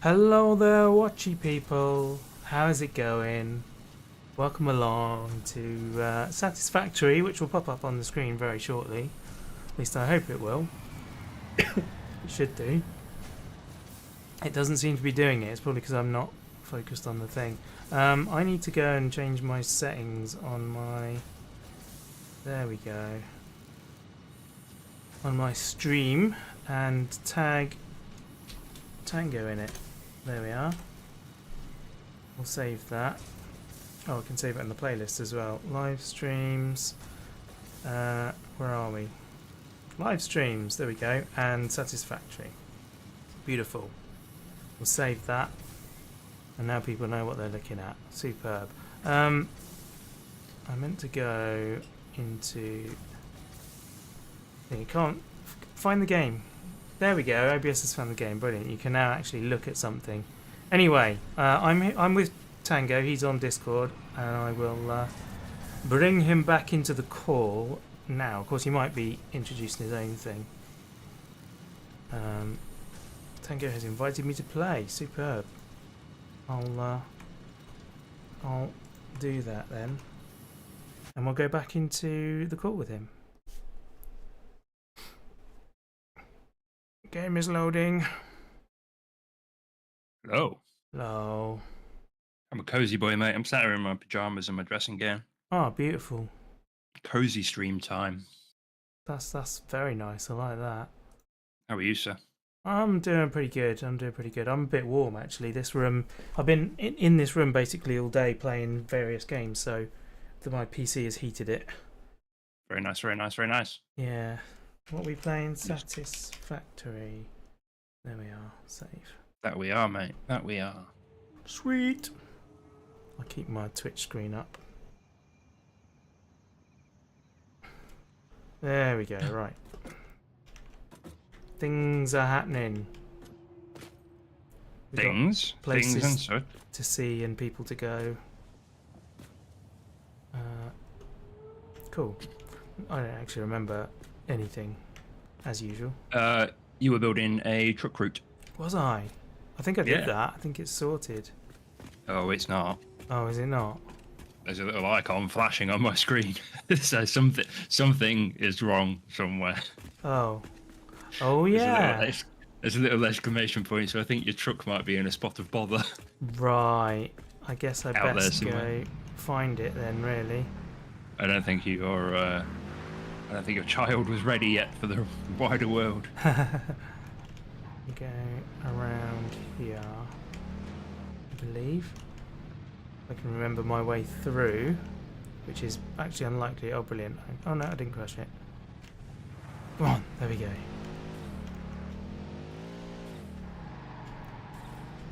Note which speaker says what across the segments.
Speaker 1: Hello there, watchy people. How is it going? Welcome along to Satisfactory, which will pop up on the screen very shortly. At least I hope it will. It should do. It doesn't seem to be doing it. It's probably because I'm not focused on the thing. I need to go and change my settings on my... There we go. On my stream and tag Tango in it. There we are. We'll save that. Oh, I can save it in the playlist as well. Live streams. Where are we? Live streams. There we go. And Satisfactory. Beautiful. We'll save that. And now people know what they're looking at. Superb. I meant to go into... You can't find the game. There we go. OBS has found the game. Brilliant. You can now actually look at something. Anyway, I'm with Tango. He's on Discord, and I will bring him back into the call now. Of course, he might be introducing his own thing. Tango has invited me to play. Superb. I'll do that then, and we'll go back into the call with him. Game is loading.
Speaker 2: Hello.
Speaker 1: Hello.
Speaker 2: I'm a cozy boy, mate. I'm sat here in my pajamas and my dressing gown.
Speaker 1: Oh, beautiful.
Speaker 2: Cozy stream time.
Speaker 1: That's very nice. I like that.
Speaker 2: How are you, sir?
Speaker 1: I'm doing pretty good. I'm a bit warm actually. This room, I've been in this room basically all day playing various games, so my PC has heated it.
Speaker 2: Very nice, very nice, very nice.
Speaker 1: Yeah. What are we playing? Satisfactory. There we are. Save.
Speaker 2: That we are, mate. That we are.
Speaker 1: Sweet. I'll keep my Twitch screen up. There we go. Right. Things are happening. We've
Speaker 2: Things and so.
Speaker 1: to see and people to go. Cool. I don't actually remember anything, as usual.
Speaker 2: You were building a truck route.
Speaker 1: Was I? I think I did
Speaker 2: Yeah.
Speaker 1: that. I think it's sorted.
Speaker 2: Oh, it's not.
Speaker 1: Oh, is it not?
Speaker 2: There's a little icon flashing on my screen. So something is wrong somewhere.
Speaker 1: Oh. Oh yeah.
Speaker 2: There's a little exclamation point, so I think your truck might be in a spot of bother.
Speaker 1: Right. I guess I
Speaker 2: Out there
Speaker 1: best
Speaker 2: somewhere.
Speaker 1: go find it then, really.
Speaker 2: I don't think your child was ready yet for the wider world.
Speaker 1: Go around here, I believe. I can remember my way through, which is actually unlikely. Oh, brilliant. Oh no, I didn't crash it. Come on, there we go.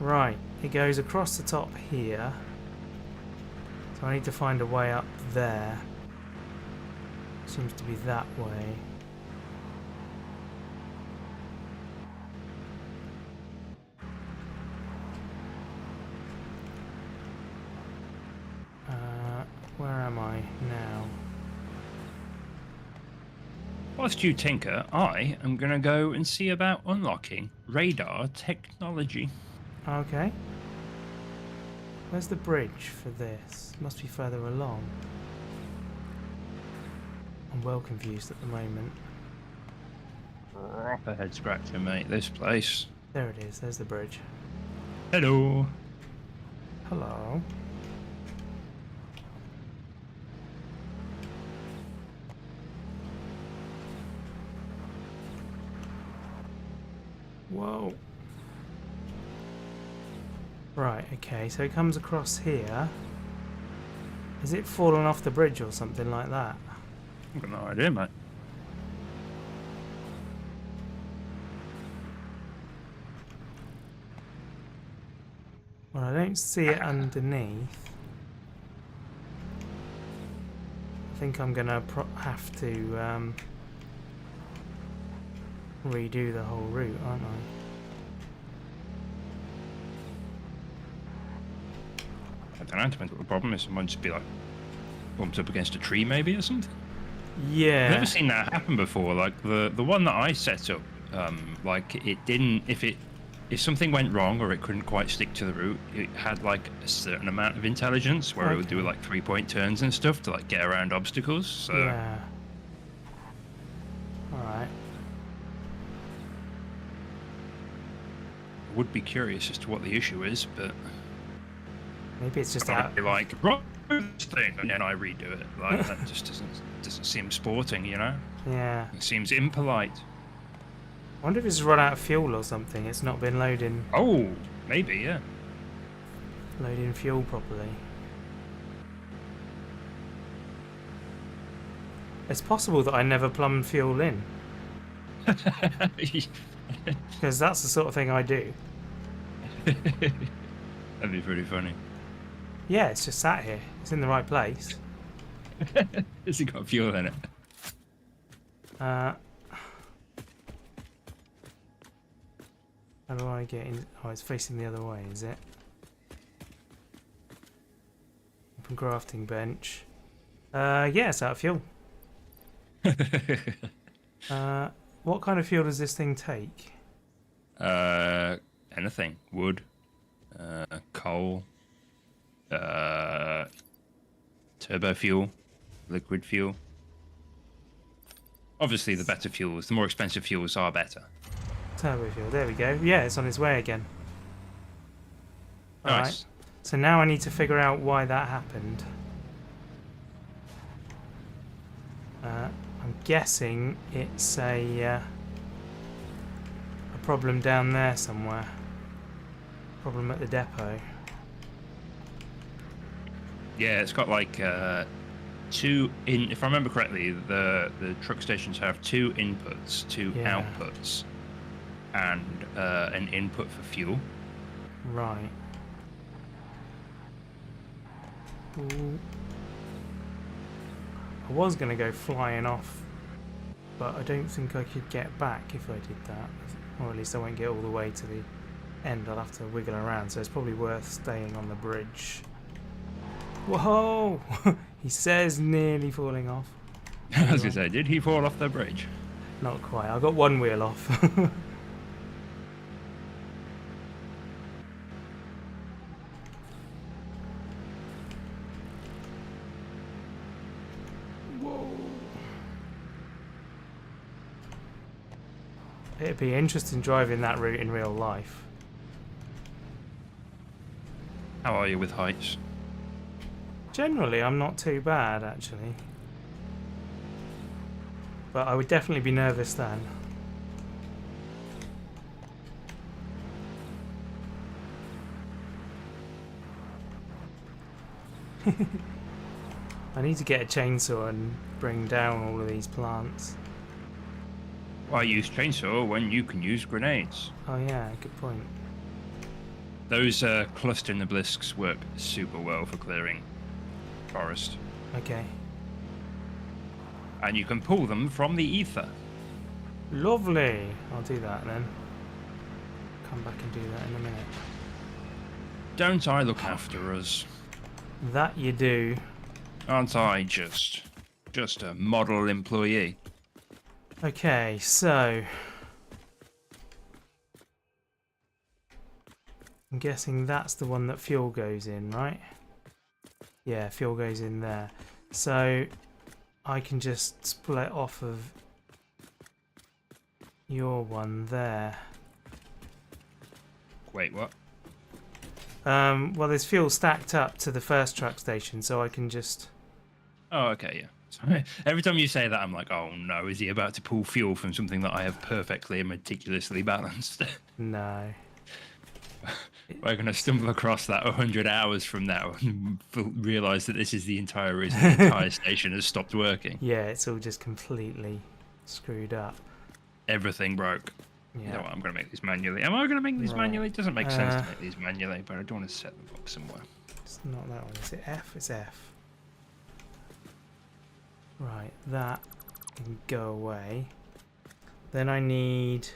Speaker 1: Right, it goes across the top here. So I need to find a way up there. Seems to be that way. Where am I now?
Speaker 2: Whilst you tinker, I am going to go and see about unlocking radar technology.
Speaker 1: Okay. Where's the bridge for this? Must be further along. I'm well confused at the moment.
Speaker 2: Proper head scratcher, mate, this place.
Speaker 1: There it is, there's the bridge.
Speaker 2: Hello.
Speaker 1: Hello. Whoa. Right, okay, so it comes across here. Has it fallen off the bridge or something like that?
Speaker 2: I've got no idea, mate.
Speaker 1: Well, I don't see it underneath. I think I'm gonna have to redo the whole route, aren't I?
Speaker 2: I don't know, it depends what the problem is. It might just be like bumped up against a tree maybe or something.
Speaker 1: Yeah.
Speaker 2: I've never seen that happen before. Like the one that I set up, like it didn't, if it if something went wrong or it couldn't quite stick to the route, it had like a certain amount of intelligence where it would do like 3-point turns and stuff to like get around obstacles. So
Speaker 1: yeah. Alright.
Speaker 2: I would be curious as to what the issue is, but
Speaker 1: Maybe it's just
Speaker 2: I'd
Speaker 1: out.
Speaker 2: be like, right, this thing, and then I redo it. Like that just doesn't seem sporting, you know?
Speaker 1: Yeah.
Speaker 2: It seems impolite.
Speaker 1: I wonder if it's run out of fuel or something. It's not been loading
Speaker 2: Oh, maybe, yeah.
Speaker 1: fuel properly. It's possible that I never plumbed fuel in, because that's the sort of thing I do.
Speaker 2: That'd be pretty funny.
Speaker 1: Yeah, it's just sat here. It's in the right place.
Speaker 2: Has it got fuel in it?
Speaker 1: How do I get in? Oh, it's facing the other way, is it? Open crafting bench. Yeah, it's out of fuel. What kind of fuel does this thing take?
Speaker 2: Anything. Wood, coal, turbo fuel, liquid fuel. Obviously, the better fuels, the more expensive fuels are better.
Speaker 1: Turbo fuel, there we go. Yeah, it's on its way again.
Speaker 2: Nice.
Speaker 1: Alright, so now I need to figure out why that happened. I'm guessing it's a problem down there somewhere. Problem at the depot.
Speaker 2: Yeah, it's got like if I remember correctly, the truck stations have 2 inputs, 2
Speaker 1: Yeah.
Speaker 2: outputs, and an input for fuel.
Speaker 1: Right. Ooh. I was going to go flying off, but I don't think I could get back if I did that. Or at least I won't get all the way to the end. I'll have to wiggle around, so it's probably worth staying on the bridge. Whoa! He says nearly falling off.
Speaker 2: I was going to say, did he fall off the bridge?
Speaker 1: Not quite. I got one wheel off. It'd be interesting driving that route in real life.
Speaker 2: How are you with heights?
Speaker 1: Generally, I'm not too bad, actually. But I would definitely be nervous then. I need to get a chainsaw and bring down all of these plants.
Speaker 2: Why use chainsaw when you can use grenades?
Speaker 1: Oh yeah, good point.
Speaker 2: Those cluster niblisks work super well for clearing forest.
Speaker 1: Okay.
Speaker 2: And you can pull them from the ether.
Speaker 1: Lovely. I'll do that then. Come back and do that in a minute.
Speaker 2: Don't I look after us?
Speaker 1: That you do.
Speaker 2: Aren't I just a model employee?
Speaker 1: Okay, so I'm guessing that's the one that fuel goes in, right? Yeah, fuel goes in there. So I can just split off of your one there.
Speaker 2: Wait, what?
Speaker 1: Well, there's fuel stacked up to the first truck station, so I can just...
Speaker 2: Oh, okay, yeah. Sorry. Every time you say that, I'm like, oh no, is he about to pull fuel from something that I have perfectly and meticulously balanced?
Speaker 1: No.
Speaker 2: We're going to stumble across that 100 hours from now and realise that this is the entire reason the entire station has stopped working.
Speaker 1: Yeah, it's all just completely screwed up.
Speaker 2: Everything broke.
Speaker 1: Yeah.
Speaker 2: You know what, I'm going to make these manually. Am I going to make these
Speaker 1: Right.
Speaker 2: manually? It doesn't make sense to make these manually, but I don't want to set them up somewhere.
Speaker 1: It's not that one, is it F? It's F. Right, that can go away. Then I need...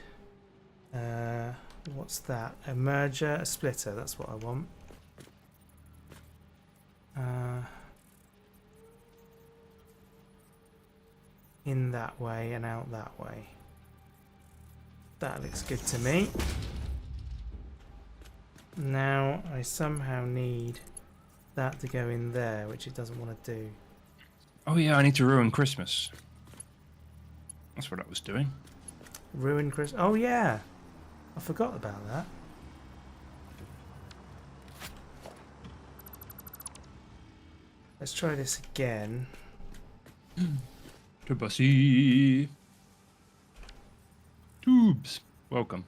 Speaker 1: what's that? A merger, a splitter, that's what I want. In that way and out that way. That looks good to me. Now I somehow need that to go in there, which it doesn't want to do.
Speaker 2: Oh yeah, I need to ruin Christmas. That's what I was doing.
Speaker 1: Ruin Chris. Oh yeah, I forgot about that. Let's try this again.
Speaker 2: Tubussy. Tubes. Welcome.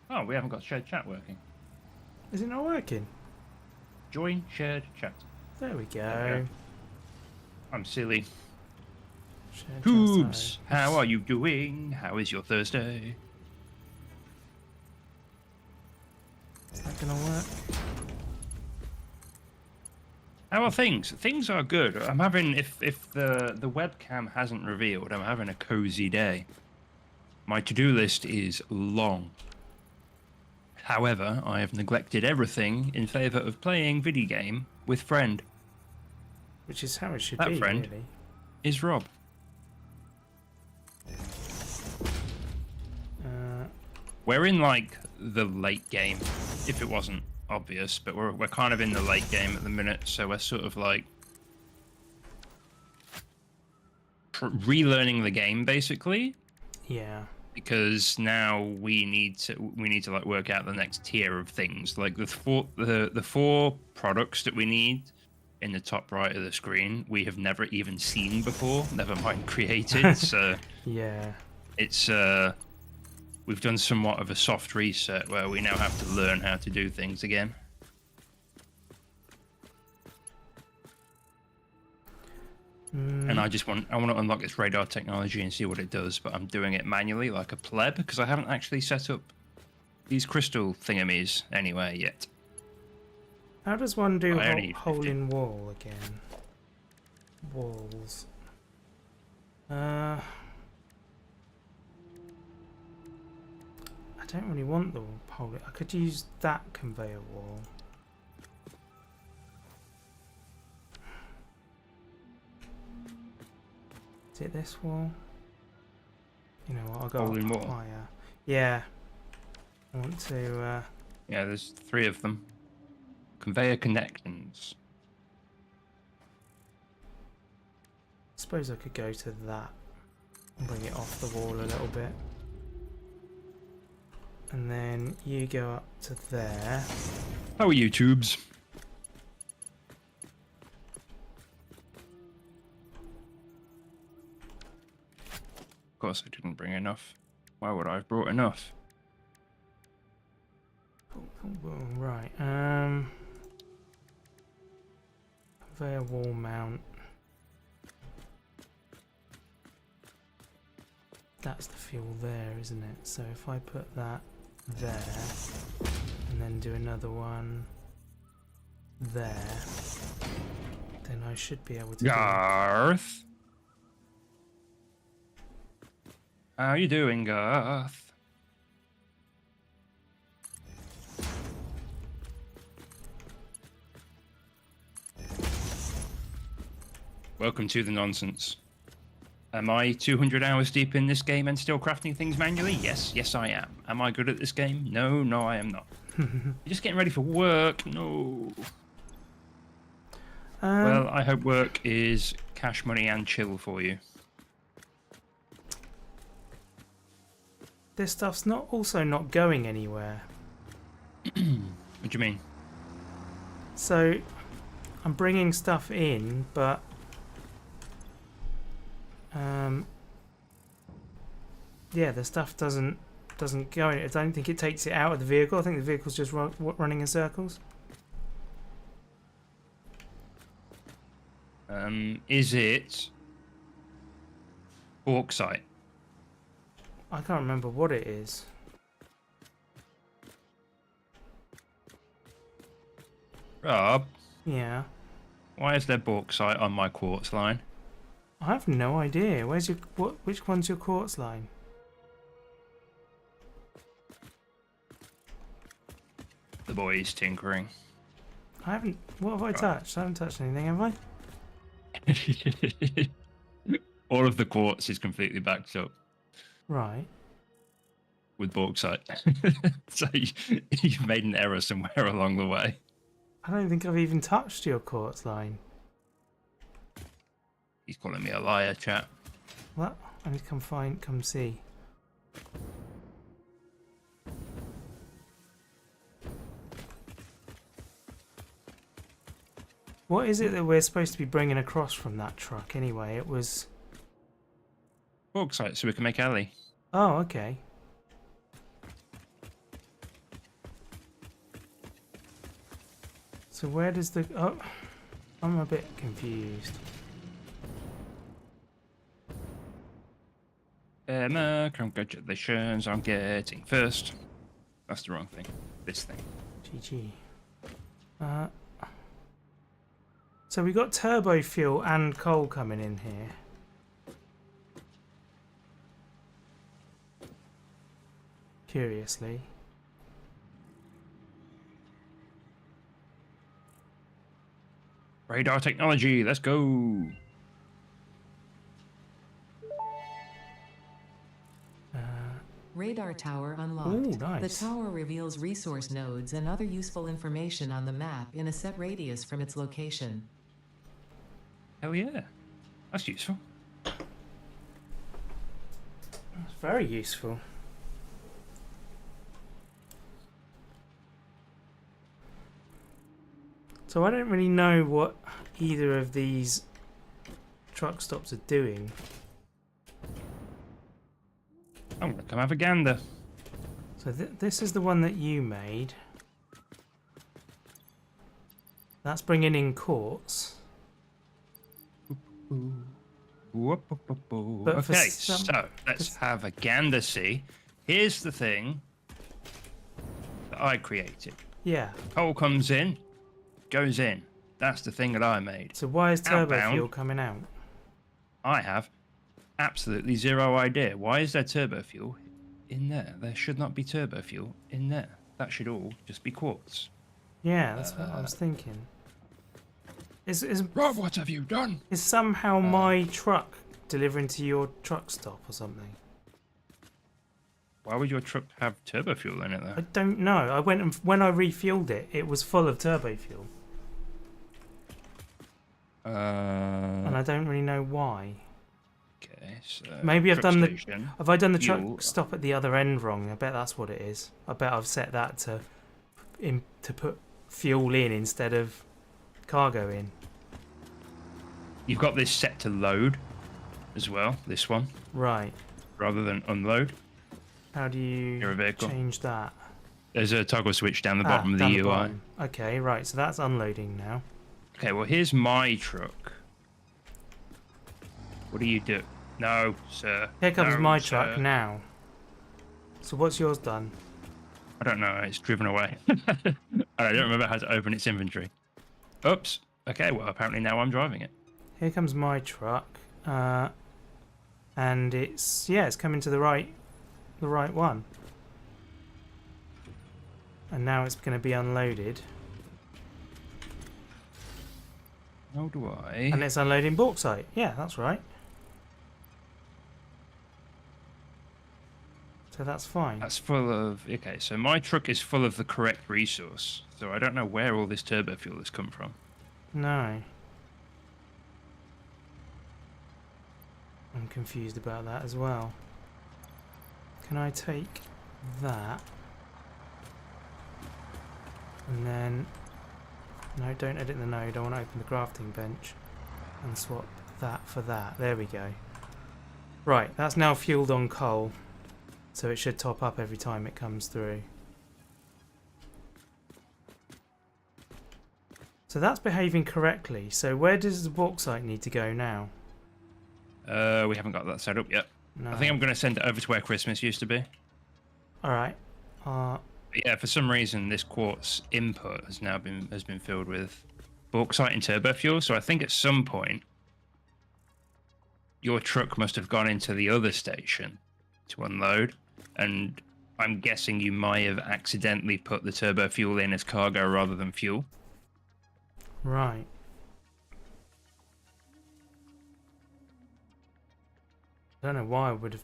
Speaker 2: Oh, we haven't got shared chat working.
Speaker 1: Is it not working?
Speaker 2: Join shared chat.
Speaker 1: There we go.
Speaker 2: There we go. I'm silly.
Speaker 1: Shared
Speaker 2: Tubes,
Speaker 1: chat,
Speaker 2: how are you doing? How is your Thursday?
Speaker 1: Is that gonna work?
Speaker 2: How are things? Things are good. I'm having, if the webcam hasn't revealed, I'm having a cozy day. My to-do list is long. However, I have neglected everything in favour of playing video game with friend.
Speaker 1: Which is how it should
Speaker 2: That
Speaker 1: be,
Speaker 2: friend
Speaker 1: really.
Speaker 2: is Rob. We're in like the late game, if it wasn't obvious, but we're kind of in the late game at the minute, so we're sort of like relearning the game basically.
Speaker 1: Yeah.
Speaker 2: Because now we need to like work out the next tier of things. Like the four products that we need in the top right of the screen, we have never even seen before. Never mind created. So
Speaker 1: yeah.
Speaker 2: it's we've done somewhat of a soft reset where we now have to learn how to do things again. And I want to unlock its radar technology and see what it does, but I'm doing it manually like a pleb because I haven't actually set up these crystal thingamies anywhere yet.
Speaker 1: How does one do
Speaker 2: I only need
Speaker 1: hole
Speaker 2: 50.
Speaker 1: in wall again? Walls. I don't really want the hole. I could use that conveyor wall. Is it this wall? You know what, I'll go
Speaker 2: Hole in
Speaker 1: up
Speaker 2: wall?
Speaker 1: higher. Yeah. I want to,
Speaker 2: Yeah, there's 3 of them. Conveyor connections.
Speaker 1: suppose I could go to that and bring it off the wall a little bit. And then you go up to there.
Speaker 2: How are you, tubes? Of course I didn't bring enough. Why would I have brought enough?
Speaker 1: Boom, boom, boom. Right. Conveyor wall mount. That's the fuel there, isn't it? So if I put that there, and then do another one there, then I should be able to
Speaker 2: Garth? How you doing, Garth? Welcome to the nonsense. Am I 200 hours deep in this game and still crafting things manually? Yes, yes I am. Am I good at this game? No, no I am not. You're just getting ready for work? No. Well, I hope work is cash, money and chill for you.
Speaker 1: this stuff's also not going anywhere.
Speaker 2: What do you mean?
Speaker 1: So I'm bringing stuff in, but yeah, the stuff doesn't go in. I don't think it takes it out of the vehicle. I think the vehicle's just running in circles.
Speaker 2: Is it bauxite?
Speaker 1: I can't remember what it is.
Speaker 2: Rob,
Speaker 1: Yeah,
Speaker 2: why is there bauxite on my quartz line?
Speaker 1: I have no idea. Where's your which one's your quartz line?
Speaker 2: The boy's tinkering.
Speaker 1: I haven't. What have I touched? I haven't touched anything, have I?
Speaker 2: All of the quartz is completely backed up.
Speaker 1: Right.
Speaker 2: with bauxite. So you've made an error somewhere along the way.
Speaker 1: I don't think I've even touched your quartz line.
Speaker 2: He's calling me a liar, chat.
Speaker 1: What? I need to come see. What is it that we're supposed to be bringing across from that truck anyway? It was...
Speaker 2: Bauxite, so we can make alley.
Speaker 1: Oh, okay. So where does the... Oh, I'm a bit confused.
Speaker 2: Emma, congratulations on getting first. That's the wrong thing. This thing.
Speaker 1: GG. So we got turbo fuel and coal coming in here. Curiously.
Speaker 2: Radar technology, let's go.
Speaker 3: Radar tower unlocked.
Speaker 1: Ooh, nice.
Speaker 3: The tower reveals resource nodes and other useful information on the map in a set radius from its location.
Speaker 2: Hell yeah. That's useful.
Speaker 1: That's very useful. So I don't really know what either of these truck stops are doing.
Speaker 2: I'm gonna come have a gander.
Speaker 1: So this is the one that you made. That's bringing in quartz. But for
Speaker 2: Okay,
Speaker 1: some-
Speaker 2: so let's have a gander see. Here's the thing that I created.
Speaker 1: Yeah.
Speaker 2: Coal comes in, goes in. That's the thing that I made.
Speaker 1: So why is turbo
Speaker 2: Outbound.
Speaker 1: fuel coming out?
Speaker 2: I have absolutely zero idea. Why is there turbo fuel in there? There should not be turbo fuel in there. That should all just be quartz.
Speaker 1: Yeah, that's what I was thinking. Is
Speaker 2: Rob, what have you done?
Speaker 1: is somehow my truck delivering to your truck stop or something?
Speaker 2: Why would your truck have turbo fuel in it
Speaker 1: I
Speaker 2: though?
Speaker 1: don't know. I went and when I refueled it, it was full of turbo fuel, and I don't really know why.
Speaker 2: Okay, so
Speaker 1: Maybe I've
Speaker 2: truck
Speaker 1: done
Speaker 2: station.
Speaker 1: Have I done the
Speaker 2: Fuel.
Speaker 1: truck stop at the other end wrong? I bet that's what it is. I bet I've set that to put fuel in instead of cargo in.
Speaker 2: You've got this set to load as well, this one,
Speaker 1: Right.
Speaker 2: rather than unload.
Speaker 1: How do you
Speaker 2: You're a vehicle.
Speaker 1: change that?
Speaker 2: There's a toggle switch down the bottom of the
Speaker 1: down
Speaker 2: UI.
Speaker 1: bottom. Okay, right. So that's unloading now.
Speaker 2: Okay, well here's my truck. What do you do? No, sir.
Speaker 1: Here comes
Speaker 2: No,
Speaker 1: my
Speaker 2: sir.
Speaker 1: truck now. So what's yours done?
Speaker 2: I don't know. It's driven away. I don't remember how to open its inventory. Oops. Okay, well apparently now I'm driving it.
Speaker 1: Here comes my truck, and it's coming to the right one. And now it's going to be unloaded,
Speaker 2: How do I?
Speaker 1: and it's unloading bauxite. Yeah, that's right. So that's fine.
Speaker 2: That's full of... Okay, so my truck is full of the correct resource. So I don't know where all this turbo fuel has come from.
Speaker 1: No. I'm confused about that as well. Can I take that? And then... No, don't edit the node. I want to open the crafting bench and swap that for that. There we go. Right, that's now fueled on coal. So it should top up every time it comes through. So that's behaving correctly. So where does the bauxite need to go now?
Speaker 2: We haven't got that set up yet.
Speaker 1: No.
Speaker 2: I think I'm going to send it over to where Christmas used to be.
Speaker 1: Alright.
Speaker 2: But yeah, for some reason this quartz input has now been filled with bauxite and turbo fuel. So I think at some point your truck must have gone into the other station to unload, and I'm guessing you might have accidentally put the turbo fuel in as cargo rather than fuel.
Speaker 1: Right. I don't know why I would have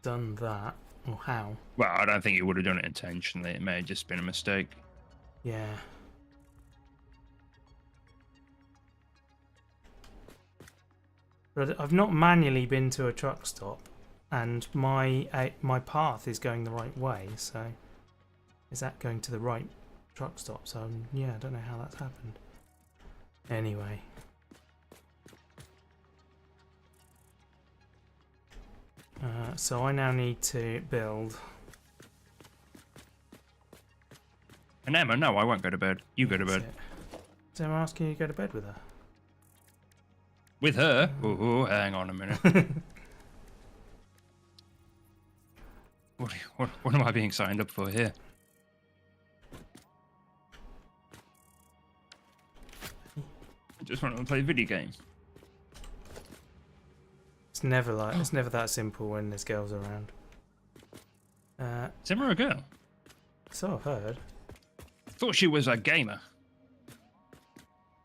Speaker 1: done that. Or how?
Speaker 2: Well, I don't think he would have done it intentionally. It may have just been a mistake.
Speaker 1: Yeah. But I've not manually been to a truck stop, and my path is going the right way. So, is that going to the right truck stop? So yeah, I don't know how that's happened. Anyway. So I now need to build.
Speaker 2: And Emma, no, I won't go to bed. You go to bed.
Speaker 1: Is Emma asking you to go to bed with her?
Speaker 2: With her? Oh, hang on a minute. What am I being signed up for here? I just want to play video games.
Speaker 1: It's never that simple when there's girls around.
Speaker 2: Is Emma a girl?
Speaker 1: So I've heard.
Speaker 2: I thought she was a gamer.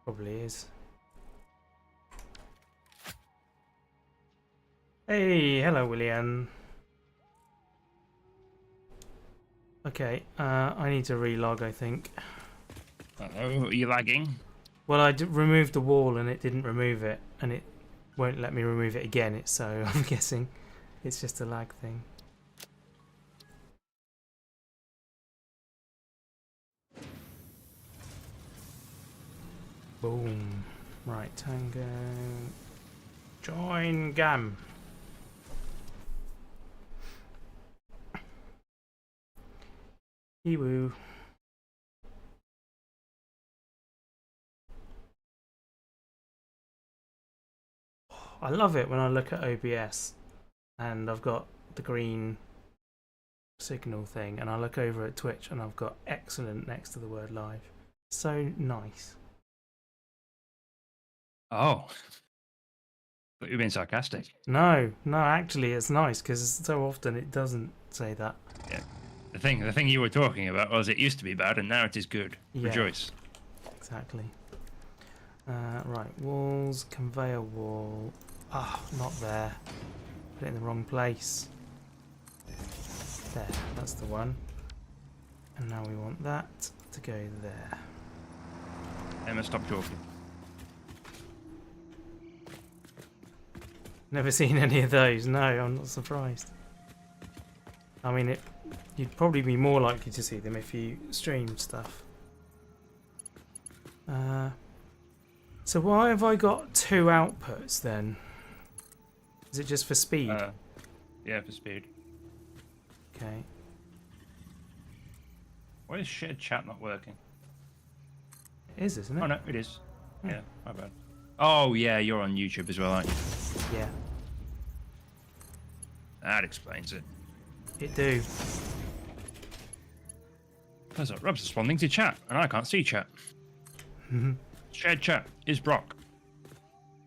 Speaker 1: Probably is. Hey, hello, William. Okay, I need to relog, I think.
Speaker 2: Uh-oh, are you lagging?
Speaker 1: Well, I removed the wall and it didn't remove it, and it won't let me remove it again. So I'm guessing it's just a lag thing. Boom. Right, Tango. Join Gam. Eewoo. I love it when I look at OBS and I've got the green signal thing, and I look over at Twitch and I've got excellent next to the word live. So nice.
Speaker 2: Oh. Thought you were being sarcastic.
Speaker 1: No, actually it's nice because so often it doesn't say that.
Speaker 2: Yeah. The thing you were talking about was it used to be bad and now it is good.
Speaker 1: Yeah.
Speaker 2: Rejoice.
Speaker 1: Exactly. Right, walls, conveyor wall. Ah, not there. Put it in the wrong place. There, that's the one. And now we want that to go there.
Speaker 2: Emma, stop talking.
Speaker 1: Never seen any of those. No, I'm not surprised. I mean, you'd probably be more likely to see them if you streamed stuff. So why have I got two outputs then? Is it just for speed?
Speaker 2: Yeah, for speed.
Speaker 1: Okay.
Speaker 2: Why is shared chat not working?
Speaker 1: It is, isn't it?
Speaker 2: Oh no, it is. Yeah, my bad. Oh yeah, you're on YouTube as well, aren't you?
Speaker 1: Yeah,
Speaker 2: That explains it.
Speaker 1: it do.
Speaker 2: That's what Rob's responding to chat, and I can't see chat. Shared chat is Brock.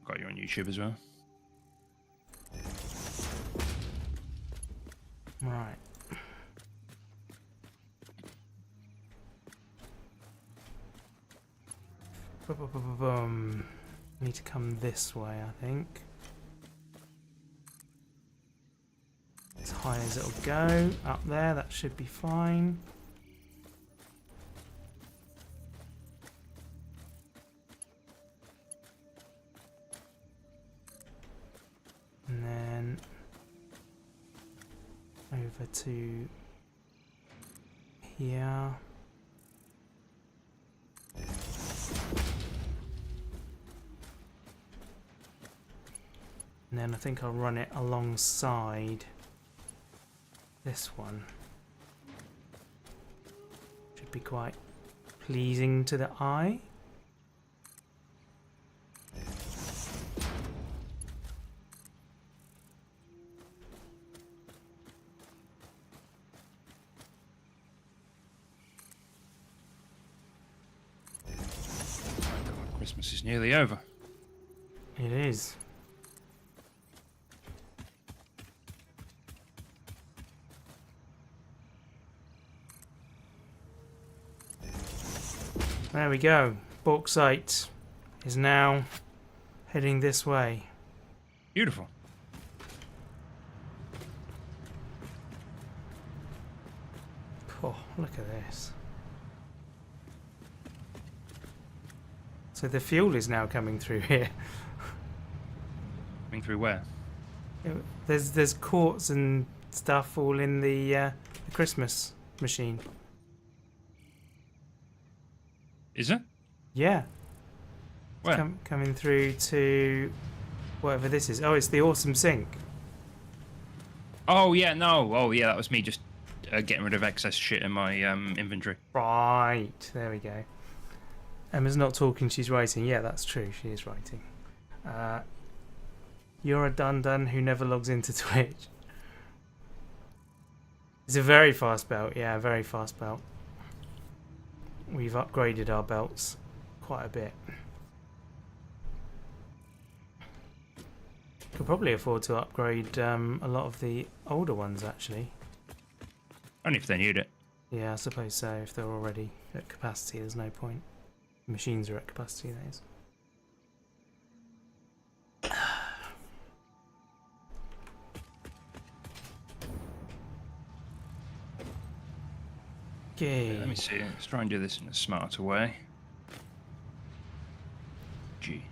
Speaker 2: Got you on YouTube as well.
Speaker 1: Right. Boom. Need to come this way, I think. As high as it'll go. Up there, that should be fine. And then over to here. And then I think I'll run it alongside this one. Should be quite pleasing to the eye.
Speaker 2: Christmas is nearly over.
Speaker 1: It is. There we go. Bauxite is now heading this way.
Speaker 2: Beautiful.
Speaker 1: look at this. So the fuel is now coming through here.
Speaker 2: Coming through where?
Speaker 1: There's quartz and stuff all in the Christmas machine.
Speaker 2: Is it?
Speaker 1: Yeah.
Speaker 2: Where?
Speaker 1: Coming through to whatever this is. Oh, it's the awesome sink.
Speaker 2: Oh yeah, no. Oh yeah, that was me just getting rid of excess shit in my inventory.
Speaker 1: Right. There we go. Emma's not talking, she's writing. Yeah, that's true. She is writing. You're a dun-dun who never logs into Twitch. It's a very fast belt. Yeah, very fast belt. We've upgraded our belts quite a bit. Could probably afford to upgrade a lot of the older ones, actually.
Speaker 2: Only if they need it.
Speaker 1: Yeah, I suppose so. If they're already at capacity, there's no point. Machines are at capacity, that is. Okay.
Speaker 2: Let me see. Let's try and do this in a smarter way. G.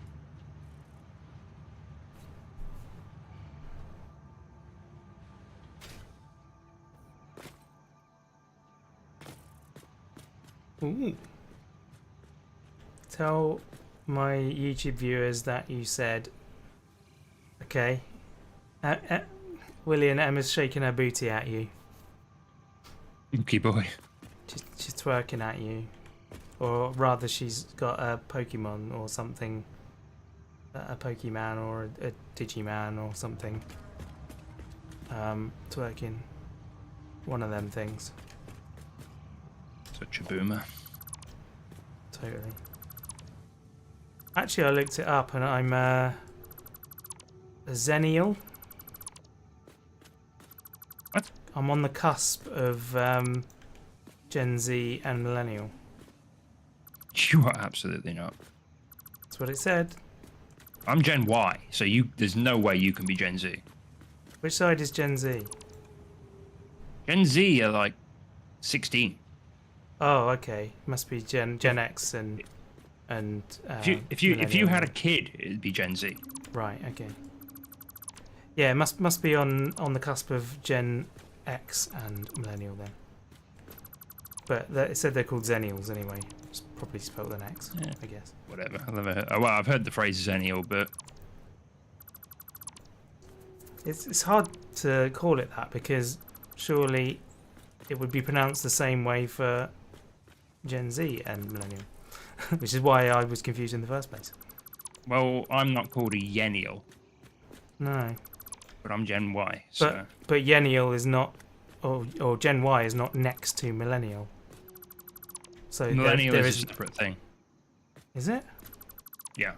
Speaker 1: Ooh. Tell my YouTube viewers that you said, okay. Willie and Emma's shaking her booty at you.
Speaker 2: Okay, boy.
Speaker 1: She's twerking at you. Or rather, she's got a Pokemon or something. A Pokemon or a Digiman or something. Twerking. One of them things.
Speaker 2: Such a boomer.
Speaker 1: Totally. Actually, I looked it up and I'm a Zennial.
Speaker 2: What?
Speaker 1: I'm on the cusp of Gen Z and Millennial.
Speaker 2: You are absolutely not.
Speaker 1: That's what it said.
Speaker 2: I'm Gen Y, so there's no way you can be Gen Z.
Speaker 1: Which side is Gen Z?
Speaker 2: Gen Z are like 16.
Speaker 1: Oh, okay. Must be Gen X and
Speaker 2: If you
Speaker 1: Millennial.
Speaker 2: had a kid, it'd be Gen Z.
Speaker 1: Right. Okay. Yeah, it must be on the cusp of Gen X and Millennial then. But it said they're called Zennials anyway. It's probably spelled an X,
Speaker 2: Yeah.
Speaker 1: I guess.
Speaker 2: Whatever. I've never heard. Well, I've heard the phrase Zennial, but
Speaker 1: It's hard to call it that because surely it would be pronounced the same way for Gen Z and Millennial, which is why I was confused in the first place.
Speaker 2: well, I'm not called a Yennial,
Speaker 1: No,
Speaker 2: but I'm Gen Y. So
Speaker 1: but Yennial is not, or Gen Y is not next to Millennial. So
Speaker 2: Millennial
Speaker 1: there
Speaker 2: is
Speaker 1: is
Speaker 2: a separate thing.
Speaker 1: Is it?
Speaker 2: Yeah.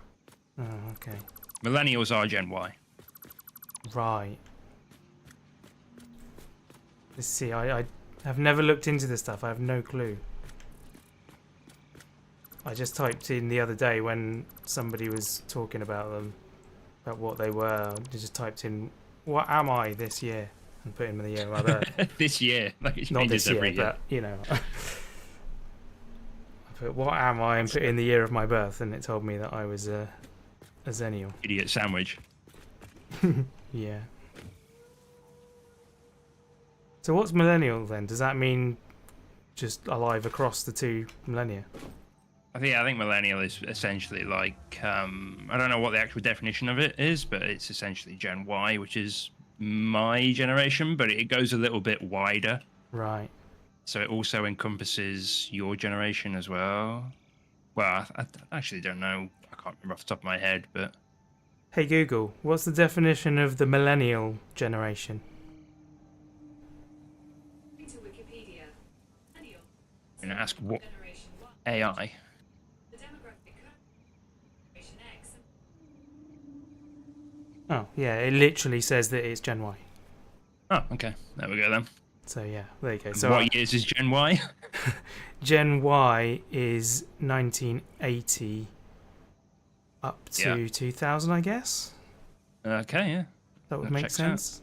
Speaker 1: Oh, okay.
Speaker 2: Millennials are Gen Y.
Speaker 1: Right. Let's see. I have never looked into this stuff. I have no clue. I just typed in the other day when somebody was talking about them, about what they were. I just typed in, "What am I this year?" and put in the year of my birth.
Speaker 2: This year, like it
Speaker 1: Not
Speaker 2: changes
Speaker 1: this year,
Speaker 2: every year.
Speaker 1: but you know. I put "What am I?" and put in the year of my birth, and it told me that I was a Zennial.
Speaker 2: Idiot sandwich.
Speaker 1: Yeah. So what's millennial then? Does that mean just alive across the two millennia?
Speaker 2: I think millennial is essentially like I don't know what the actual definition of it is, but it's essentially Gen Y, which is my generation, but it goes a little bit wider.
Speaker 1: Right.
Speaker 2: So it also encompasses your generation as well. Well, I actually don't know. I can't remember off the top of my head, but
Speaker 1: Hey Google, what's the definition of the millennial generation?
Speaker 3: To Wikipedia. Millennial.
Speaker 2: I'm gonna ask what
Speaker 3: Generation Y.
Speaker 2: AI.
Speaker 3: The demographic code. Generation X.
Speaker 1: Oh, yeah, it literally says that it's Gen Y.
Speaker 2: Oh, okay. There we go then.
Speaker 1: So yeah, there you go.
Speaker 2: And
Speaker 1: So
Speaker 2: what years is Gen Y?
Speaker 1: Gen Y is 1980 up to 2000, I guess.
Speaker 2: Okay, yeah.
Speaker 1: That would
Speaker 2: That
Speaker 1: make
Speaker 2: checks out.
Speaker 1: sense.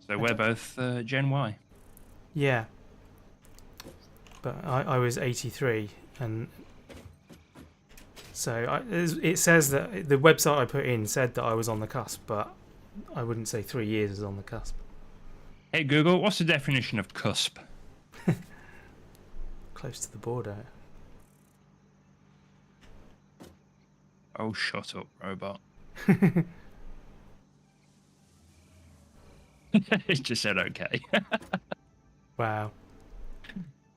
Speaker 2: So we're both Gen Y.
Speaker 1: Yeah. but I was 83, and so it says that the website I put in said that I was on the cusp, but I wouldn't say 3 years is on the cusp.
Speaker 2: Hey Google, what's the definition of cusp?
Speaker 1: Close to the border.
Speaker 2: Oh, shut up, robot. It just said okay.
Speaker 1: Wow.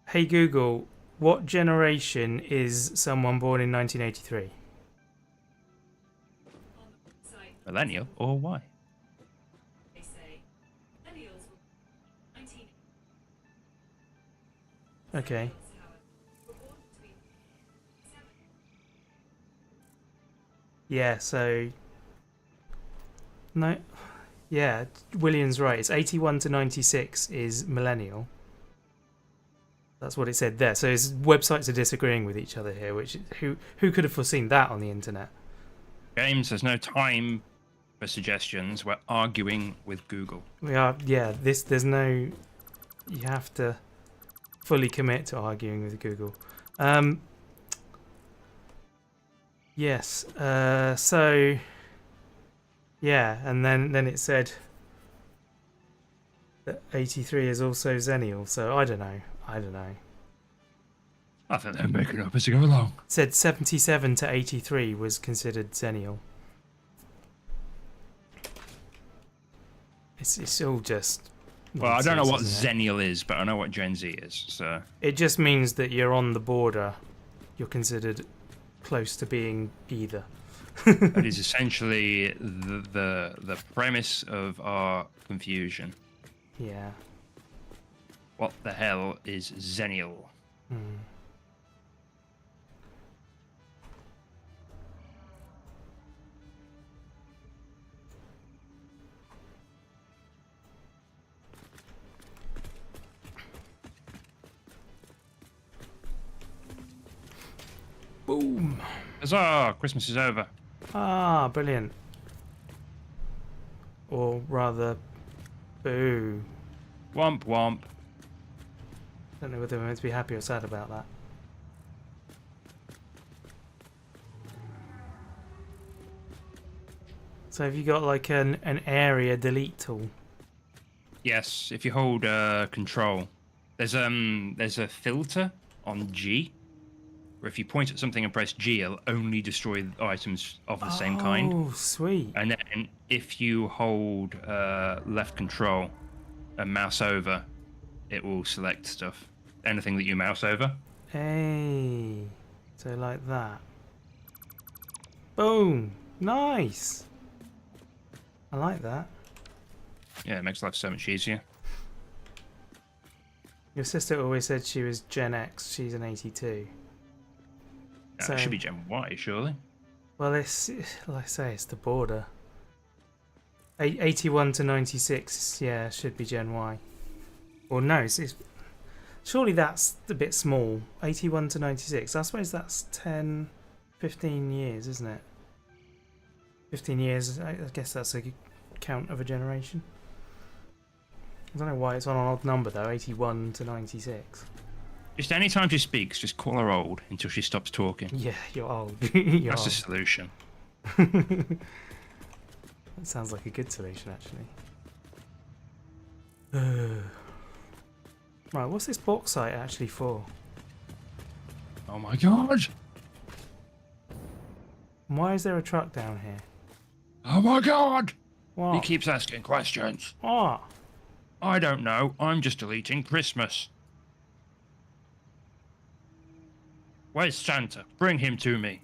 Speaker 1: Hey Google, what generation is someone born in 1983?
Speaker 2: Millennial or why?
Speaker 1: Okay. Yeah, so... No... Yeah, William's right. It's 81 to 96 is millennial. That's what it said there. So his websites are disagreeing with each other here, which who could have foreseen that on the internet?
Speaker 2: James, there's no time for suggestions. We're arguing with Google.
Speaker 1: We are, yeah, there's no... You have to fully commit to arguing with Google. Yes, so... Yeah, and then it said that 83 is also Xennial, so I don't know.
Speaker 2: I think they're making up as they go along.
Speaker 1: It said 77 to 83 was considered Xennial. It's all just...
Speaker 2: Well, I don't know what
Speaker 1: nonsense, isn't it?
Speaker 2: Xennial is, but I know what Gen Z is, so...
Speaker 1: It just means that you're on the border. You're considered close to being either.
Speaker 2: That is essentially the premise of our confusion.
Speaker 1: Yeah.
Speaker 2: What the hell is Xennial?
Speaker 1: Boom.
Speaker 2: Huzzah! Christmas is over.
Speaker 1: Ah, brilliant. Or rather, boo.
Speaker 2: Womp womp.
Speaker 1: Don't know whether we're meant to be happy or sad about that. So have you got like an area delete tool?
Speaker 2: Yes, if you hold control, there's a filter on G, where if you point at something and press G, it'll only destroy items of the same kind.
Speaker 1: Oh, sweet.
Speaker 2: And then if you hold left control and mouse over, it will select stuff. Anything that you mouse over.
Speaker 1: Hey. So like that. Boom. Nice. I like that.
Speaker 2: Yeah, it makes life so much easier.
Speaker 1: Your sister always said she was Gen X. She's an 82.
Speaker 2: It should be Gen Y, surely.
Speaker 1: Well, it's like I say, it's the border. 81 to 96, yeah, should be Gen Y. Or no, it's surely that's a bit small. 81 to 96. I suppose that's 10, 15 years, isn't it? 15 years. I guess that's a count of a generation. I don't know why it's on an odd number though. 81 to 96.
Speaker 2: Just any time she speaks, just call her old until she stops talking.
Speaker 1: Yeah, you're old. You're
Speaker 2: That's the
Speaker 1: old.
Speaker 2: solution.
Speaker 1: That sounds like a good solution, actually. Right, what's this bauxite actually for?
Speaker 2: Oh my god!
Speaker 1: Why is there a truck down here?
Speaker 2: Oh my god!
Speaker 1: What?
Speaker 2: He keeps asking questions.
Speaker 1: What?
Speaker 2: I don't know. I'm just deleting Christmas. Where's Santa? Bring him to me.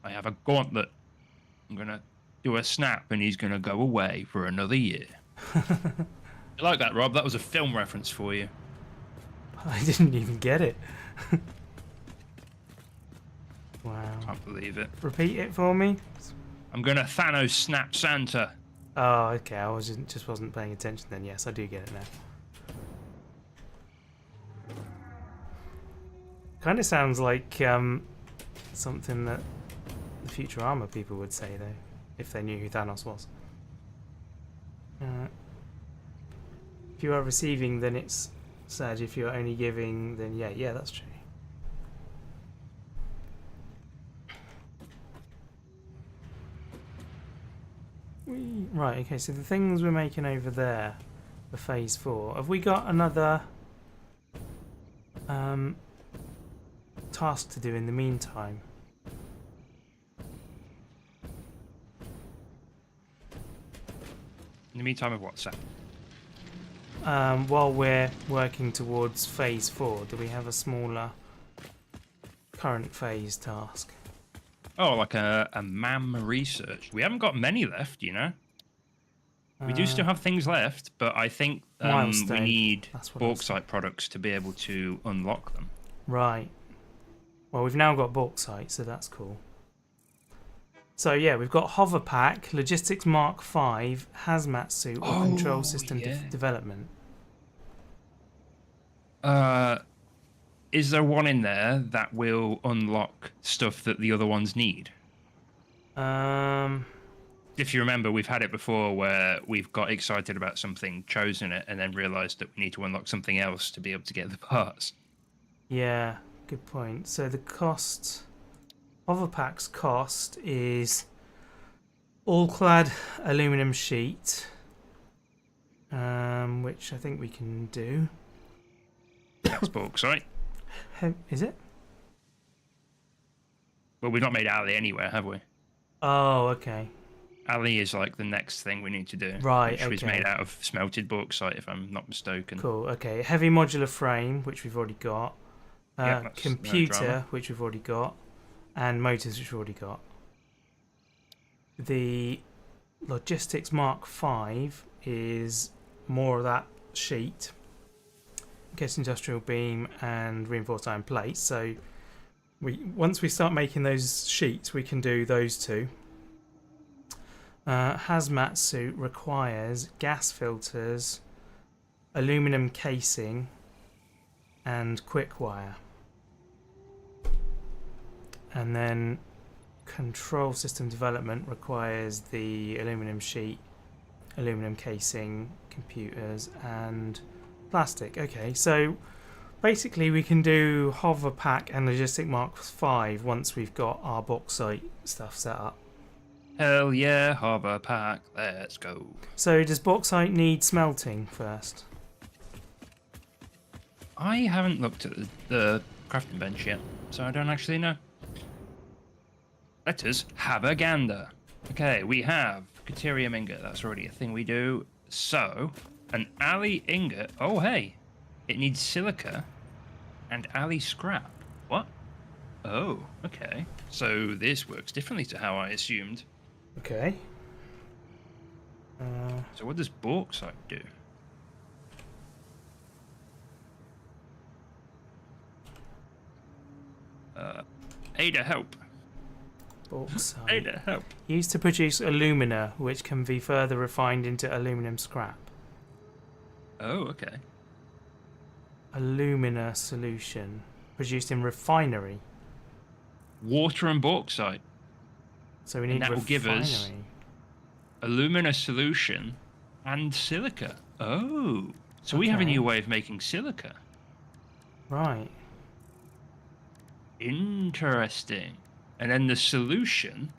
Speaker 2: I have a gauntlet. I'm gonna do a snap and he's gonna go away for another year. You like that, Rob? That was a film reference for you.
Speaker 1: I didn't even get it. Wow.
Speaker 2: Can't believe it.
Speaker 1: Repeat it for me.
Speaker 2: I'm gonna Thanos snap Santa.
Speaker 1: Oh, okay. I just wasn't paying attention then. Yes, I do get it now. Kind of sounds like something that the Futurama people would say, though, if they knew who Thanos was. If you are receiving, then it's Sag, if you're only giving, then yeah, that's true. Right, okay, so the things we're making over there for phase 4, have we got another task to do in the meantime?
Speaker 2: In the meantime, of what, Sam?
Speaker 1: While we're working towards phase 4, do we have a smaller current phase task?
Speaker 2: Oh, like a MAM research. We haven't got many left, you know. We do still have things left, but I think we
Speaker 1: Milestone.
Speaker 2: need
Speaker 1: That's what I was
Speaker 2: bauxite products to be able to unlock them.
Speaker 1: Right. Well, we've now got bauxite, so that's cool. So yeah, we've got Hoverpack, Logistics Mark 5, Hazmat Suit, or Control System Development.
Speaker 2: Is there one in there that will unlock stuff that the other ones need? If you remember, we've had it before where we've got excited about something, chosen it, and then realised that we need to unlock something else to be able to get the parts.
Speaker 1: Yeah, good point. So the cost, Hoverpack's cost is all-clad aluminium sheet, which I think we can do.
Speaker 2: That's bauxite.
Speaker 1: Is it?
Speaker 2: Well, we've not made Ali anywhere, have we?
Speaker 1: Oh, okay.
Speaker 2: Ali is like the next thing we need to do.
Speaker 1: Right,
Speaker 2: which was
Speaker 1: okay.
Speaker 2: made out of smelted bauxite, if I'm not mistaken.
Speaker 1: Cool, okay. Heavy modular frame, which we've already got.
Speaker 2: Yeah, that's no
Speaker 1: Computer,
Speaker 2: drama.
Speaker 1: which we've already got. And motors, which we've already got. The Logistics Mark 5 is more of that sheet. Gets industrial beam and reinforced iron plates. So once we start making those sheets, we can do those two. Hazmat suit requires gas filters, aluminum casing, and quick wire. And then control system development requires the aluminum sheet, aluminum casing, computers, and plastic. Okay, so basically we can do Hoverpack and Logistic Mark 5 once we've got our bauxite stuff set up.
Speaker 2: Hell yeah, Hoverpack, let's go.
Speaker 1: So does bauxite need smelting first?
Speaker 2: I haven't looked at the crafting bench yet, so I don't actually know. Let us have a gander. Okay, we have Caterium ingot. That's already a thing we do. So, an alley ingot. Oh, hey. It needs silica and alley scrap. What? Oh, okay. So this works differently to how I assumed.
Speaker 1: Okay.
Speaker 2: So what does bauxite do? Ada, help.
Speaker 1: Bauxite.
Speaker 2: Ada, help.
Speaker 1: Used to produce alumina, which can be further refined into aluminum scrap.
Speaker 2: Oh, okay.
Speaker 1: Alumina solution. Produced in refinery.
Speaker 2: Water and bauxite.
Speaker 1: So we need
Speaker 2: that will
Speaker 1: refinery.
Speaker 2: give us alumina solution and silica. Oh. So we have a
Speaker 1: Okay.
Speaker 2: new way of making silica.
Speaker 1: Right.
Speaker 2: Interesting. And then the solution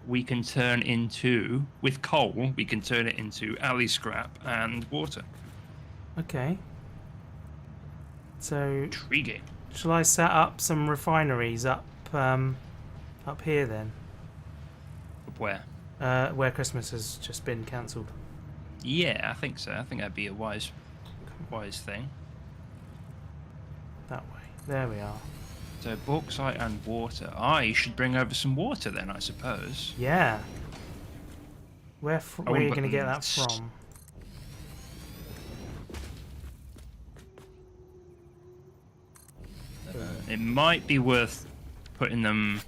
Speaker 2: we can turn into, with coal, we can turn it into alley scrap and water.
Speaker 1: Okay. So
Speaker 2: Intriguing.
Speaker 1: shall I set up some refineries up here then?
Speaker 2: Where?
Speaker 1: Where Christmas has just been cancelled.
Speaker 2: Yeah, I think so. I think that'd be a wise thing.
Speaker 1: That way. There we are.
Speaker 2: So bauxite and water. I should bring over some water then, I suppose.
Speaker 1: Yeah. Where are
Speaker 2: wouldn't
Speaker 1: you
Speaker 2: put
Speaker 1: going to get
Speaker 2: them-
Speaker 1: that from?
Speaker 2: It might be worth putting them...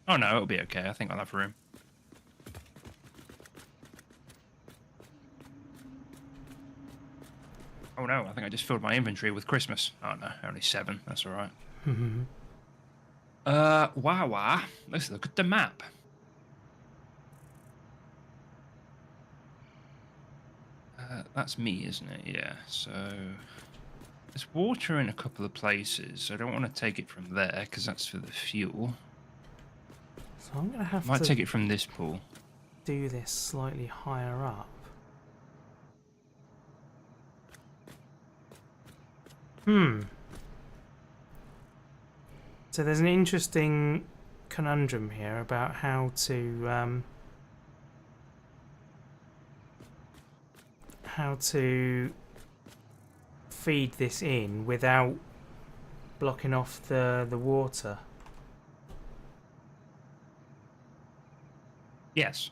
Speaker 2: Oh no, it'll be okay. I think I'll have room. Oh no, I think I just filled my inventory with Christmas. Oh no, only 7. That's alright. Wow. Let's look at the map. That's me, isn't it? Yeah. So there's water in a couple of places. So I don't want to take it from there because that's for the fuel.
Speaker 1: So I'm going to have
Speaker 2: Might
Speaker 1: to
Speaker 2: take it from this pool.
Speaker 1: do this slightly higher up. So there's an interesting conundrum here about how to feed this in without blocking off the water.
Speaker 2: Yes.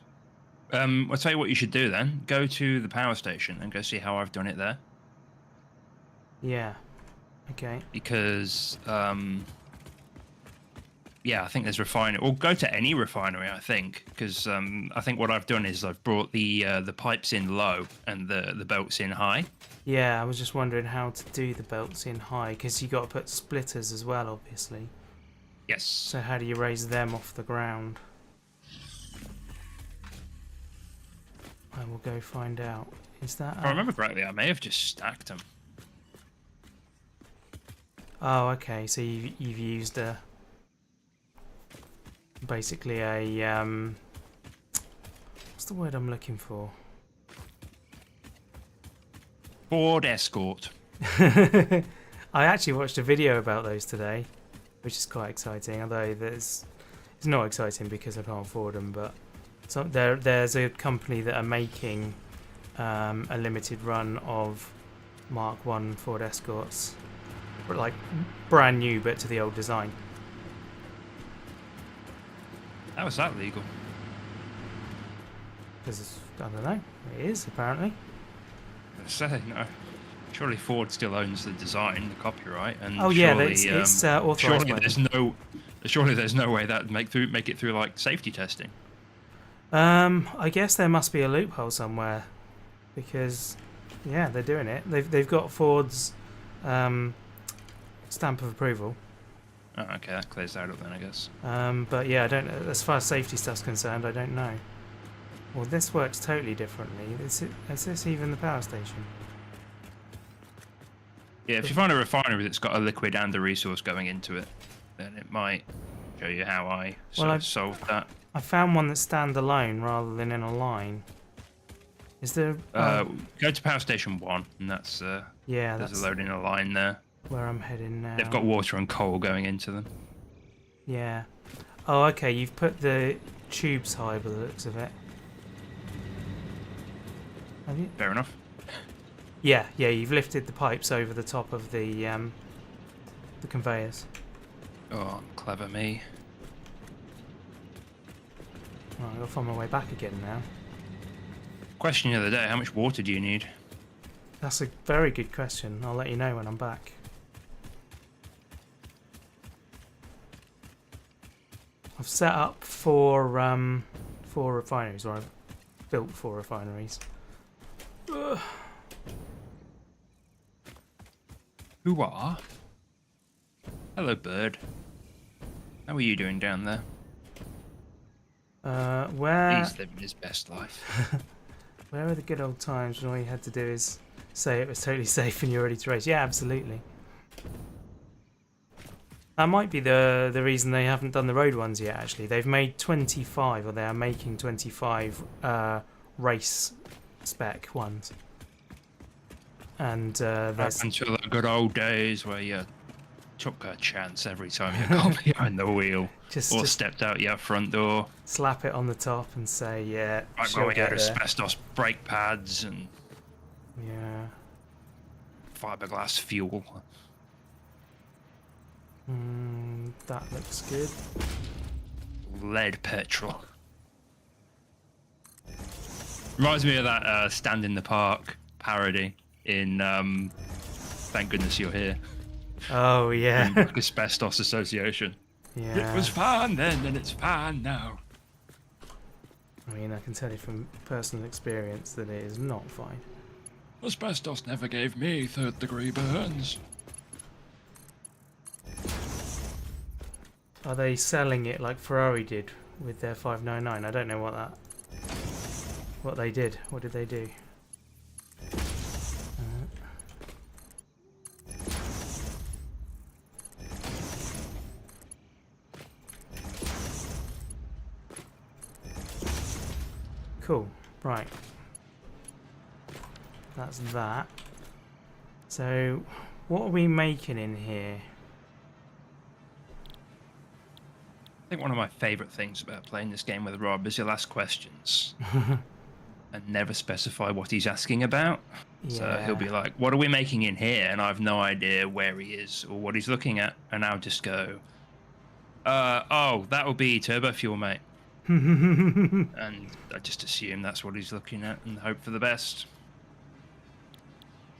Speaker 2: I'll tell you what you should do then. Go to the power station and go see how I've done it there.
Speaker 1: Yeah. Okay.
Speaker 2: Because, yeah, I think there's refinery. Or go to any refinery, I think. Because I think what I've done is I've brought the pipes in low and the belts in high.
Speaker 1: Yeah, I was just wondering how to do the belts in high, because you got to put splitters as well, obviously.
Speaker 2: Yes.
Speaker 1: So how do you raise them off the ground? I will go find out. Is that?
Speaker 2: If I remember correctly, I may have just stacked them.
Speaker 1: Oh, okay. So you've used basically a what's the word I'm looking for?
Speaker 2: Ford Escort.
Speaker 1: I actually watched a video about those today, which is quite exciting. Although it's not exciting because I can't afford them, but there's a company that are making a limited run of Mark 1 Ford Escorts, like brand new but to the old design.
Speaker 2: How is that legal?
Speaker 1: Because I don't know, it is apparently.
Speaker 2: I say no. Surely Ford still owns the design, the copyright, and
Speaker 1: Oh yeah,
Speaker 2: surely,
Speaker 1: it's authorized.
Speaker 2: Surely there's no way that make it through like safety testing.
Speaker 1: I guess there must be a loophole somewhere, because yeah, they're doing it. They've got Ford's stamp of approval.
Speaker 2: Oh, okay, that clears that up then, I guess.
Speaker 1: But yeah, I don't. As far as safety stuff's concerned, I don't know. Well, this works totally differently. Is this even the power station?
Speaker 2: Yeah, if you find a refinery that's got a liquid and a resource going into it, then it might show you how I solved that.
Speaker 1: I found one that's standalone rather than in a line. Is there?
Speaker 2: Go to power station 1, and that's
Speaker 1: yeah,
Speaker 2: there's
Speaker 1: that's
Speaker 2: a load in a line there.
Speaker 1: where I'm heading now.
Speaker 2: They've got water and coal going into them.
Speaker 1: Yeah. Oh, okay. You've put the tubes high by the looks of it. Have you?
Speaker 2: Fair enough.
Speaker 1: Yeah. You've lifted the pipes over the top of the conveyors.
Speaker 2: Oh, clever me.
Speaker 1: Right, I've got to find my way back again now.
Speaker 2: Question of the day: how much water do you need?
Speaker 1: That's a very good question. I'll let you know when I'm back. I've set up four refineries, or I've built 4 refineries. Ugh.
Speaker 2: Who are? Hello, bird. How are you doing down there?
Speaker 1: Where?
Speaker 2: He's living his best life.
Speaker 1: Where are the good old times when all you had to do is say it was totally safe and you're ready to race? Yeah, absolutely. That might be the reason they haven't done the road ones yet, actually. They've made 25, or they are making 25 race spec ones. And there's...
Speaker 2: Up until the good old days where you took a chance every time you got behind the wheel.
Speaker 1: Just
Speaker 2: Stepped out your front door.
Speaker 1: slap it on the top and say, yeah,
Speaker 2: Right,
Speaker 1: she'll
Speaker 2: where we
Speaker 1: get
Speaker 2: had
Speaker 1: there.
Speaker 2: asbestos brake pads and
Speaker 1: Yeah.
Speaker 2: fiberglass fuel.
Speaker 1: That looks good.
Speaker 2: Lead petrol. Reminds me of that Stand in the Park parody in Thank Goodness You're Here.
Speaker 1: Oh, yeah.
Speaker 2: Asbestos Association.
Speaker 1: Yeah.
Speaker 2: It was fine then and it's fine now.
Speaker 1: I mean, I can tell you from personal experience that it is not fine.
Speaker 2: Asbestos never gave me 3rd degree burns.
Speaker 1: Are they selling it like Ferrari did with their 599? I don't know what they did. What did they do? cool. Right. That's that. So, what are we making in here?
Speaker 2: I think one of my favourite things about playing this game with Rob is he'll ask questions and never specify what he's asking about.
Speaker 1: Yeah.
Speaker 2: So he'll be like, what are we making in here? And I have no idea where he is or what he's looking at. And I'll just go, oh, that'll be turbo fuel, mate. And I just assume that's what he's looking at and hope for the best.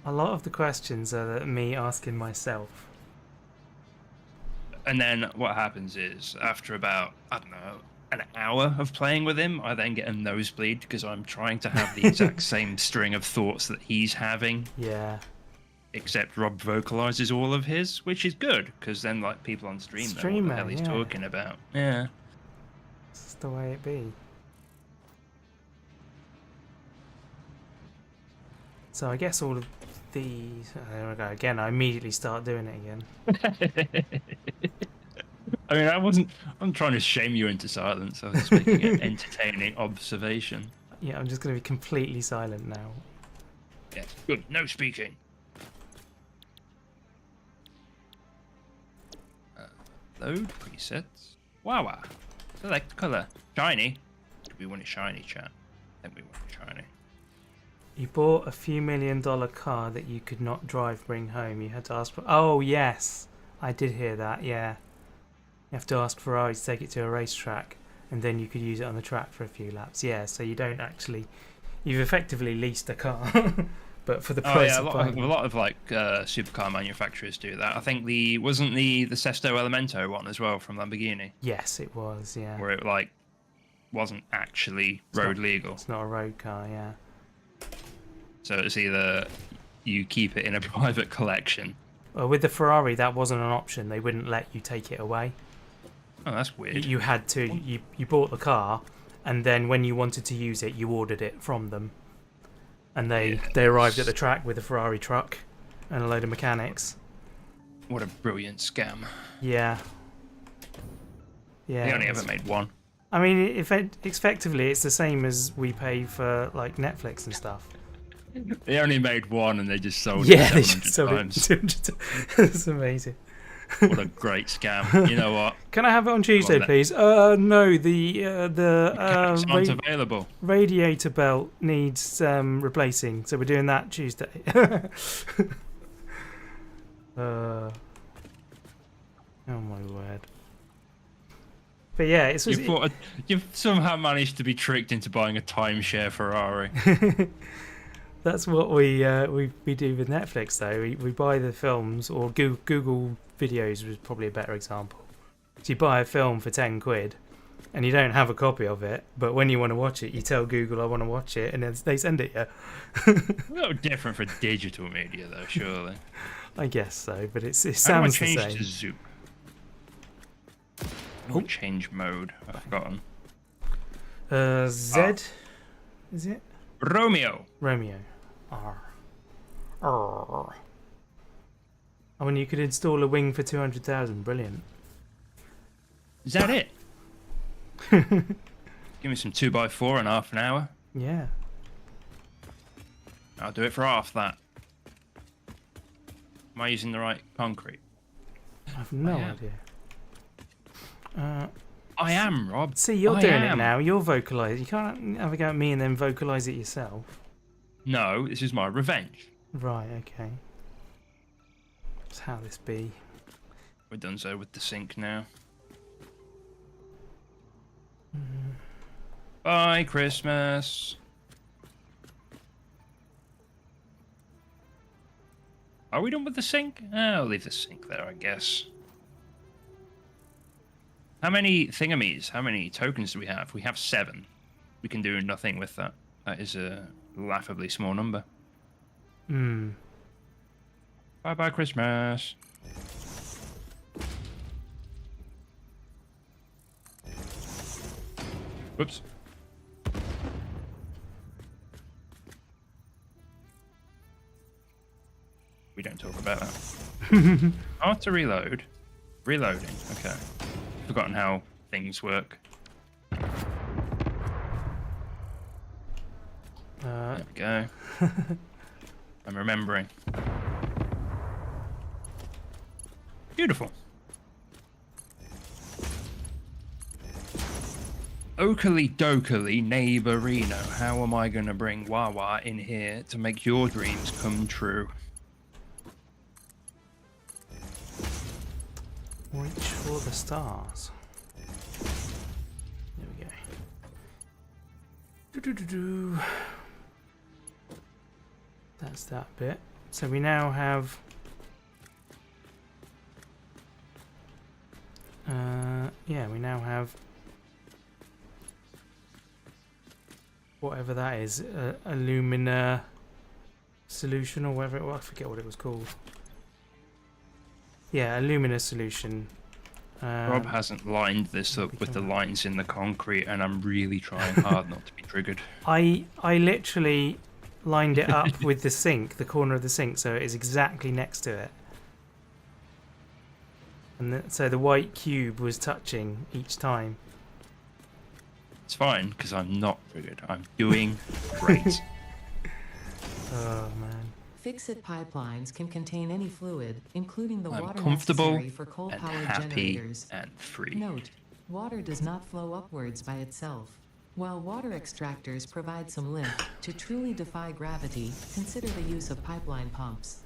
Speaker 1: A lot of the questions are me asking myself.
Speaker 2: And then what happens is, after about, I don't know, an hour of playing with him, I then get a nosebleed because I'm trying to have the exact same string of thoughts that he's having.
Speaker 1: Yeah.
Speaker 2: Except Rob vocalizes all of his, which is good because then like people on stream know what the hell he's talking about. Yeah.
Speaker 1: That's the way it be. So I guess all of these. There we go. Again, I immediately start doing it again.
Speaker 2: I mean, I'm trying to shame you into silence. I was just making an entertaining observation.
Speaker 1: Yeah, I'm just going to be completely silent now.
Speaker 2: Yeah, good. No speaking. Load presets. Wow. Select color. Shiny. Do we want it shiny, chat? I think we want it shiny.
Speaker 1: You bought a few $1 million car that you could not bring home. You had to ask for... Oh, yes. I did hear that, yeah. You have to ask Ferrari to take it to a racetrack, and then you could use it on the track for a few laps. Yeah, so you don't actually... You've effectively leased a car, but for the price
Speaker 2: a
Speaker 1: of
Speaker 2: lot of like supercar manufacturers do that. I think wasn't the Sesto Elemento one as well from Lamborghini?
Speaker 1: Yes, it was, yeah.
Speaker 2: Where it like wasn't actually road legal.
Speaker 1: It's not a road car, yeah.
Speaker 2: So it's either you keep it in a private collection.
Speaker 1: Well, with the Ferrari, that wasn't an option. They wouldn't let you take it away.
Speaker 2: Oh, that's weird.
Speaker 1: You had to. You bought the car, and then when you wanted to use it, you ordered it from them. And they arrived at the track with a Ferrari truck and a load of mechanics.
Speaker 2: What a brilliant scam.
Speaker 1: Yeah. Yeah.
Speaker 2: They only ever made one.
Speaker 1: I mean, effectively, it's the same as we pay for like Netflix and stuff.
Speaker 2: They only made one and they just sold
Speaker 1: Yeah,
Speaker 2: it
Speaker 1: they
Speaker 2: 700
Speaker 1: just sold
Speaker 2: times.
Speaker 1: it. It's amazing.
Speaker 2: What a great scam. You know what?
Speaker 1: Can I have it on Tuesday, please? No, the
Speaker 2: aren't available.
Speaker 1: radiator belt needs replacing, so we're doing that Tuesday. Oh my word. But yeah,
Speaker 2: You've somehow managed to be tricked into buying a timeshare Ferrari.
Speaker 1: That's what we do with Netflix, though. We buy the films, or Google videos was probably a better example. So you buy a film for 10 quid, and you don't have a copy of it, but when you want to watch it, you tell Google, I want to watch it, and then they send it you.
Speaker 2: A little different for digital media, though, surely.
Speaker 1: I guess so, but it sounds the
Speaker 2: How do I change
Speaker 1: same.
Speaker 2: to Zoop? Oh, change mode. I've forgotten.
Speaker 1: Z, is it?
Speaker 2: Romeo.
Speaker 1: R. Oh, and you could install a wing for 200,000. Brilliant.
Speaker 2: Is that it? Give me some 2x4 in half an hour.
Speaker 1: Yeah.
Speaker 2: I'll do it for half that. Am I using the right concrete?
Speaker 1: I have no idea.
Speaker 2: I am, Rob.
Speaker 1: See, you're doing it now. You're vocalising. You can't have a go at me and then vocalise it yourself.
Speaker 2: No, this is my revenge.
Speaker 1: Right, okay. That's how this be.
Speaker 2: We're done so with the sink now. Bye, Christmas. Are we done with the sink? I'll leave the sink there, I guess. How many thingamies, how many tokens do we have? We have 7. We can do nothing with that. That is a laughably small number. Bye-bye, Christmas. Whoops. We don't talk about that. After reload. Reloading, okay. Forgotten how things work. There we go. I'm remembering. Beautiful. Oakley dokily neighborino. How am I going to bring Wawa in here to make your dreams come true?
Speaker 1: Reach for the stars. There we go. Do-do-do-do. That's that bit. So we now have... yeah, we now have... whatever that is, alumina solution or whatever it was. I forget what it was called. Yeah, alumina solution.
Speaker 2: Rob hasn't lined this up with the lines in the concrete, and I'm really trying hard not to be triggered.
Speaker 1: I literally lined it up with the sink, the corner of the sink, so it is exactly next to it. And so the white cube was touching each time.
Speaker 2: It's fine, because I'm not triggered. I'm doing great.
Speaker 1: Oh, man.
Speaker 3: Fix-it pipelines can contain any fluid, including the
Speaker 2: I'm
Speaker 3: water
Speaker 2: comfortable
Speaker 3: necessary for
Speaker 2: and
Speaker 3: coal-powered
Speaker 2: happy
Speaker 3: generators.
Speaker 2: and free.
Speaker 3: Note, water does not flow upwards by itself. While water extractors provide some lift, to truly defy gravity, consider the use of pipeline pumps.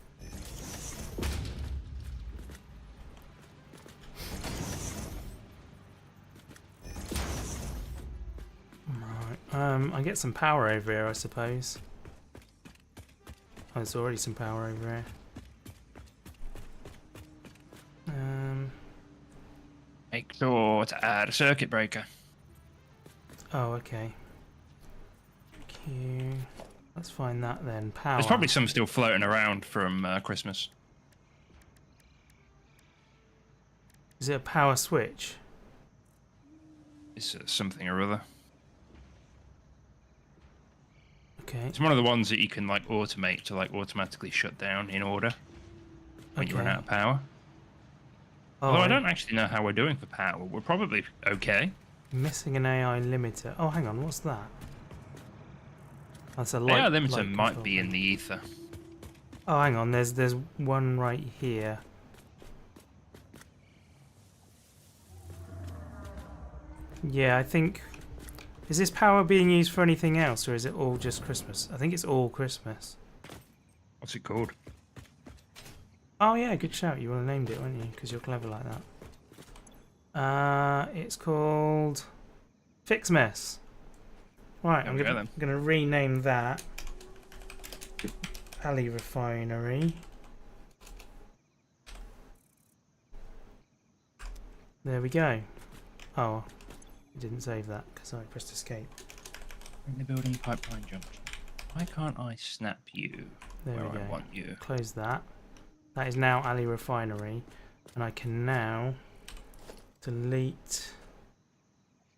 Speaker 1: Right. I get some power over here, I suppose. Oh, there's already some power over here.
Speaker 2: Make sure to add a circuit breaker.
Speaker 1: Oh, okay. Q. Let's find that then. Power.
Speaker 2: There's probably some still floating around from Christmas.
Speaker 1: Is it a power switch?
Speaker 2: It's something or other.
Speaker 1: Okay.
Speaker 2: It's one of the ones that you can like automate to like automatically shut down in order when you run out of power.
Speaker 1: Oh,
Speaker 2: Although I don't actually know how we're doing for power. We're probably okay.
Speaker 1: Missing an AI limiter. Oh, hang on. What's that? That's a light.
Speaker 2: AI limiter
Speaker 1: light
Speaker 2: might
Speaker 1: control
Speaker 2: be in
Speaker 1: thing.
Speaker 2: the ether.
Speaker 1: Oh, hang on. There's one right here. Yeah, I think... Is this power being used for anything else, or is it all just Christmas? I think it's all Christmas.
Speaker 2: What's it called?
Speaker 1: Oh yeah, good shout. You would have named it, wouldn't you? Because you're clever like that. It's called Fixmess. Right, I'm gonna rename that Ali Refinery. There we go. Oh, I didn't save that because I pressed escape.
Speaker 2: In the building pipeline junction. Why can't I snap you
Speaker 1: There
Speaker 2: where
Speaker 1: we go.
Speaker 2: I want you?
Speaker 1: Close that. That is now Ali Refinery, and I can now delete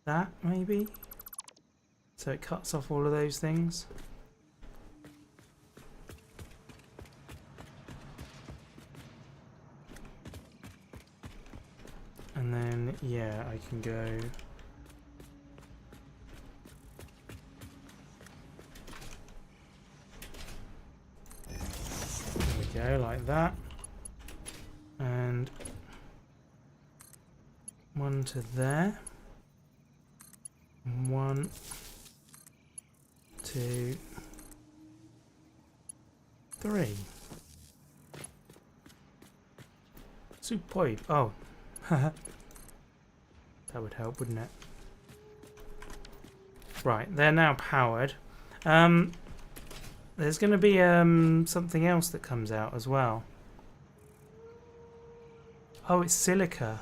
Speaker 1: that maybe, so it cuts off all of those things. And then yeah, I can go there we go, like that. And one to there. 1, 2, 3. Superb. Oh, that would help, wouldn't it? Right, they're now powered. There's going to be something else that comes out as well. Oh, it's silica.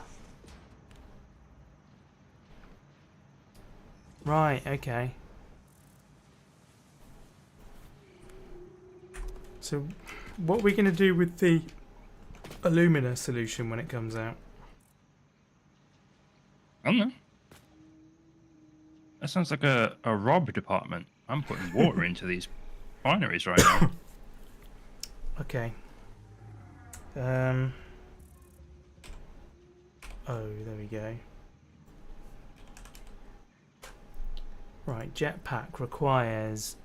Speaker 1: Right, okay. So, what are we going to do with the alumina solution when it comes out?
Speaker 2: I don't know. That sounds like a Rob department. I'm putting water into these binaries right now.
Speaker 1: Okay. Oh, there we go. Right, jetpack requires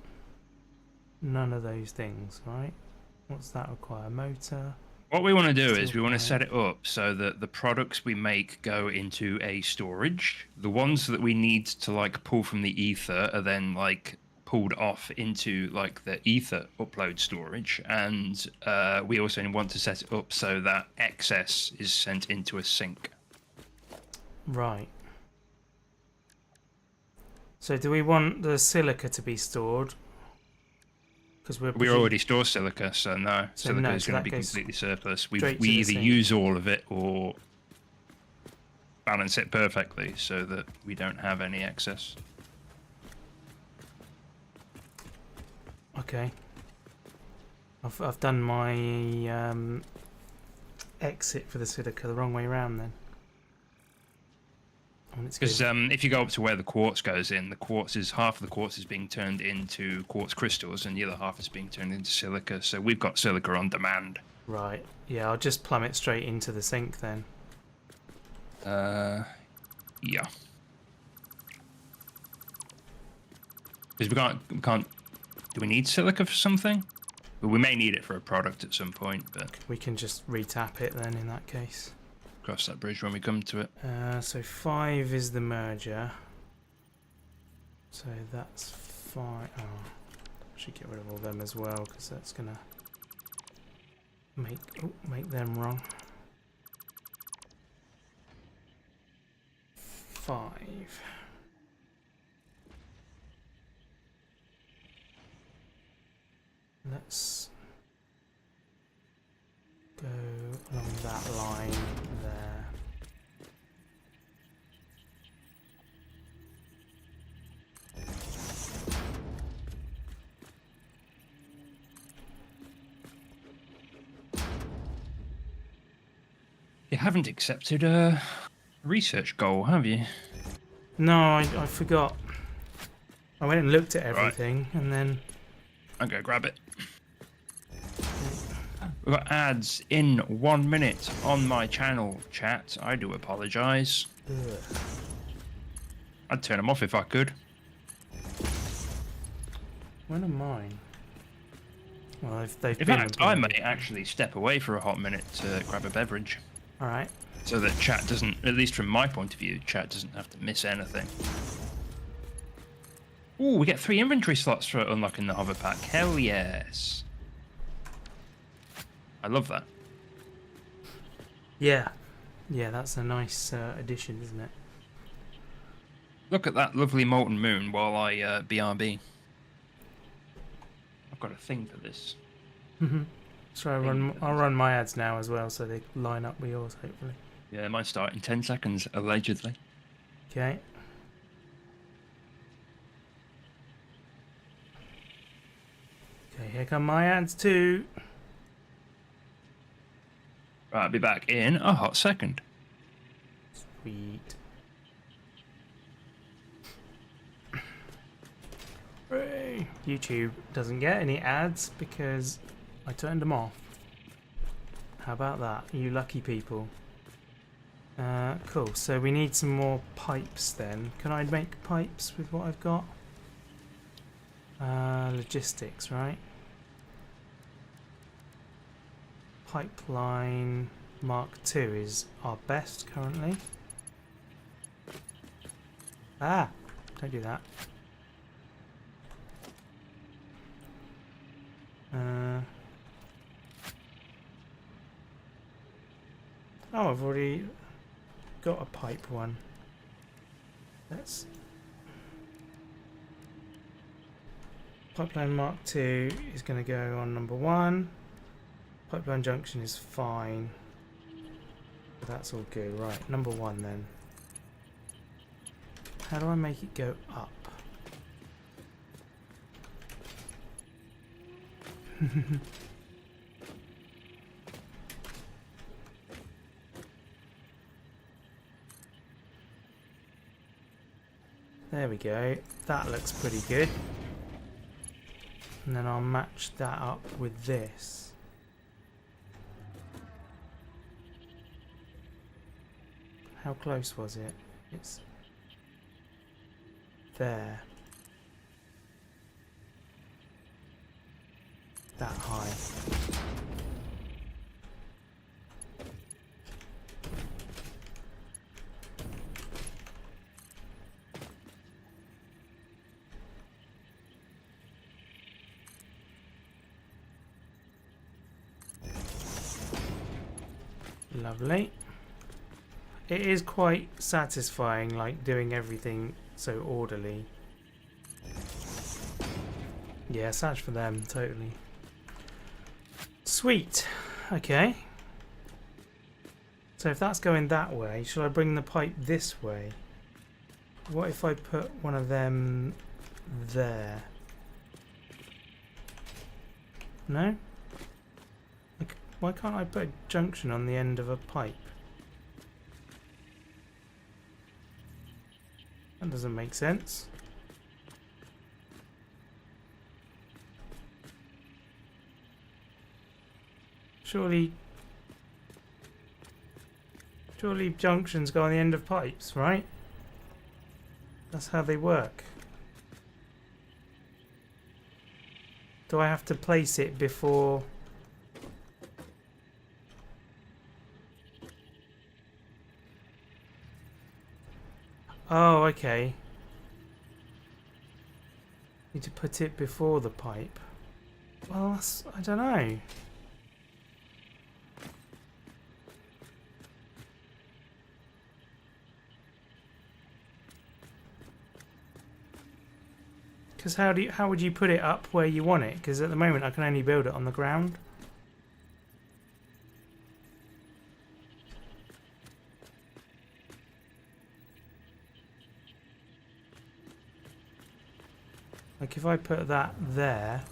Speaker 1: none of those things, right? What's that require? Motor.
Speaker 2: What we want to do is
Speaker 1: Steel
Speaker 2: we want to
Speaker 1: pipe.
Speaker 2: set it up so that the products we make go into a storage. The ones that we need to like pull from the ether are then like pulled off into like the ether upload storage, and we also want to set it up so that excess is sent into a sink.
Speaker 1: Right. So do we want the silica to be stored? Because
Speaker 2: We already store silica, so no.
Speaker 1: So
Speaker 2: Silica
Speaker 1: no,
Speaker 2: is
Speaker 1: so
Speaker 2: going
Speaker 1: that
Speaker 2: to be
Speaker 1: goes
Speaker 2: completely surplus. We
Speaker 1: straight to the
Speaker 2: either
Speaker 1: sink.
Speaker 2: use all of it or balance it perfectly so that we don't have any excess.
Speaker 1: Okay. I've done my exit for the silica the wrong way around then.
Speaker 2: Because if you go up to where the quartz goes in, the quartz is half of the quartz is being turned into quartz crystals, and the other half is being turned into silica. So we've got silica on demand.
Speaker 1: Right. Yeah, I'll just plumb it straight into the sink then.
Speaker 2: Yeah. Because we can't. Do we need silica for something? Well, we may need it for a product at some point, but
Speaker 1: We can just retap it then in that case.
Speaker 2: cross that bridge when we come to it.
Speaker 1: So 5 is the merger. So that's 5. Oh, I should get rid of all them as well because that's gonna make them wrong. 5. Let's go along that line there.
Speaker 2: You haven't accepted a research goal, have you?
Speaker 1: No, I forgot. I went and looked at everything and then
Speaker 2: I'll go grab it. We've got ads in 1 minute on my channel, chat. I do apologise.
Speaker 1: ugh.
Speaker 2: I'd turn them off if I could.
Speaker 1: When are mine? Well, they've
Speaker 2: In
Speaker 1: been
Speaker 2: fact, I may
Speaker 1: uploaded.
Speaker 2: actually step away for a hot minute to grab a beverage.
Speaker 1: All right.
Speaker 2: So that chat doesn't, at least from my point of view, chat doesn't have to miss anything. Ooh, we get 3 inventory slots for unlocking the Hoverpack. Hell yes. I love that.
Speaker 1: Yeah, yeah, that's a nice addition, isn't it?
Speaker 2: Look at that lovely molten moon while I BRB. I've got a thing for this.
Speaker 1: So I'll run my ads now as well, so they line up with yours, hopefully.
Speaker 2: Yeah, mine start in 10 seconds, allegedly.
Speaker 1: Okay. Okay, here come my ads too.
Speaker 2: Right, I'll be back in a hot second.
Speaker 1: Sweet. Hooray. YouTube doesn't get any ads because I turned them off. How about that, you lucky people? Cool, so we need some more pipes then. Can I make pipes with what I've got? Logistics, right? Pipeline Mark II is our best currently. Ah, don't do that. Oh, I've already got a pipe one. Let's Pipeline Mark II is going to go on number 1. Pipeline junction is fine. That's all good. Right, number 1 then. How do I make it go up? There we go. That looks pretty good. And then I'll match that up with this. How close was it? It's there. that high. Lovely. It is quite satisfying, like doing everything so orderly. Yeah, search for them, totally. Sweet. Okay. So if that's going that way, should I bring the pipe this way? What if I put one of them there? No? Like, why can't I put a junction on the end of a pipe? That doesn't make sense. Surely junctions go on the end of pipes, right? That's how they work. Do I have to place it before... Oh, okay. Need to put it before the pipe. Well, that's... I don't know. Because how would you put it up where you want it? Because at the moment I can only build it on the ground. Like if I put that there,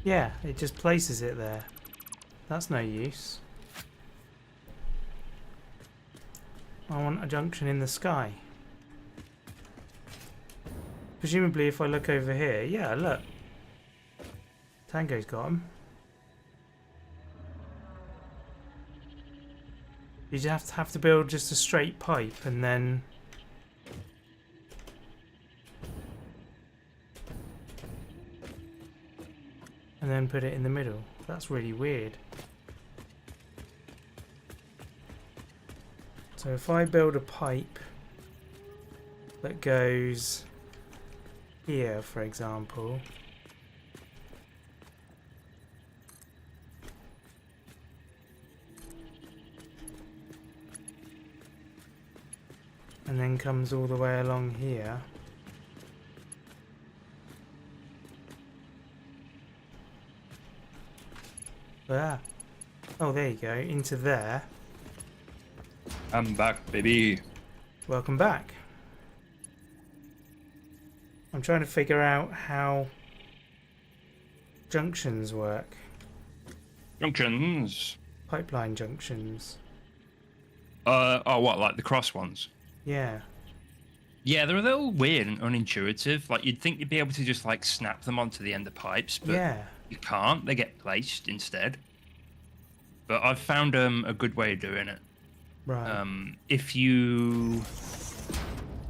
Speaker 1: yeah, it just places it there. That's no use. I want a junction in the sky. Presumably if I look over here, yeah, look. Tango's got him. You just have to build just a straight pipe and then... and then put it in the middle. That's really weird. So if I build a pipe that goes here, for example, and then comes all the way along here, oh, there you go, into there.
Speaker 2: I'm back, baby.
Speaker 1: Welcome back. I'm trying to figure out how junctions work.
Speaker 2: Junctions.
Speaker 1: Pipeline junctions.
Speaker 2: Oh, what, like the cross ones?
Speaker 1: Yeah.
Speaker 2: Yeah, they're a little weird and unintuitive. Like, you'd think you'd be able to just, like, snap them onto the end of pipes, but
Speaker 1: Yeah.
Speaker 2: you can't. They get placed instead. But I've found a good way of doing it.
Speaker 1: Right.
Speaker 2: If you...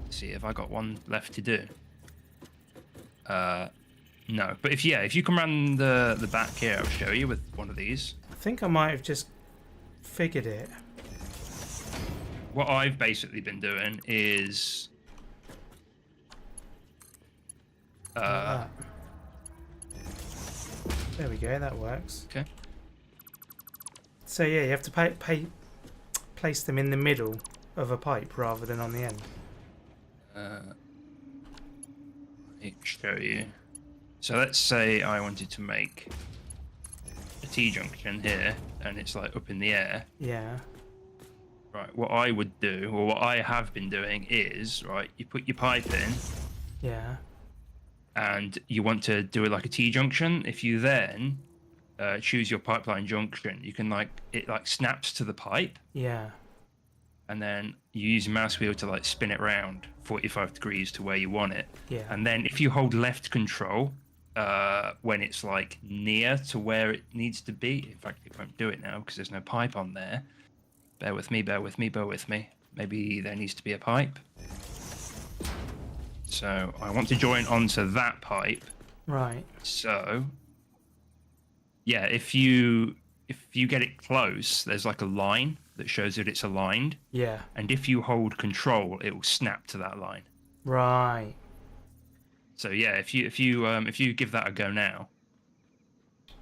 Speaker 2: Let's see, have I got one left to do? No. But if you come around the back here, I'll show you with one of these.
Speaker 1: I think I might have just figured it.
Speaker 2: What I've basically been doing is...
Speaker 1: Like that. There we go, that works.
Speaker 2: Okay.
Speaker 1: So yeah, you have to place them in the middle of a pipe rather than on the end.
Speaker 2: Let me show you. So let's say I wanted to make a T-junction here, and it's like up in the air.
Speaker 1: Yeah.
Speaker 2: Right, what I would do, or what I have been doing is, right, you put your pipe in,
Speaker 1: Yeah.
Speaker 2: and you want to do it like a T-junction. If you then choose your pipeline junction, you can it snaps to the pipe,
Speaker 1: Yeah.
Speaker 2: and then you use your mouse wheel to like spin it round 45 degrees to where you want it.
Speaker 1: Yeah.
Speaker 2: And then if you hold left control when it's like near to where it needs to be, in fact it won't do it now because there's no pipe on there. Bear with me, bear with me, bear with me. Maybe there needs to be a pipe. So I want to join onto that pipe.
Speaker 1: Right.
Speaker 2: So Yeah, if you get it close, there's like a line that shows that it's aligned,
Speaker 1: Yeah.
Speaker 2: and if you hold control, it will snap to that line.
Speaker 1: Right.
Speaker 2: So yeah, if you give that a go now,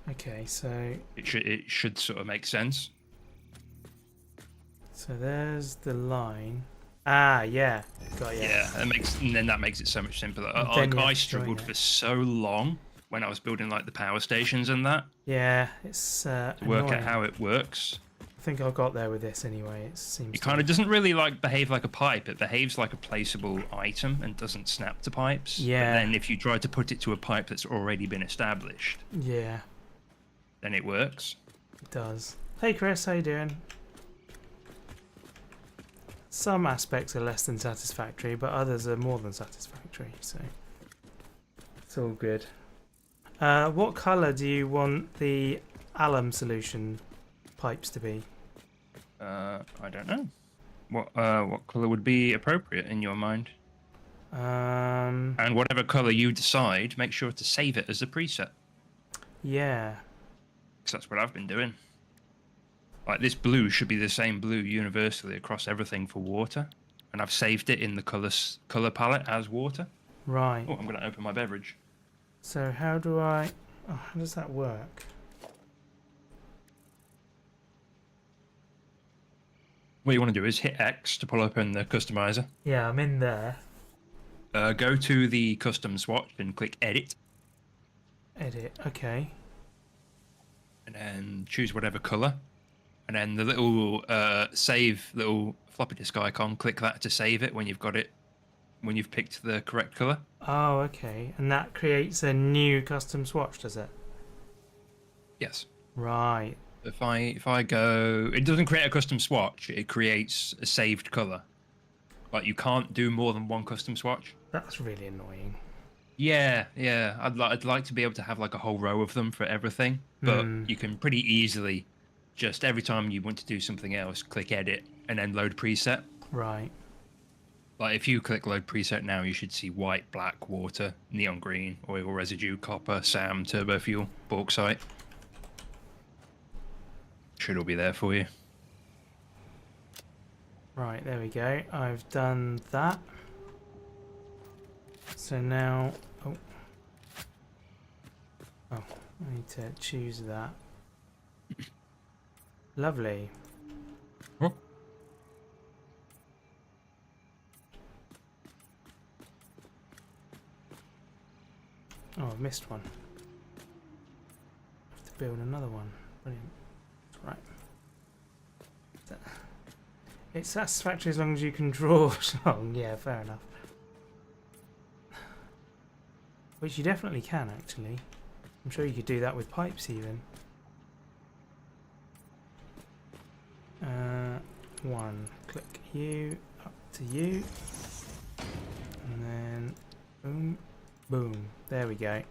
Speaker 1: Okay, so
Speaker 2: it should sort of make sense.
Speaker 1: there's the line. Ah, yeah. Got you.
Speaker 2: Yeah, that makes it so much simpler.
Speaker 1: And then
Speaker 2: Like
Speaker 1: you have
Speaker 2: I
Speaker 1: to join
Speaker 2: struggled
Speaker 1: it.
Speaker 2: for so long when I was building like the power stations and that
Speaker 1: Yeah, it's
Speaker 2: to work out
Speaker 1: annoying.
Speaker 2: how it works.
Speaker 1: I think I got there with this anyway. It seems
Speaker 2: It kind of doesn't really like behave like a pipe. It behaves like a placeable item and doesn't snap to pipes.
Speaker 1: Yeah.
Speaker 2: But then if you try to put it to a pipe that's already been established,
Speaker 1: Yeah,
Speaker 2: then it works.
Speaker 1: it does. Hey Chris, how you doing? Some aspects are less than satisfactory, but others are more than satisfactory, so it's all good. What colour do you want the alum solution pipes to be?
Speaker 2: I don't know. What color would be appropriate in your mind? And whatever color you decide, make sure to save it as a preset.
Speaker 1: Yeah.
Speaker 2: Because that's what I've been doing. Like this blue should be the same blue universally across everything for water, and I've saved it in the color palette as water.
Speaker 1: Right.
Speaker 2: Oh, I'm going to open my beverage.
Speaker 1: So how do I... Oh, how does that work?
Speaker 2: What you want to do is hit X to pull open the customizer.
Speaker 1: Yeah, I'm in there.
Speaker 2: Go to the custom swatch and click Edit,
Speaker 1: Edit. Okay.
Speaker 2: and then choose whatever color. And then the little save little floppy disk icon, click that to save it when you've got it, when you've picked the correct color.
Speaker 1: Oh, okay. And that creates a new custom swatch, does it?
Speaker 2: Yes.
Speaker 1: Right.
Speaker 2: If I go, it doesn't create a custom swatch. It creates a saved color. Like you can't do more than one custom swatch.
Speaker 1: That's really annoying.
Speaker 2: Yeah. I'd like to be able to have like a whole row of them for everything, but you can pretty easily just every time you want to do something else, click Edit and then load preset.
Speaker 1: Right.
Speaker 2: Like if you click load preset now, you should see white, black, water, neon green, oil residue, copper, SAM, turbo fuel, bauxite. Should all be there for you.
Speaker 1: Right, there we go. I've done that. So now... Oh, I need to choose that. Lovely.
Speaker 2: Oh.
Speaker 1: Oh, I've missed one. I have to build another one. Brilliant. Right. It's satisfactory as long as you can draw along. Yeah, fair enough. Which you definitely can, actually. I'm sure you could do that with pipes, even. One. Click you. Up to you. And then... Boom. Boom. There we go.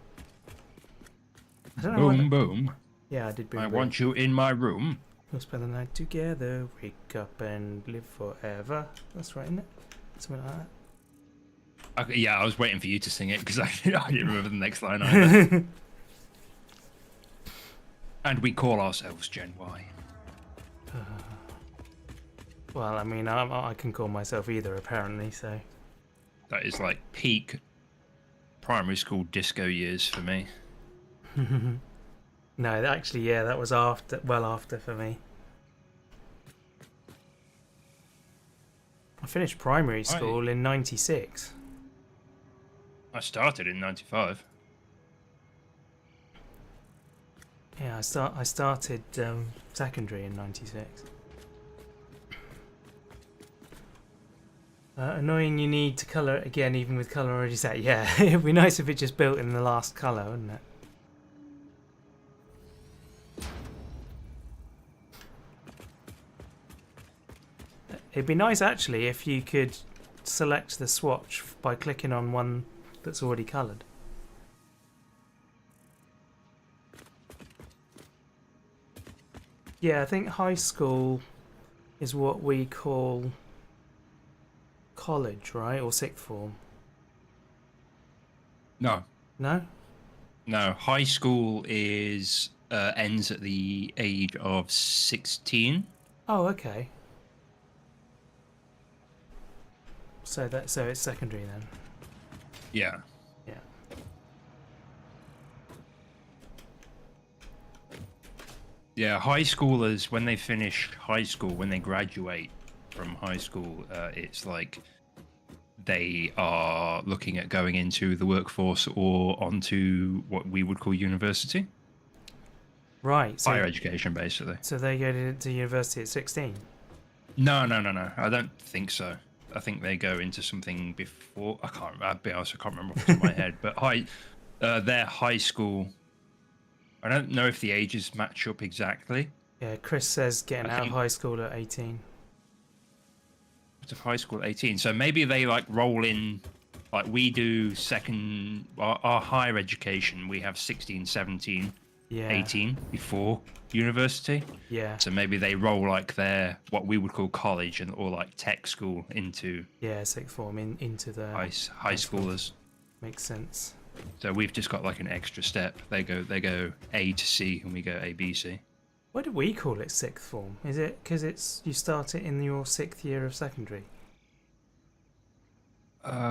Speaker 1: I don't know
Speaker 2: Boom, boom.
Speaker 1: Yeah, I did boom.
Speaker 2: I
Speaker 1: boom.
Speaker 2: want you in my room.
Speaker 1: We'll spend the night together, wake up and live forever. That's right, isn't it? Something like that.
Speaker 2: Okay, yeah, I was waiting for you to sing it because I didn't remember the next line either. And we call ourselves Gen Y.
Speaker 1: Well, I mean, I can call myself either, apparently, so...
Speaker 2: That is like peak primary school disco years for me.
Speaker 1: No, actually, yeah, that was well after for me. I finished primary school in '96.
Speaker 2: I started in '95.
Speaker 1: Yeah, I started secondary in '96. Annoying you need to colour it again, even with colour already set. Yeah, it'd be nice if it just built in the last colour, wouldn't it? It'd be nice, actually, if you could select the swatch by clicking on one that's already coloured. Yeah, I think high school is what we call college, right? Or sixth form.
Speaker 2: No.
Speaker 1: No?
Speaker 2: No, high school is ends at the age of 16.
Speaker 1: Oh, okay. So it's secondary then.
Speaker 2: Yeah.
Speaker 1: Yeah.
Speaker 2: Yeah, high schoolers, when they finish high school, when they graduate from high school, it's like they are looking at going into the workforce or onto what we would call university.
Speaker 1: Right. So
Speaker 2: Higher education, basically.
Speaker 1: so they go to university at 16.
Speaker 2: No. I don't think so. I think they go into something before. I can't remember. I'll be honest, I can't remember off the top of my head. But their high school. I don't know if the ages match up exactly.
Speaker 1: Yeah. Chris says getting
Speaker 2: I
Speaker 1: out of
Speaker 2: think-
Speaker 1: high school at 18.
Speaker 2: To high school at 18, so maybe they like roll in, like we do our higher education, we have 16, 17,
Speaker 1: Yeah.
Speaker 2: 18 before university.
Speaker 1: Yeah.
Speaker 2: So maybe they roll like their what we would call college or like tech school into
Speaker 1: Yeah. Sixth form into the
Speaker 2: high schoolers.
Speaker 1: Makes sense.
Speaker 2: So we've just got like an extra step. They go A to C and we go A, B, C.
Speaker 1: Why do we call it sixth form? Is it because you start it in your 6th year of secondary?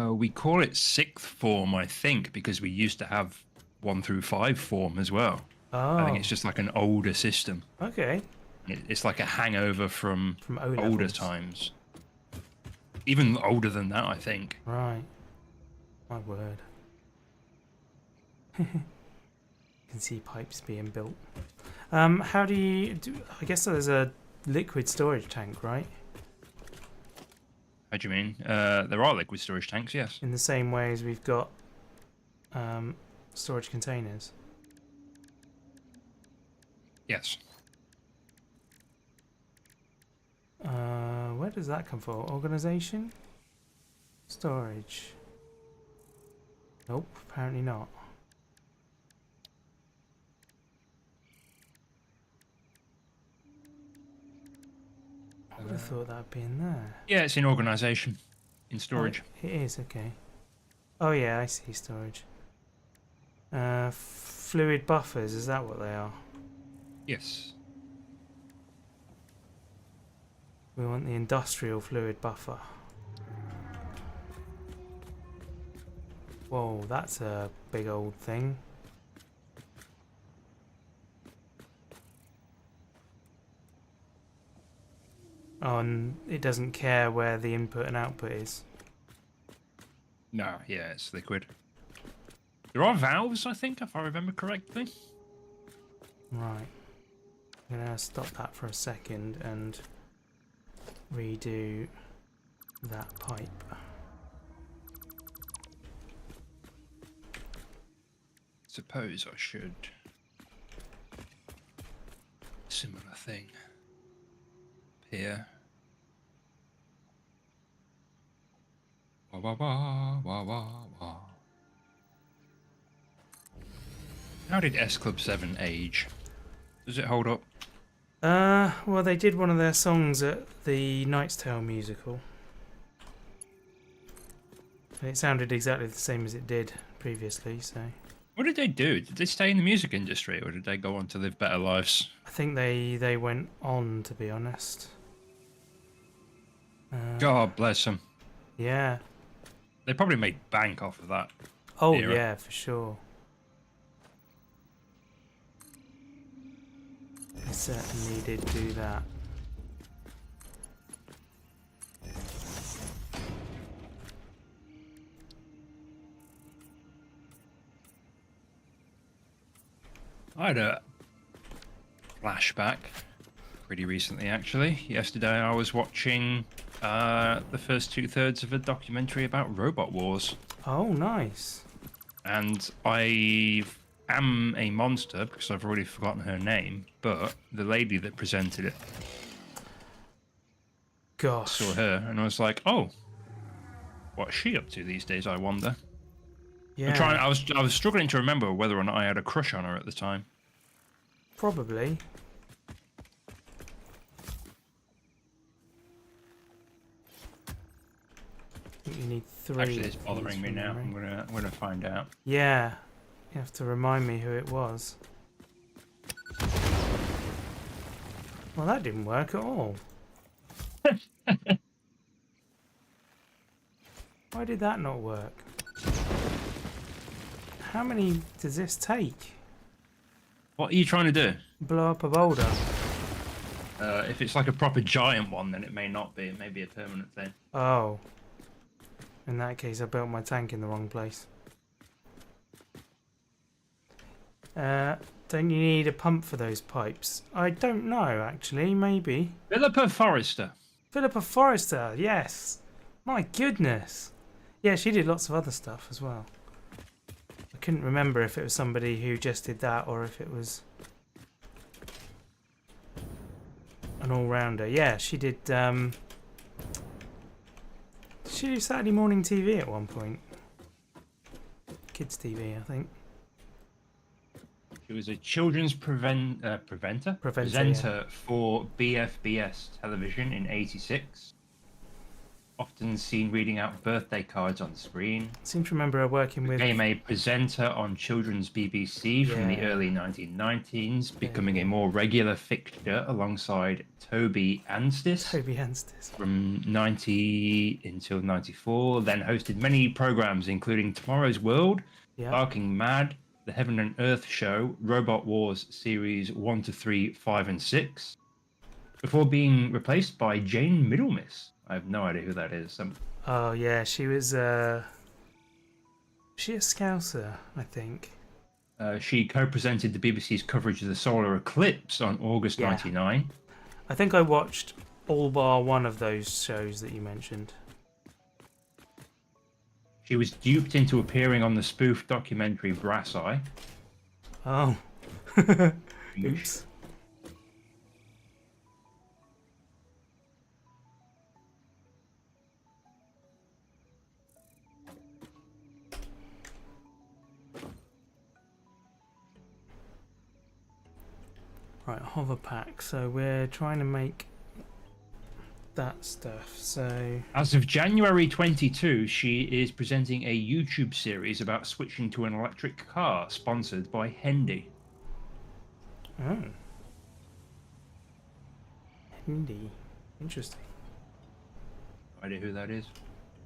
Speaker 2: We call it sixth form, I think, because we used to have 1 through 5 form as well.
Speaker 1: Oh.
Speaker 2: I think it's just like an older system.
Speaker 1: Okay.
Speaker 2: It's like a hangover from
Speaker 1: O-levels.
Speaker 2: older times. Even older than that, I think.
Speaker 1: Right. My word. You can see pipes being built. How do you do? I guess there's a liquid storage tank, right?
Speaker 2: How do you mean? There are liquid storage tanks, yes.
Speaker 1: In the same way as we've got storage containers.
Speaker 2: Yes.
Speaker 1: Where does that come from? Organization? Storage. Nope, apparently not. I would have thought that'd be in there.
Speaker 2: Yeah, it's in organisation, in storage.
Speaker 1: Oh, it is, okay. Oh yeah, I see storage. Fluid buffers, is that what they are?
Speaker 2: Yes.
Speaker 1: We want the industrial fluid buffer. Whoa, that's a big old thing. Oh, and it doesn't care where the input and output is.
Speaker 2: No, yeah, it's liquid. There are valves, I think, if I remember correctly.
Speaker 1: Right. I'm gonna stop that for a second and redo that pipe.
Speaker 2: Suppose I should. Similar thing. Here. Wah wah wah wah wah wah. How did S Club 7 age? Does it hold up?
Speaker 1: Well, they did one of their songs at the Knight's Tale musical. And it sounded exactly the same as it did previously, so...
Speaker 2: What did they do? Did they stay in the music industry, or did they go on to live better lives?
Speaker 1: I think they went on, to be honest.
Speaker 2: God bless them.
Speaker 1: Yeah.
Speaker 2: They probably made bank off of that.
Speaker 1: Oh,
Speaker 2: era.
Speaker 1: yeah, for sure. They certainly did do that.
Speaker 2: I had a flashback pretty recently, actually. Yesterday I was watching the first 2/3 of a documentary about Robot Wars.
Speaker 1: Oh, nice.
Speaker 2: And I am a monster because I've already forgotten her name, but the lady that presented it,
Speaker 1: Gosh.
Speaker 2: saw her and I was like, oh, what's she up to these days, I wonder?
Speaker 1: Yeah,
Speaker 2: I was struggling to remember whether or not I had a crush on her at the time.
Speaker 1: probably. I think you need 3.
Speaker 2: Actually, it's
Speaker 1: of
Speaker 2: bothering
Speaker 1: these
Speaker 2: me
Speaker 1: from
Speaker 2: now.
Speaker 1: memory.
Speaker 2: I'm gonna find out.
Speaker 1: Yeah. You have to remind me who it was. Well, that didn't work at all. Why did that not work? How many does this take?
Speaker 2: What are you trying to do?
Speaker 1: Blow up a boulder.
Speaker 2: If it's like a proper giant one, then it may not be. It may be a permanent thing.
Speaker 1: Oh. In that case, I built my tank in the wrong place. Don't you need a pump for those pipes? I don't know, actually. Maybe.
Speaker 2: Philippa Forrester.
Speaker 1: Philippa Forrester, yes. My goodness. Yeah, she did lots of other stuff as well. I couldn't remember if it was somebody who just did that or if it was an all-rounder. Yeah, she did. Did she do Saturday morning TV at one point? Kids TV, I think.
Speaker 2: She was a children's presenter
Speaker 1: Yeah.
Speaker 2: for BFBS television in '86. Often seen reading out birthday cards on screen.
Speaker 1: I seem to remember her working with...
Speaker 2: Became a presenter on children's BBC from the
Speaker 1: Yeah.
Speaker 2: early 1990s, becoming a more regular fixture alongside Toby Anstis.
Speaker 1: Toby Anstis.
Speaker 2: From 90 until 94, then hosted many programs including Tomorrow's World,
Speaker 1: Yeah.
Speaker 2: Barking Mad, The Heaven and Earth Show, Robot Wars Series 1 to 3, 5 and 6, before being replaced by Jane Middlemiss. I have no idea who that is.
Speaker 1: Oh, yeah, she was... she a Scouser, I think.
Speaker 2: She co-presented the BBC's coverage of the solar eclipse on August
Speaker 1: Yeah.
Speaker 2: 99.
Speaker 1: I think I watched all bar one of those shows that you mentioned.
Speaker 2: She was duped into appearing on the spoof documentary Brass Eye.
Speaker 1: Oh. Oops. Right, Hoverpack. So we're trying to make that stuff. So
Speaker 2: As of January 22, she is presenting a YouTube series about switching to an electric car, sponsored by Hendy.
Speaker 1: oh, Hindi, interesting.
Speaker 2: No idea who that is.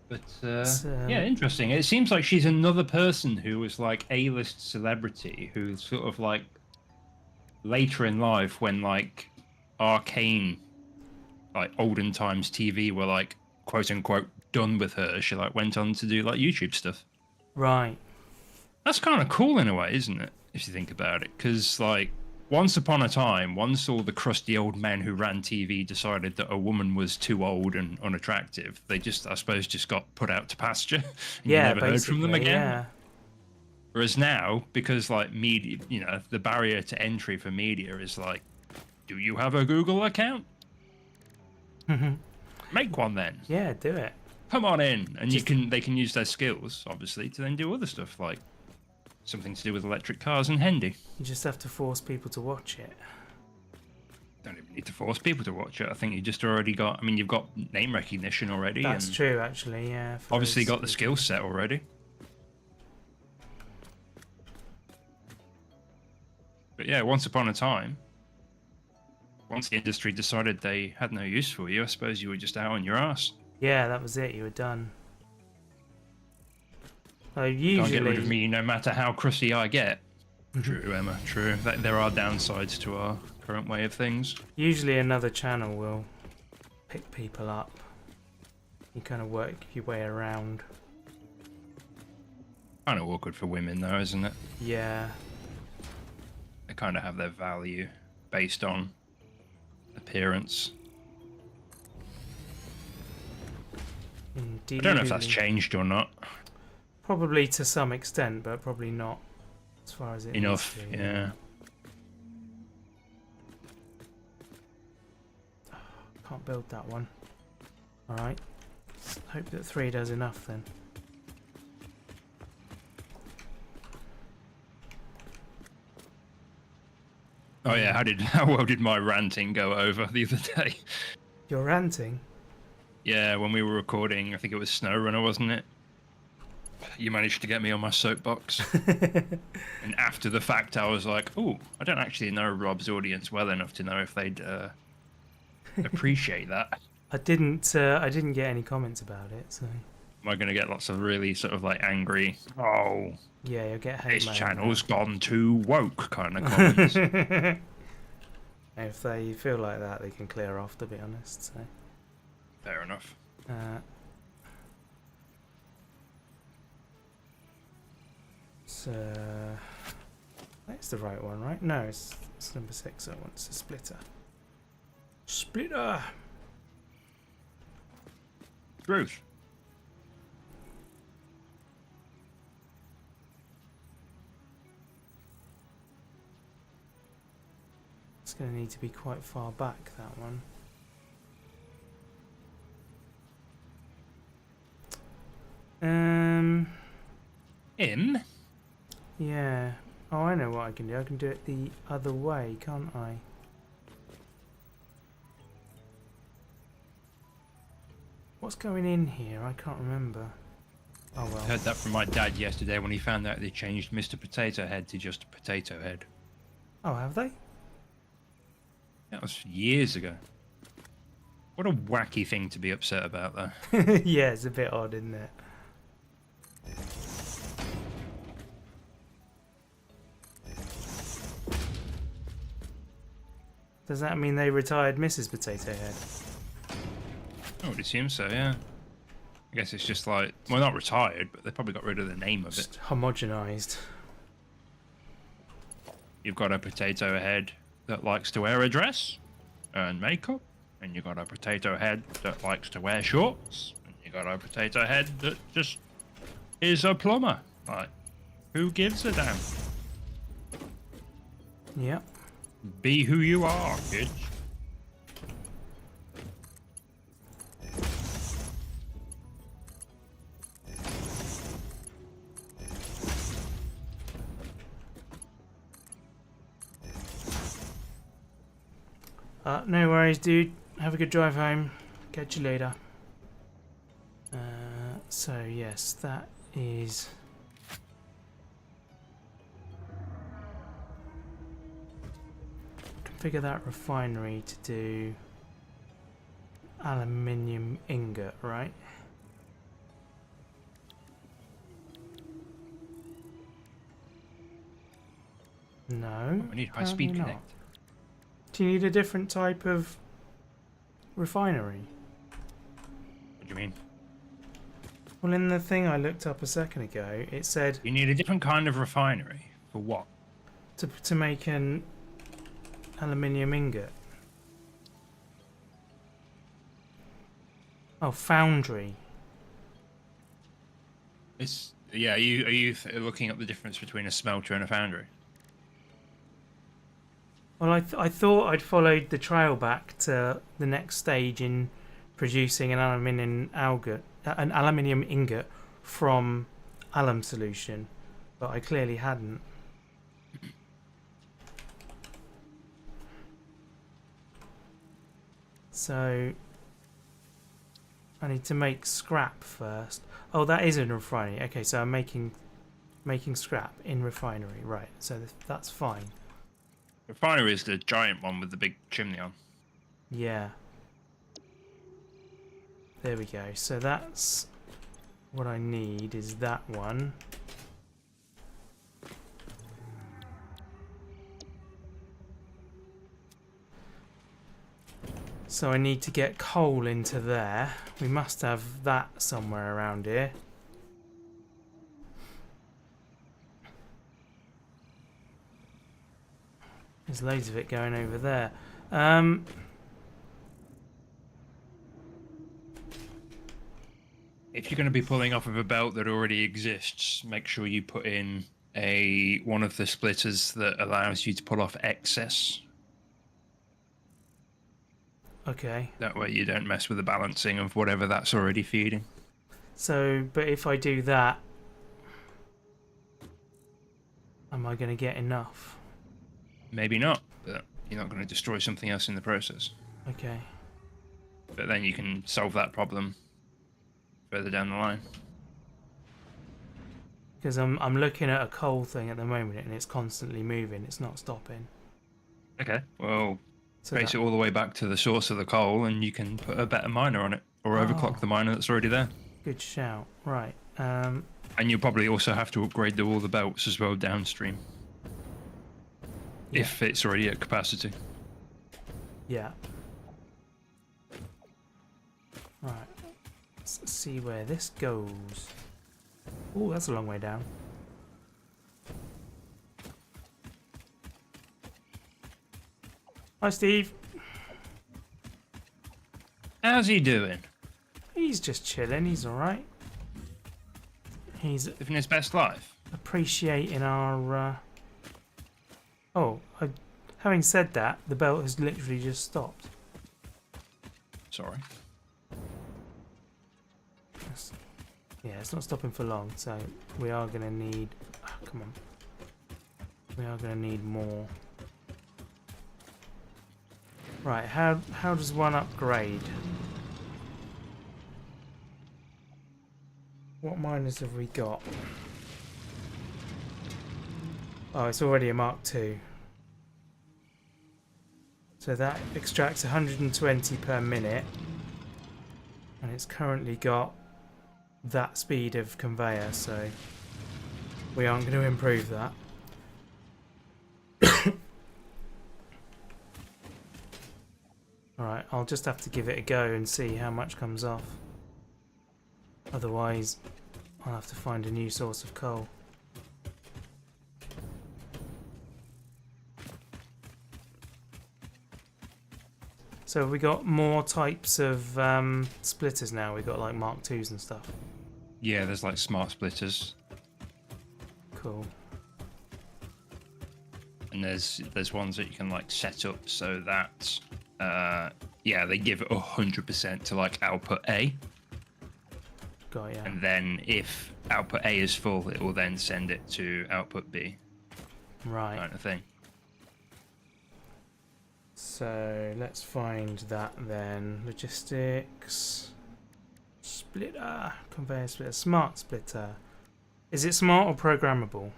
Speaker 2: But
Speaker 1: So-
Speaker 2: yeah, interesting. It seems like she's another person who was like A-list celebrity who's sort of like later in life when like Arcane, like olden times TV were like quote unquote done with her. She like went on to do like YouTube stuff.
Speaker 1: Right.
Speaker 2: That's kind of cool in a way, isn't it? If you think about it, because like once upon a time, once all the crusty old men who ran TV decided that a woman was too old and unattractive, they just, I suppose, just got put out to pasture. And
Speaker 1: Yeah,
Speaker 2: you never heard from them
Speaker 1: basically,
Speaker 2: again.
Speaker 1: yeah.
Speaker 2: Whereas now, because like media, you know, the barrier to entry for media is like, do you have a Google account? Make one then.
Speaker 1: Yeah, do it.
Speaker 2: Come on in, and they can use their skills, obviously, to then do other stuff like something to do with electric cars and Hendy.
Speaker 1: You just have to force people to watch it.
Speaker 2: Don't even need to force people to watch it. I think you just already got. I mean, you've got name recognition already.
Speaker 1: That's
Speaker 2: and
Speaker 1: true, actually. Yeah. for
Speaker 2: obviously
Speaker 1: those
Speaker 2: got the
Speaker 1: people.
Speaker 2: skill set already. But yeah, once upon a time, once the industry decided they had no use for you, I suppose you were just out on your ass.
Speaker 1: Yeah, that was it. You were done. So
Speaker 2: Can't get rid of
Speaker 1: usually,
Speaker 2: me no matter how crusty I get. True, Emma, true. There are downsides to our current way of things.
Speaker 1: usually another channel will pick people up. You kind of work your way around.
Speaker 2: Kind of awkward for women though, isn't it?
Speaker 1: Yeah.
Speaker 2: They kind of have their value based on appearance.
Speaker 1: Indeed.
Speaker 2: I don't know if that's changed or not.
Speaker 1: Probably to some extent, but probably not as far as it
Speaker 2: Enough,
Speaker 1: needs to.
Speaker 2: yeah.
Speaker 1: Can't build that one. Alright. Hope that 3 does enough then.
Speaker 2: Oh yeah, how well did my ranting go over the other day?
Speaker 1: You're ranting?
Speaker 2: Yeah, when we were recording, I think it was SnowRunner, wasn't it? You managed to get me on my soapbox. And after the fact, I was like, oh, I don't actually know Rob's audience well enough to know if they'd Appreciate that.
Speaker 1: I didn't get any comments about it, so
Speaker 2: Am I going to get lots of really sort of like angry, oh,
Speaker 1: yeah, you'll get hate
Speaker 2: this
Speaker 1: mail
Speaker 2: channel's gone too woke kind of comments?
Speaker 1: now. If they feel like that, they can clear off, to be honest. So,
Speaker 2: Fair enough.
Speaker 1: so that's the right one, right? No, it's number 6. I want a splitter. Splitter.
Speaker 2: Truth.
Speaker 1: It's going to need to be quite far back, that one.
Speaker 2: Him?
Speaker 1: Yeah. Oh, I know what I can do. I can do it the other way, can't I? What's going in here? I can't remember. Oh well.
Speaker 2: I heard that from my dad yesterday when he found out they changed Mr. Potato Head to just Potato Head.
Speaker 1: Oh, have they?
Speaker 2: That was years ago. What a wacky thing to be upset about, though.
Speaker 1: Yeah, it's a bit odd, isn't it? Does that mean they retired Mrs. Potato Head?
Speaker 2: I would assume so, yeah. I guess it's just like, well, not retired, but they probably got rid of the name of it.
Speaker 1: Just homogenised.
Speaker 2: You've got a potato head that likes to wear a dress and makeup, and you've got a potato head that likes to wear shorts, and you've got a potato head that just is a plumber. Like, who gives a damn?
Speaker 1: Yep.
Speaker 2: Be who you are, kids.
Speaker 1: No worries, dude. Have a good drive home. Catch you later. So, yes, that is... Configure that refinery to do aluminium ingot, right? No.
Speaker 2: I need high-speed
Speaker 1: apparently not.
Speaker 2: connect.
Speaker 1: Do you need a different type of refinery?
Speaker 2: What do you mean?
Speaker 1: Well, in the thing I looked up a second ago, it said
Speaker 2: You need a different kind of refinery. For what?
Speaker 1: to make an aluminium ingot. Oh, foundry.
Speaker 2: It's yeah. Are you looking up the difference between a smelter and a foundry?
Speaker 1: Well, I thought I'd followed the trail back to the next stage in producing an aluminium ingot from alum solution, but I clearly hadn't. So I need to make scrap first. Oh, that is in a refinery. Okay, so I'm making scrap in refinery, right? So that's fine.
Speaker 2: Refinery is the giant one with the big chimney on.
Speaker 1: Yeah. There we go. So that's what I need is that one. So I need to get coal into there. We must have that somewhere around here. There's loads of it going over there.
Speaker 2: If you're going to be pulling off of a belt that already exists, make sure you put in one of the splitters that allows you to pull off excess.
Speaker 1: Okay.
Speaker 2: That way you don't mess with the balancing of whatever that's already feeding.
Speaker 1: So, but if I do that, am I going to get enough?
Speaker 2: Maybe not, but you're not going to destroy something else in the process.
Speaker 1: Okay.
Speaker 2: But then you can solve that problem further down the line.
Speaker 1: Because I'm looking at a coal thing at the moment and it's constantly moving. It's not stopping.
Speaker 2: Okay. Well,
Speaker 1: So
Speaker 2: Trace it all the way back to the source of the coal, and you can put a better miner on it, or overclock the miner that's already there.
Speaker 1: Good shout. Right.
Speaker 2: And you'll probably also have to upgrade all the belts as well downstream.
Speaker 1: Yeah.
Speaker 2: If it's already at capacity.
Speaker 1: Yeah. Right. Let's see where this goes. Oh, that's a long way down. Hi, Steve.
Speaker 2: How's he doing?
Speaker 1: He's just chilling. He's all right. He's
Speaker 2: Living his best life.
Speaker 1: appreciating our. Having said that, the belt has literally just stopped.
Speaker 2: Sorry.
Speaker 1: Yeah, it's not stopping for long, so we are going to need... Oh, come on. We are going to need more. Right, how does one upgrade? What miners have we got? Oh, it's already a Mark II. So that extracts 120 per minute. And it's currently got that speed of conveyor, so we aren't going to improve that. Alright, I'll just have to give it a go and see how much comes off. Otherwise, I'll have to find a new source of coal. So have we got more types of splitters now? We've got like Mark IIs and stuff.
Speaker 2: Yeah, there's like smart splitters,
Speaker 1: Cool.
Speaker 2: and there's ones that you can like set up so that yeah, they give it 100% to like output A,
Speaker 1: Got ya.
Speaker 2: and then if output A is full, it will then send it to output B,
Speaker 1: Right.
Speaker 2: kind of thing.
Speaker 1: So let's find that then. Logistics. Splitter. Conveyor splitter. Smart splitter. Is it smart or programmable?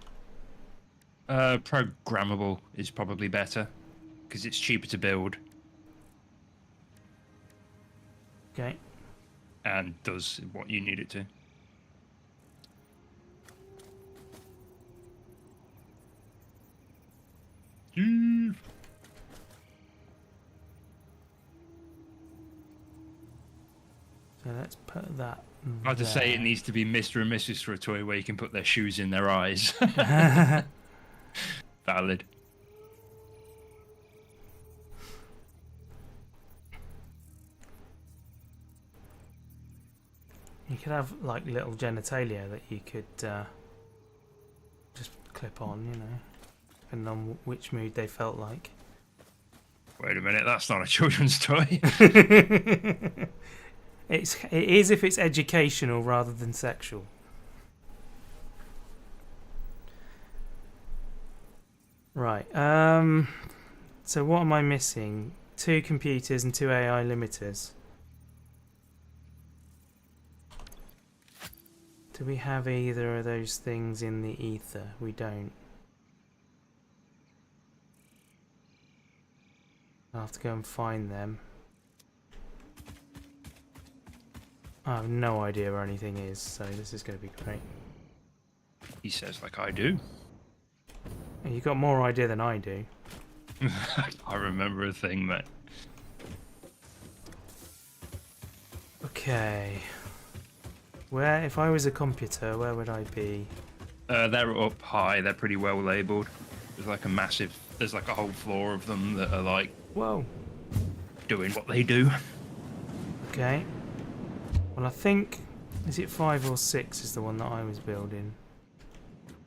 Speaker 2: Programmable is probably better because it's cheaper to build
Speaker 1: Okay.
Speaker 2: and does what you need it to.
Speaker 1: So let's put that
Speaker 2: I have to say it
Speaker 1: there.
Speaker 2: needs to be Mr. and Mrs. for a toy where you can put their shoes in their eyes. Valid.
Speaker 1: You could have like little genitalia that you could just clip on, you know, depending on which mood they felt like.
Speaker 2: Wait a minute, that's not a children's toy.
Speaker 1: It is if it's educational rather than sexual. Right. So what am I missing? 2 computers and 2 AI limiters. Do we have either of those things in the ether? We don't. I'll have to go and find them. I have no idea where anything is, so this is going to be great.
Speaker 2: He says like I do.
Speaker 1: You've got more idea than I do.
Speaker 2: I remember a thing, mate.
Speaker 1: Okay. Where, if I was a computer, where would I be?
Speaker 2: They're up high, they're pretty well labelled. There's like a whole floor of them that are like
Speaker 1: Whoa.
Speaker 2: doing what they do.
Speaker 1: Okay. Well, I think, is it 5 or 6 is the one that I was building?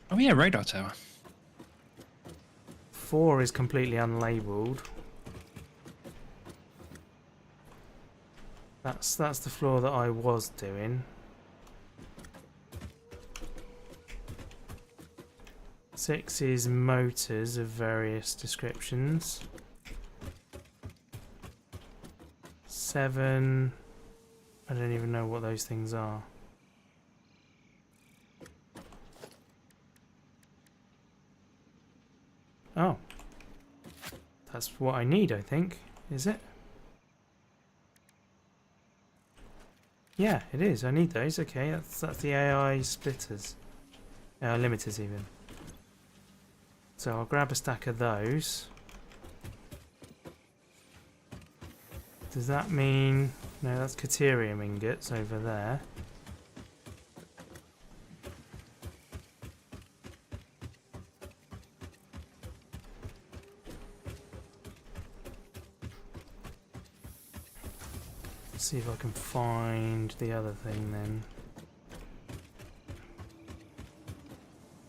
Speaker 2: Oh yeah, radar tower.
Speaker 1: 4 is completely unlabelled. That's the floor that I was doing. 6 is motors of various descriptions. 7, I don't even know what those things are. Oh. That's what I need, I think. Is it? Yeah, it is. I need those. Okay, that's the AI splitters. AI limiters even. So I'll grab a stack of those. Does that mean... No, that's Caterium ingots over there. See if I can find the other thing then.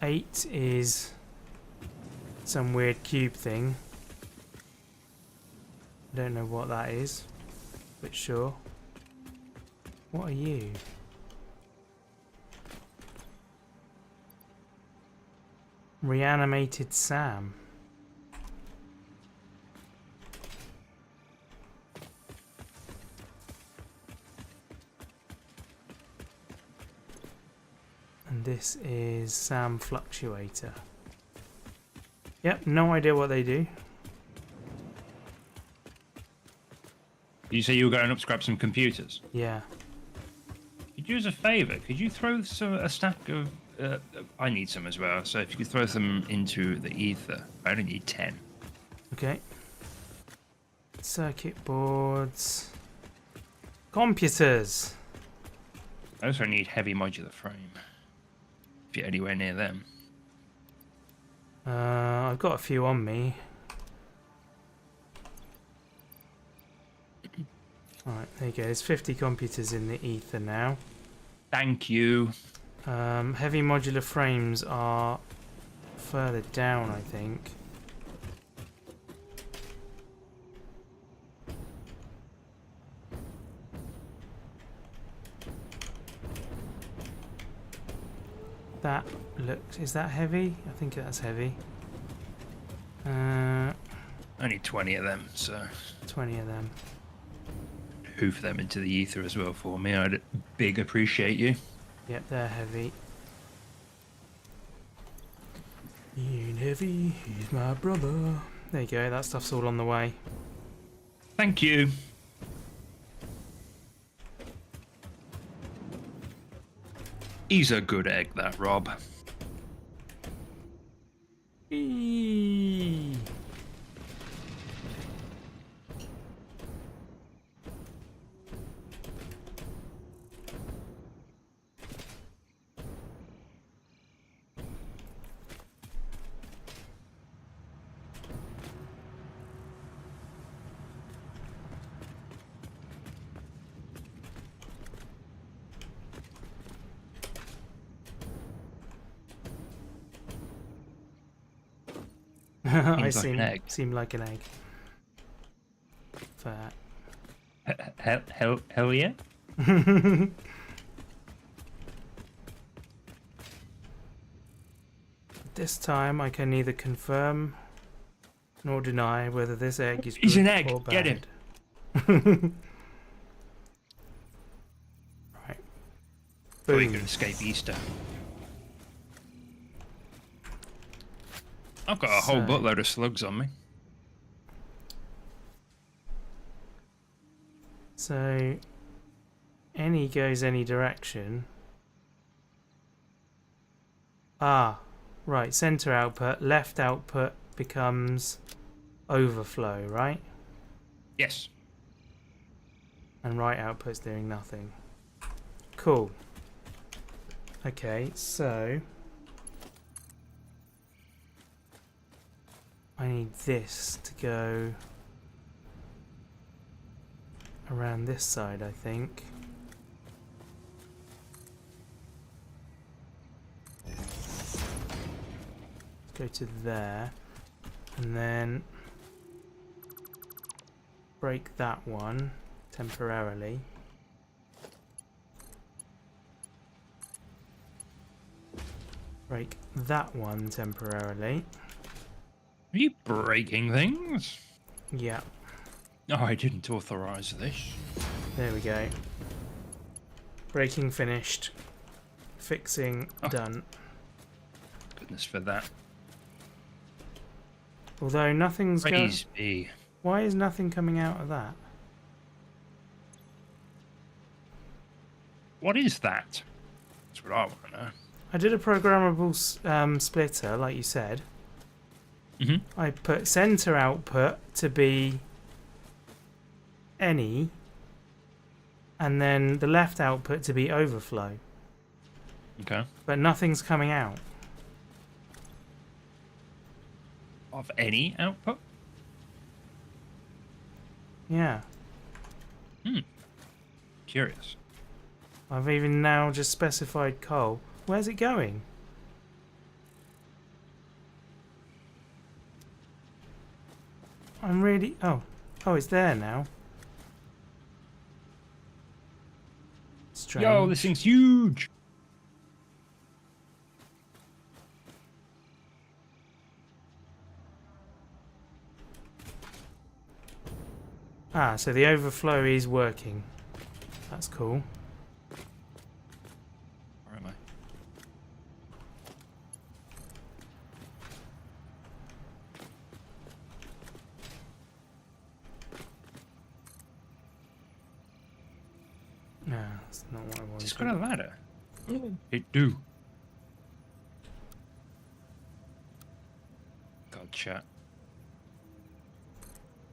Speaker 1: 8 is some weird cube thing. I don't know what that is, but sure. What are you? Reanimated Sam. And this is Sam Fluctuator. Yep, no idea what they do.
Speaker 2: You say you were going up to grab some computers?
Speaker 1: Yeah.
Speaker 2: Could you, as a favour, could you throw a stack of... I need some as well, so if you could throw them into the ether. I only need 10.
Speaker 1: Okay. Circuit boards. Computers.
Speaker 2: I also need heavy modular frame. If you're anywhere near them.
Speaker 1: I've got a few on me. Alright, there you go. There's 50 computers in the ether now.
Speaker 2: Thank you.
Speaker 1: Heavy modular frames are further down, I think. That looks... Is that heavy? I think that's heavy.
Speaker 2: I need 20 of them, so
Speaker 1: 20 of them.
Speaker 2: hoof them into the ether as well for me. I'd big appreciate you.
Speaker 1: Yep, they're heavy. He ain't heavy, he's my brother. There you go, that stuff's all on the way.
Speaker 2: Thank you. He's a good egg, that Rob.
Speaker 1: Eee. I
Speaker 2: Seems like an egg.
Speaker 1: seem like an egg. Fat.
Speaker 2: Hell yeah?
Speaker 1: This time I can neither confirm nor deny whether this egg is
Speaker 2: He's
Speaker 1: good
Speaker 2: an egg.
Speaker 1: or bad.
Speaker 2: Get him.
Speaker 1: Right.
Speaker 2: So we
Speaker 1: Boom.
Speaker 2: can escape Easter. I've got a whole
Speaker 1: So-
Speaker 2: buttload of slugs on me.
Speaker 1: So, any goes any direction. Ah, right. Center output, left output becomes overflow, right?
Speaker 2: Yes.
Speaker 1: And right output's doing nothing. Cool. Okay, so I need this to go around this side, I think. Go to there, and then break that one temporarily. Break that one temporarily.
Speaker 2: Are you breaking things?
Speaker 1: Yeah,
Speaker 2: No, I didn't authorize this.
Speaker 1: there we go. Breaking finished. Fixing
Speaker 2: Oh.
Speaker 1: done.
Speaker 2: Goodness for that.
Speaker 1: Although nothing's going.
Speaker 2: Praise be.
Speaker 1: Why is nothing coming out of that?
Speaker 2: What is that? That's what I want to know.
Speaker 1: I did a programmable splitter, like you said.
Speaker 2: Mm-hmm.
Speaker 1: I put center output to be any, and then the left output to be overflow.
Speaker 2: Okay.
Speaker 1: But nothing's coming out.
Speaker 2: Of any output?
Speaker 1: Yeah.
Speaker 2: Curious.
Speaker 1: I've even now just specified coal. Where's it going? I'm really... Oh, it's there now. Strange.
Speaker 2: Yo, this thing's huge.
Speaker 1: Ah, so the overflow is working. That's cool.
Speaker 2: Where am I?
Speaker 1: No, that's not what I wanted.
Speaker 2: It's got a ladder. It do. God, chat.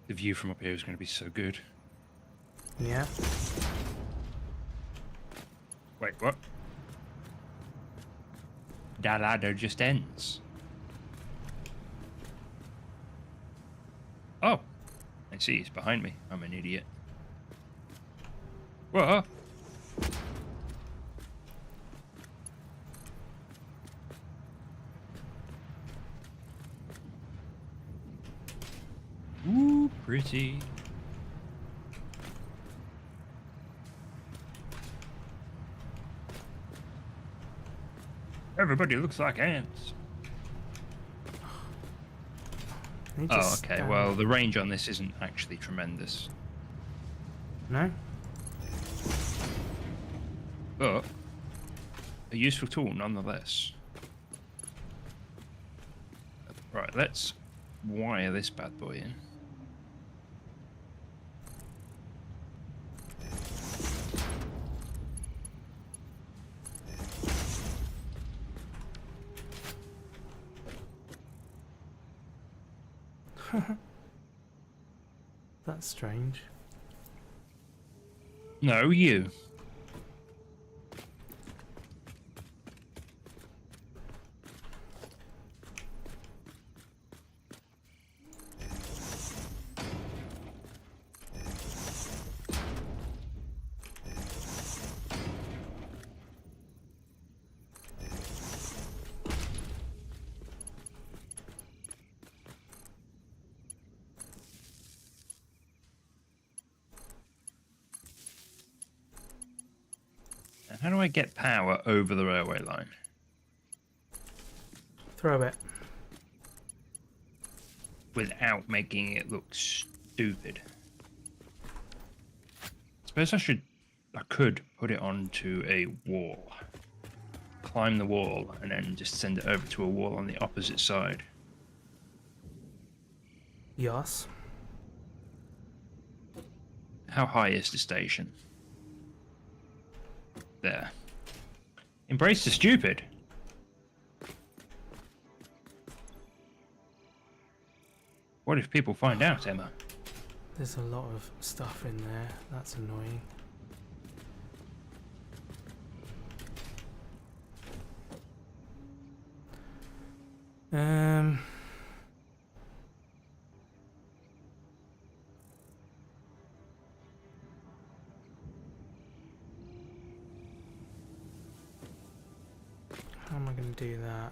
Speaker 2: The view from up here is going to be so good.
Speaker 1: Yeah.
Speaker 2: Wait, what? That ladder just ends. Oh, I see. It's behind me. I'm an idiot. Whoa. Ooh, pretty. Everybody looks like ants.
Speaker 1: They
Speaker 2: Oh,
Speaker 1: just
Speaker 2: okay.
Speaker 1: stand-
Speaker 2: Well, the range on this isn't actually tremendous.
Speaker 1: No?
Speaker 2: But a useful tool nonetheless. Right, let's wire this bad boy in.
Speaker 1: That's strange.
Speaker 2: No, you. And how do I get power over the railway line?
Speaker 1: Throw it.
Speaker 2: Without making it look stupid. Suppose I could put it onto a wall. Climb the wall and then just send it over to a wall on the opposite side.
Speaker 1: Yes.
Speaker 2: How high is the station? There. Embrace the stupid. What if people find out, Emma?
Speaker 1: There's a lot of stuff in there. That's annoying. Um... How am I going to do that?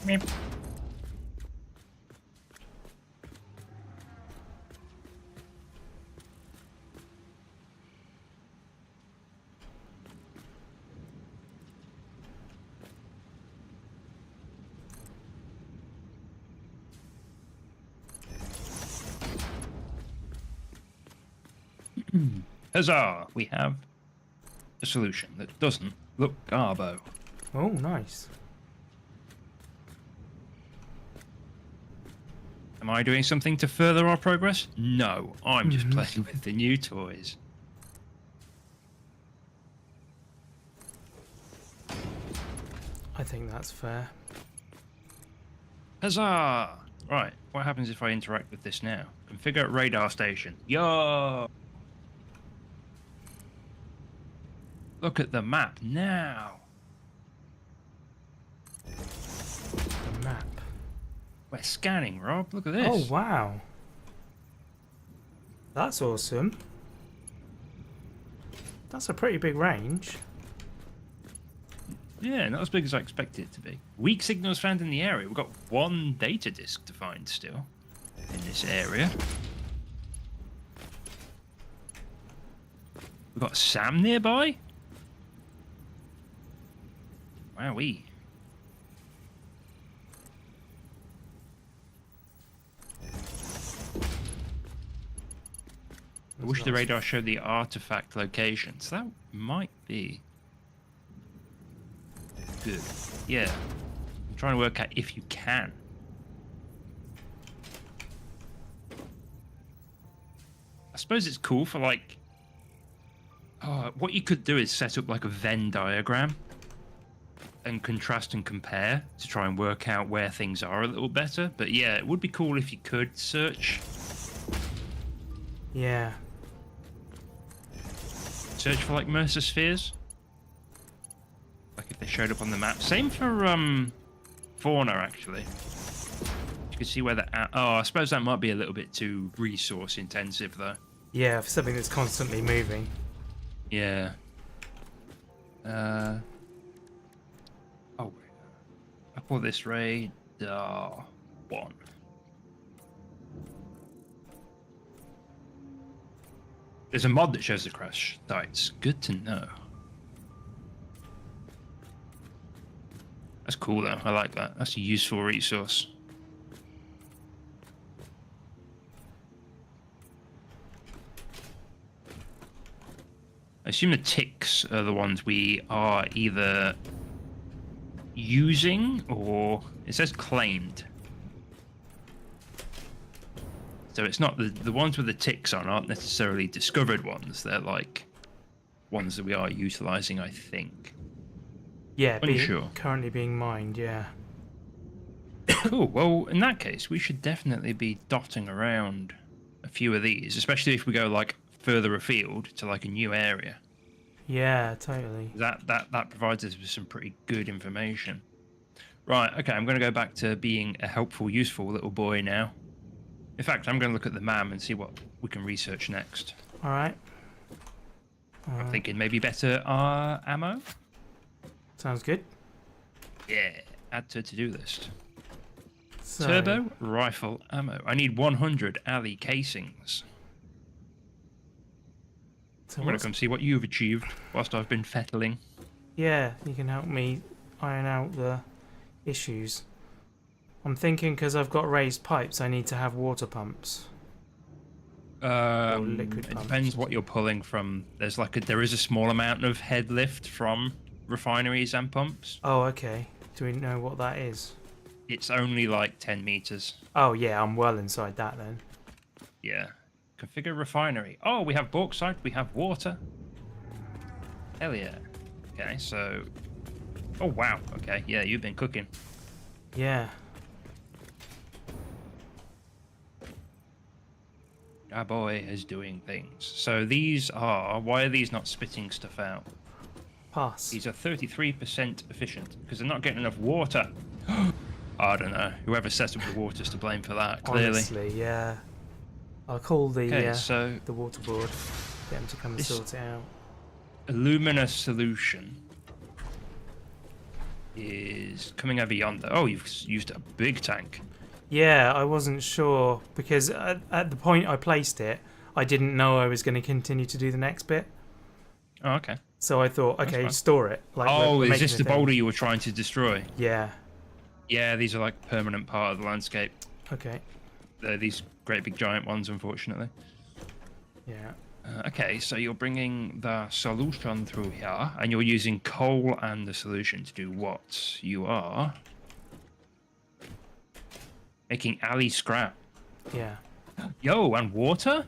Speaker 2: Meep. Huzzah! We have a solution that doesn't look garbo.
Speaker 1: Oh, nice.
Speaker 2: Am I doing something to further our progress? No, I'm just playing with the new toys.
Speaker 1: I think that's fair.
Speaker 2: Huzzah! Right, what happens if I interact with this now? Configure radar station. Yo! Look at the map now.
Speaker 1: The map.
Speaker 2: We're scanning, Rob. Look at this.
Speaker 1: Oh, wow. That's awesome. That's a pretty big range.
Speaker 2: Yeah, not as big as I expected it to be. Weak signals found in the area. We've got one data disk to find still in this area. We've got Sam nearby. Wowee. I wish the radar showed the artifact locations. That might be good. Yeah. I'm trying to work out if you can. I suppose it's cool for like... Oh, what you could do is set up like a Venn diagram and contrast and compare to try and work out where things are a little better. But yeah, it would be cool if you could search.
Speaker 1: Yeah.
Speaker 2: Search for like Mercer spheres. Like if they showed up on the map. Same for fauna actually. You can see where they're at. Oh, I suppose that might be a little bit too resource intensive though.
Speaker 1: Yeah, for something that's constantly moving.
Speaker 2: Yeah. Oh, I call this radar 1. There's a mod that shows the crash sites. Good to know. That's cool though. I like that. That's a useful resource. I assume the ticks are the ones we are either using or it says claimed. So it's not the ones with the ticks on aren't necessarily discovered ones. They're like ones that we are utilizing, I think.
Speaker 1: Yeah,
Speaker 2: Unsure.
Speaker 1: Currently being mined, yeah.
Speaker 2: Cool. Well, in that case, we should definitely be dotting around a few of these, especially if we go like further afield to like a new area.
Speaker 1: Yeah, totally.
Speaker 2: That provides us with some pretty good information. Right. Okay. I'm going to go back to being a helpful, useful little boy now. In fact, I'm going to look at the MAM and see what we can research next.
Speaker 1: All right.
Speaker 2: I'm thinking maybe better ammo.
Speaker 1: Sounds good.
Speaker 2: Yeah. Add to to-do list.
Speaker 1: So,
Speaker 2: Turbo rifle ammo. I need 100 alley casings.
Speaker 1: so
Speaker 2: I'm going
Speaker 1: what's-
Speaker 2: to come see what you've achieved whilst I've been fettling.
Speaker 1: Yeah, you can help me iron out the issues. I'm thinking because I've got raised pipes, I need to have water pumps. liquid
Speaker 2: It
Speaker 1: pumps.
Speaker 2: depends what you're pulling from. There is a small amount of head lift from refineries and pumps.
Speaker 1: Oh, okay. Do we know what that is?
Speaker 2: It's only like 10 meters.
Speaker 1: Oh, yeah, I'm well inside that then.
Speaker 2: Yeah. Configure refinery. Oh, we have bauxite. We have water. Hell yeah. Okay, so... Oh, wow. Okay, yeah, you've been cooking.
Speaker 1: Yeah.
Speaker 2: Our boy is doing things. So these are... Why are these not spitting stuff out?
Speaker 1: Pass.
Speaker 2: These are 33% efficient because they're not getting enough water. I don't know. Whoever set up the water's to blame for that, clearly.
Speaker 1: Honestly, yeah. I'll call the
Speaker 2: Okay, so
Speaker 1: the water board. Get them to come and
Speaker 2: This-
Speaker 1: sort it out.
Speaker 2: Alumina solution is coming over yonder. Oh, you've used a big tank.
Speaker 1: Yeah, I wasn't sure because at the point I placed it, I didn't know I was going to continue to do the next bit.
Speaker 2: Oh, okay.
Speaker 1: So I thought, okay,
Speaker 2: fine.
Speaker 1: store it. Like,
Speaker 2: Oh,
Speaker 1: we're
Speaker 2: is
Speaker 1: making
Speaker 2: this the
Speaker 1: thing.
Speaker 2: boulder you were trying to destroy?
Speaker 1: Yeah.
Speaker 2: Yeah, these are like permanent part of the landscape.
Speaker 1: Okay.
Speaker 2: They're these great big giant ones, unfortunately.
Speaker 1: Yeah.
Speaker 2: Okay, so you're bringing the solution through here, and you're using coal and the solution to do what? You are making alley scrap.
Speaker 1: Yeah.
Speaker 2: Yo, and water?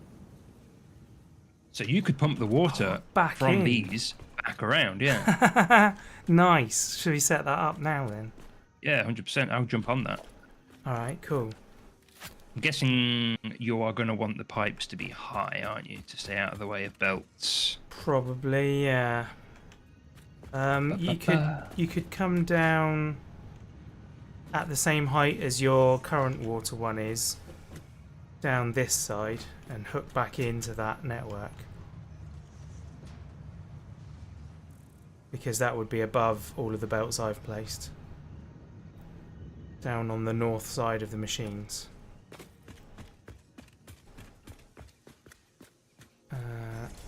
Speaker 2: So you could pump the water
Speaker 1: back
Speaker 2: from
Speaker 1: in.
Speaker 2: these back around, yeah.
Speaker 1: Nice. Should we set that up now then?
Speaker 2: Yeah, 100%. I'll jump on that.
Speaker 1: All right, cool.
Speaker 2: I'm guessing you are going to want the pipes to be high, aren't you? To stay out of the way of belts.
Speaker 1: Probably, yeah. You could come down at the same height as your current water one is, down this side, and hook back into that network. Because that would be above all of the belts I've placed. Down on the north side of the machines.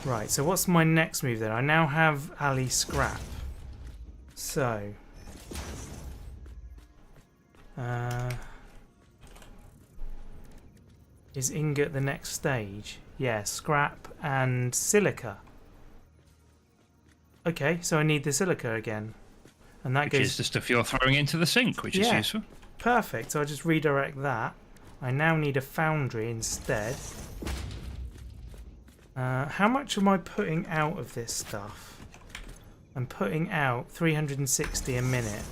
Speaker 1: Right, so what's my next move then? I now have alley scrap. So... is ingot the next stage? Yeah, scrap and silica. Okay, so I need the silica again. And that
Speaker 2: Which
Speaker 1: goes...
Speaker 2: is the stuff you're throwing into the sink, which is useful.
Speaker 1: Perfect, so I'll just redirect that. I now need a foundry instead. How much am I putting out of this stuff? I'm putting out 360 a minute.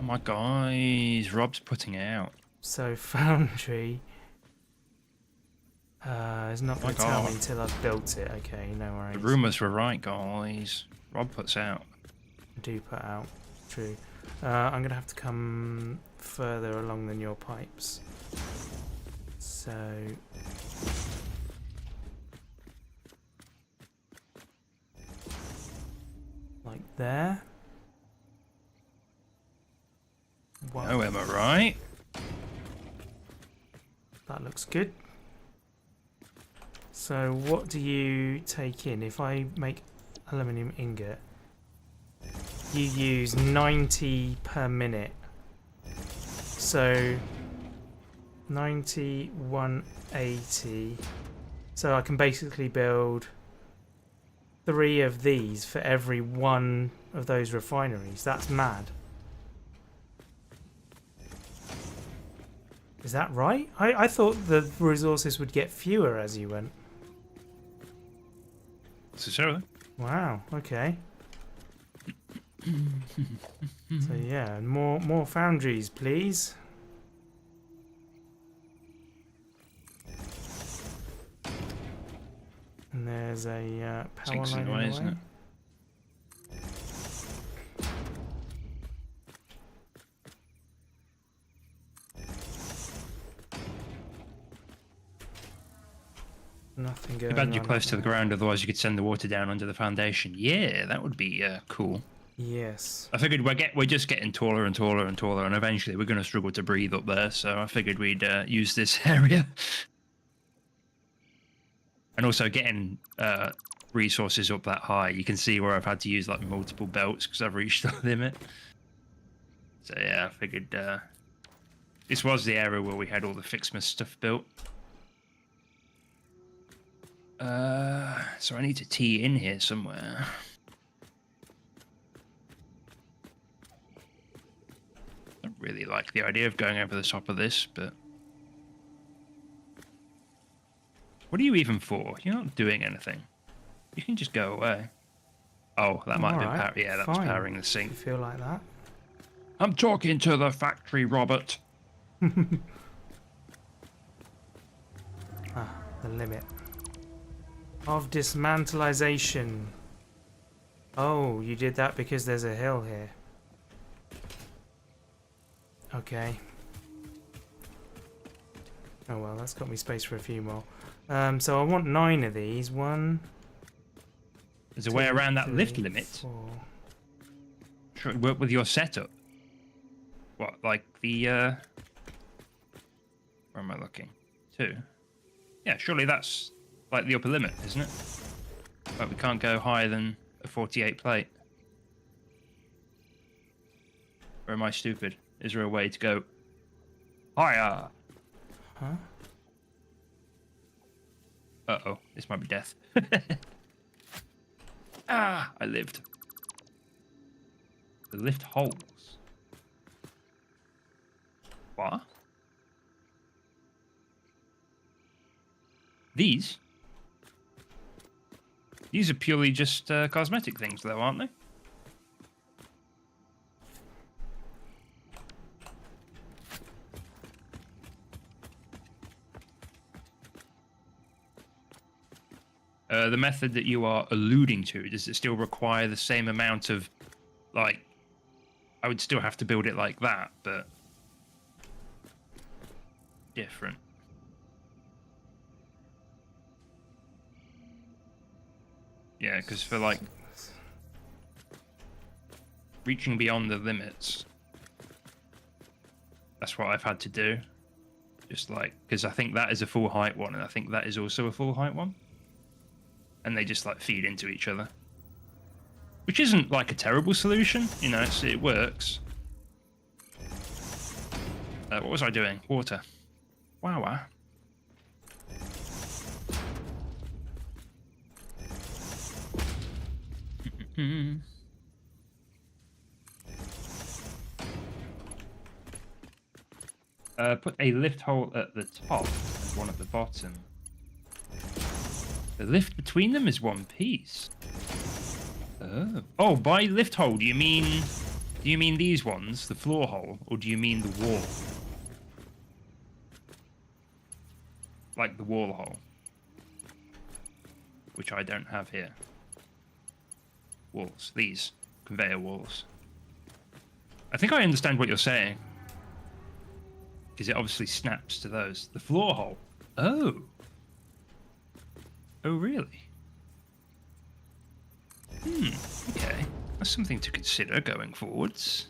Speaker 2: Oh my guys, Rob's putting it out.
Speaker 1: So foundry is not going to tell me until I've built it. Okay, no worries.
Speaker 2: The rumours were right, guys. Rob puts out.
Speaker 1: I do put out. True. I'm going to have to come further along than your pipes. So... like there. Wow.
Speaker 2: Oh, am I right?
Speaker 1: That looks good. So what do you take in? If I make aluminium ingot, you use 90 per minute. So 90, 180. So I can basically build 3 of these for every one of those refineries. That's mad. Is that right? I thought the resources would get fewer as you went.
Speaker 2: So,
Speaker 1: Wow, okay. So yeah, more foundries, please. And there's a power
Speaker 2: Sinks
Speaker 1: line
Speaker 2: in the way,
Speaker 1: in the
Speaker 2: isn't
Speaker 1: way.
Speaker 2: it?
Speaker 1: Nothing going
Speaker 2: Too bad
Speaker 1: on.
Speaker 2: you're close
Speaker 1: up
Speaker 2: to the
Speaker 1: there.
Speaker 2: ground, otherwise you could send the water down under the foundation. Yeah, that would be cool.
Speaker 1: Yes.
Speaker 2: I figured we're just getting taller and taller and taller, and eventually we're going to struggle to breathe up there. So I figured we'd use this area, and also getting resources up that high. You can see where I've had to use like multiple belts because I've reached the limit. So yeah, I figured this was the area where we had all the Fixmas stuff built. So I need to tee in here somewhere. I don't really like the idea of going over the top of this, but... What are you even for? You're not doing anything. You can just go away. Oh, that might have been
Speaker 1: Alright,
Speaker 2: yeah, that was
Speaker 1: fine.
Speaker 2: powering the
Speaker 1: If
Speaker 2: sink.
Speaker 1: you feel like that.
Speaker 2: I'm talking to the factory, Robert.
Speaker 1: Ah, the limit of dismantlization. Oh, you did that because there's a hill here. Okay. Oh well, that's got me space for a few more. So I want 9 of these. 1.
Speaker 2: There's a way around that lift
Speaker 1: 3,
Speaker 2: limit.
Speaker 1: 4.
Speaker 2: Sure, it'd work with your setup. What, like the... Where am I looking? 2. Yeah, surely that's like the upper limit, isn't it? Like we can't go higher than a 48 plate. Or am I stupid? Is there a way to go higher?
Speaker 1: Huh?
Speaker 2: Uh-oh, this might be death. Ah, I lived. The lift holes. What? These? These are purely just cosmetic things, though, aren't they? The method that you are alluding to, does it still require the same amount of, like, I would still have to build it like that, but different. Yeah, because for, like, reaching beyond the limits, that's what I've had to do. Just like, because I think that is a full height one, and I think that is also a full height one. And they just like feed into each other, which isn't like a terrible solution, you know. It works. What was I doing? Water. Wow. Put a lift hole at the top and one at the bottom. The lift between them is one piece. Oh. Oh, by lift hole, do you mean these ones, the floor hole, or do you mean the wall? Like the wall hole. Which I don't have here. Walls. These. Conveyor walls. I think I understand what you're saying. Because it obviously snaps to those. The floor hole. Oh. Oh, really? Okay. That's something to consider going forwards.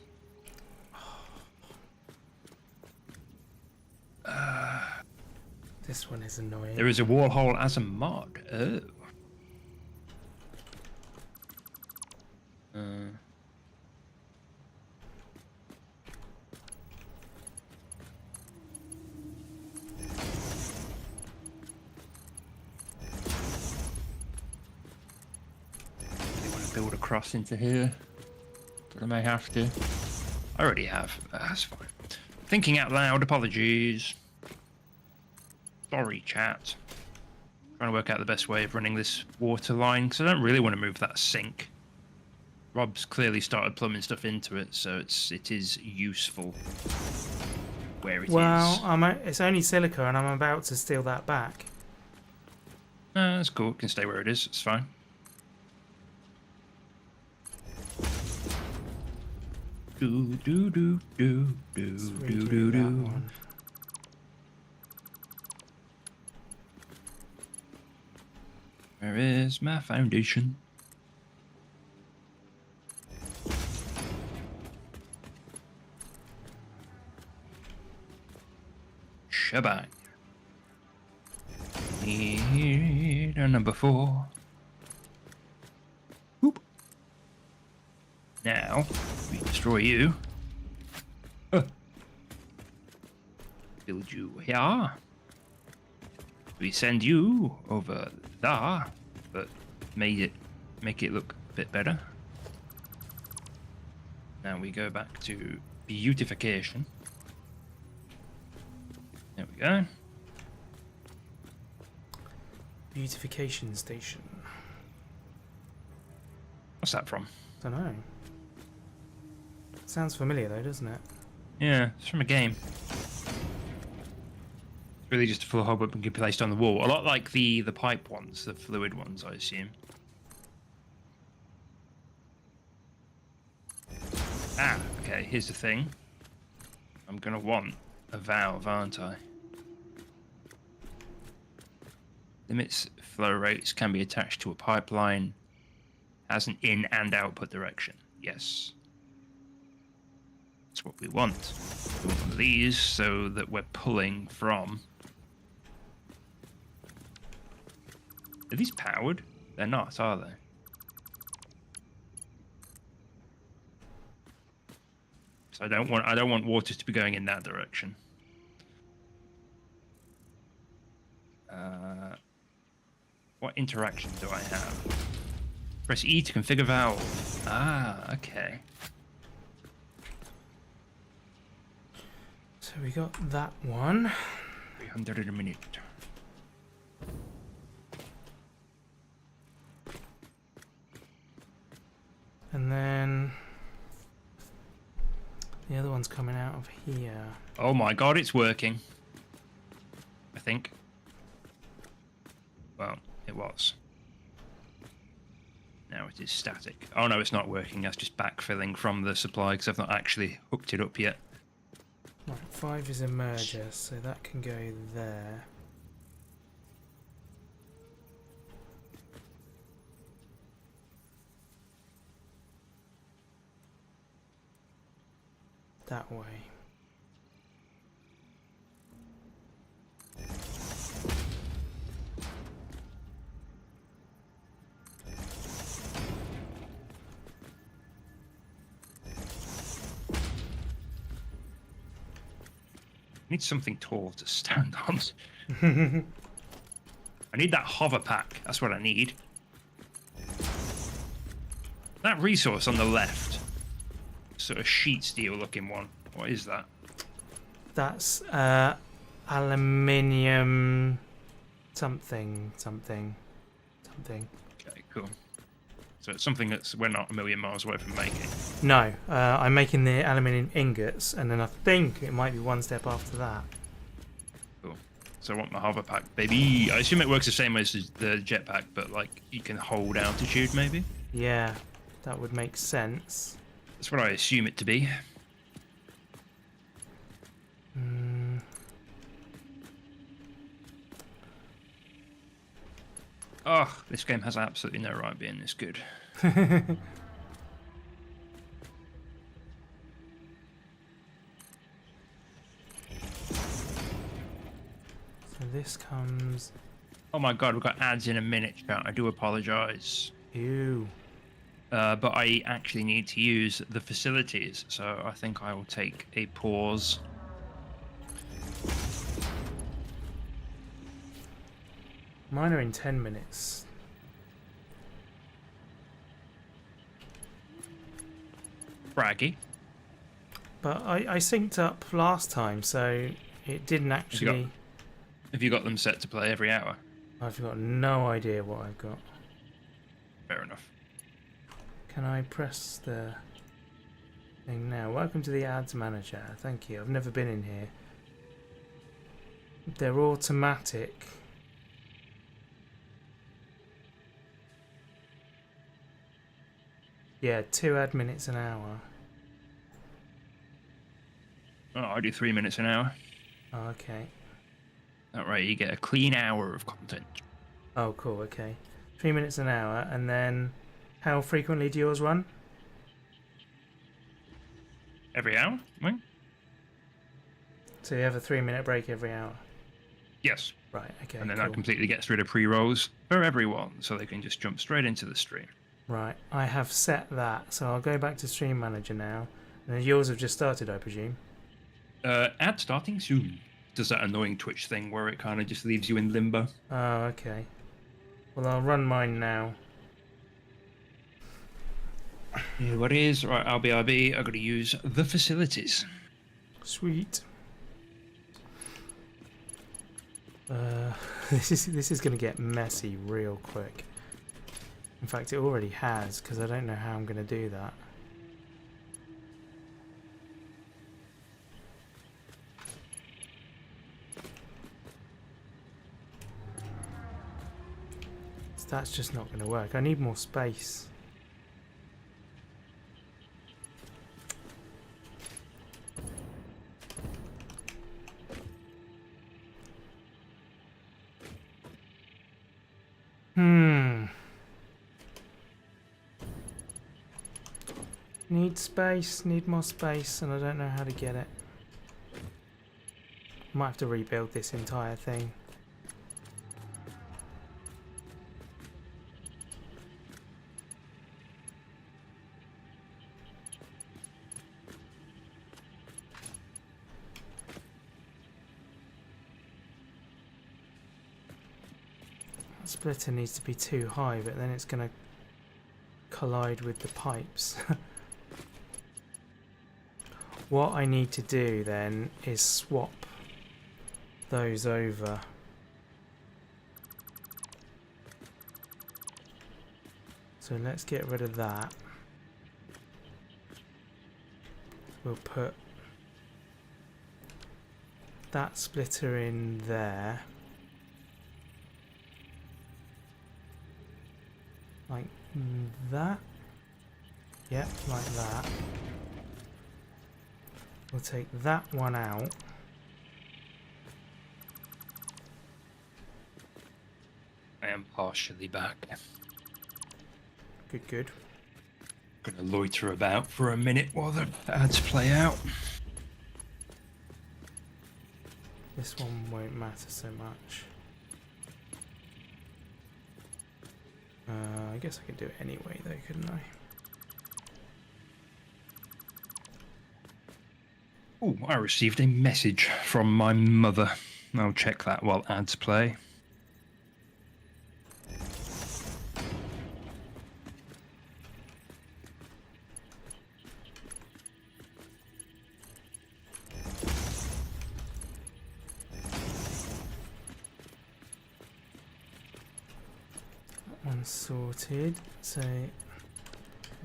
Speaker 1: This one is annoying.
Speaker 2: There is a wall hole as a mod. Oh. Build across into here, but I may have to. I already have. That's fine. Thinking out loud. Apologies. Sorry, chat. Trying to work out the best way of running this water line because I don't really want to move that sink. Rob's clearly started plumbing stuff into it, so it is useful where it is.
Speaker 1: Well, it's only silica, and I'm about to steal that back.
Speaker 2: No, that's cool. It can stay where it is. It's fine. Do do do do do do do do. Where is my foundation? Shebang. Need a number 4. Whoop. Now, we destroy you. Build you here. We send you over there, but make it look a bit better. Now we go back to beautification. There we go.
Speaker 1: Beautification station.
Speaker 2: What's that from?
Speaker 1: Don't know. Sounds familiar though, doesn't it?
Speaker 2: Yeah, it's from a game. It's really just a full hub and can be placed on the wall. A lot like the pipe ones, the fluid ones, I assume. Ah, okay, here's the thing. I'm gonna want a valve, aren't I? Limits flow rates can be attached to a pipeline as an in and output direction. Yes. That's what we want. We want one of these so that we're pulling from. Are these powered? They're not, are they? So I don't want water to be going in that direction. What interaction do I have? Press E to configure valve. Ah, okay.
Speaker 1: So we got that one.
Speaker 2: 300 in a minute.
Speaker 1: And then the other one's coming out of here.
Speaker 2: Oh my god, it's working. I think. Well, it was. Now it is static. Oh no, it's not working. That's just backfilling from the supply because I've not actually hooked it up yet.
Speaker 1: Right, 5 is a merger, so that can go there. That way.
Speaker 2: I need something tall to stand on. I need that Hoverpack. That's what I need. That resource on the left. Sort of sheet steel looking one. What is that?
Speaker 1: That's aluminium something.
Speaker 2: Okay, cool. So it's something that's we're not a million miles away from making.
Speaker 1: No, I'm making the aluminium ingots, and then I think it might be one step after that.
Speaker 2: Cool. So I want my Hoverpack, baby. I assume it works the same as the jetpack, but like you can hold altitude maybe?
Speaker 1: Yeah, that would make sense.
Speaker 2: That's what I assume it to be.
Speaker 1: Mm.
Speaker 2: Oh, this game has absolutely no right being this good.
Speaker 1: So this comes...
Speaker 2: Oh my god, we've got ads in a minute, chat. I do apologise.
Speaker 1: Ew.
Speaker 2: But I actually need to use the facilities, so I think I will take a pause.
Speaker 1: Mine are in 10 minutes.
Speaker 2: Braggy.
Speaker 1: But I synced up last time, so it didn't actually...
Speaker 2: Have you got them set to play every hour?
Speaker 1: I've got no idea what I've got.
Speaker 2: Fair enough.
Speaker 1: Can I press the thing now? Welcome to the ads manager. Thank you. I've never been in here. They're automatic. Yeah, 2 ad minutes an hour.
Speaker 2: Oh, I do 3 minutes an hour.
Speaker 1: Oh, okay.
Speaker 2: That way you get a clean hour of content.
Speaker 1: Oh, cool. Okay. 3 minutes an hour, and then how frequently do yours run?
Speaker 2: Every hour? Right?
Speaker 1: So you have a 3-minute break every hour?
Speaker 2: Yes.
Speaker 1: Right, okay,
Speaker 2: And then
Speaker 1: cool.
Speaker 2: that completely gets rid of pre-rolls for everyone, so they can just jump straight into the stream.
Speaker 1: Right, I have set that, so I'll go back to Stream Manager now. And yours have just started, I presume?
Speaker 2: Ad starting soon. Does that annoying Twitch thing where it kind of just leaves you in limbo.
Speaker 1: Oh, okay. Well, I'll run mine now.
Speaker 2: Yeah, what is? Right, RBRB, I've got to use the facilities.
Speaker 1: Sweet. This is going to get messy real quick. In fact, it already has, because I don't know how I'm going to do that. So that's just not going to work. I need more space. Need space, need more space, and I don't know how to get it. Might have to rebuild this entire thing. That splitter needs to be too high, but then it's going to collide with the pipes. What I need to do then is swap those over. So let's get rid of that. We'll put that splitter in there. Like that. Yep, like that. We'll take that one out.
Speaker 2: I am partially back.
Speaker 1: Good, good.
Speaker 2: Gonna loiter about for a minute while the ads play out.
Speaker 1: This one won't matter so much. I guess I could do it anyway though, couldn't I?
Speaker 2: Oh, I received a message from my mother. I'll check that while ads play.
Speaker 1: That one's sorted. So I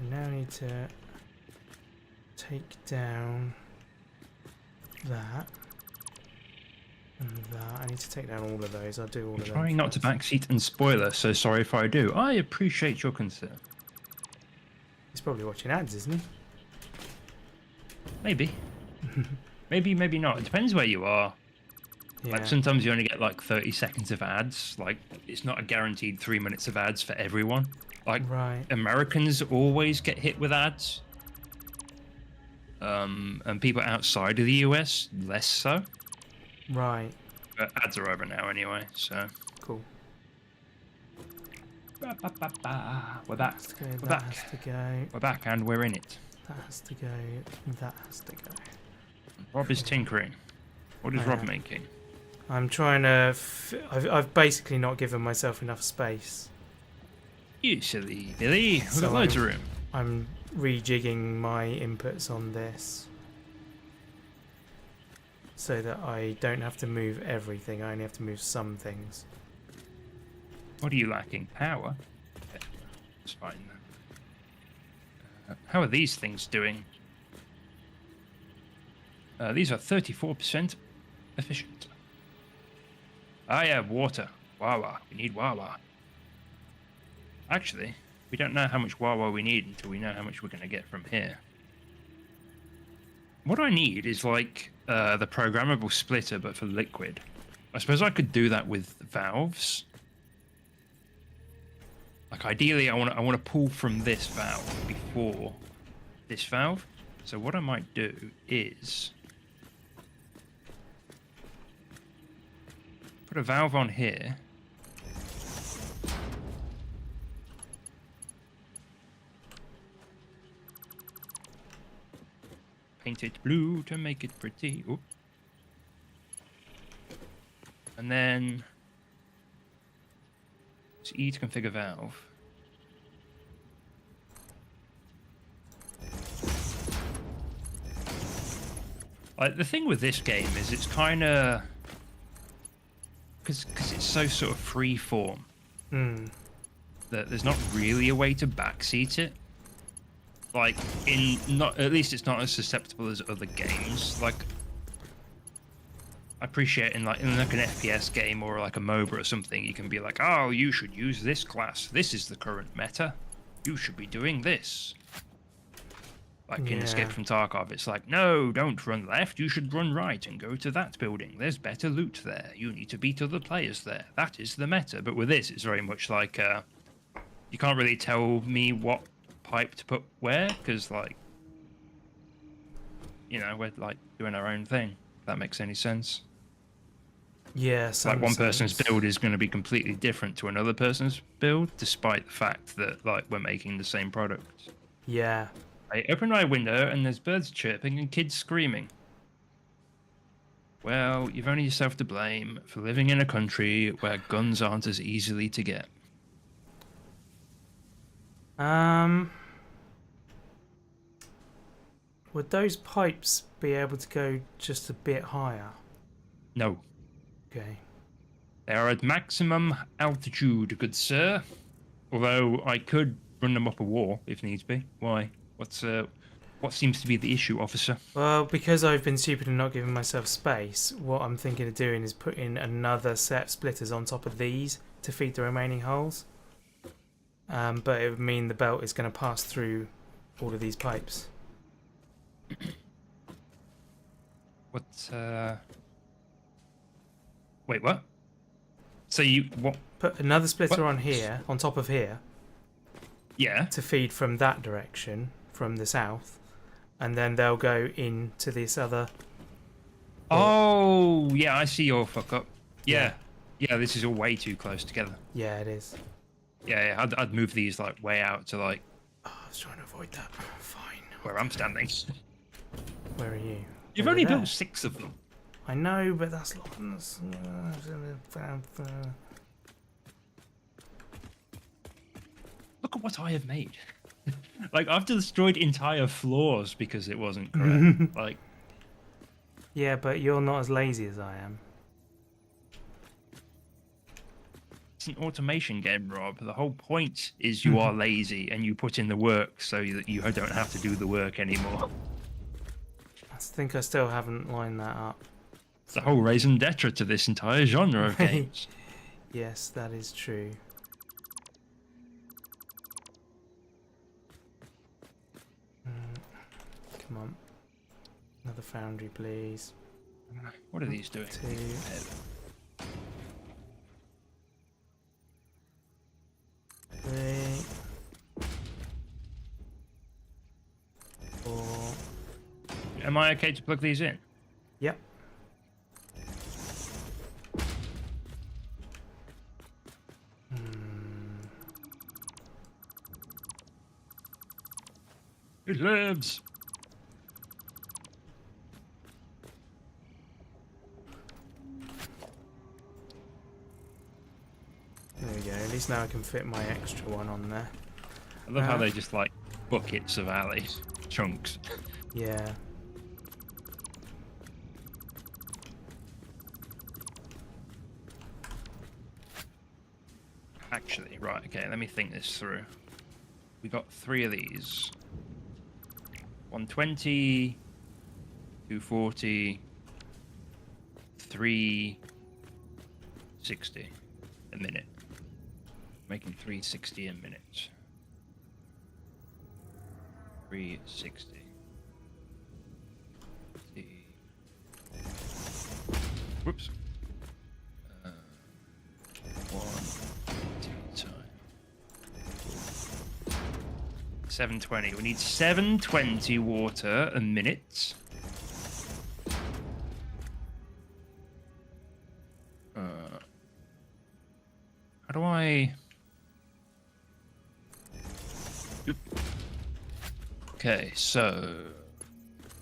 Speaker 1: now need to take down that and that. I need to take down all of those. I'll do all of them.
Speaker 2: Trying not to backseat and spoiler, so sorry if I do. I appreciate your concern.
Speaker 1: He's probably watching ads, isn't he?
Speaker 2: Maybe. maybe not. It depends where you are.
Speaker 1: Yeah.
Speaker 2: Like sometimes you only get like 30 seconds of ads. Like it's not a guaranteed 3 minutes of ads for everyone. Like
Speaker 1: Right.
Speaker 2: Americans always get hit with ads. And people outside of the US less so.
Speaker 1: Right.
Speaker 2: But ads are over now anyway, so.
Speaker 1: Cool.
Speaker 2: We're back.
Speaker 1: Has to go,
Speaker 2: We're
Speaker 1: that
Speaker 2: back.
Speaker 1: has to go.
Speaker 2: We're back and we're in it.
Speaker 1: That has to go. That has to go.
Speaker 2: Rob is tinkering. What is
Speaker 1: I
Speaker 2: Rob
Speaker 1: am.
Speaker 2: making?
Speaker 1: I'm trying to. I've basically not given myself enough space.
Speaker 2: You silly Billy. We've
Speaker 1: So
Speaker 2: got loads of room.
Speaker 1: I'm rejigging my inputs on this so that I don't have to move everything. I only have to move some things.
Speaker 2: What are you lacking? Power? Okay, that's fine. How are these things doing? These are 34% efficient. Ah, yeah, water. Wawa. We need Wawa. Actually, we don't know how much Wawa we need until we know how much we're going to get from here. What I need is like the programmable splitter, but for liquid. I suppose I could do that with valves. Like ideally, I want to pull from this valve before this valve. So what I might do is put a valve on here. Paint it blue to make it pretty. Oop. And then it's E to configure valve. Like the thing with this game is it's kind of because it's so sort of free form that there's not really a way to backseat it. Like in not at least it's not as susceptible as other games. Like I appreciate in like an FPS game or like a MOBA or something, you can be like, oh, you should use this class. This is the current meta. You should be doing this. Like in Escape from Tarkov, it's like, no, don't run left. You should run right and go to that building. There's better loot there. You need to beat other players there. That is the meta. But with this, it's very much like you can't really tell me what pipe to put where because, like, you know, we're like doing our own thing. If that makes any sense.
Speaker 1: Yeah,
Speaker 2: like one person's build is going to be completely different to another person's build, despite the fact that like we're making the same product.
Speaker 1: Yeah.
Speaker 2: I open my window and there's birds chirping and kids screaming. Well, you've only yourself to blame for living in a country where guns aren't as easily to get.
Speaker 1: Would those pipes be able to go just a bit higher?
Speaker 2: No.
Speaker 1: Okay.
Speaker 2: They are at maximum altitude, good sir. Although I could run them up a wall if needs be. Why? What seems to be the issue, officer?
Speaker 1: Well, because I've been stupid and not giving myself space, what I'm thinking of doing is putting another set of splitters on top of these to feed the remaining holes. But it would mean the belt is going to pass through all of these pipes.
Speaker 2: What, Wait, what? So you... What?
Speaker 1: Put another splitter
Speaker 2: What?
Speaker 1: on here, on top of here,
Speaker 2: Yeah.
Speaker 1: to feed from that direction, from the south, and then they'll go into this other...
Speaker 2: Oh, yeah, I see your fuck up. Yeah. Yeah, this is all way too close together.
Speaker 1: Yeah, it is.
Speaker 2: Yeah, I'd move these, like, way out to, like...
Speaker 1: Oh, I was trying to avoid that. Fine.
Speaker 2: where I'm standing.
Speaker 1: Where are you?
Speaker 2: You've
Speaker 1: Over
Speaker 2: only
Speaker 1: there.
Speaker 2: built 6 of them.
Speaker 1: I know, but that's lots.
Speaker 2: Look at what I have made. Like, I've destroyed entire floors because it wasn't correct. Like,
Speaker 1: Yeah, but you're not as lazy as I am.
Speaker 2: it's an automation game, Rob. The whole point is you are lazy and you put in the work so that you don't have to do the work anymore.
Speaker 1: I think I still haven't lined that up.
Speaker 2: It's the whole raison d'etre to this entire genre of games.
Speaker 1: Yes, that is true. Come on. Another foundry, please.
Speaker 2: What are these doing?
Speaker 1: 2. 3. 4.
Speaker 2: Am I okay to plug these in?
Speaker 1: Yep.
Speaker 2: It lives!
Speaker 1: There we go. At least now I can fit my extra one on there.
Speaker 2: I love how they just like buckets of alleys, chunks.
Speaker 1: Yeah.
Speaker 2: Actually, right, okay, let me think this through. We got 3 of these. 120, 240, 360 a minute. Making 360 a minute. 360. Whoops. 1, 2 times 720. We need 720 water a minute. How do I? Oop. Okay, so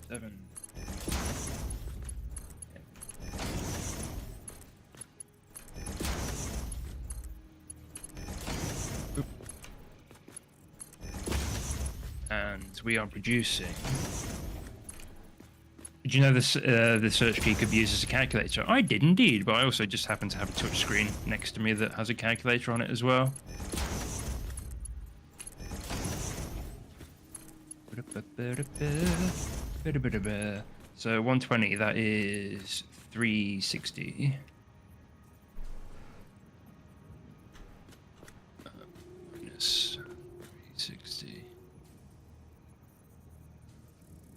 Speaker 2: 7. Oop. And we are producing. Did you know this? The search key could be used as a calculator. I did indeed, but I also just happen to have a touch screen next to me that has a calculator on it as well. So 120, that is 360. Minus 360.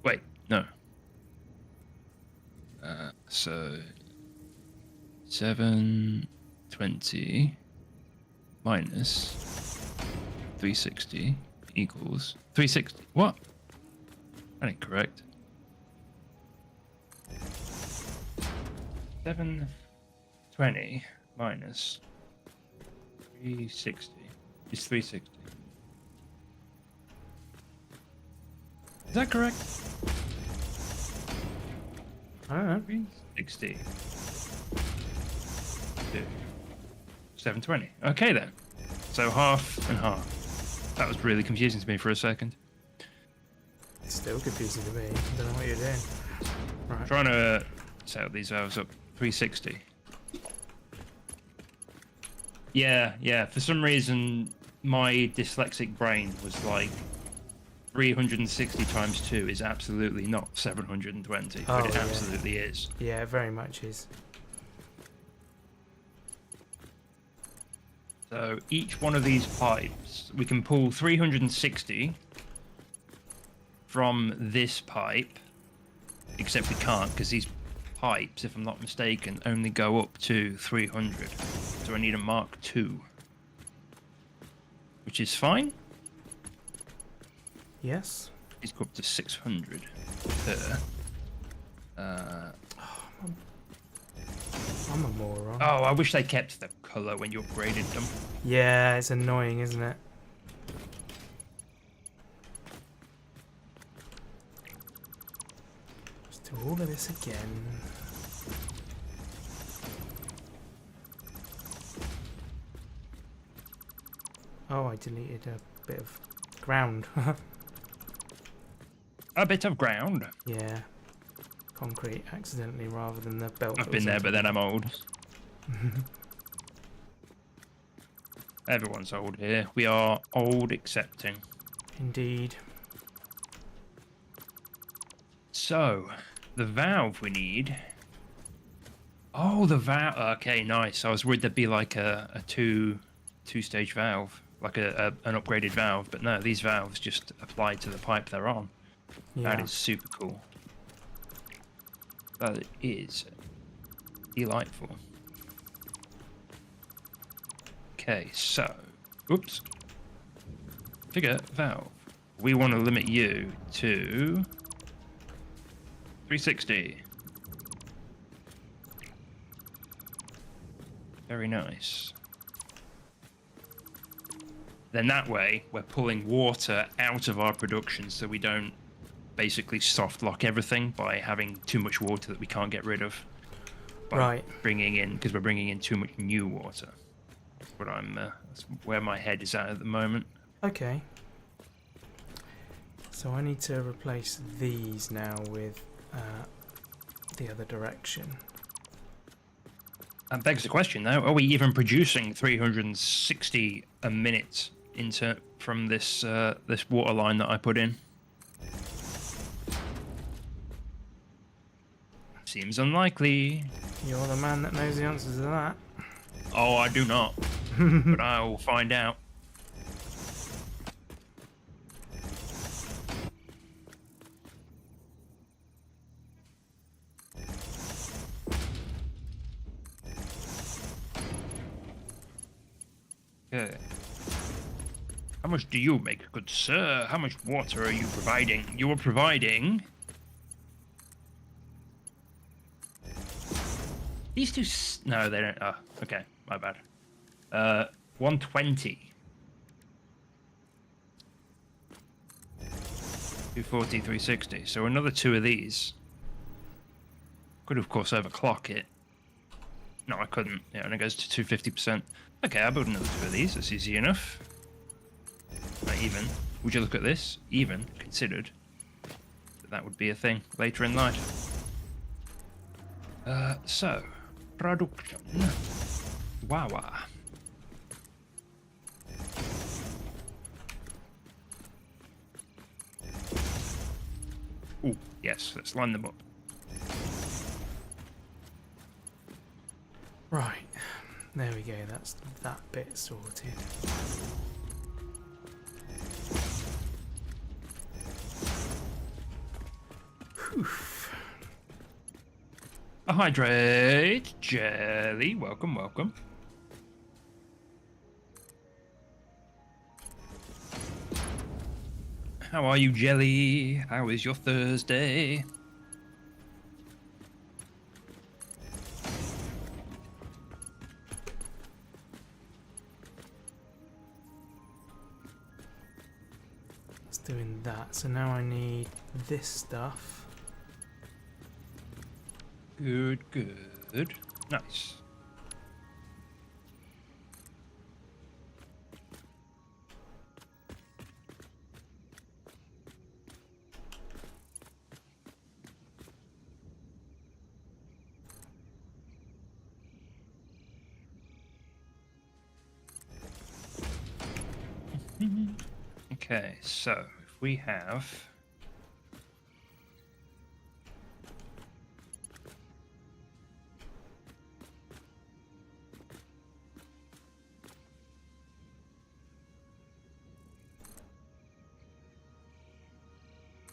Speaker 2: Wait, no. So 720 minus 360 equals 360. What? That ain't correct. 720 minus 360 is 360. Is that correct?
Speaker 1: I don't know.
Speaker 2: 60. 720. Okay then. So half and half. That was really confusing to me for a second.
Speaker 1: It's still confusing to me. I don't know what you're doing. Right.
Speaker 2: Trying to set these valves up. 360. Yeah. For some reason, my dyslexic brain was like 360 times 2 is absolutely not 720, but it absolutely is.
Speaker 1: Yeah, it very much is.
Speaker 2: So each one of these pipes, we can pull 360 from this pipe, except we can't because these pipes, if I'm not mistaken, only go up to 300. So I need a Mark II, which is fine.
Speaker 1: Yes.
Speaker 2: It's go up to 600 per.
Speaker 1: I'm a moron.
Speaker 2: Oh, I wish they kept the colour when you upgraded them.
Speaker 1: Yeah, it's annoying, isn't it? Let's do all of this again. Oh, I deleted a bit of ground.
Speaker 2: A bit of ground.
Speaker 1: Yeah. Concrete accidentally rather than the belt.
Speaker 2: I've been there, but then I'm old. Everyone's old here. We are old accepting.
Speaker 1: Indeed.
Speaker 2: So, the valve we need. Oh, the valve. Okay, nice. I was worried there'd be like a two-stage valve, like an upgraded valve, but no, these valves just apply to the pipe they're on.
Speaker 1: Yeah.
Speaker 2: That is super cool. That is delightful. Okay, so, oops. Figure valve. We want to limit you to 360. Very nice. Then that way, we're pulling water out of our production so we don't basically soft lock everything by having too much water that we can't get rid of.
Speaker 1: Right.
Speaker 2: Bringing in, because we're bringing in too much new water. That's where my head is at the moment.
Speaker 1: Okay. So I need to replace these now with the other direction.
Speaker 2: That begs the question, though: are we even producing 360 a minute from this this water line that I put in? Seems unlikely.
Speaker 1: You're the man that knows the answers to that.
Speaker 2: Oh, I do not. But I will find out. Okay. How much do you make, good sir? How much water are you providing? You are providing... These two... No, they don't... Oh, okay. My bad. 120. 240, 360. So another two of these. Could, of course, overclock it. No, I couldn't. Yeah, and it goes to 250%. Okay, I'll build another two of these. That's easy enough. Even. Would you look at this? Even considered that would be a thing later in life. So, production. Wawa. Ooh, yes, let's line them up.
Speaker 1: Right. There we go. That's that bit sorted. Whew.
Speaker 2: A hydrate jelly. Welcome, welcome. How are you, Jelly? How is your Thursday?
Speaker 1: It's doing that. So now I need this stuff.
Speaker 2: Good, good. Nice. Okay, so if we have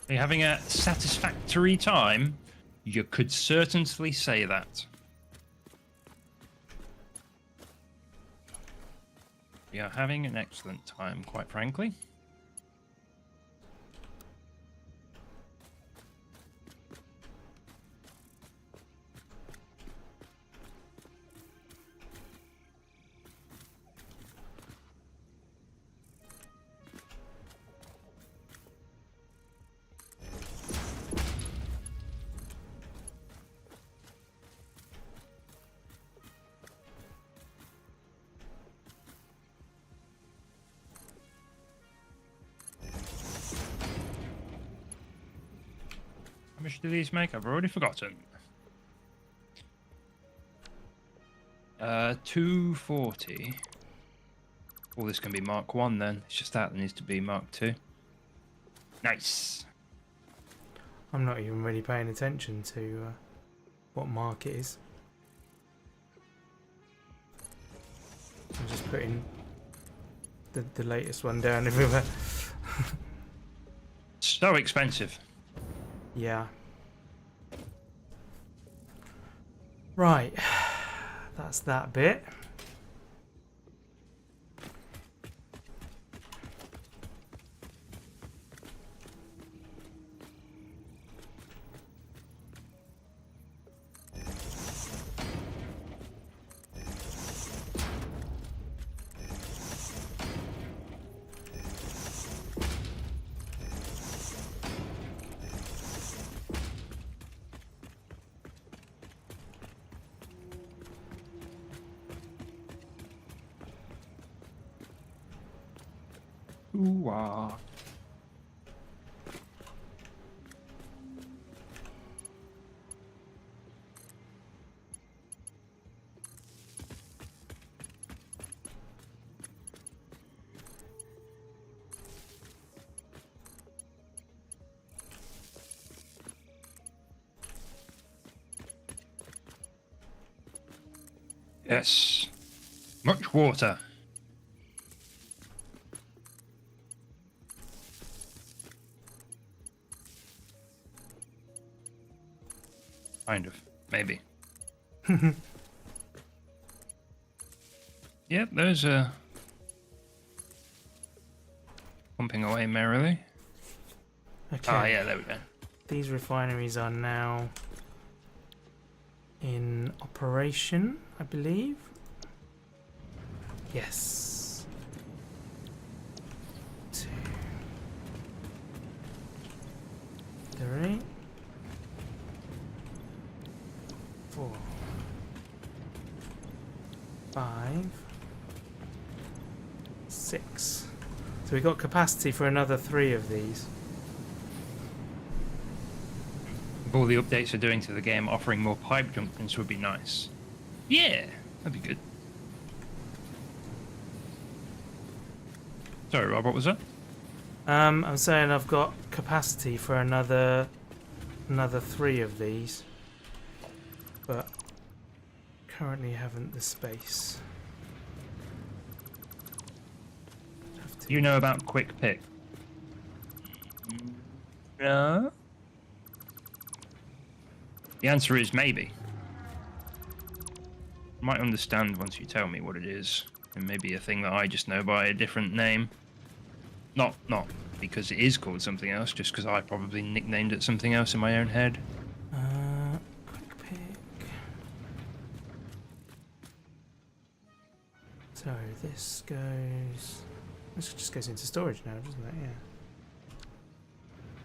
Speaker 2: are you having a satisfactory time? You could certainly say that. We are having an excellent time, quite frankly. How much do these make? I've already forgotten. 240. Well, this can be Mark 1 then. It's just that needs to be Mark 2. Nice.
Speaker 1: I'm not even really paying attention to what mark it is. I'm just putting the latest one down everywhere.
Speaker 2: So expensive.
Speaker 1: Yeah. Right. That's that bit.
Speaker 2: Ooh-ah. Yes. Much water. Kind of. Maybe. Yep, those are pumping away merrily.
Speaker 1: Okay.
Speaker 2: Ah, yeah, there we go.
Speaker 1: These refineries are now in operation, I believe. Yes. 2, 3, 4, 5, 6. So we've got capacity for another 3 of these.
Speaker 2: If all the updates are doing to the game, offering more pipe junctions would be nice. Yeah, that'd be good. Sorry, Rob, what was that?
Speaker 1: I'm saying I've got capacity for another 3 of these, but currently haven't the space.
Speaker 2: You know about quick pick? No. The answer is maybe. I might understand once you tell me what it is. It may be a thing that I just know by a different name. Not because it is called something else, just because I probably nicknamed it something else in my own head.
Speaker 1: Quick pick. So this goes... This just goes into storage now, doesn't it? Yeah.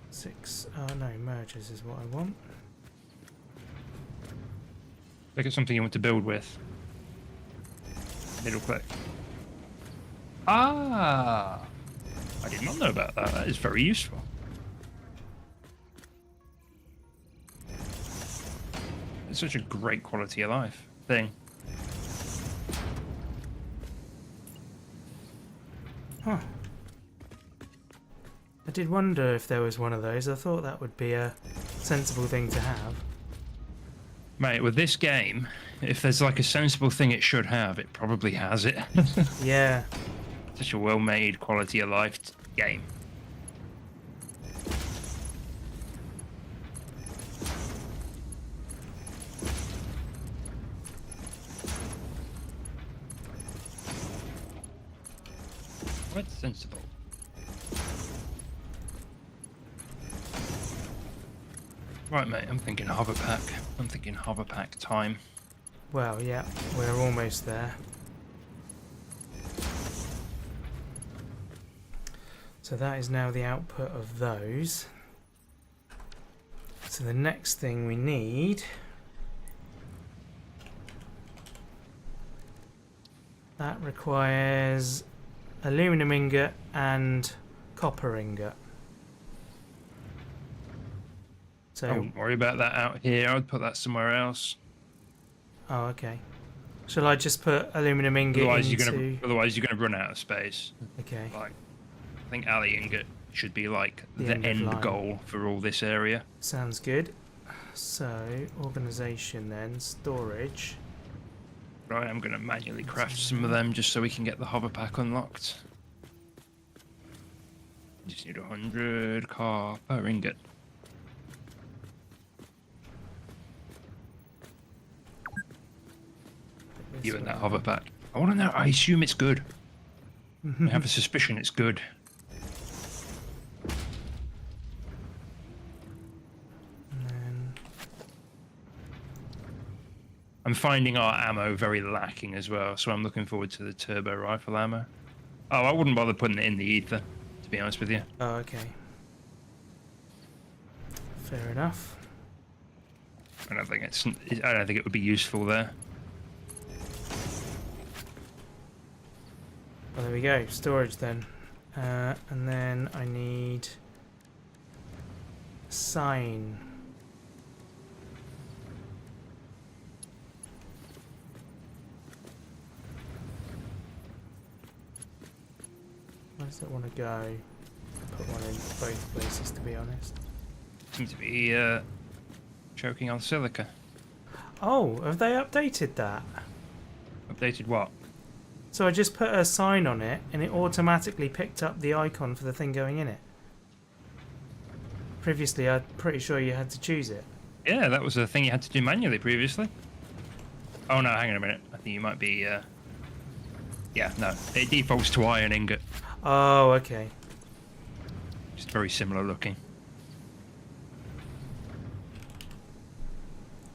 Speaker 1: 6. Oh no, mergers is what I want.
Speaker 2: Look at something you want to build with. Middle click. Ah! I did not know about that. That is very useful. It's such a great quality of life thing.
Speaker 1: Huh. I did wonder if there was one of those. I thought that would be a sensible thing to have.
Speaker 2: Mate, with this game, if there's like a sensible thing it should have, it probably has it.
Speaker 1: Yeah.
Speaker 2: Such a well-made quality of life game. Quite sensible. Right, mate, I'm thinking Hoverpack. I'm thinking Hoverpack time.
Speaker 1: Well, yeah, we're almost there. So that is now the output of those. So the next thing we need... that requires aluminum ingot and copper ingot. So,
Speaker 2: I wouldn't worry about that out here. I'd put that somewhere else.
Speaker 1: oh, okay. Shall I just put aluminum ingot
Speaker 2: Otherwise,
Speaker 1: into...
Speaker 2: you're gonna run out of space.
Speaker 1: Okay.
Speaker 2: Like, I think alley ingot should be like
Speaker 1: The
Speaker 2: the
Speaker 1: end of
Speaker 2: end
Speaker 1: line.
Speaker 2: goal for all this area.
Speaker 1: Sounds good. So, organisation then, storage.
Speaker 2: Right, I'm gonna manually craft some of them just so we can get the Hoverpack unlocked. Just need 100 copper ingot. You and that Hoverpack. I want to know. I assume it's good. I have a suspicion it's good.
Speaker 1: And then,
Speaker 2: I'm finding our ammo very lacking as well, so I'm looking forward to the turbo rifle ammo. Oh, I wouldn't bother putting it in the ether, to be honest with you.
Speaker 1: oh, okay. Fair enough.
Speaker 2: I don't think it would be useful there.
Speaker 1: Well, there we go. Storage then. And then I need a sign. Where does it want to go? Put one in both places, to be honest.
Speaker 2: Seem to be choking on silica.
Speaker 1: Oh, have they updated that?
Speaker 2: Updated what?
Speaker 1: So I just put a sign on it and it automatically picked up the icon for the thing going in it. Previously, I'm pretty sure you had to choose it.
Speaker 2: Yeah, that was a thing you had to do manually previously. Oh no, hang on a minute. I think you might be... Yeah, no. It defaults to iron ingot.
Speaker 1: Oh, okay.
Speaker 2: Just very similar looking.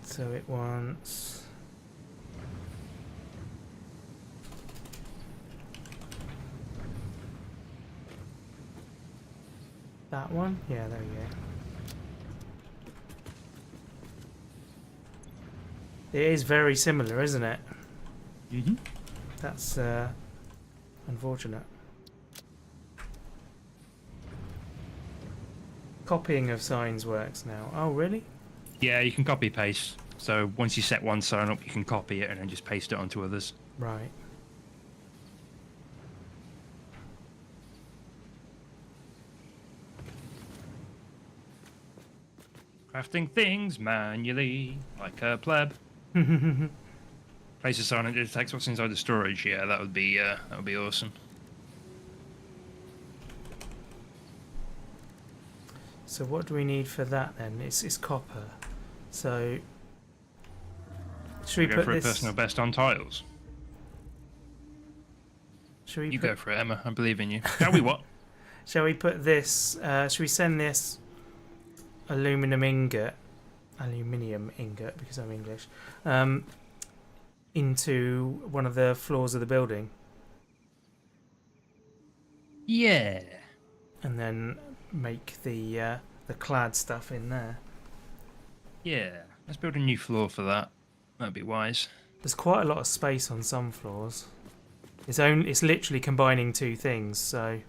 Speaker 1: So it wants... that one? Yeah, there we go. It is very similar, isn't it?
Speaker 2: Mm-hmm.
Speaker 1: That's unfortunate. Copying of signs works now. Oh, really?
Speaker 2: Yeah, you can copy paste. So once you set one sign up, you can copy it and then just paste it onto others.
Speaker 1: Right.
Speaker 2: Crafting things manually, like a pleb. Place a sign and it detects what's inside the storage. Yeah, that would be awesome.
Speaker 1: So what do we need for that then? It's copper. So should we
Speaker 2: Go
Speaker 1: put
Speaker 2: for
Speaker 1: this?
Speaker 2: a personal best on tiles.
Speaker 1: Should we
Speaker 2: You
Speaker 1: put,
Speaker 2: go for it, Emma. I believe in you. Shall we what?
Speaker 1: Shall we put this? Should we send this aluminium ingot because I'm English, into one of the floors of the building,
Speaker 2: Yeah.
Speaker 1: and then make the clad stuff in there?
Speaker 2: Yeah. Let's build a new floor for that. That'd be wise.
Speaker 1: There's quite a lot of space on some floors. It's literally combining two things, so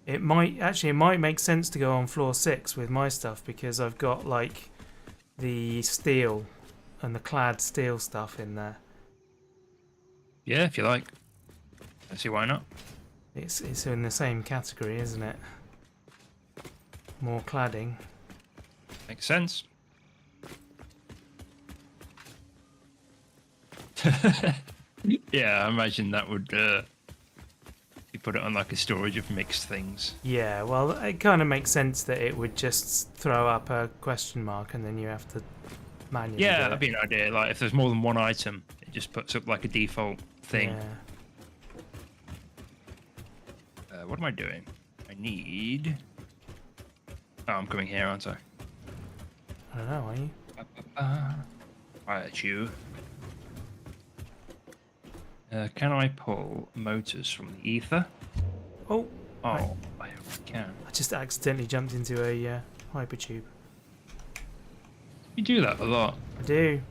Speaker 1: it might make sense to go on floor 6 with my stuff because I've got like the steel and the clad steel stuff in there.
Speaker 2: Yeah, if you like. I see why not.
Speaker 1: It's in the same category, isn't it? More cladding.
Speaker 2: Makes sense. Yeah, I imagine that would you put it on like a storage of mixed things.
Speaker 1: Yeah, well, it kind of makes sense that it would just throw up a question mark and then you have to manually do
Speaker 2: Yeah,
Speaker 1: it.
Speaker 2: that'd be an idea. Like if there's more than one item, it just puts up like a default thing.
Speaker 1: Yeah.
Speaker 2: What am I doing? I need. Oh, I'm coming here, aren't I?
Speaker 1: I don't know, are you?
Speaker 2: Right, you. Can I pull motors from the ether?
Speaker 1: Oh,
Speaker 2: Oh, I can.
Speaker 1: I just accidentally jumped into a hypertube.
Speaker 2: You do that a lot.
Speaker 1: I do.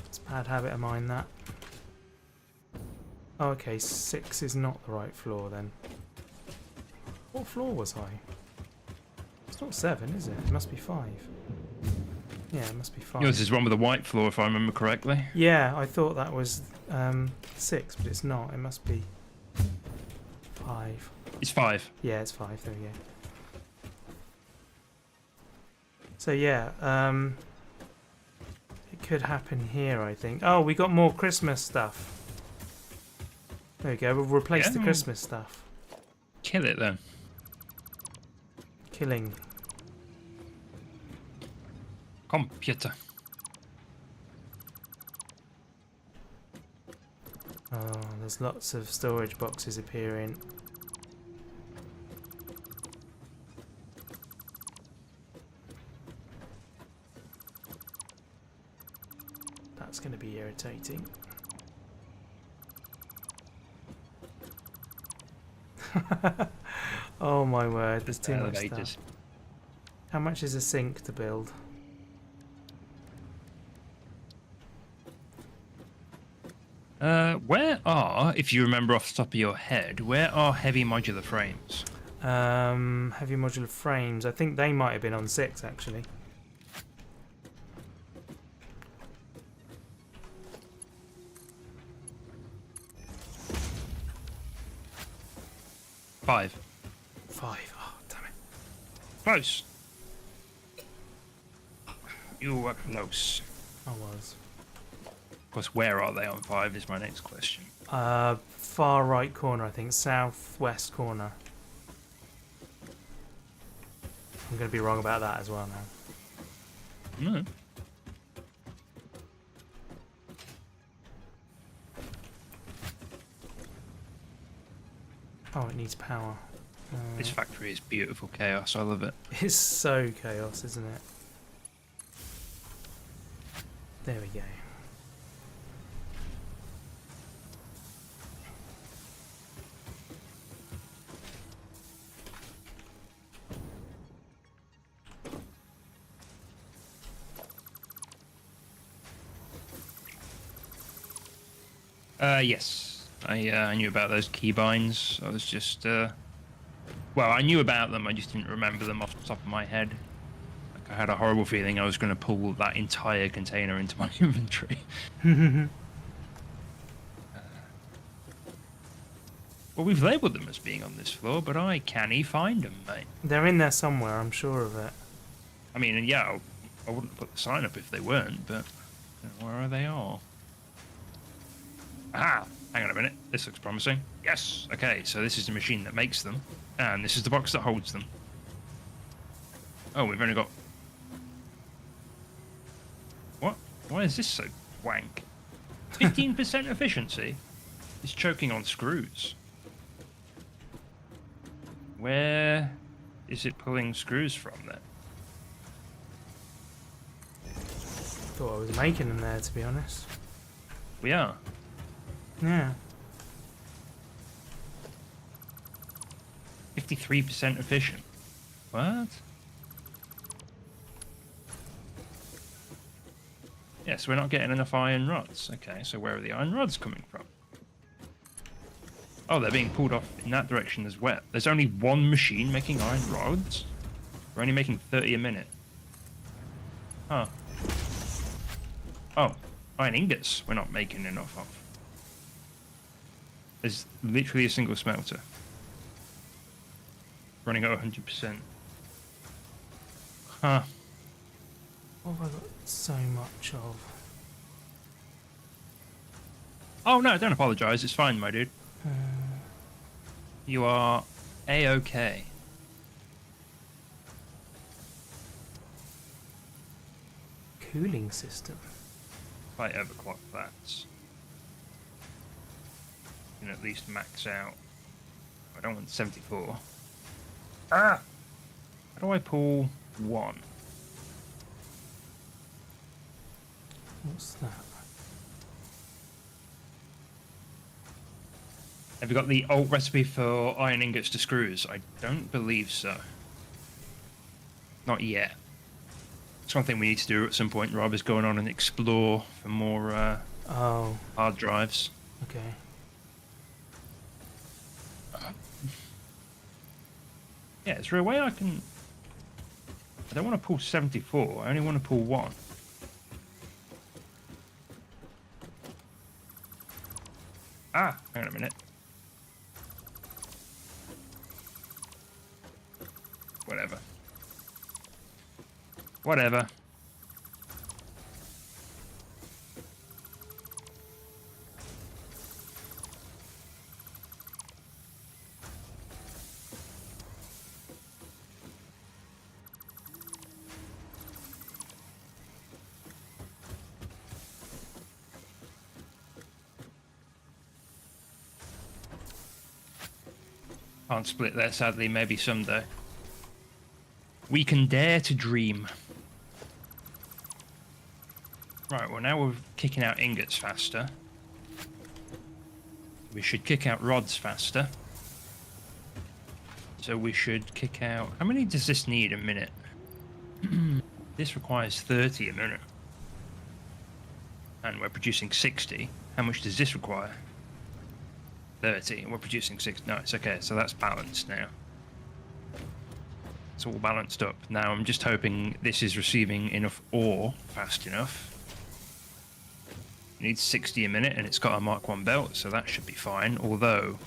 Speaker 1: It's a bad habit of mine, that. Oh, okay, 6 is not the right floor then. What floor was I? It's not 7, is it? It must be 5. Yeah, it must be 5.
Speaker 2: Yours is one with a white floor, if I remember correctly.
Speaker 1: Yeah, I thought that was 6, but it's not. It must be 5.
Speaker 2: It's 5.
Speaker 1: Yeah, it's 5. There we go. So yeah, it could happen here, I think. Oh, we got more Christmas stuff. There we go. We'll replace the
Speaker 2: Yeah.
Speaker 1: Christmas stuff.
Speaker 2: Kill it then.
Speaker 1: Killing.
Speaker 2: Computer.
Speaker 1: Oh, there's lots of storage boxes appearing. That's going to be irritating. Oh my word, there's too much
Speaker 2: Elevators.
Speaker 1: stuff. How much is a sink to build?
Speaker 2: Where are, if you remember off the top of your head, where are heavy modular frames?
Speaker 1: Heavy modular frames. I think they might have been on 6 actually.
Speaker 2: Five.
Speaker 1: 5. Oh, damn it.
Speaker 2: Close. You were close.
Speaker 1: I was.
Speaker 2: Of course, where are they on 5 is my next question.
Speaker 1: Far right corner, I think. Southwest corner. I'm going to be wrong about that as well now.
Speaker 2: No.
Speaker 1: Oh, it needs power.
Speaker 2: This factory is beautiful chaos. I love it.
Speaker 1: It's so chaos, isn't it? There we go.
Speaker 2: Yes. I knew about those keybinds. I was just, well, I knew about them. I just didn't remember them off the top of my head. Like I had a horrible feeling I was going to pull that entire container into my inventory. Well, we've labelled them as being on this floor, but I can't find them, mate.
Speaker 1: They're in there somewhere, I'm sure of it.
Speaker 2: I mean, yeah, I wouldn't put the sign up if they weren't, but where they are. Aha! Hang on a minute. This looks promising. Yes! Okay, so this is the machine that makes them, and this is the box that holds them. Oh, we've only got... What? Why is this so wank? 15% efficiency? It's choking on screws. Where is it pulling screws from then?
Speaker 1: Thought I was making them there, to be honest.
Speaker 2: We are.
Speaker 1: Yeah.
Speaker 2: 53% efficient. What? Yes, we're not getting enough iron rods. Okay, so where are the iron rods coming from? Oh, they're being pulled off in that direction as well. There's only one machine making iron rods? We're only making 30 a minute. Huh. Oh, iron ingots we're not making enough of. There's literally a single smelter. Running at 100%. Huh.
Speaker 1: What have I got so much of?
Speaker 2: Oh no, don't apologise. It's fine, my dude. You are A-OK.
Speaker 1: Cooling system.
Speaker 2: If I overclock that, you can at least max out. I don't want 74. Ah! How do I pull 1?
Speaker 1: What's that?
Speaker 2: Have you got the alt recipe for iron ingots to screws? I don't believe so. Not yet. It's one thing we need to do at some point, Rob, is going on and explore for more
Speaker 1: Oh,
Speaker 2: hard drives.
Speaker 1: okay.
Speaker 2: Yeah, is there a way I can... I don't want to pull 74, I only want to pull 1. Ah, hang on a minute. Whatever. Whatever. Can't split there, sadly. Maybe someday. We can dare to dream. Right, well now we're kicking out ingots faster. We should kick out rods faster. So we should kick out... How many does this need a minute? This requires 30 a minute. And we're producing 60. How much does this require? 30, and we're producing 6. Nice, okay, so that's balanced now. It's all balanced up. Now I'm just hoping this is receiving enough ore fast enough. It needs 60 a minute, and it's got a Mark 1 belt, so that should be fine, although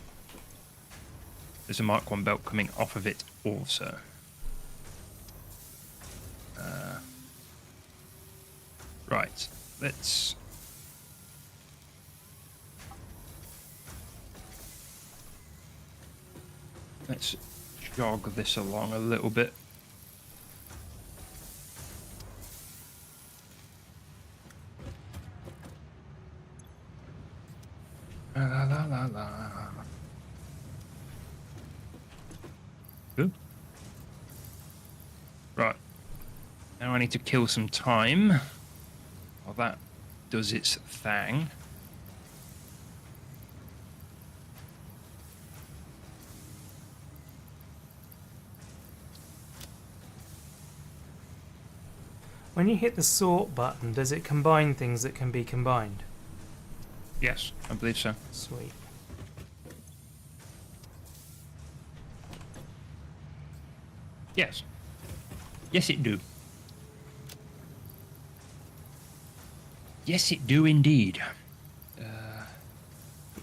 Speaker 2: there's a Mark 1 belt coming off of it also. Right, let's... Let's jog this along a little bit. La la la la. Good. Right. Now I need to kill some time while that does its thing.
Speaker 1: When you hit the sort button, does it combine things that can be combined?
Speaker 2: Yes, I believe so.
Speaker 1: Sweet.
Speaker 2: Yes. Yes, it do. Yes, it do indeed.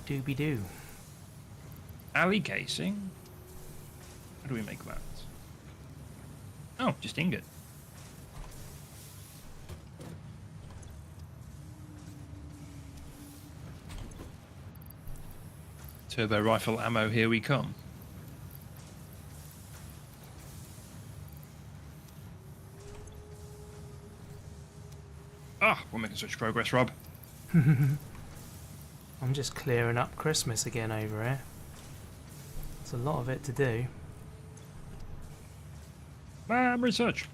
Speaker 1: Doobie doo.
Speaker 2: Alley casing. How do we make that? Oh, just ingot. Turbo rifle ammo, here we come. Ah, we're making such progress, Rob.
Speaker 1: I'm just clearing up Christmas again over here. There's a lot of it to do.
Speaker 2: Research.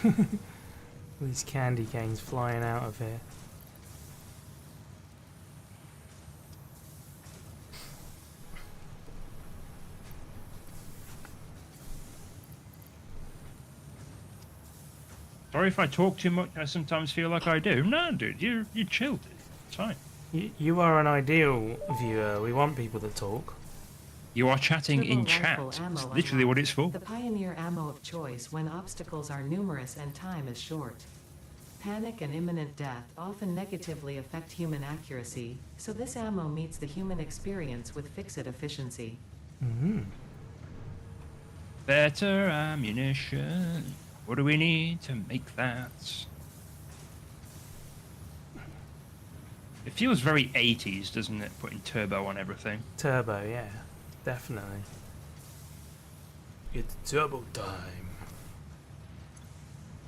Speaker 1: All these candy canes flying out of here.
Speaker 2: Sorry if I talk too much. I sometimes feel like I do. No, dude, you chill, dude. It's fine.
Speaker 1: You are an ideal viewer. We want people to talk.
Speaker 2: You are chatting in
Speaker 3: Turbo
Speaker 2: chat.
Speaker 3: rifle ammo
Speaker 2: It's literally what it's for.
Speaker 3: The pioneer ammo of choice when obstacles are numerous and time is short. Panic and imminent death often negatively affect human accuracy, so this ammo meets the human experience with fixed efficiency.
Speaker 1: Mm-hmm.
Speaker 2: Better ammunition. What do we need to make that? It feels very 80s, doesn't it? Putting turbo on everything.
Speaker 1: Turbo, yeah, definitely. It's turbo time.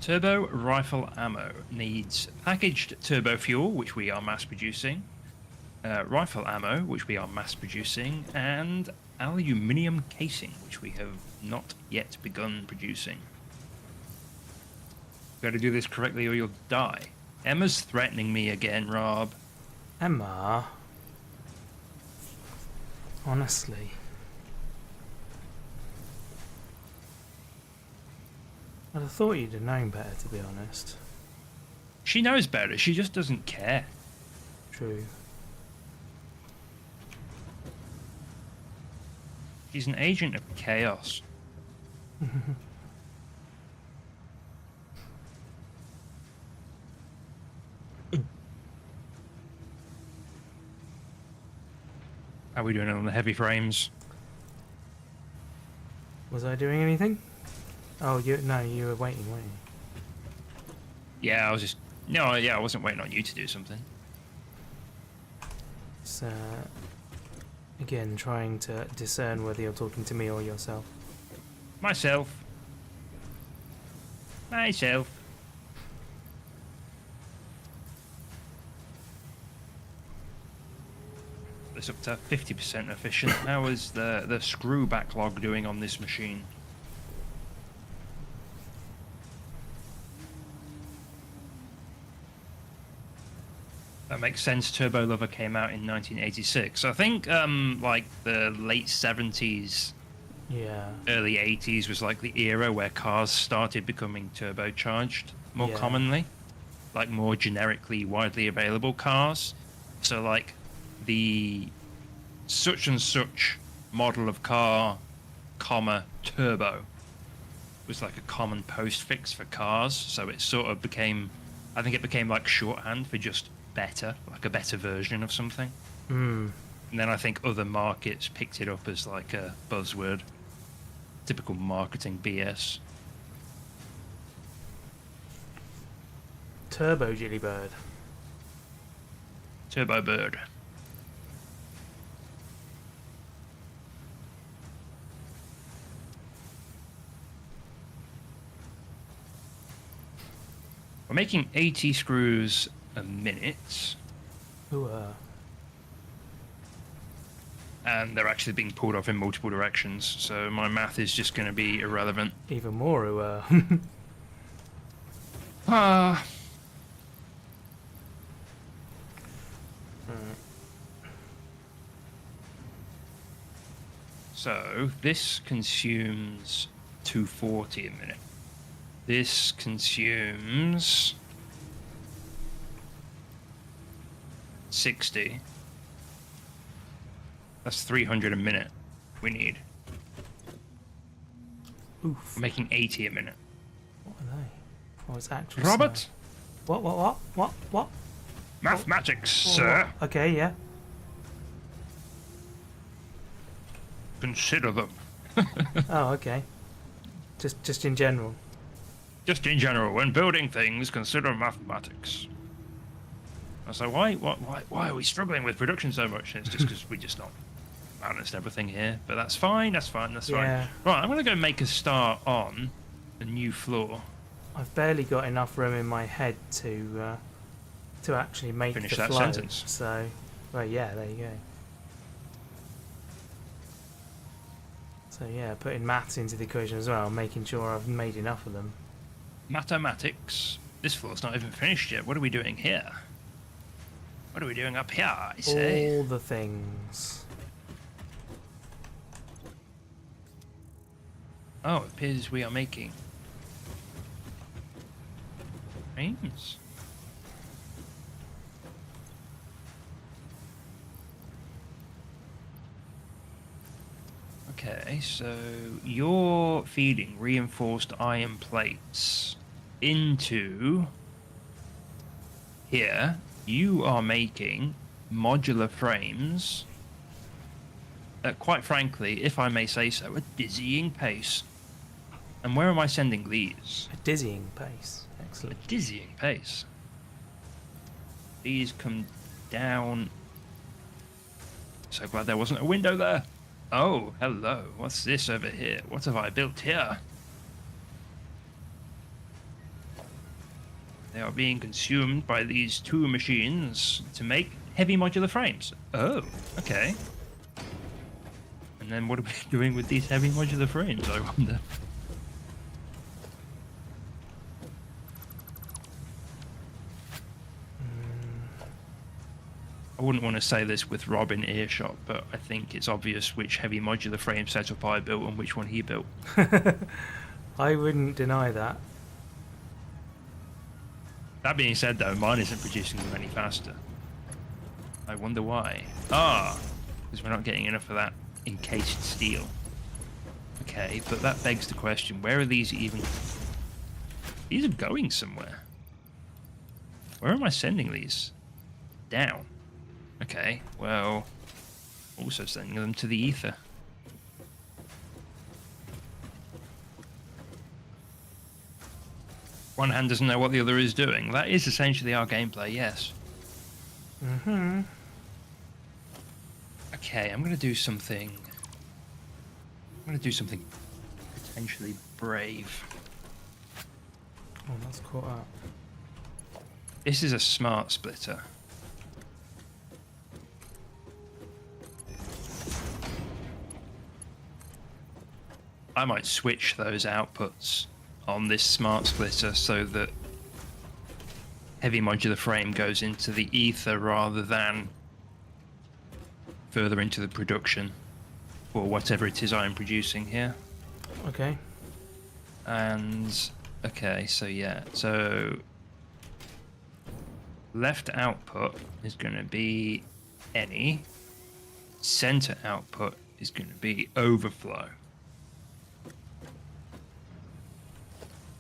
Speaker 2: Turbo rifle ammo needs packaged turbo fuel, which we are mass producing, rifle ammo, which we are mass producing, and aluminium casing, which we have not yet begun producing. Got to do this correctly or you'll die. Emma's threatening me again, Rob.
Speaker 1: Emma. Honestly. I'd have thought you'd have known better, to be honest.
Speaker 2: She knows better, she just doesn't care.
Speaker 1: True.
Speaker 2: She's an agent of chaos. How are we doing on the heavy frames?
Speaker 1: Was I doing anything? Oh, you were waiting, weren't you?
Speaker 2: Yeah, I was just... No, yeah, I wasn't waiting on you to do something.
Speaker 1: It's, again, trying to discern whether you're talking to me or yourself.
Speaker 2: Myself. It's up to 50% efficient. How is the screw backlog doing on this machine? That makes sense. Turbo Lover came out in 1986. I think like the late 70s,
Speaker 1: Yeah.
Speaker 2: early 80s was like the era where cars started becoming turbocharged more
Speaker 1: Yeah.
Speaker 2: commonly, like more generically widely available cars. So like the such and such model of car, comma, turbo was like a common postfix for cars. So it sort of became, I think it became like shorthand for just better, like a better version of something.
Speaker 1: Hmm.
Speaker 2: And then I think other markets picked it up as like a buzzword. Typical marketing BS.
Speaker 1: Turbo Jillybird.
Speaker 2: Turbo Bird. We're making 80 screws a minute,
Speaker 1: Ooh,
Speaker 2: and they're actually being pulled off in multiple directions, so my math is just going to be irrelevant.
Speaker 1: even more
Speaker 2: Ah. So this consumes 240 a minute. This consumes 60. That's 300 a minute we need.
Speaker 1: Oof.
Speaker 2: We're making 80 a minute.
Speaker 1: What are they? Oh, it's actually
Speaker 2: Robert?
Speaker 1: snow. What?
Speaker 2: Mathematics,
Speaker 1: Oh,
Speaker 2: sir.
Speaker 1: okay, yeah.
Speaker 2: Consider them.
Speaker 1: Oh, okay. Just in general.
Speaker 2: Just in general, when building things, consider mathematics. I was like, why are we struggling with production so much? And it's just because we just not balanced everything here. But that's fine, that's fine.
Speaker 1: Yeah.
Speaker 2: Right, I'm going to go make a start on a new floor.
Speaker 1: I've barely got enough room in my head to actually make
Speaker 2: Finish
Speaker 1: the
Speaker 2: that
Speaker 1: flow.
Speaker 2: sentence.
Speaker 1: So, well, yeah, there you go. So yeah, putting maths into the equation as well, making sure I've made enough of them.
Speaker 2: Mathematics. This floor's not even finished yet. What are we doing here? What are we doing up here, I say?
Speaker 1: All the things.
Speaker 2: Oh, it appears we are making frames. Okay, so you're feeding reinforced iron plates into here. You are making modular frames at, quite frankly, if I may say so, a dizzying pace. And where am I sending these?
Speaker 1: A dizzying pace.
Speaker 2: A
Speaker 1: Excellent.
Speaker 2: dizzying pace. These come down. So glad there wasn't a window there. Oh, hello. What's this over here? What have I built here? They are being consumed by these two machines to make heavy modular frames. Oh, okay. And then what are we doing with these heavy modular frames, I wonder? I wouldn't want to say this with Rob in earshot, but I think it's obvious which heavy modular frame setup I built and which one he built.
Speaker 1: I wouldn't deny that.
Speaker 2: That being said, though, mine isn't producing them any faster. I wonder why. Ah, because we're not getting enough of that encased steel. Okay, but that begs the question, where are these even... These are going somewhere. Where am I sending these? Down. Okay, well, also sending them to the ether. One hand doesn't know what the other is doing. That is essentially our gameplay, yes.
Speaker 1: Mm-hmm.
Speaker 2: Okay, I'm gonna do something. Potentially brave.
Speaker 1: Oh, that's caught up.
Speaker 2: This is a smart splitter. I might switch those outputs on this smart splitter so that heavy modular frame goes into the ether rather than further into the production for whatever it is I'm producing here.
Speaker 1: Okay.
Speaker 2: And okay, so yeah, so left output is going to be any, center output is going to be overflow.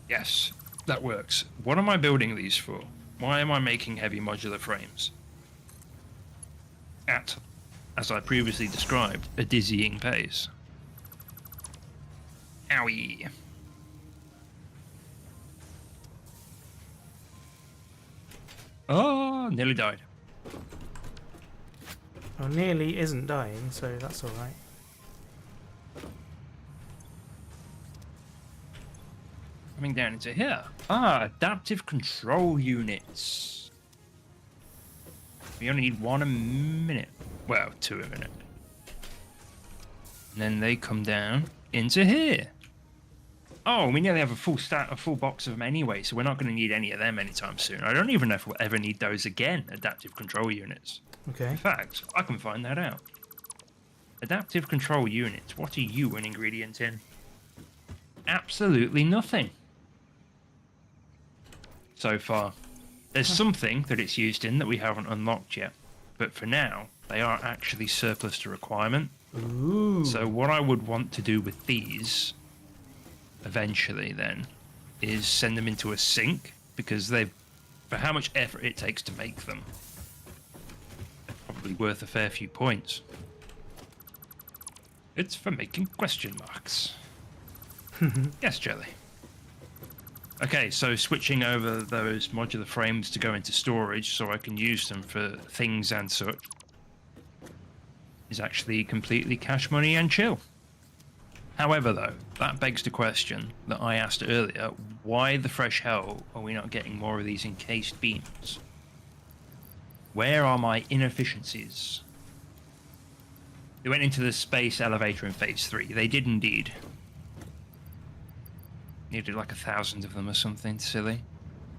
Speaker 2: Yes, that works. What am I building these for? Why am I making heavy modular frames? At, as I previously described, a dizzying pace. Owie. Oh, nearly died.
Speaker 1: Well, nearly isn't dying, so that's alright.
Speaker 2: Coming down into here. Ah, adaptive control units. We only need 1 a minute. Well, 2 a minute. And then they come down into here. Oh, we nearly have a full box of them anyway, so we're not going to need any of them anytime soon. I don't even know if we'll ever need those again, adaptive control units.
Speaker 1: Okay.
Speaker 2: In fact, I can find that out. Adaptive control units, what are you an ingredient in? Absolutely nothing. So far. There's something that it's used in that we haven't unlocked yet. But for now, they are actually surplus to requirement.
Speaker 1: Ooh.
Speaker 2: So what I would want to do with these, eventually then, is send them into a sink, because they've, for how much effort it takes to make them, they're probably worth a fair few points. It's for making question marks. Yes, Jelly. Okay, so switching over those modular frames to go into storage so I can use them for things and such is actually completely cash money and chill. However, though, that begs the question that I asked earlier, why the fresh hell are we not getting more of these encased beams? Where are my inefficiencies? They went into the space elevator in phase 3. They did indeed. Needed like 1,000 of them or something silly.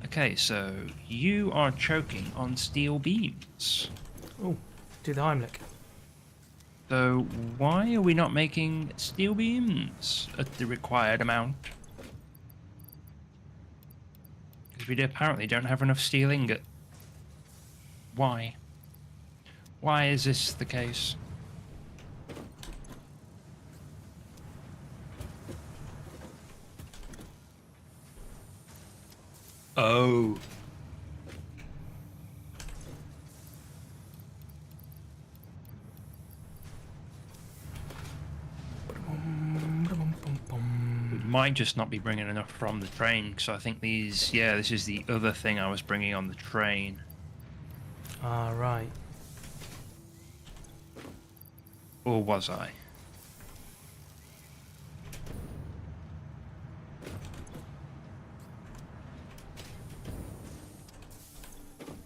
Speaker 2: Okay, so you are choking on steel beams.
Speaker 1: Oh, do the Heimlich.
Speaker 2: So why are we not making steel beams at the required amount? Because we apparently don't have enough steel ingot. Why? Why is this the case? Oh. We might just not be bringing enough from the train, because I think these... Yeah, this is the other thing I was bringing on the train.
Speaker 1: Ah, right.
Speaker 2: Or was I?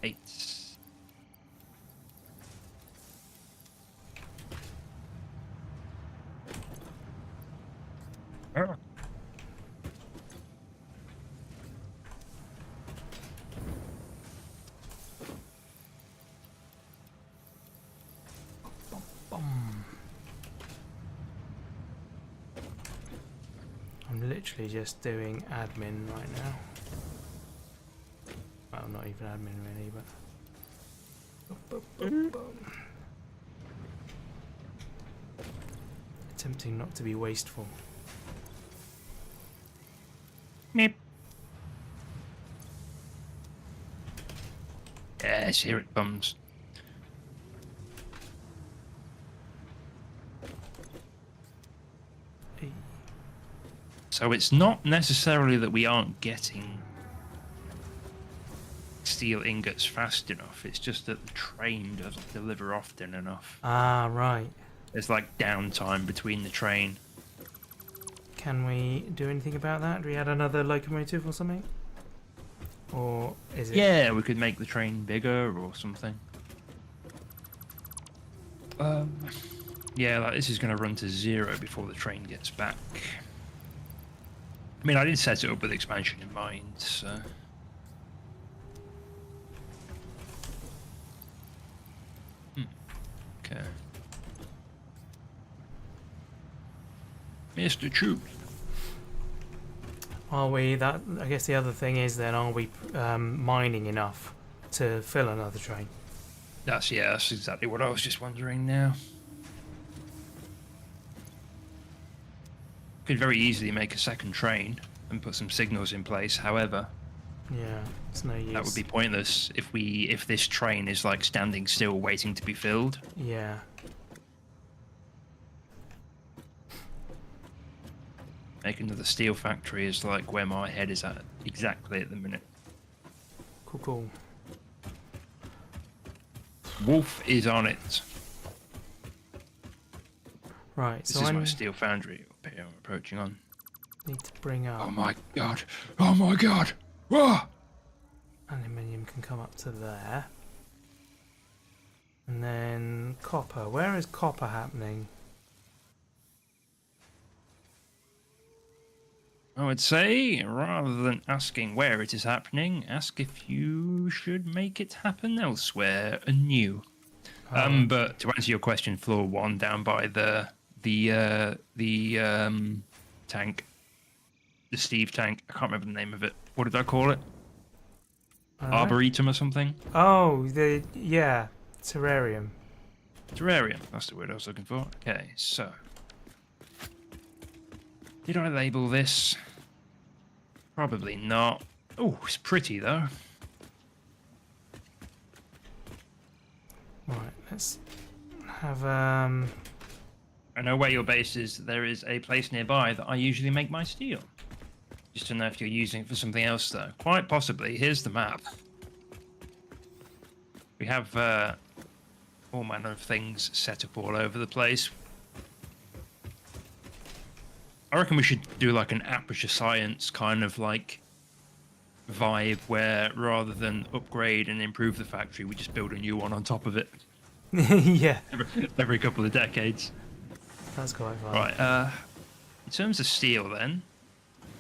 Speaker 2: Eight. Oh.
Speaker 1: I'm literally just doing admin right now. Well, not even admin really, but... Attempting not to be wasteful.
Speaker 2: Meep. Yes, here it comes.
Speaker 1: Hey.
Speaker 2: So it's not necessarily that we aren't getting steel ingots fast enough. It's just that the train doesn't deliver often enough.
Speaker 1: Ah, right.
Speaker 2: There's like downtime between the train.
Speaker 1: Can we do anything about that? Do we add another locomotive or something? Or is it...
Speaker 2: Yeah, we could make the train bigger or something. Yeah, like this is going to run to 0 before the train gets back. I mean, I did set it up with expansion in mind, so... Okay. Mr. Troop.
Speaker 1: Are we... That, I guess the other thing is then, are we mining enough to fill another train?
Speaker 2: That's exactly what I was just wondering now. Could very easily make a second train and put some signals in place. However,
Speaker 1: Yeah, it's no use.
Speaker 2: that would be pointless if this train is like standing still waiting to be filled.
Speaker 1: Yeah.
Speaker 2: Making another steel factory is like where my head is at exactly at the minute.
Speaker 1: Cool, cool.
Speaker 2: Wolf is on it.
Speaker 1: Right,
Speaker 2: This
Speaker 1: so
Speaker 2: is
Speaker 1: I
Speaker 2: my steel foundry up here I'm approaching on.
Speaker 1: need to bring up...
Speaker 2: Oh my god! Oh my god! Ah!
Speaker 1: Aluminium can come up to there. And then copper. Where is copper happening?
Speaker 2: I would say, rather than asking where it is happening, ask if you should make it happen elsewhere anew. But to answer your question, floor 1 down by the tank, the Steve tank. I can't remember the name of it. What did I call it? Arboretum or something?
Speaker 1: Oh, yeah, terrarium.
Speaker 2: Terrarium. That's the word I was looking for. Okay, so did I label this? Probably not. Oh, it's pretty though.
Speaker 1: Right, let's have
Speaker 2: I know where your base is. There is a place nearby that I usually make my steel. Just to know if you're using it for something else, though. Quite possibly. Here's the map. We have all manner of things set up all over the place. I reckon we should do like an Aperture Science kind of like vibe where rather than upgrade and improve the factory, we just build a new one on top of it.
Speaker 1: yeah,
Speaker 2: Every couple of decades.
Speaker 1: that's quite fun.
Speaker 2: Right, in terms of steel then,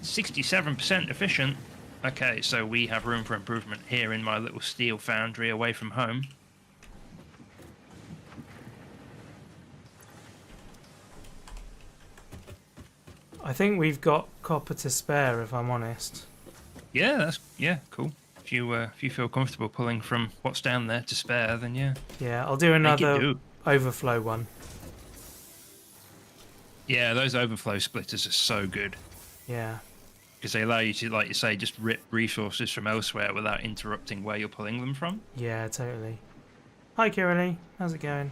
Speaker 2: 67% efficient. Okay, so we have room for improvement here in my little steel foundry away from home.
Speaker 1: I think we've got copper to spare, if I'm honest.
Speaker 2: Yeah, cool. If you feel comfortable pulling from what's down there to spare, then yeah.
Speaker 1: Yeah, I'll do
Speaker 2: Make it
Speaker 1: another
Speaker 2: do.
Speaker 1: overflow one.
Speaker 2: Yeah, those overflow splitters are so good
Speaker 1: Yeah.
Speaker 2: because they allow you to, like you say, just rip resources from elsewhere without interrupting where you're pulling them from.
Speaker 1: Yeah, totally. Hi, Kiralee. How's it going?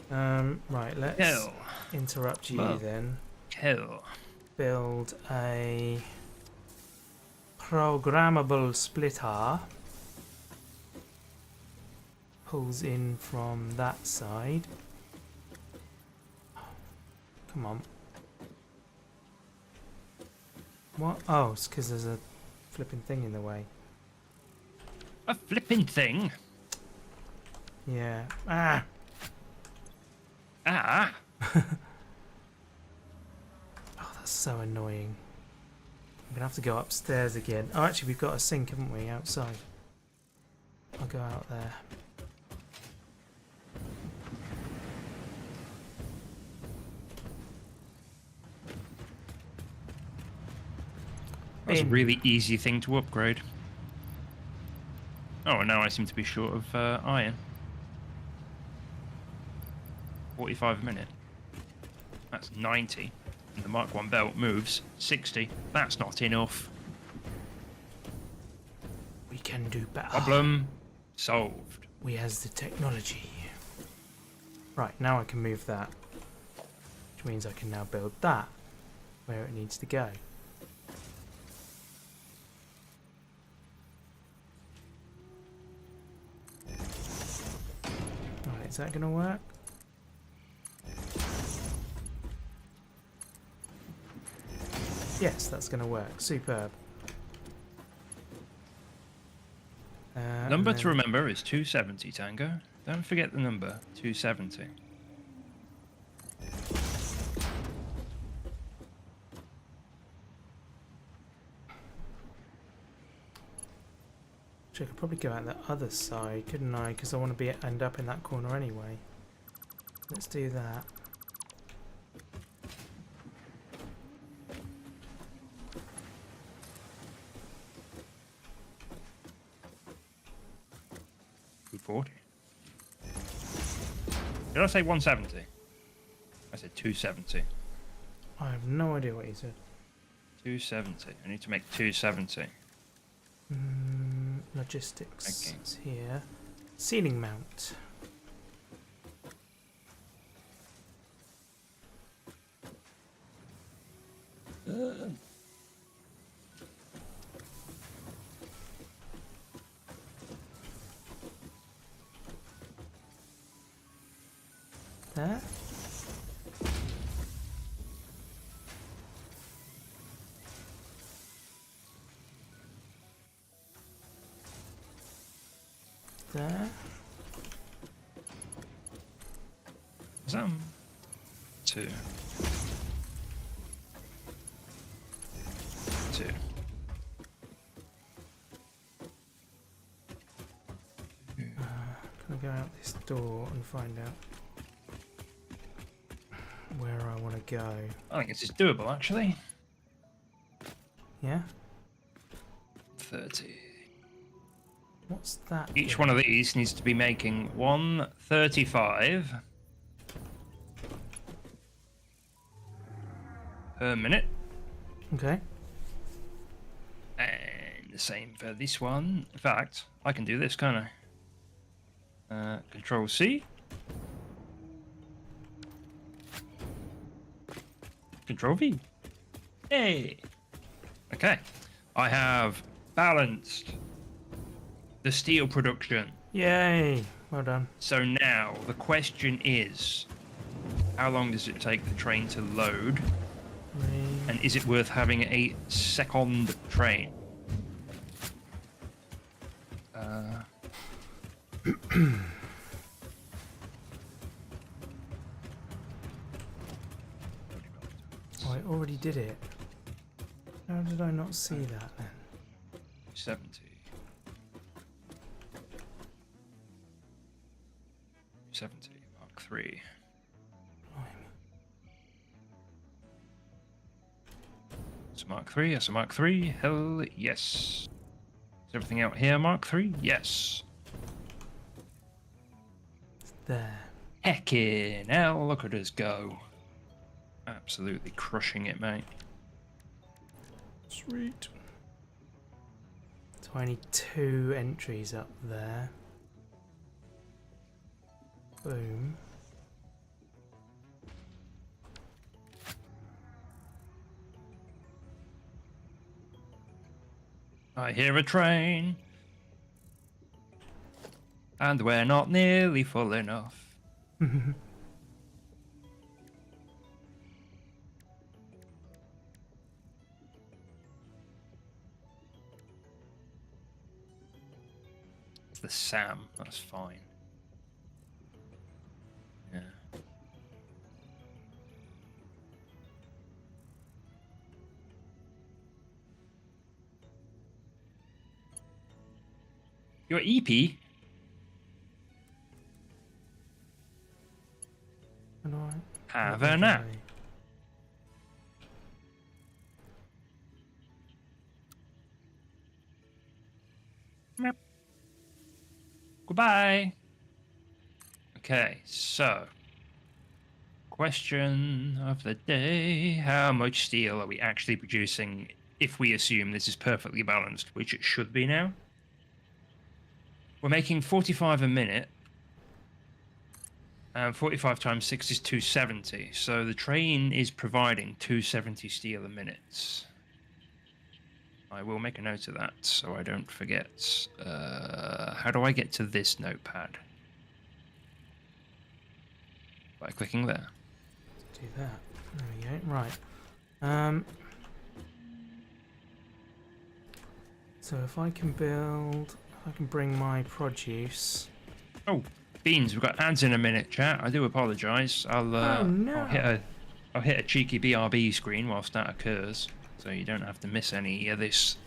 Speaker 1: Right, let's
Speaker 2: Hell.
Speaker 1: interrupt you
Speaker 2: Well.
Speaker 1: then.
Speaker 2: Hell.
Speaker 1: Build a programmable splitter. Pulls in from that side. Come on. What? Oh, it's because there's a flipping thing in the way.
Speaker 2: A flipping thing.
Speaker 1: Yeah. Ah!
Speaker 2: Ah.
Speaker 1: Oh, that's so annoying. I'm gonna have to go upstairs again. Oh, actually, we've got a sink, haven't we, outside? I'll go out there.
Speaker 2: That's a
Speaker 1: Bin.
Speaker 2: really easy thing to upgrade. Oh, and now I seem to be short of iron. 45 a minute. That's 90. And the Mark 1 belt moves 60. That's not enough.
Speaker 1: We can do better.
Speaker 2: Problem solved.
Speaker 1: We has the technology. Right, now I can move that. Which means I can now build that where it needs to go. Right, is that going to work? Yes, that's going to work. Superb.
Speaker 2: Number
Speaker 1: and
Speaker 2: to
Speaker 1: then-
Speaker 2: remember is 270, Tango. Don't forget the number, 270.
Speaker 1: Actually, I could probably go out the other side, couldn't I? Because I want to end up in that corner anyway. Let's do that.
Speaker 2: .240. Did I say 170? I said 270.
Speaker 1: I have no idea what you said.
Speaker 2: 270. I need to make 270.
Speaker 1: Logistics.
Speaker 2: Okay.
Speaker 1: It's here. Ceiling mount. There. There.
Speaker 2: Some. 2. 2.
Speaker 1: Can I go out this door and find out where I want to go?
Speaker 2: I think this is doable, actually.
Speaker 1: Yeah?
Speaker 2: 30.
Speaker 1: What's that?
Speaker 2: Each
Speaker 1: thing?
Speaker 2: one of these needs to be making 135 per minute.
Speaker 1: Okay.
Speaker 2: And the same for this one. In fact, I can do this, can't I? Control C. Control V. Hey. Okay. I have balanced the steel production.
Speaker 1: Yay! Well done.
Speaker 2: So now the question is, how long does it take the train to load? And is it worth having a second train?
Speaker 1: Oh, I already did it. How did I not see that then?
Speaker 2: 70. 70, Mark 3. It's a Mark 3, yes, a Mark 3. Hell yes. Is everything out here Mark 3? Yes.
Speaker 1: It's there.
Speaker 2: Heckin' hell, look at us go. Absolutely crushing it, mate.
Speaker 1: Sweet. 22 entries up there. Boom.
Speaker 2: I hear a train. And we're not nearly full enough. It's the Sam, that's fine. Yeah. Your EP?
Speaker 1: And I
Speaker 2: Have a nap. Meow. Goodbye. Okay, so question of the day: how much steel are we actually producing if we assume this is perfectly balanced, which it should be now? We're making 45 a minute. 45 times 6 is 270. So the train is providing 270 steel a minute. I will make a note of that so I don't forget. How do I get to this notepad? By clicking there.
Speaker 1: Do that. There we go. Right. So if I can build, if I can bring my produce.
Speaker 2: Oh, beans! We've got ads in a minute, chat. I do apologise.
Speaker 1: Oh no!
Speaker 2: I'll hit a cheeky BRB screen whilst that occurs, so you don't have to miss any of this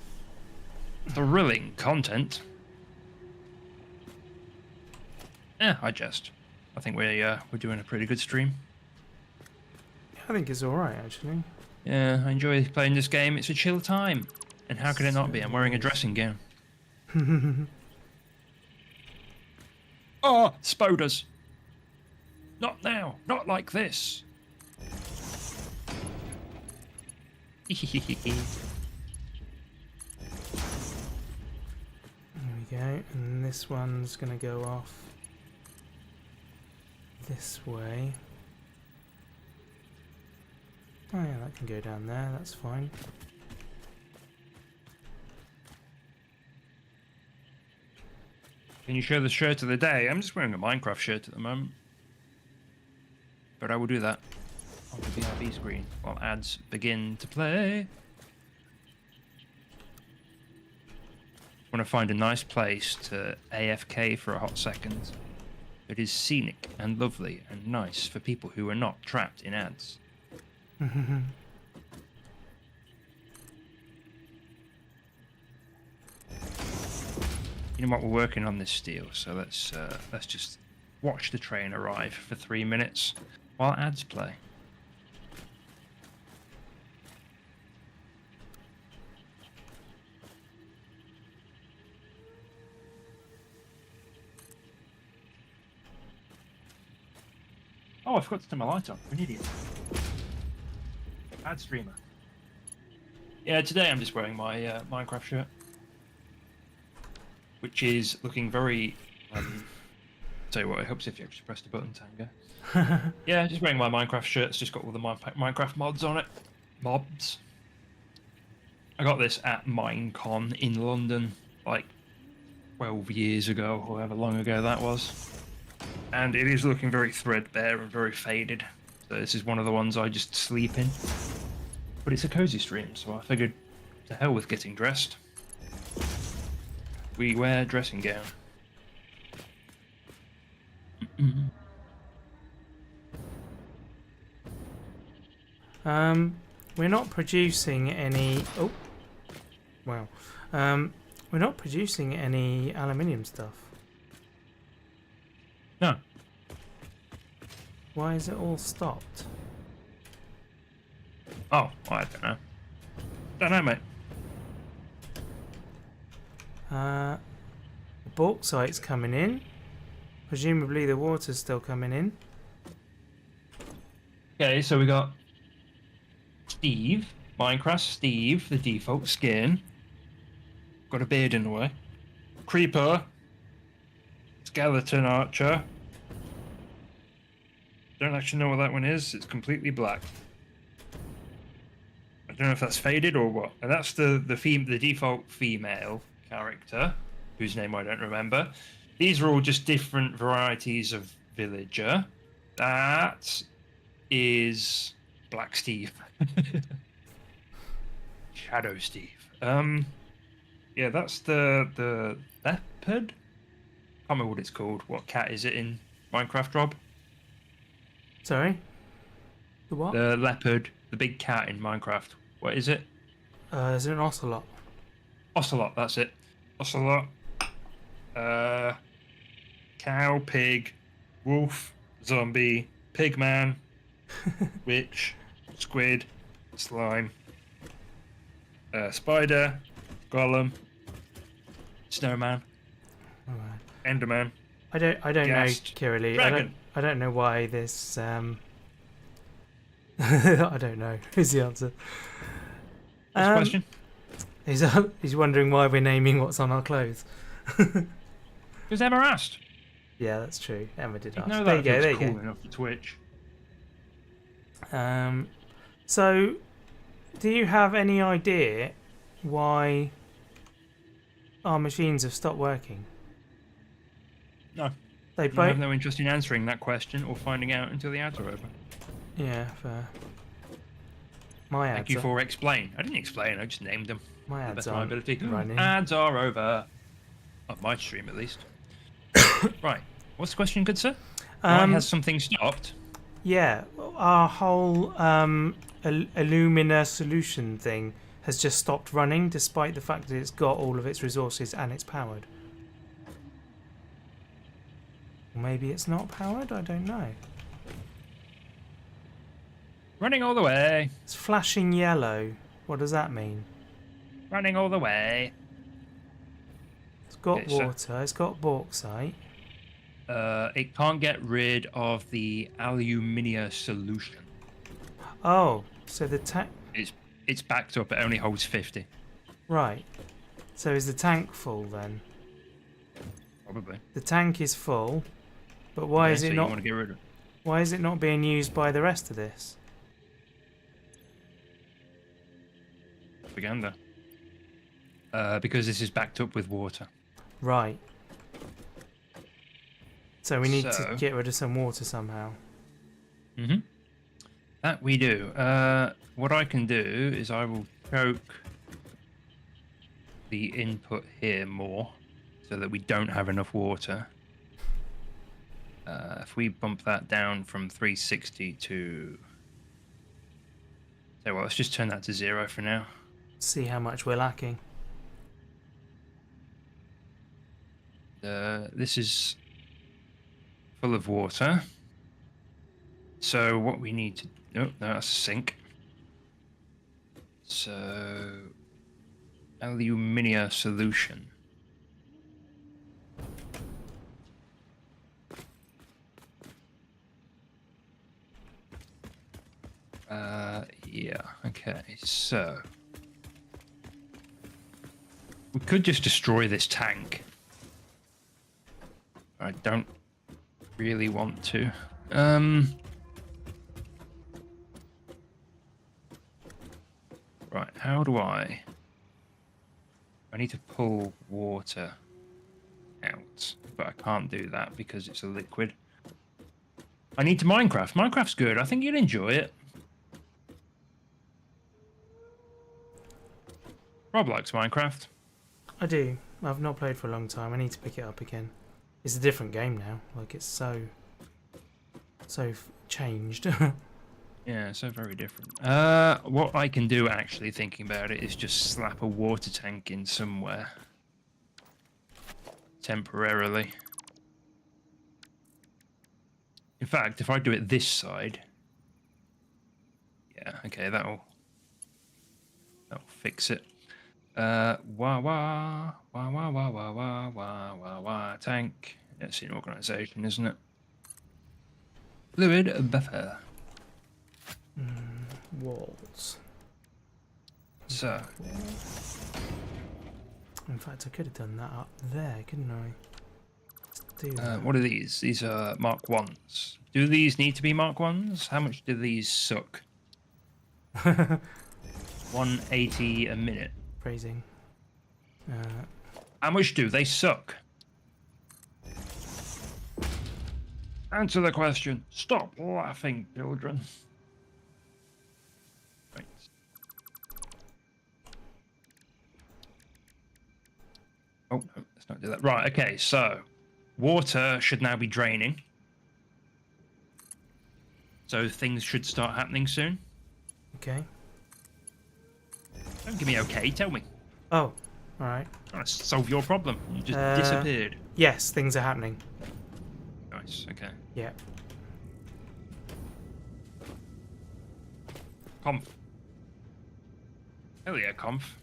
Speaker 2: thrilling content. I jest. I think we're doing a pretty good stream.
Speaker 1: I think it's all right actually.
Speaker 2: Yeah, I enjoy playing this game. It's a chill time, and how could it not be? I'm wearing a dressing gown. Oh, spoders! Not now! Not like this!
Speaker 1: There we go. And this one's gonna go off this way. Oh yeah, that can go down there. That's fine.
Speaker 2: Can you show the shirt of the day? I'm just wearing a Minecraft shirt at the moment. But I will do that on the BRB screen while ads begin to play. I want to find a nice place to AFK for a hot second. It is scenic and lovely and nice for people who are not trapped in ads. You know what, we're working on this steel, so let's just watch the train arrive for 3 minutes while ads play. Oh, I forgot to turn my light on. I'm an idiot. Ad streamer. Yeah, today I'm just wearing my Minecraft shirt, which is looking very. Tell you what, it helps if you actually press the button, Tango. Yeah, just wearing my Minecraft shirt. It's just got all the Minecraft mods on it. Mobs. I got this at Minecon in London, like 12 years ago, however long ago that was. And it is looking very threadbare and very faded. So this is one of the ones I just sleep in. But it's a cozy stream, so I figured to hell with getting dressed. We wear dressing gown.
Speaker 1: we're not producing any. Oh, wow. We're not producing any aluminium stuff.
Speaker 2: No.
Speaker 1: Why is it all stopped?
Speaker 2: Oh, I don't know. Don't know, mate.
Speaker 1: The bauxite's coming in. Presumably the water's still coming in.
Speaker 2: Okay, so we got Steve, Minecraft Steve, the default skin. Got a beard in the way. Creeper. Skeleton archer. Don't actually know what that one is. It's completely black. I don't know if that's faded or what. And that's the default female character, whose name I don't remember. These are all just different varieties of villager. That is Black Steve. Shadow Steve. Yeah, that's the leopard. Can't remember what it's called. What cat is it in Minecraft, Rob?
Speaker 1: Sorry? The what?
Speaker 2: The leopard, the big cat in Minecraft. What is it?
Speaker 1: Is it an ocelot?
Speaker 2: Ocelot, that's it. Ocelot. Cow, pig, wolf, zombie, pigman, witch, squid, slime, spider, golem, snowman,
Speaker 1: Alright.
Speaker 2: enderman.
Speaker 1: I don't know,
Speaker 2: Ghast.
Speaker 1: Kiralee.
Speaker 2: Dragon.
Speaker 1: I don't know why this I don't know is the answer.
Speaker 2: What's the question?
Speaker 1: He's wondering why we're naming what's on our clothes.
Speaker 2: Because Emma asked.
Speaker 1: Yeah, that's true. Emma did ask.
Speaker 2: No,
Speaker 1: There you
Speaker 2: that
Speaker 1: go, there
Speaker 2: feels
Speaker 1: you
Speaker 2: cool enough for Twitch.
Speaker 1: go. So, do you have any idea why our machines have stopped working?
Speaker 2: No.
Speaker 1: They
Speaker 2: I
Speaker 1: both.
Speaker 2: have no interest in answering that question or finding out until the ads are over.
Speaker 1: Yeah, fair. My ads.
Speaker 2: Thank you for explain. I didn't explain, I just named them.
Speaker 1: My
Speaker 2: The
Speaker 1: ads
Speaker 2: best of my
Speaker 1: aren't
Speaker 2: ability.
Speaker 1: running.
Speaker 2: Ads are over. On my stream, at least. Right. What's the question, good sir? Why has something stopped?
Speaker 1: Yeah, our whole Illumina solution thing has just stopped running, despite the fact that it's got all of its resources and it's powered. Maybe it's not powered. I don't know.
Speaker 2: Running all the way.
Speaker 1: It's flashing yellow. What does that mean?
Speaker 2: Running all the way.
Speaker 1: It's got
Speaker 2: Okay, so-
Speaker 1: water. It's got bauxite.
Speaker 2: It can't get rid of the aluminium solution.
Speaker 1: Oh, so the tank.
Speaker 2: It's backed up. It only holds 50.
Speaker 1: Right. So is the tank full then?
Speaker 2: Probably.
Speaker 1: The tank is full, but why
Speaker 2: Okay,
Speaker 1: is
Speaker 2: so
Speaker 1: it
Speaker 2: you
Speaker 1: not?
Speaker 2: want to get rid of it?
Speaker 1: Why is it not being used by the rest of this?
Speaker 2: Propaganda. Because this is backed up with water.
Speaker 1: Right. So we need to
Speaker 2: So-
Speaker 1: get rid of some water somehow.
Speaker 2: Mm-hmm. That we do. What I can do is I will choke the input here more so that we don't have enough water. If we bump that down from 360 to... So well, let's just turn that to 0 for now.
Speaker 1: See how much we're lacking.
Speaker 2: This is full of water. So what we need to... Oh, no, that's a sink. So... Aluminium solution. Yeah, okay, so... We could just destroy this tank. I don't really want to. Right, how do I need to pull water out, but I can't do that because it's a liquid. I need to Minecraft. Minecraft's good. I think you'd enjoy it. Rob likes Minecraft.
Speaker 1: I do. I've not played for a long time. I need to pick it up again. It's a different game now. Like, it's so changed.
Speaker 2: Yeah, so very different. What I can do, actually, thinking about it, is just slap a water tank in somewhere. Temporarily. In fact, if I do it this side... Yeah, okay, that'll fix it. Wah wah wah wah wah wah wah wah wah wah tank. It's an organization, isn't it? Fluid buffer.
Speaker 1: Walls.
Speaker 2: So,
Speaker 1: In fact, I could have done that up there, couldn't I? Let's do that.
Speaker 2: what are these? These are Mark 1s. Do these need to be Mark 1s? How much do these suck? 180 a minute.
Speaker 1: Phrasing.
Speaker 2: How much do they suck? Answer the question. Stop laughing, children. Right. Oh, no, let's not do that. Right, okay, so water should now be draining. So things should start happening soon.
Speaker 1: Okay.
Speaker 2: Don't give me okay, tell me.
Speaker 1: Oh, alright.
Speaker 2: Trying to solve your problem. You just disappeared.
Speaker 1: Yes, things are happening.
Speaker 2: Nice, okay.
Speaker 1: Yeah.
Speaker 2: Conf. Hell yeah, conf.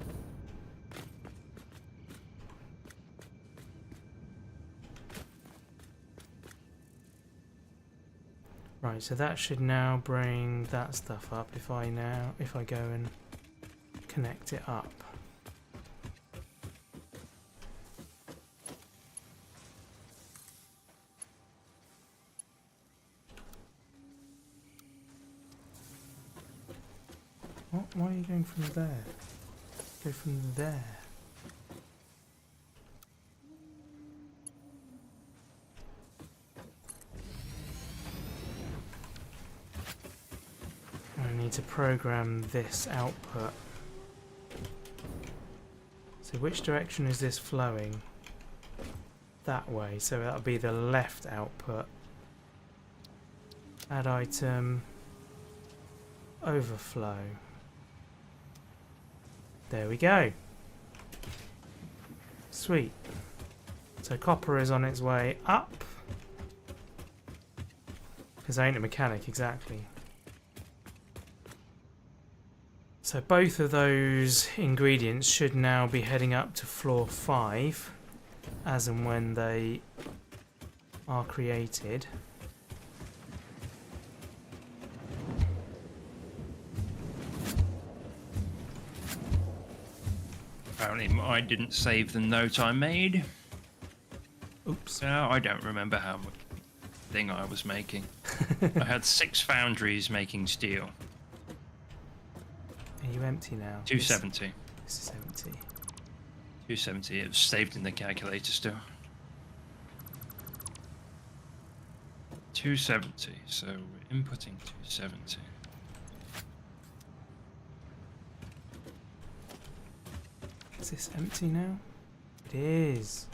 Speaker 1: Right, so that should now bring that stuff up if I go and connect it up. What? Why are you going from there? Go from there. I need to program this output. So which direction is this flowing? That way, so that'll be the left output. Add item, overflow. There we go. Sweet. So copper is on its way up. Because I ain't a mechanic exactly. So both of those ingredients should now be heading up to floor 5 as and when they are created.
Speaker 2: Apparently I didn't save the note I made.
Speaker 1: Oops.
Speaker 2: So I don't remember how much thing I was making. I had 6 foundries making steel.
Speaker 1: Are you empty now?
Speaker 2: 270.
Speaker 1: This is empty.
Speaker 2: 270. It was saved in the calculator still. 270. So we're inputting 270.
Speaker 1: Is this empty now? It is.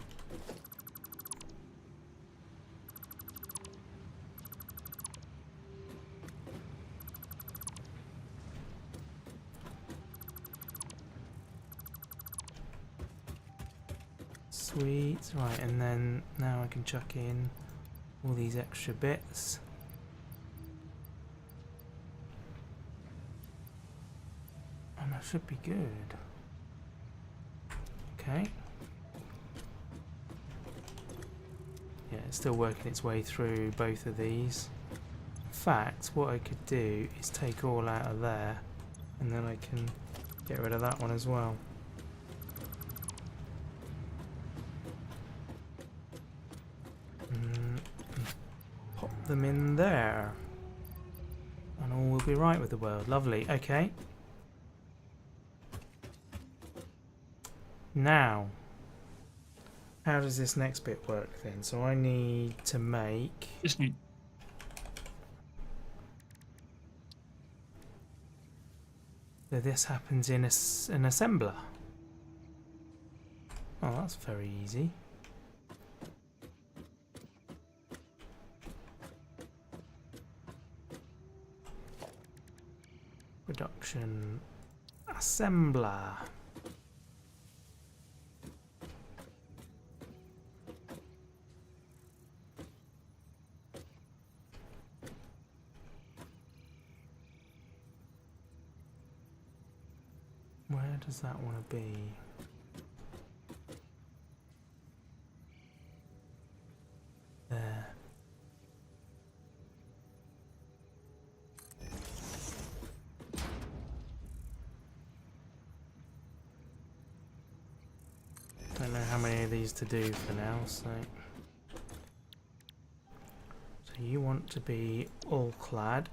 Speaker 1: Sweet. Right, and then now I can chuck in all these extra bits. And that should be good. Okay. Yeah, it's still working its way through both of these. In fact, what I could do is take all out of there, and then I can get rid of that one as well. Pop them in there. And all will be right with the world. Lovely. Okay. Now, how does this next bit work then? So I need to make...
Speaker 2: Just need...
Speaker 1: So this happens in an assembler. Oh, that's very easy. Production assembler. Where does that want to be? There. Don't know how many of these to do for now, so you want to be all clad.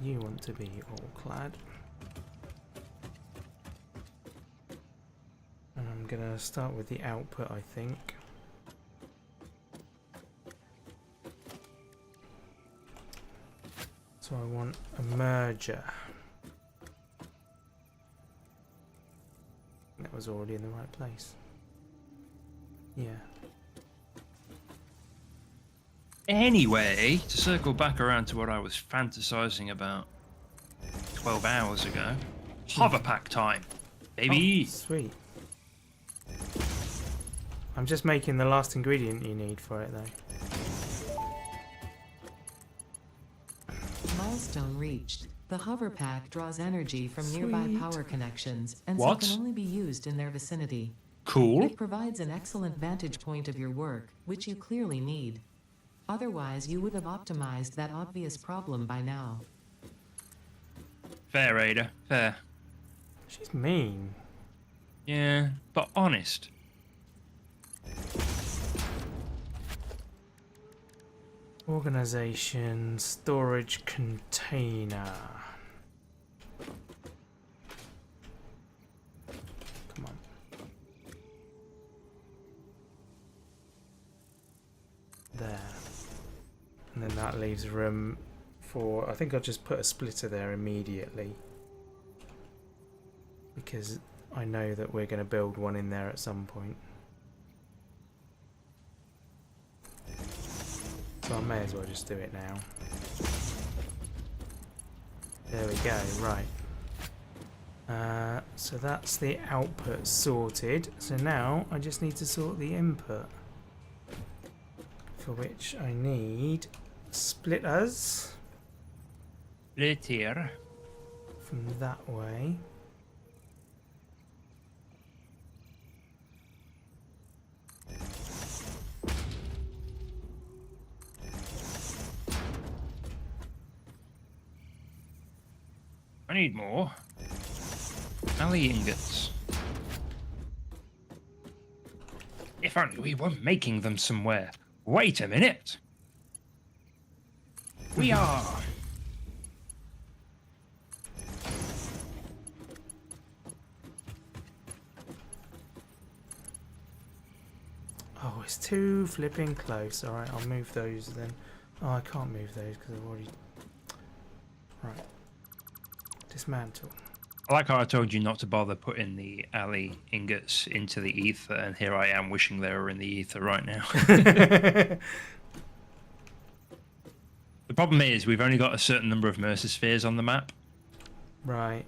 Speaker 1: You want to be all clad. And I'm gonna start with the output, I think. So I want a merger. That was already in the right place. Yeah.
Speaker 2: Anyway, to circle back around to what I was fantasizing about 12 hours ago, Hoverpack time, baby.
Speaker 1: Oh, sweet. I'm just making the last ingredient you need for it, though.
Speaker 3: Milestone reached. The Hoverpack draws energy from nearby
Speaker 1: Sweet.
Speaker 3: power connections and
Speaker 2: What?
Speaker 3: so can only be used in their vicinity.
Speaker 2: Cool.
Speaker 3: It provides an excellent vantage point of your work, which you clearly need. Otherwise, you would have optimized that obvious problem by now.
Speaker 2: Fair, Ada. Fair.
Speaker 1: She's mean.
Speaker 2: Yeah, but honest.
Speaker 1: Organization, storage container. Come on. There. And then that leaves room for, I think I'll just put a splitter there immediately. Because I know that we're going to build one in there at some point. So I may as well just do it now. There we go, right. So that's the output sorted. So now I just need to sort the input. For which I need splitters.
Speaker 2: Split here.
Speaker 1: From that way.
Speaker 2: I need more. Alley ingots. If only we were making them somewhere. Wait a minute. We are.
Speaker 1: Oh, it's too flipping close. Alright, I'll move those then. Oh, I can't move those because I've already... Right. Dismantle.
Speaker 2: I like how I told you not to bother putting the alley ingots into the ether, and here I am wishing they were in the ether right now. The problem is we've only got a certain number of Mercer spheres on the map,
Speaker 1: Right.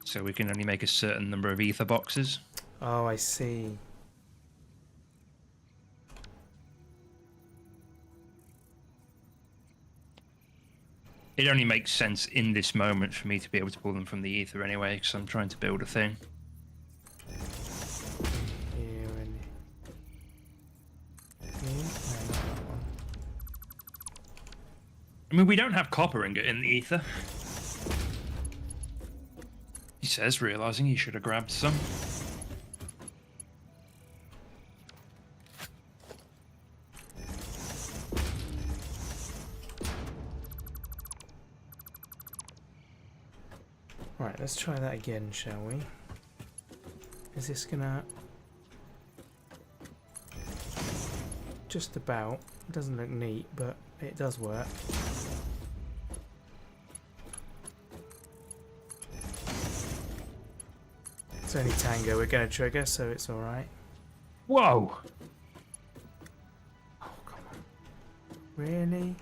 Speaker 2: so we can only make a certain number of ether boxes.
Speaker 1: Oh, I see.
Speaker 2: It only makes sense in this moment for me to be able to pull them from the ether anyway, because I'm trying to build a thing.
Speaker 1: Here and here. No, not that one.
Speaker 2: I mean, we don't have copper ingot in the ether. He says, realizing he should have grabbed some.
Speaker 1: Right, let's try that again, shall we? Is this gonna... Just about. It doesn't look neat, but it does work. It's only Tango we're gonna trigger, so it's alright.
Speaker 2: Whoa!
Speaker 1: Oh, come on. Really?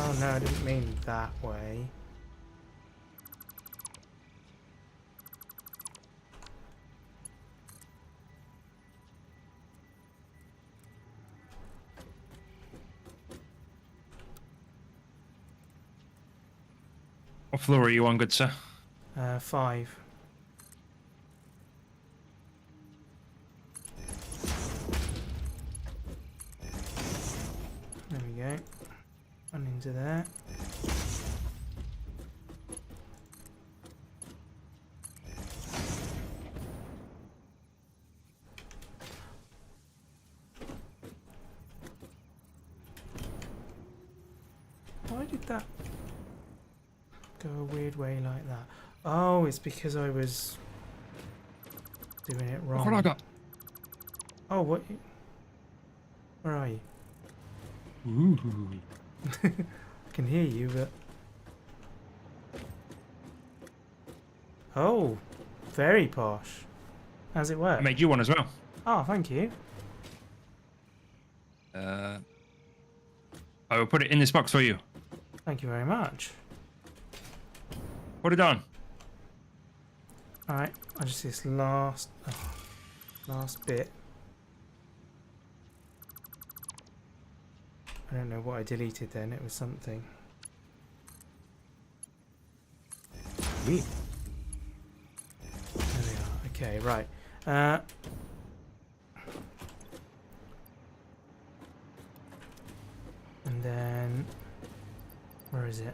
Speaker 1: Oh no, I didn't mean that way.
Speaker 2: What floor are you on, good sir?
Speaker 1: 5. There we go. Run into there. Why did that go a weird way like that? Oh, it's because I was doing it wrong.
Speaker 2: What I got?
Speaker 1: Oh, what? Where are you?
Speaker 2: Ooh.
Speaker 1: I can hear you, but... Oh, very posh. How's it work?
Speaker 2: I made you one as well.
Speaker 1: Oh, thank you.
Speaker 2: I will put it in this box for you.
Speaker 1: Thank you very much.
Speaker 2: Put it on.
Speaker 1: Alright, I just see this last bit. I don't know what I deleted then, it was something.
Speaker 2: Ooh.
Speaker 1: There we are. Okay, right. And then, where is it?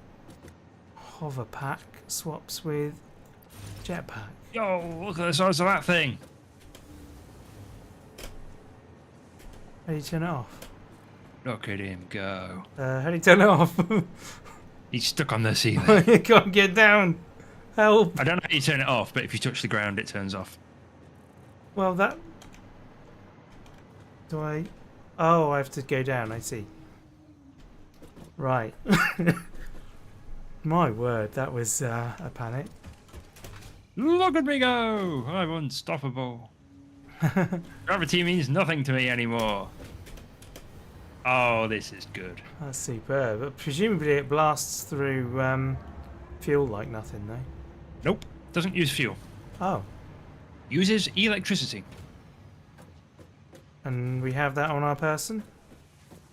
Speaker 1: Hoverpack swaps with jetpack.
Speaker 2: Yo, look at the size of that thing.
Speaker 1: How do you turn it off?
Speaker 2: Look at him go.
Speaker 1: How do you turn it off?
Speaker 2: He's stuck on the ceiling.
Speaker 1: You can't get down. Help.
Speaker 2: I don't know how you turn it off, but if you touch the ground, it turns off.
Speaker 1: Well, that... Do I... Oh, I have to go down, I see. Right. My word, that was a panic.
Speaker 2: Look at me go! I'm unstoppable. Gravity means nothing to me anymore. Oh, this is good.
Speaker 1: That's superb. But presumably it blasts through fuel like nothing, though.
Speaker 2: Nope, doesn't use fuel.
Speaker 1: Oh,
Speaker 2: Uses electricity.
Speaker 1: and we have that on our person?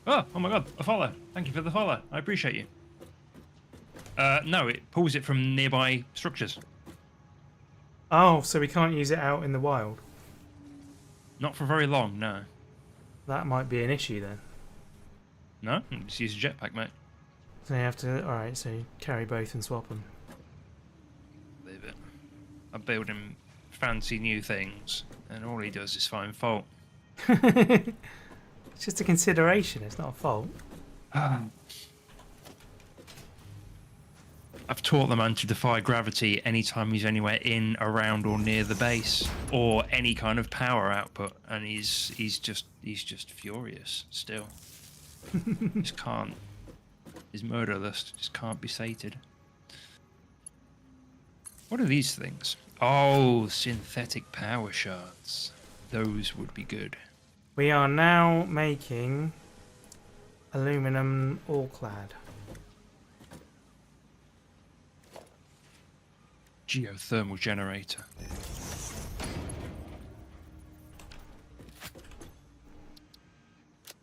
Speaker 2: Oh my god, a follow. Thank you for the follow. I appreciate you. No, it pulls it from nearby structures.
Speaker 1: Oh, so we can't use it out in the wild.
Speaker 2: Not for very long, no.
Speaker 1: That might be an issue then.
Speaker 2: No, just use a jetpack, mate.
Speaker 1: So you have to... Alright, so you carry both and swap them.
Speaker 2: Leave it. I'm building fancy new things, and all he does is find fault.
Speaker 1: It's just a consideration, it's not a fault.
Speaker 2: I've taught the man to defy gravity anytime he's anywhere in, around, or near the base, or any kind of power output, and he's just furious still. Just can't. His murder list just can't be sated. What are these things? Oh, synthetic power shards. Those would be good.
Speaker 1: We are now making aluminum all-clad.
Speaker 2: Geothermal generator.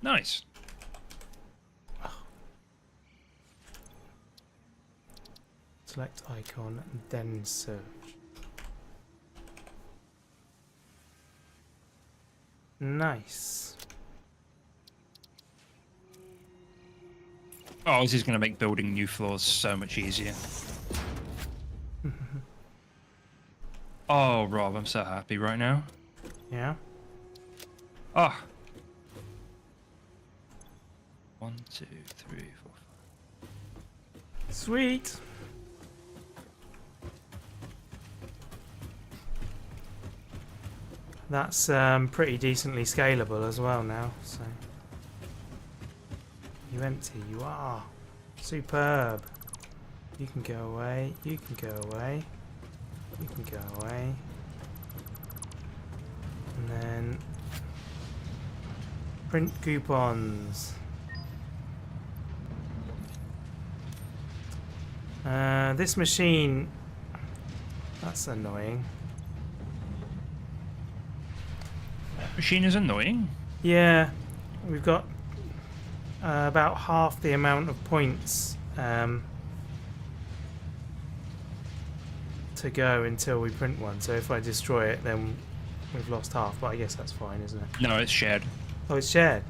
Speaker 2: Nice.
Speaker 1: Select icon and then search. Nice.
Speaker 2: Oh, this is going to make building new floors so much easier. Oh, Rob, I'm so happy right now.
Speaker 1: Yeah.
Speaker 2: Ah. 1, 2, 3, 4, 5.
Speaker 1: Sweet. That's pretty decently scalable as well now. So you empty. You are superb. You can go away. You can go away. You can go away. And then print coupons. This machine... That's annoying.
Speaker 2: Machine is annoying.
Speaker 1: Yeah, we've got about half the amount of points to go until we print one. So if I destroy it, then we've lost half. But I guess that's fine, isn't it?
Speaker 2: No, it's shared.
Speaker 1: Oh, it's shared.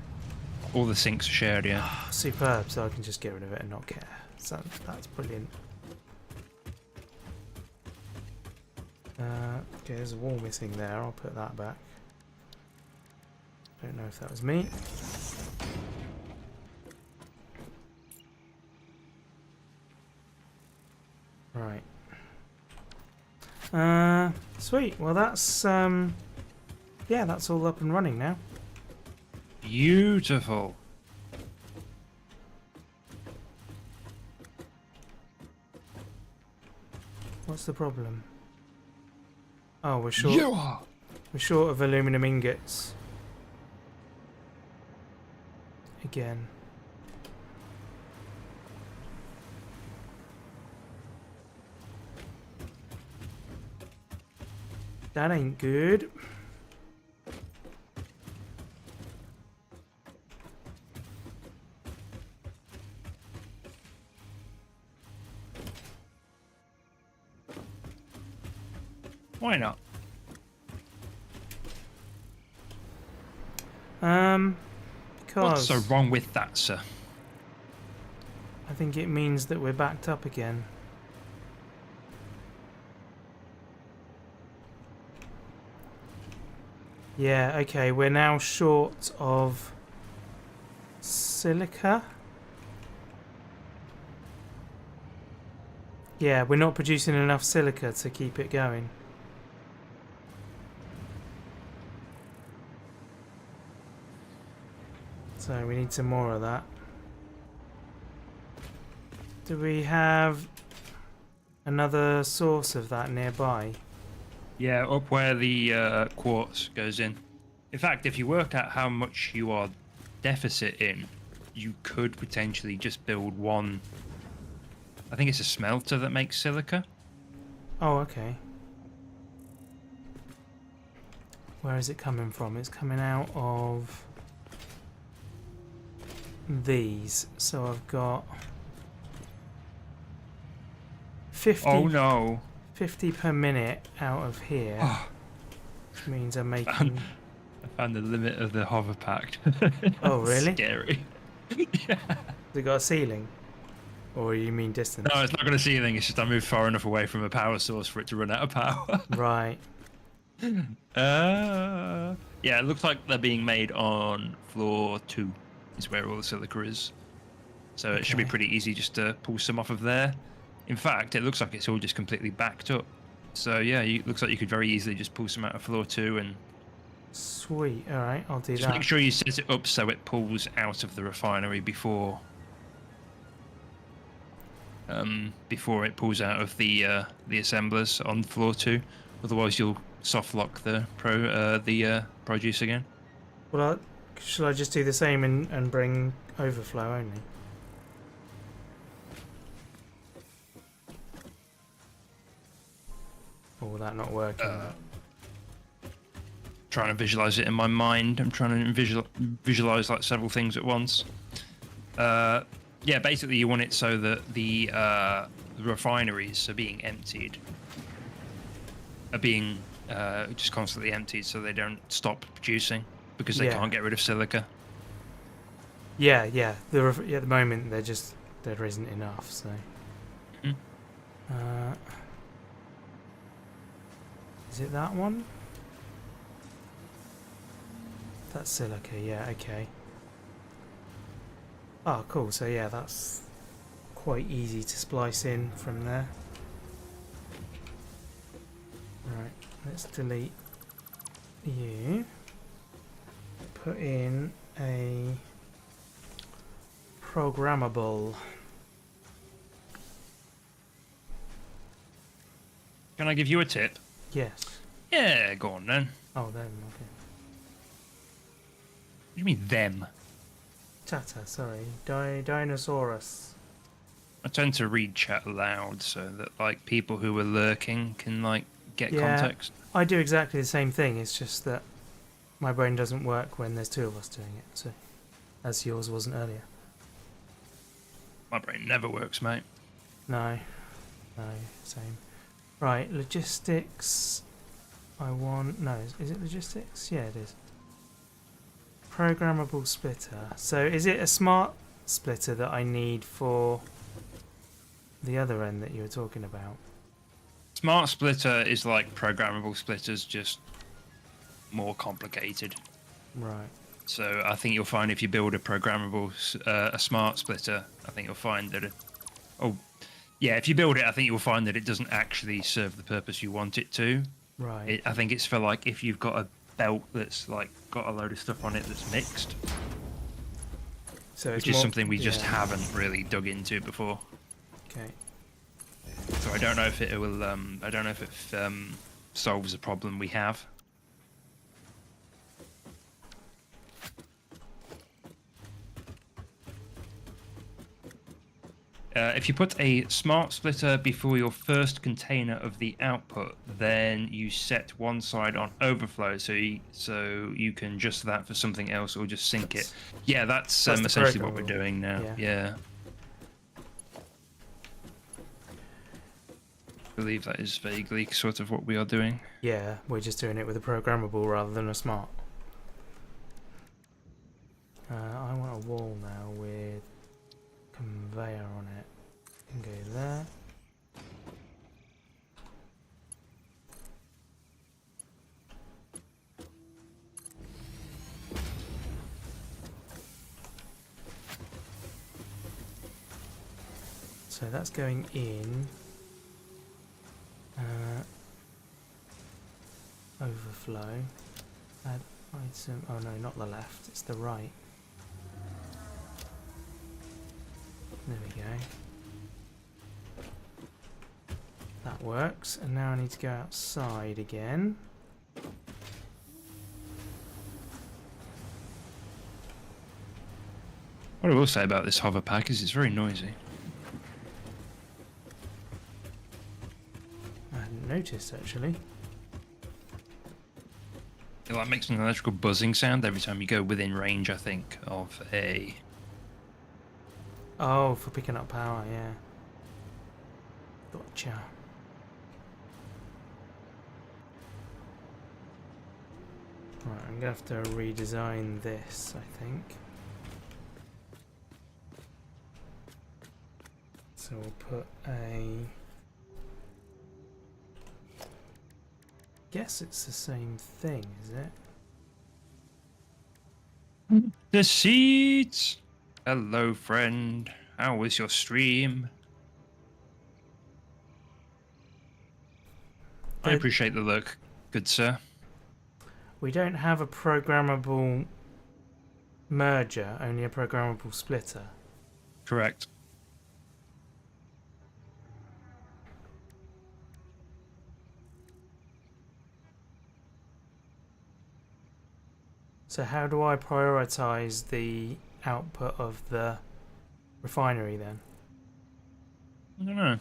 Speaker 2: All the sinks are shared, yeah.
Speaker 1: Superb. So I can just get rid of it and not care. So that's brilliant. Okay, there's a wall missing there. I'll put that back. Don't know if that was me. Right. Sweet. Well, that's yeah, that's all up and running now.
Speaker 2: Beautiful.
Speaker 1: What's the problem? Oh, we're short.
Speaker 2: You are.
Speaker 1: We're short of aluminum ingots. Again. That ain't good.
Speaker 2: Why not?
Speaker 1: Because
Speaker 2: What's so wrong with that, sir?
Speaker 1: I think it means that we're backed up again. Yeah, okay, we're now short of silica. Yeah, we're not producing enough silica to keep it going. So we need some more of that. Do we have another source of that nearby?
Speaker 2: Yeah, up where the quartz goes in. In fact, if you work out how much you are deficit in, you could potentially just build one. I think it's a smelter that makes silica.
Speaker 1: Oh, okay. Where is it coming from? It's coming out of these. So I've got 50.
Speaker 2: Oh no.
Speaker 1: 50 per minute out of here, which means I'm making...
Speaker 2: I found the limit of the hoverpack.
Speaker 1: Oh, really?
Speaker 2: Scary. Yeah.
Speaker 1: Has it got a ceiling? Or you mean distance?
Speaker 2: No, it's not going to see anything. It's just I moved far enough away from a power source for it to run out of power.
Speaker 1: Right.
Speaker 2: Yeah, it looks like they're being made on floor 2 is where all the silica is. So it should be
Speaker 1: Okay.
Speaker 2: pretty easy just to pull some off of there. In fact, it looks like it's all just completely backed up. So yeah, it looks like you could very easily just pull some out of floor 2 and
Speaker 1: Sweet. Alright, I'll do
Speaker 2: just
Speaker 1: that.
Speaker 2: make sure you set it up so it pulls out of the refinery before it pulls out of the assemblers on floor 2. Otherwise, you'll soft lock the produce again.
Speaker 1: Well, should I just do the same and bring overflow only? Or will that not work?
Speaker 2: Trying to visualize it in my mind. I'm trying to visualize like several things at once. Yeah, basically you want it so that the refineries are being emptied, are being just constantly emptied, so they don't stop producing because they
Speaker 1: Yeah.
Speaker 2: can't get rid of silica.
Speaker 1: Yeah, yeah. At the moment, there isn't enough. So.
Speaker 2: Mhm.
Speaker 1: Is it that one? That's silica. Yeah. Okay. Oh, cool. So yeah, that's quite easy to splice in from there. Right. Let's delete you. Put in a programmable.
Speaker 2: Can I give you a tip?
Speaker 1: Yes.
Speaker 2: Yeah, go on then.
Speaker 1: Oh, then. Okay.
Speaker 2: What do you mean them?
Speaker 1: Tata, sorry. Dinosaurus.
Speaker 2: I tend to read chat aloud so that like people who are lurking can like get context.
Speaker 1: I do exactly the same thing. It's just that my brain doesn't work when there's two of us doing it. So, as yours wasn't earlier.
Speaker 2: My brain never works, mate.
Speaker 1: No, same. Right, logistics. I want no. Is it logistics? Yeah, it is. Programmable splitter. So, is it a smart splitter that I need for the other end that you were talking about?
Speaker 2: Smart splitter is like programmable splitters, just more complicated.
Speaker 1: Right.
Speaker 2: So I think you'll find if you build a programmable, a smart splitter, I think you'll find that if you build it, I think you'll find that it doesn't actually serve the purpose you want it to.
Speaker 1: Right.
Speaker 2: I think it's for like if you've got a belt that's like got a load of stuff on it that's mixed,
Speaker 1: So
Speaker 2: which is something we just haven't really dug into before.
Speaker 1: Okay.
Speaker 2: So I don't know if it will. I don't know if it solves a problem we have. If you put a smart splitter before your first container of the output, then you set one side on overflow, so you can adjust that for something else or just sync it. Yeah, that's essentially what we're doing now. Yeah. I believe that is vaguely sort of what we are doing.
Speaker 1: Yeah, we're just doing it with a programmable rather than a smart. I want a wall now with conveyor on it. Can go there. So that's going in. Overflow. Add item. Oh no, not the left. It's the right. There we go. That works. And now I need to go outside again.
Speaker 2: What I will say about this Hoverpack is it's very noisy.
Speaker 1: I hadn't noticed actually.
Speaker 2: It like makes an electrical buzzing sound every time you go within range, I think, of a...
Speaker 1: Oh, for picking up power, yeah. Gotcha. Right, I'm gonna have to redesign this, I think. So we'll put a... Guess it's the same thing, is it?
Speaker 2: The seats! Hello, friend. How was your stream? I appreciate the look, good sir.
Speaker 1: We don't have a programmable merger, only a programmable splitter.
Speaker 2: Correct.
Speaker 1: So how do I prioritize the output of the refinery then?
Speaker 2: I don't know.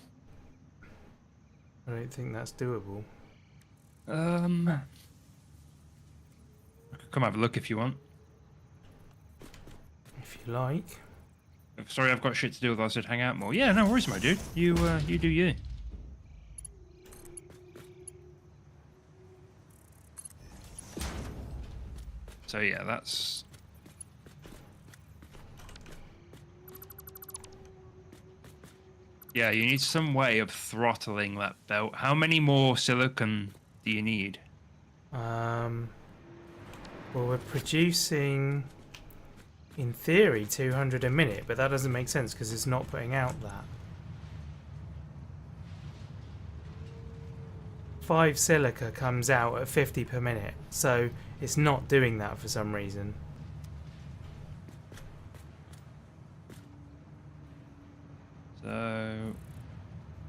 Speaker 1: I don't think that's doable.
Speaker 2: I could come have a look if you want.
Speaker 1: If you like.
Speaker 2: Sorry, I've got shit to do, otherwise I'd hang out more. Yeah, no worries, my dude. You do you. So yeah, that's... Yeah, you need some way of throttling that belt. How many more silicon do you need?
Speaker 1: Well, we're producing, in theory, 200 a minute, but that doesn't make sense because it's not putting out that. 5 silica comes out at 50 per minute, so it's not doing that for some reason.
Speaker 2: So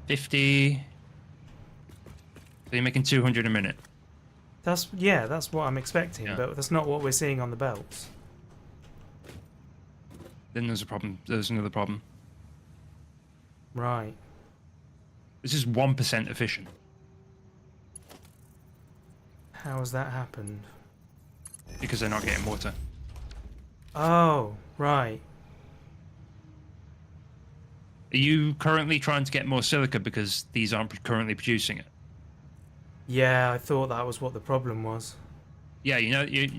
Speaker 2: 50. So you're making 200 a minute.
Speaker 1: That's what I'm expecting,
Speaker 2: Yeah.
Speaker 1: but that's not what we're seeing on the belts.
Speaker 2: Then there's a problem. There's another problem.
Speaker 1: Right.
Speaker 2: This is 1% efficient.
Speaker 1: How has that happened?
Speaker 2: Because they're not getting water.
Speaker 1: Oh, right.
Speaker 2: Are you currently trying to get more silica because these aren't currently producing it?
Speaker 1: Yeah, I thought that was what the problem was.
Speaker 2: Yeah,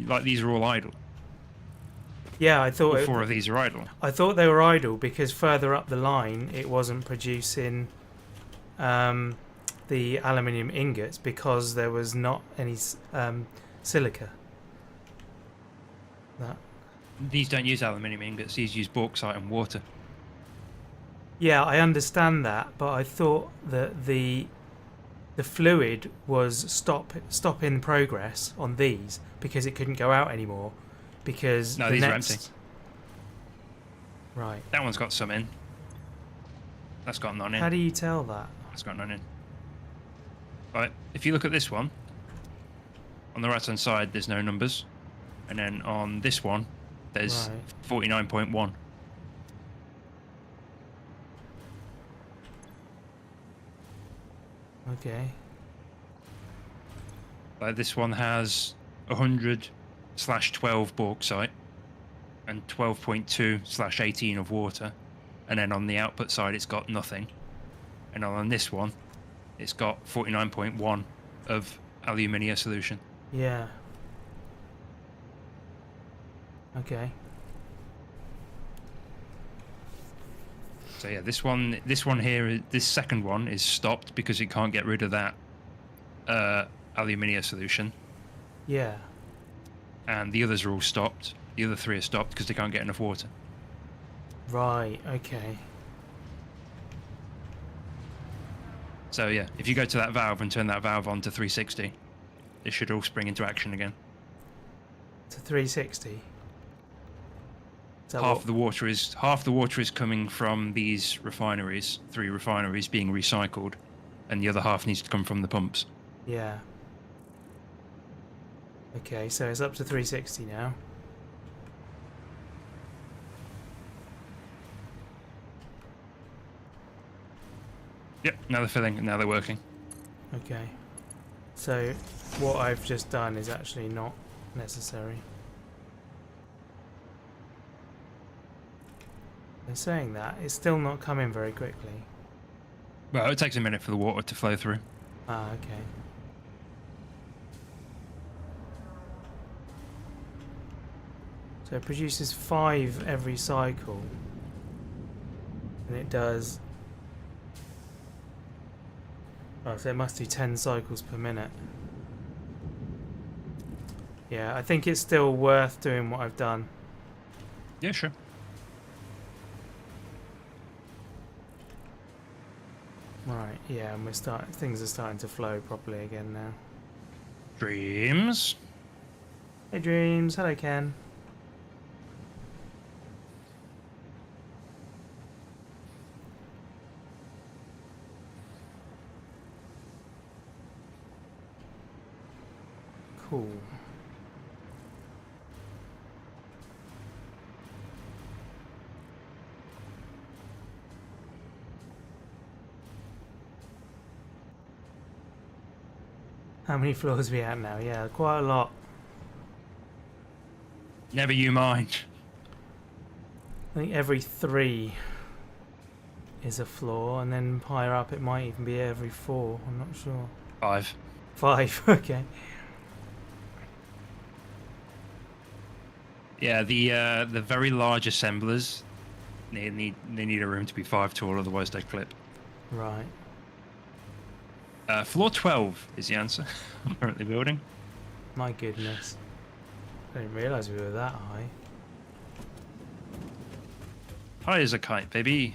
Speaker 2: like these are all idle.
Speaker 1: Yeah, I thought
Speaker 2: All four of these are idle.
Speaker 1: I thought they were idle because further up the line it wasn't producing the aluminium ingots because there was not any silica. That.
Speaker 2: These don't use aluminium ingots. These use bauxite and water.
Speaker 1: Yeah, I understand that, but I thought that the fluid was stop in progress on these because it couldn't go out anymore because
Speaker 2: No,
Speaker 1: the
Speaker 2: these are
Speaker 1: next...
Speaker 2: empty.
Speaker 1: Right.
Speaker 2: That one's got some in. That's got none in.
Speaker 1: How do you tell that?
Speaker 2: That's got none in. Right, if you look at this one, on the right hand side there's no numbers, and then on this one there's
Speaker 1: Right.
Speaker 2: 49.1.
Speaker 1: Okay.
Speaker 2: Like this one has 100/12 bauxite and 12.2/18 of water, and then on the output side it's got nothing, and on this one it's got 49.1 of aluminium solution.
Speaker 1: Yeah. Okay.
Speaker 2: So yeah, this one here, this second one is stopped because it can't get rid of that aluminium solution,
Speaker 1: Yeah.
Speaker 2: and the others are all stopped. The other three are stopped because they can't get enough water.
Speaker 1: Right. Okay.
Speaker 2: So yeah, if you go to that valve and turn that valve on to 360, it should all spring into action again.
Speaker 1: To 360. Is that
Speaker 2: Half
Speaker 1: what-
Speaker 2: the water is coming from these refineries, 3 refineries being recycled, and the other half needs to come from the pumps.
Speaker 1: Yeah. Okay, so it's up to 360 now.
Speaker 2: Yep, now they're filling and now they're working.
Speaker 1: Okay. So what I've just done is actually not necessary. In saying that, it's still not coming very quickly.
Speaker 2: Well, it takes a minute for the water to flow through.
Speaker 1: Ah, okay. So it produces 5 every cycle. And it does... Oh, so it must do 10 cycles per minute. Yeah, I think it's still worth doing what I've done.
Speaker 2: Yeah, sure.
Speaker 1: Right, yeah, and things are starting to flow properly again now.
Speaker 2: Dreams.
Speaker 1: Hey Dreams, hello Ken. Cool. How many floors are we at now? Yeah, quite a lot.
Speaker 2: Never you mind.
Speaker 1: I think every 3 is a floor, and then higher up it might even be every 4. I'm not sure.
Speaker 2: 5.
Speaker 1: 5, okay.
Speaker 2: Yeah, the very large assemblers, they need a room to be 5 tall, otherwise they clip.
Speaker 1: Right.
Speaker 2: Floor 12 is the answer. I'm currently building.
Speaker 1: My goodness. I didn't realise we were that high.
Speaker 2: High as a kite, baby.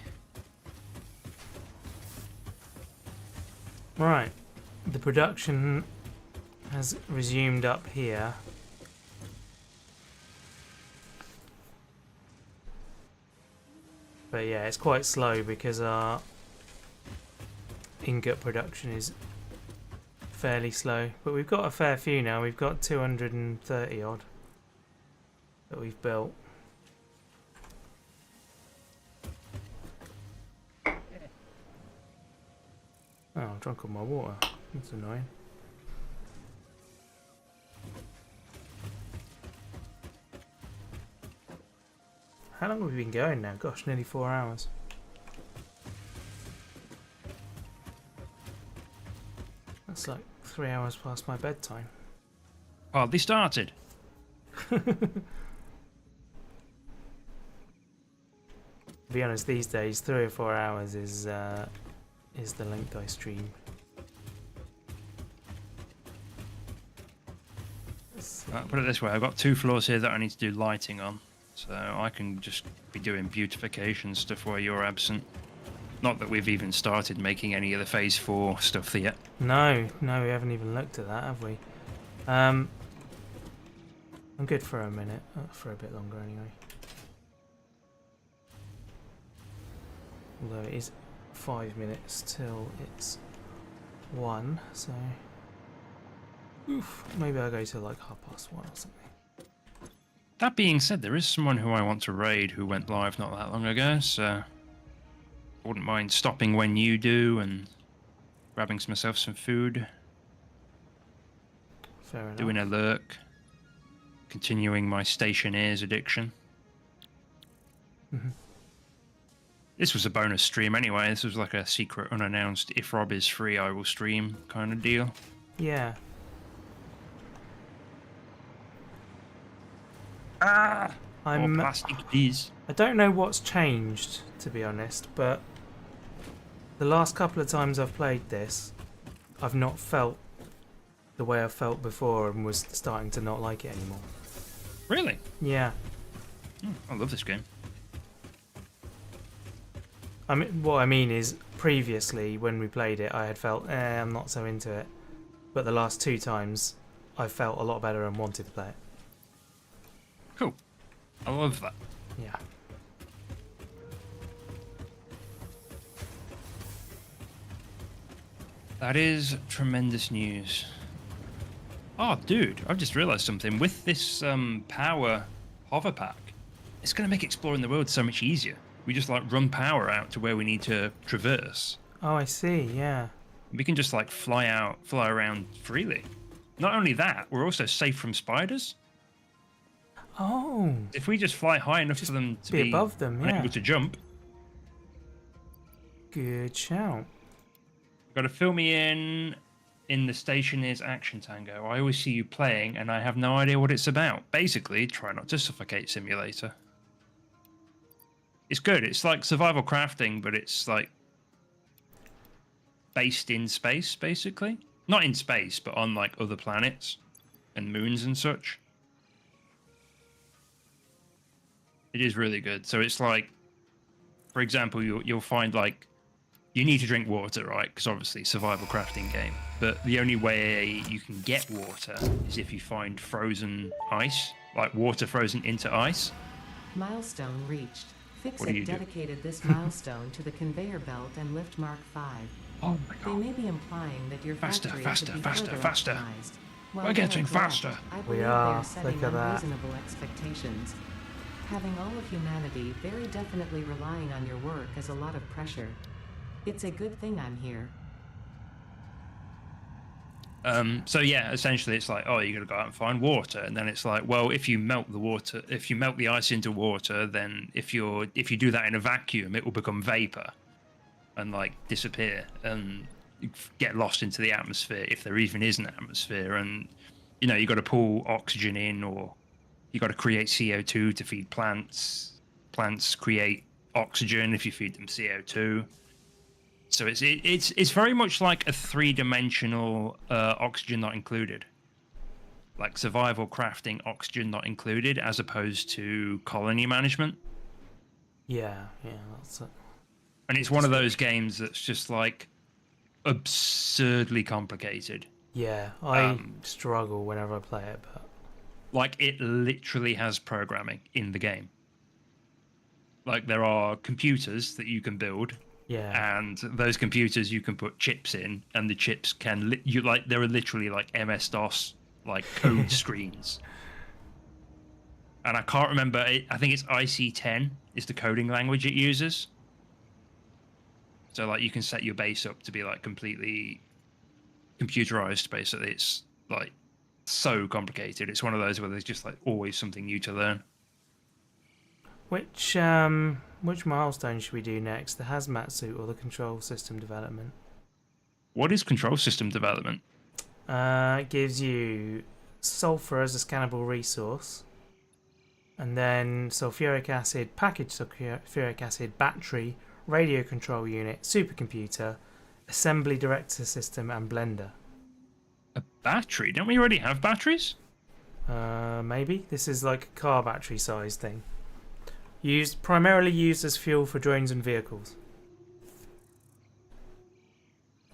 Speaker 1: Right. The production has resumed up here. But yeah, it's quite slow because our ingot production is fairly slow. But we've got a fair few now. We've got 230 odd that we've built. drunk all my water. That's annoying. How long have we been going now? Gosh, nearly 4 hours. That's like 3 hours past my bedtime.
Speaker 2: Hardly started.
Speaker 1: To be honest, these days 3 or 4 hours is the length I stream.
Speaker 2: Put it this way, I've got 2 floors here that I need to do lighting on, so I can just be doing beautification stuff while you're absent. Not that we've even started making any of the Phase 4 stuff yet.
Speaker 1: No, we haven't even looked at that, have we? I'm good for a minute, for a bit longer anyway. Although it is 5 minutes till it's 1, so... Oof, maybe I'll go to like 1:30 or something.
Speaker 2: That being said, there is someone who I want to raid who went live not that long ago, so... I wouldn't mind stopping when you do and grabbing myself some food.
Speaker 1: Fair enough.
Speaker 2: Doing a lurk. Continuing my stationeers addiction.
Speaker 1: Mhm.
Speaker 2: This was a bonus stream anyway. This was like a secret, unannounced, if Rob is free, I will stream kind of deal.
Speaker 1: Yeah.
Speaker 2: Ah! More
Speaker 1: I'm...
Speaker 2: plastic, please.
Speaker 1: I don't know what's changed, to be honest, but the last couple of times I've played this, I've not felt the way I felt before and was starting to not like it anymore.
Speaker 2: Really?
Speaker 1: Yeah.
Speaker 2: I love this game.
Speaker 1: I mean, what I mean is, previously when we played it, I had felt, I'm not so into it. But the last 2 times, I felt a lot better and wanted to play it.
Speaker 2: Cool. I love that.
Speaker 1: Yeah.
Speaker 2: That is tremendous news. Oh, dude, I've just realized something. With this power hoverpack, it's going to make exploring the world so much easier. We just like run power out to where we need to traverse.
Speaker 1: Oh, I see, yeah.
Speaker 2: We can just like fly around freely. Not only that, we're also safe from spiders.
Speaker 1: Oh.
Speaker 2: If we just fly high enough for them to
Speaker 1: be above them, yeah.
Speaker 2: unable to jump.
Speaker 1: Good shout.
Speaker 2: Got to fill me in the Stationeers Action Tango. I always see you playing and I have no idea what it's about. Basically, try not to suffocate simulator. It's good. It's like survival crafting, but it's like based in space, basically. Not in space, but on like other planets and moons and such. It is really good. So it's like, for example, you'll find like, you need to drink water, right? Because obviously survival crafting game. But the only way you can get water is if you find frozen ice, like water frozen into ice.
Speaker 3: Milestone reached.
Speaker 2: What do
Speaker 3: Fixit
Speaker 2: you do?
Speaker 3: dedicated this milestone to the conveyor belt and lift Mark 5.
Speaker 2: Oh my
Speaker 3: They
Speaker 2: god.
Speaker 3: may be implying that your
Speaker 2: Faster,
Speaker 3: factory
Speaker 2: faster,
Speaker 3: could be
Speaker 2: faster,
Speaker 3: further
Speaker 2: faster.
Speaker 3: optimized. While
Speaker 2: We're
Speaker 3: they are
Speaker 2: getting
Speaker 3: correct,
Speaker 2: faster.
Speaker 3: I
Speaker 1: We
Speaker 3: believe they
Speaker 1: are.
Speaker 3: are setting
Speaker 1: Look at that.
Speaker 3: unreasonable expectations. Having all of humanity very definitely relying on your work is a lot of pressure. It's a good thing I'm here.
Speaker 2: So yeah, essentially it's like, oh, you gotta go out and find water, and then it's like, well, if you melt the ice into water, then if you do that in a vacuum, it will become vapor and like disappear and get lost into the atmosphere if there even is an atmosphere. And you know, you got to pull oxygen in, or you got to create CO2 to feed plants. Plants create oxygen if you feed them CO2. So it's very much like a 3-dimensional oxygen not included, like survival crafting oxygen not included, as opposed to colony management.
Speaker 1: Yeah, that's it.
Speaker 2: And it's one of those games that's just like absurdly complicated.
Speaker 1: Yeah, I struggle whenever I play it, but
Speaker 2: Like it literally has programming in the game. Like there are computers that you can build.
Speaker 1: yeah.
Speaker 2: And those computers you can put chips in, and the chips can there are literally like MS-DOS like code screens. And I can't remember. I think it's IC10 is the coding language it uses. So like you can set your base up to be like completely computerized. Basically, it's like so complicated. It's one of those where there's just like always something new to learn.
Speaker 1: Which milestone should we do next? The hazmat suit or the control system development?
Speaker 2: What is control system development?
Speaker 1: It gives you sulfur as a scannable resource, and then sulfuric acid, packaged sulfuric acid, battery, radio control unit, supercomputer, assembly director system, and blender.
Speaker 2: A battery? Don't we already have batteries?
Speaker 1: Maybe this is like a car battery size thing. Primarily used as fuel for drones and vehicles.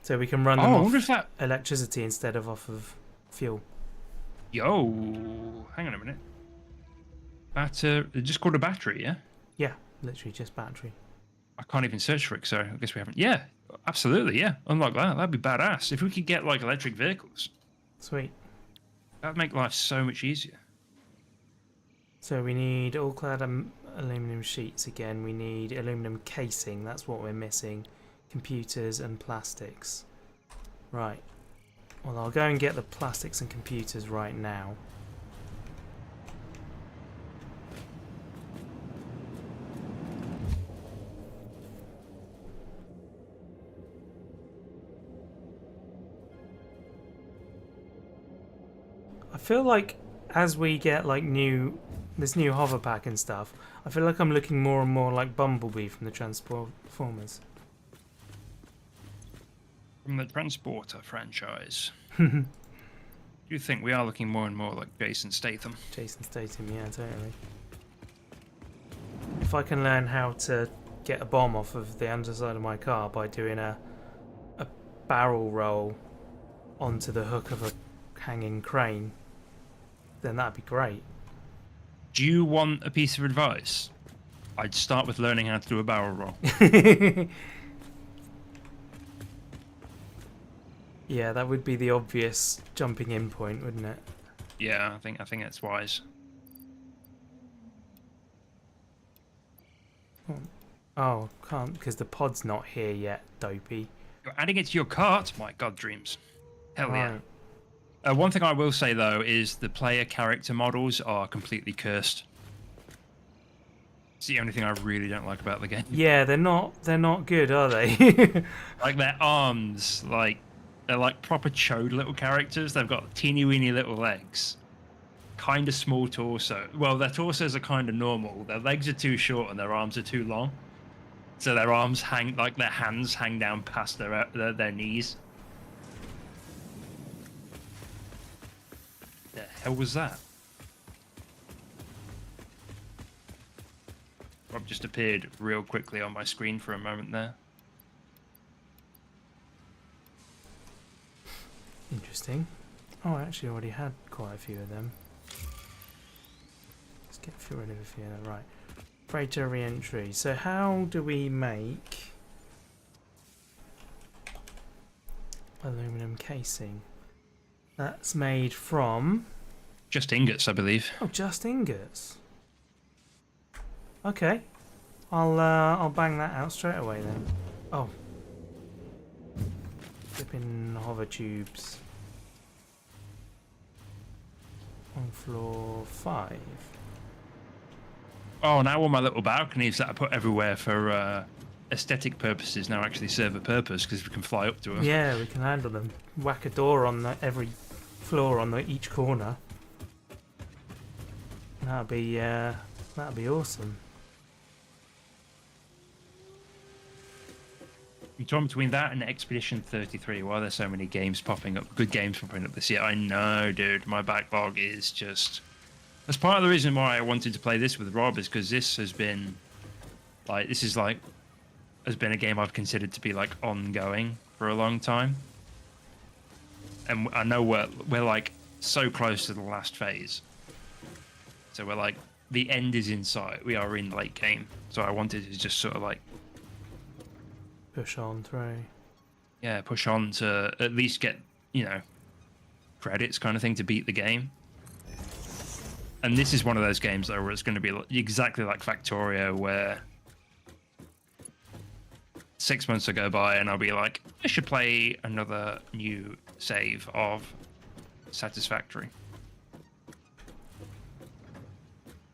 Speaker 1: So we can run them off electricity instead of off of fuel.
Speaker 2: Yo, hang on a minute. Just called a battery, yeah?
Speaker 1: Yeah, literally just battery.
Speaker 2: I can't even search for it, so I guess we haven't. Yeah, absolutely, yeah. Unlike that, that'd be badass. If we could get like electric vehicles.
Speaker 1: Sweet.
Speaker 2: That'd make life so much easier.
Speaker 1: So we need all clad aluminum sheets again. We need aluminum casing. That's what we're missing. Computers and plastics. Right. Well, I'll go and get the plastics and computers right now. I feel like as we get like this new hoverpack and stuff, I feel like I'm looking more and more like Bumblebee from the Transformers.
Speaker 2: From the Transporter franchise. Do you think we are looking more and more like Jason Statham?
Speaker 1: Jason Statham, yeah, totally. If I can learn how to get a bomb off of the underside of my car by doing a barrel roll onto the hook of a hanging crane, then that'd be great.
Speaker 2: Do you want a piece of advice? I'd start with learning how to do a barrel roll.
Speaker 1: Yeah, that would be the obvious jumping in point, wouldn't it?
Speaker 2: Yeah, I think that's wise.
Speaker 1: Oh, can't because the pod's not here yet, dopey.
Speaker 2: You're adding it to your cart? My god, dreams. Hell yeah.
Speaker 1: Right.
Speaker 2: One thing I will say though is the player character models are completely cursed. It's the only thing I really don't like about the game.
Speaker 1: Yeah, they're not good, are they?
Speaker 2: Like their arms, they're like proper chode little characters. They've got teeny weeny little legs. Kind of small torso. Well, their torsos are kind of normal. Their legs are too short and their arms are too long. So their arms hang, like their hands hang down past their knees. The hell was that? Rob just appeared real quickly on my screen for a moment there.
Speaker 1: Interesting. Oh, I actually already had quite a few of them. Let's get rid of a few. Right. Freighter re-entry. So how do we make aluminum casing? That's made from...
Speaker 2: Just ingots, I believe.
Speaker 1: Oh, just ingots. Okay. I'll bang that out straight away then. Oh. Flipping hover tubes. On floor 5.
Speaker 2: Oh, now all my little balconies that I put everywhere for aesthetic purposes now actually serve a purpose because we can fly up to them.
Speaker 1: Yeah, we can handle them. Whack a door on every floor on each corner. That'd be awesome.
Speaker 2: You torn between that and Expedition 33. Why are there so many games popping up? Good games popping up this year. I know, dude. My backlog is just... That's part of the reason why I wanted to play this with Rob is because this has been... has been a game I've considered to be, ongoing for a long time. And I know we're like, so close to the last phase. So we're like, the end is in sight. We are in late game. So I wanted to just sort of
Speaker 1: push on through.
Speaker 2: Yeah, push on to at least get, credits kind of thing to beat the game. And this is one of those games, though, where it's going to be exactly like Factorio, where 6 months will go by and I'll be like, I should play another new save of Satisfactory.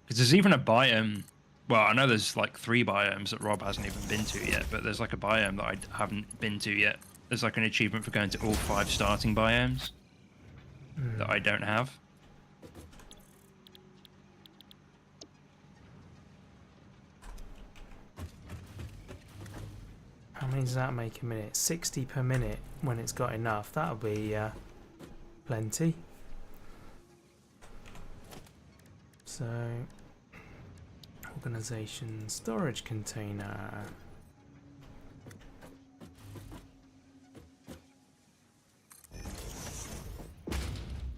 Speaker 2: Because there's even a biome. Well, I know there's like 3 biomes that Rob hasn't even been to yet, but there's like a biome that I haven't been to yet. There's like an achievement for going to all 5 starting biomes that I don't have.
Speaker 1: How many does that make a minute? 60 per minute when it's got enough. That'll be plenty. So, organization, storage container.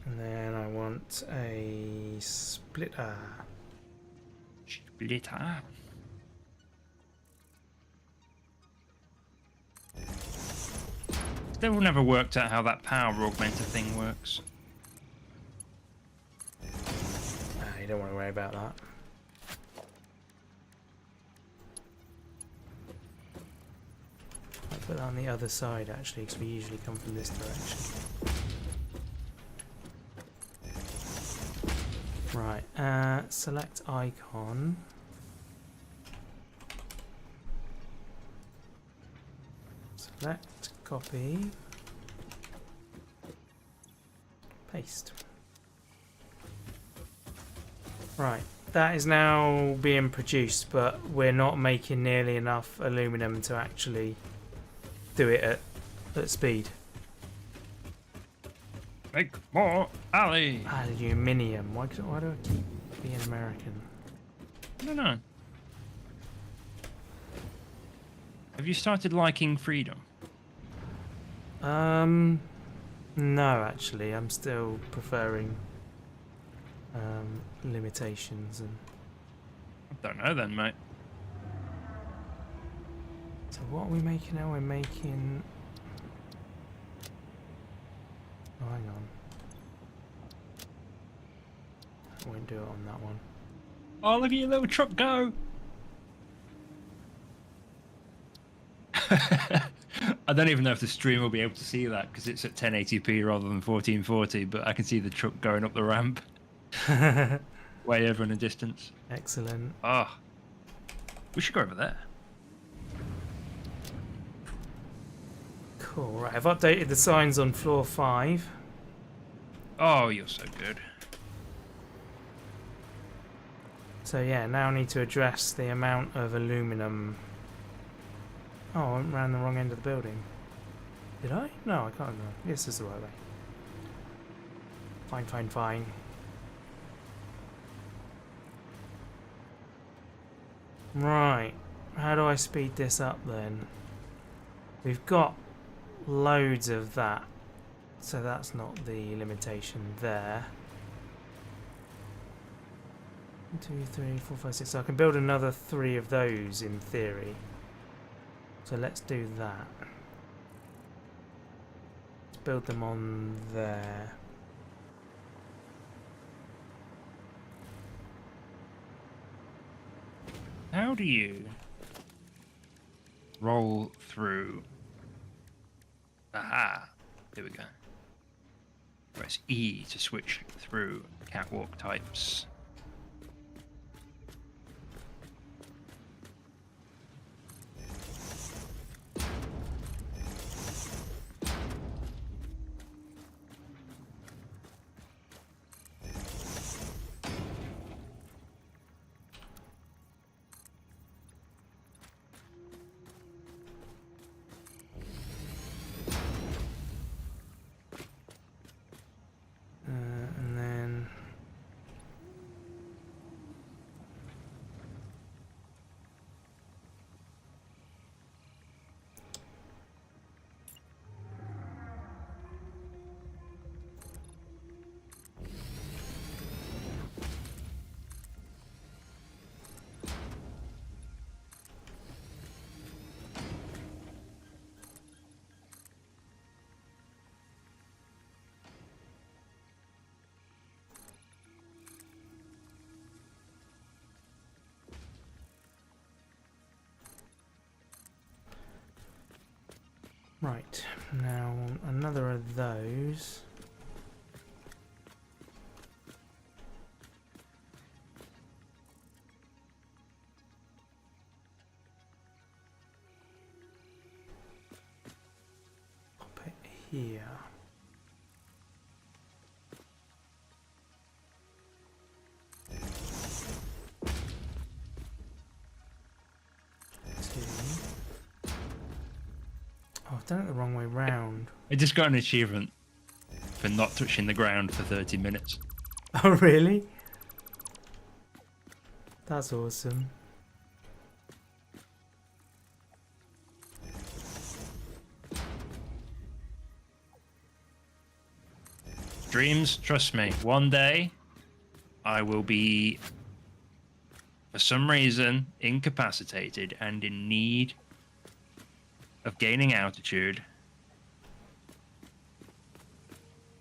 Speaker 1: And then I want a splitter.
Speaker 2: Splitter. Still never worked out how that power augmenter thing works.
Speaker 1: You don't want to worry about that. I'll put that on the other side actually, because we usually come from this direction. Right, select icon. Select, copy, paste. Right, that is now being produced, but we're not making nearly enough aluminum to actually do it at speed.
Speaker 2: Make more alley.
Speaker 1: Aluminium. Why do I keep being American?
Speaker 2: I don't know. Have you started liking freedom?
Speaker 1: No, actually, I'm still preferring limitations and.
Speaker 2: I don't know then, mate.
Speaker 1: So what are we making now? We're making. Oh, hang on. I won't do it on that one.
Speaker 2: Oh, look at your little truck go! I don't even know if the stream will be able to see that because it's at 1080p rather than 1440, but I can see the truck going up the ramp. Way over in the distance.
Speaker 1: Excellent.
Speaker 2: Ah, we should go over there.
Speaker 1: Cool. Right, I've updated the signs on floor 5.
Speaker 2: Oh, you're so good.
Speaker 1: So yeah, now I need to address the amount of aluminum. Oh, I went round the wrong end of the building. Did I? No, I can't remember. This is the right way. Fine, fine, fine. Right. How do I speed this up then? We've got loads of that. So that's not the limitation there. 1, 2, 3, 4, 5, 6. So I can build another 3 of those in theory. So let's do that. Let's build them on there.
Speaker 2: How do you roll through? Aha! There we go. Press E to switch through catwalk types.
Speaker 1: And then Right, now another of those. Pop it here. Oh, I've done it the wrong way round.
Speaker 2: I just got an achievement for not touching the ground for 30 minutes.
Speaker 1: Oh, really? That's awesome.
Speaker 2: Dreams, trust me, one day I will be, for some reason, incapacitated and in need of gaining altitude.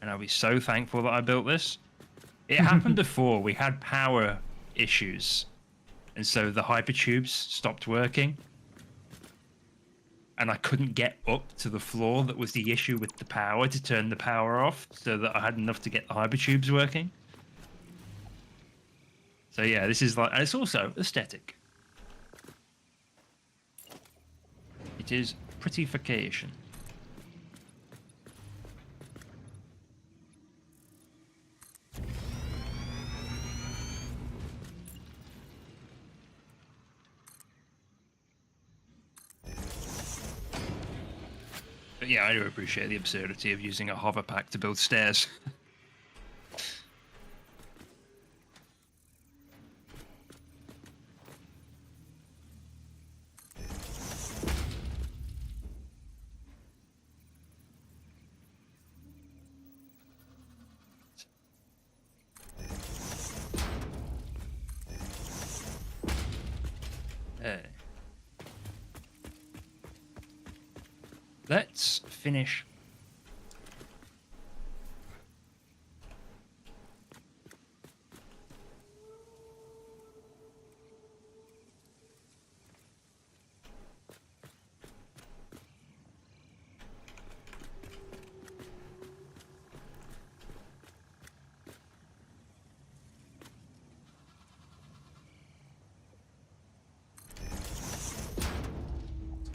Speaker 2: And I'll be so thankful that I built this. It happened before. We had power issues. And so the hypertubes stopped working. And I couldn't get up to the floor that was the issue with the power to turn the power off so that I had enough to get the hypertubes working. So yeah, this is like, and it's also aesthetic. It is prettification. But yeah, I do appreciate the absurdity of using a hoverpack to build stairs. Let's finish.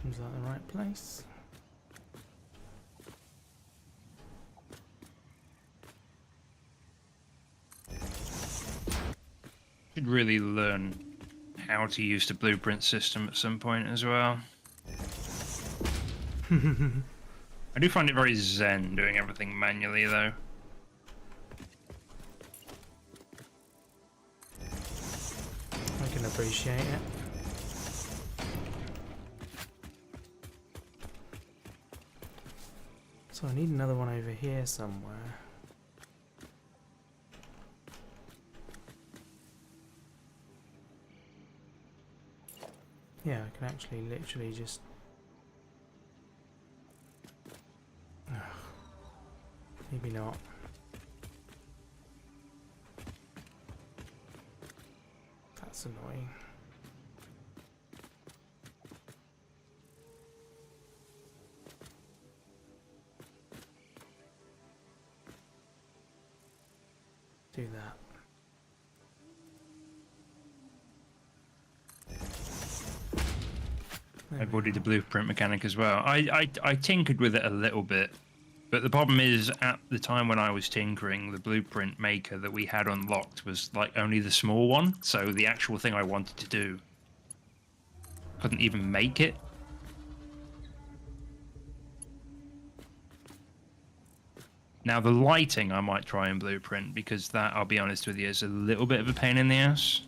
Speaker 1: Seems like the right place.
Speaker 2: Should really learn how to use the blueprint system at some point as well. I do find it very zen doing everything manually though.
Speaker 1: I can appreciate it. So I need another one over here somewhere. Yeah, I can actually literally just... Ugh. Maybe not. That's annoying. Do that.
Speaker 2: I bodied the blueprint mechanic as well. I tinkered with it a little bit, but the problem is at the time when I was tinkering, the blueprint maker that we had unlocked was like only the small one, so the actual thing I wanted to do couldn't even make it. Now the lighting I might try and blueprint, because that, I'll be honest with you, is a little bit of a pain in the ass.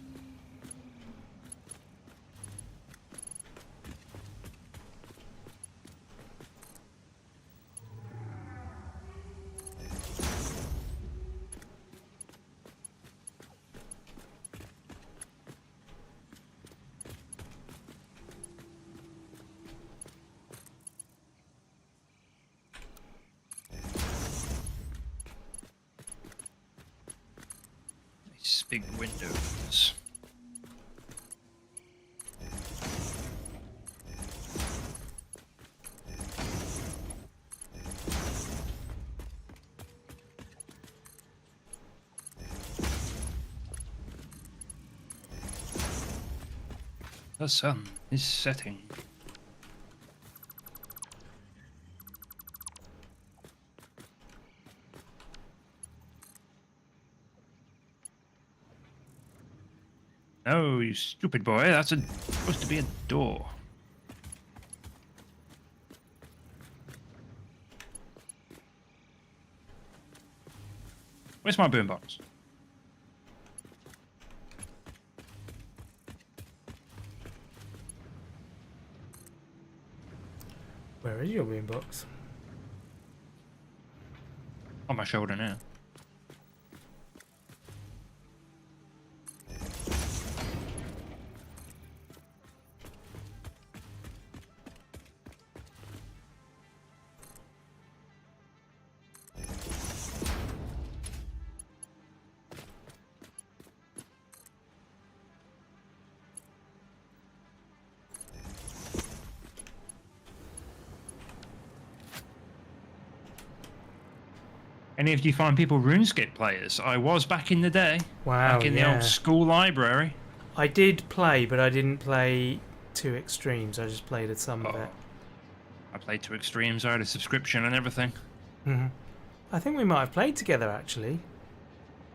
Speaker 2: Big windows. The sun is setting. No, you stupid boy. That's supposed to be a door. Where's my boombox?
Speaker 1: Where is your boombox?
Speaker 2: On my shoulder now. Any of you find people RuneScape players? I was back in the day.
Speaker 1: Wow,
Speaker 2: Back in the
Speaker 1: yeah.
Speaker 2: old school library.
Speaker 1: I did play, but I didn't play to extremes. I just played at some of
Speaker 2: Oh.
Speaker 1: it.
Speaker 2: I played to extremes. I had a subscription and everything.
Speaker 1: Hmm. I think we might have played together, actually.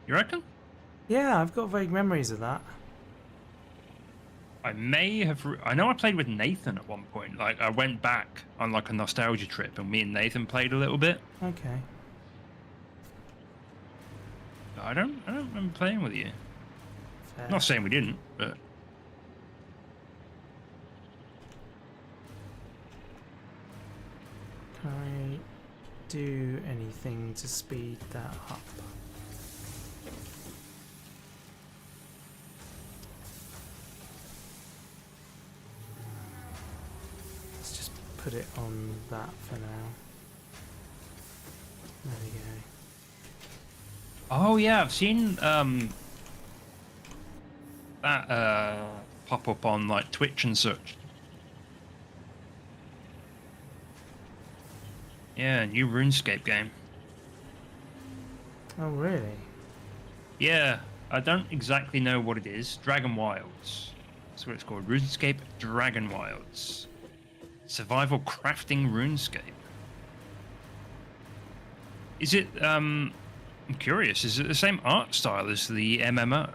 Speaker 2: You reckon?
Speaker 1: Yeah, I've got vague memories of that.
Speaker 2: I may have. I know I played with Nathan at one point. Like I went back on like a nostalgia trip, and me and Nathan played a little bit.
Speaker 1: Okay.
Speaker 2: I don't remember playing with you.
Speaker 1: Fair.
Speaker 2: Not saying we didn't, but
Speaker 1: Can I do anything to speed that up? Let's just put it on that for now. There we go.
Speaker 2: oh yeah, I've seen that pop up on like Twitch and such. Yeah, new RuneScape game.
Speaker 1: Oh, really?
Speaker 2: Yeah, I don't exactly know what it is. Dragon Wilds. That's what it's called. RuneScape Dragon Wilds. Survival crafting RuneScape. Is it, I'm curious, is it the same art style as the MMO?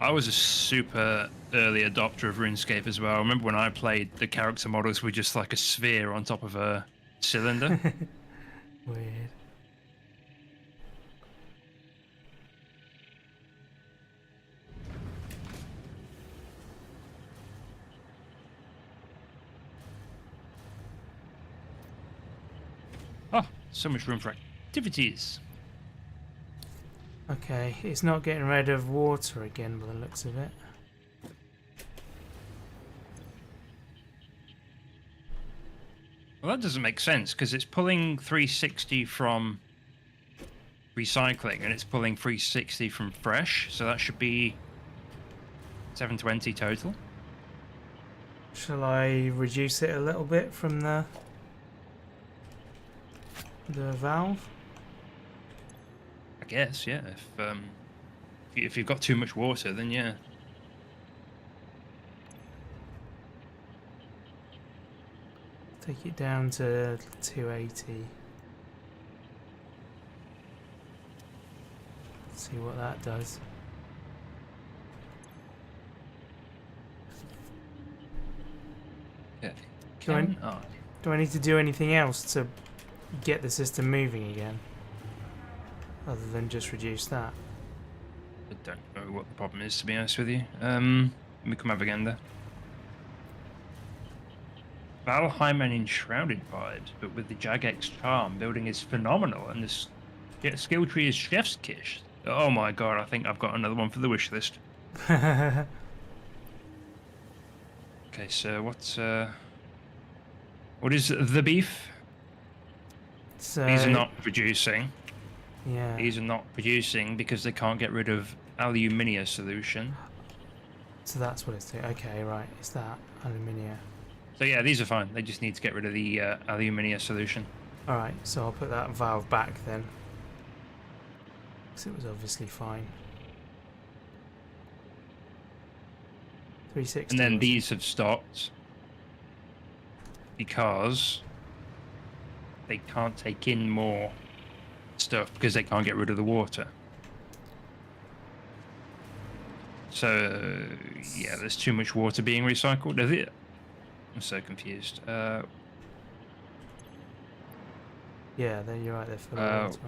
Speaker 2: I was a super early adopter of RuneScape as well. I remember when I played, the character models were just like a sphere on top of a cylinder.
Speaker 1: Weird.
Speaker 2: Oh, so much room for activities.
Speaker 1: Okay, it's not getting rid of water again by the looks of it.
Speaker 2: Well, that doesn't make sense because it's pulling 360 from recycling and it's pulling 360 from fresh, so that should be 720 total.
Speaker 1: Shall I reduce it a little bit from the valve?
Speaker 2: I guess, yeah. If you've got too much water, then yeah.
Speaker 1: Take it down to 280. See what that does.
Speaker 2: Okay.
Speaker 1: Do I need to do anything else to get the system moving again? Other than just reduce that?
Speaker 2: I don't know what the problem is, to be honest with you. Let me come up again there. Valheim and Enshrouded vibes, but with the Jagex charm. Building is phenomenal, and this skill tree is chef's kiss. Oh my god, I think I've got another one for the wish list. Okay, so what is the beef?
Speaker 1: So,
Speaker 2: These are not producing.
Speaker 1: yeah.
Speaker 2: These are not producing because they can't get rid of Aluminium solution.
Speaker 1: So that's what it's doing. Okay, right. It's that aluminium.
Speaker 2: So yeah, these are fine. They just need to get rid of the Aluminium solution.
Speaker 1: Alright, so I'll put that valve back then. Because it was obviously fine. 360.
Speaker 2: And then
Speaker 1: was-
Speaker 2: these have stopped because they can't take in more stuff because they can't get rid of the water. So, yeah, there's too much water being recycled, is it? I'm so confused.
Speaker 1: Yeah, you're right. They're full of water.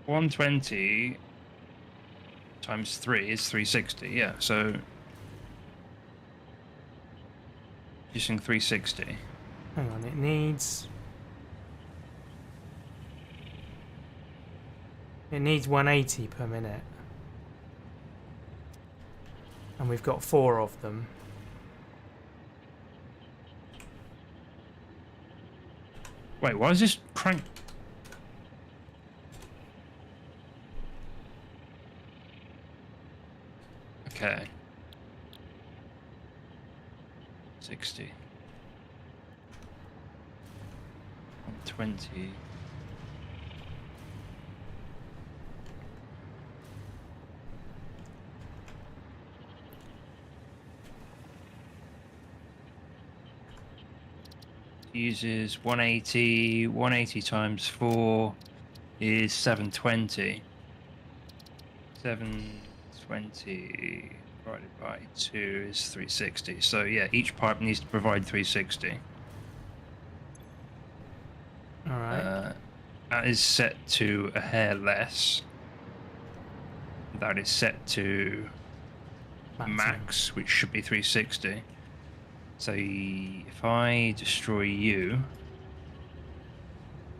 Speaker 2: 120 times 3 is 360, yeah, so using 360.
Speaker 1: Hang on, it needs 180 per minute. And we've got 4 of them.
Speaker 2: Wait, why is this crank? Okay. 60. 120. Uses 180. 180 times 4 is 720. 720 divided by 2 is 360. So yeah, each pipe needs to provide 360.
Speaker 1: Alright.
Speaker 2: That is set to a hair less. That is set to max, which should be 360. So if I destroy you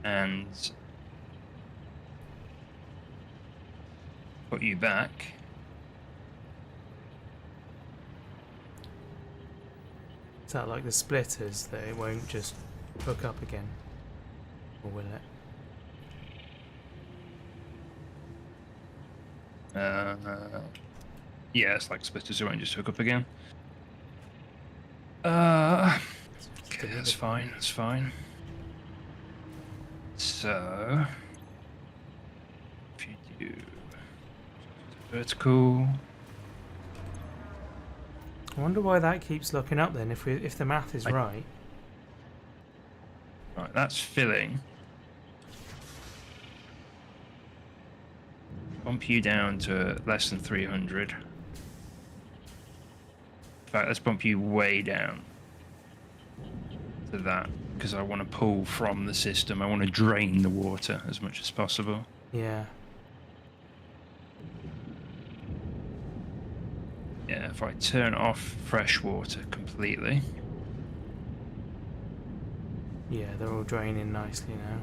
Speaker 2: and put you back,
Speaker 1: Is that like the splitters that it won't just hook up again? Or will it?
Speaker 2: yeah, it's like splitters, it won't just hook up again. Okay, that's fine, that's fine. So, if you do vertical,
Speaker 1: I wonder why that keeps looking up then, if the math is right.
Speaker 2: right, that's filling. Bump you down to less than 300. In fact, let's bump you way down to that, because I want to pull from the system. I want to drain the water as much as possible.
Speaker 1: Yeah.
Speaker 2: Yeah, if I turn off fresh water completely.
Speaker 1: Yeah, they're all draining nicely now.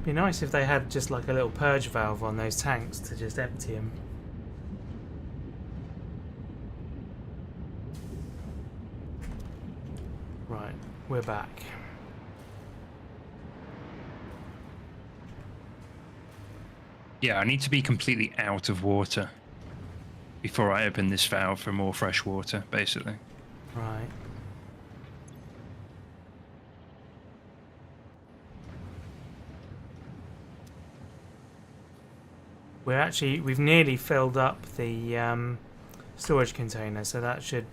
Speaker 1: Be nice if they had just like a little purge valve on those tanks to just empty them. Right, we're back.
Speaker 2: Yeah, I need to be completely out of water before I open this valve for more fresh water, basically.
Speaker 1: Right. We've nearly filled up the storage container, so that should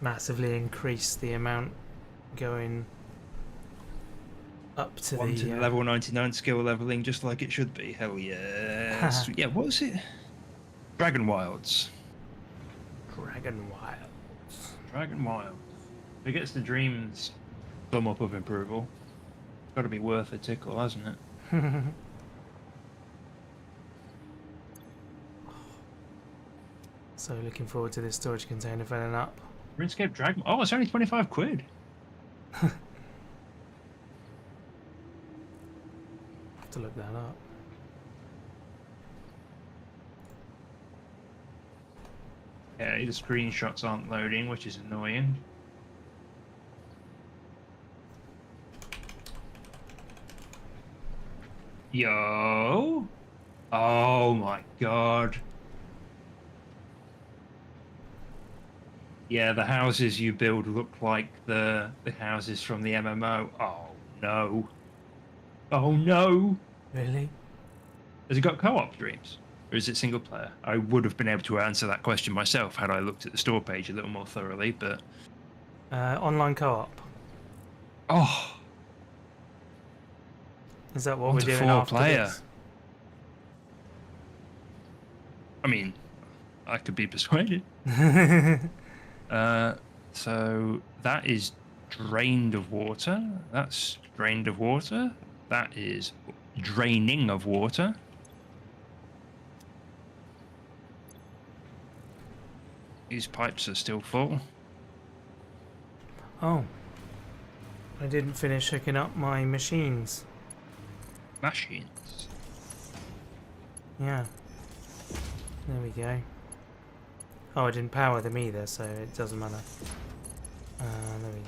Speaker 1: massively increase the amount going up to
Speaker 2: One
Speaker 1: the
Speaker 2: to level 99 skill leveling, just like it should be. Hell yes. Yeah, what was it? Dragon Wilds.
Speaker 1: Dragon Wilds.
Speaker 2: Dragon Wilds. If it gets the dreams thumb up of approval, it's got to be worth a tickle, hasn't it?
Speaker 1: So looking forward to this storage container filling up.
Speaker 2: RuneScape Dragon. Oh, it's only 25 quid.
Speaker 1: Have to look that up.
Speaker 2: Okay, the screenshots aren't loading, which is annoying. Yo! Oh my god. Yeah, the houses you build look like the houses from the MMO. Oh no. Oh no.
Speaker 1: Really?
Speaker 2: Has it got co-op streams? Or is it single player? I would have been able to answer that question myself had I looked at the store page a little more thoroughly, but...
Speaker 1: Online co-op.
Speaker 2: Oh,
Speaker 1: Is that what
Speaker 2: 1
Speaker 1: we're
Speaker 2: to
Speaker 1: doing
Speaker 2: 4
Speaker 1: after
Speaker 2: player.
Speaker 1: this?
Speaker 2: I mean, I could be persuaded. So that is drained of water. That's drained of water. That is draining of water. These pipes are still full.
Speaker 1: Oh. I didn't finish hooking up my machines.
Speaker 2: Machines.
Speaker 1: Yeah. There we go. Oh, I didn't power them either, so it doesn't matter. There we go.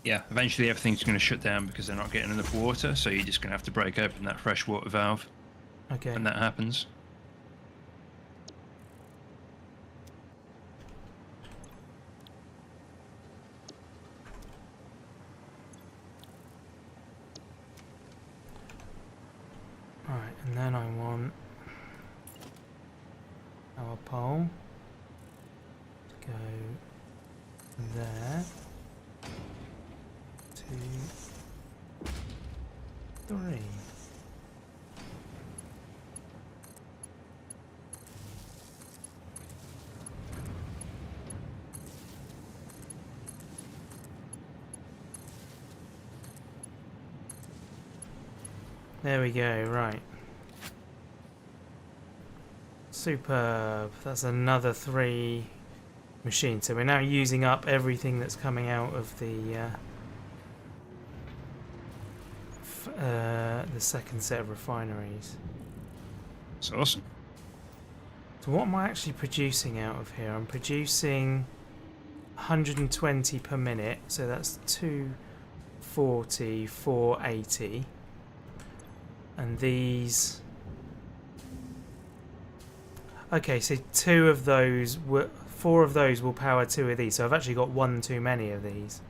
Speaker 2: Yeah, eventually everything's going to shut down because they're not getting enough water, so you're just going to have to break open that freshwater valve
Speaker 1: Okay.
Speaker 2: when that happens.
Speaker 1: Alright, and then I want our pole to go there. 2, 3. There we go, right. Superb. That's another 3 machines. So we're now using up everything that's coming out of the second set of refineries.
Speaker 2: It's awesome.
Speaker 1: So what am I actually producing out of here? I'm producing 120 per minute, so that's 240, 480. And these... Okay, so 4 of those will power 2 of these, so I've actually got 1 too many of these.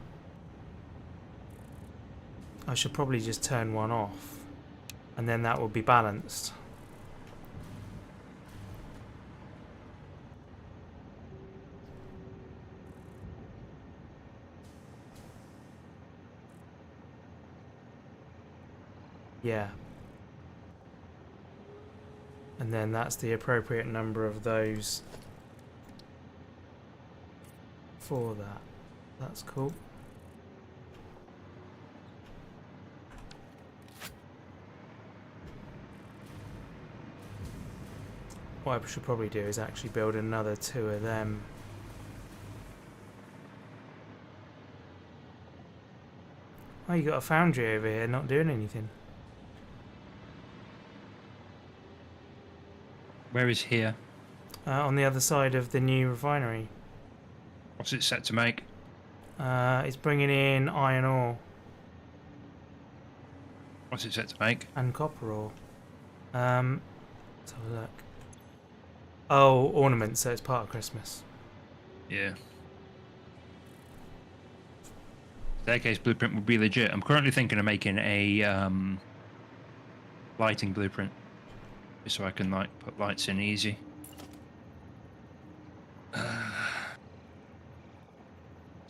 Speaker 1: I should probably just turn one off, and then that will be balanced. Yeah. And then that's the appropriate number of those for that. That's cool. What I should probably do is actually build another 2 of them. Oh, you got a foundry over here not doing anything.
Speaker 2: Where is here?
Speaker 1: On the other side of the new refinery.
Speaker 2: What's it set to make?
Speaker 1: It's bringing in iron ore
Speaker 2: What's it set to make?
Speaker 1: and copper ore. Let's have a look. Oh, ornaments, so it's part of Christmas.
Speaker 2: Yeah. Staircase blueprint would be legit. I'm currently thinking of making a lighting blueprint, just so I can like put lights in easy.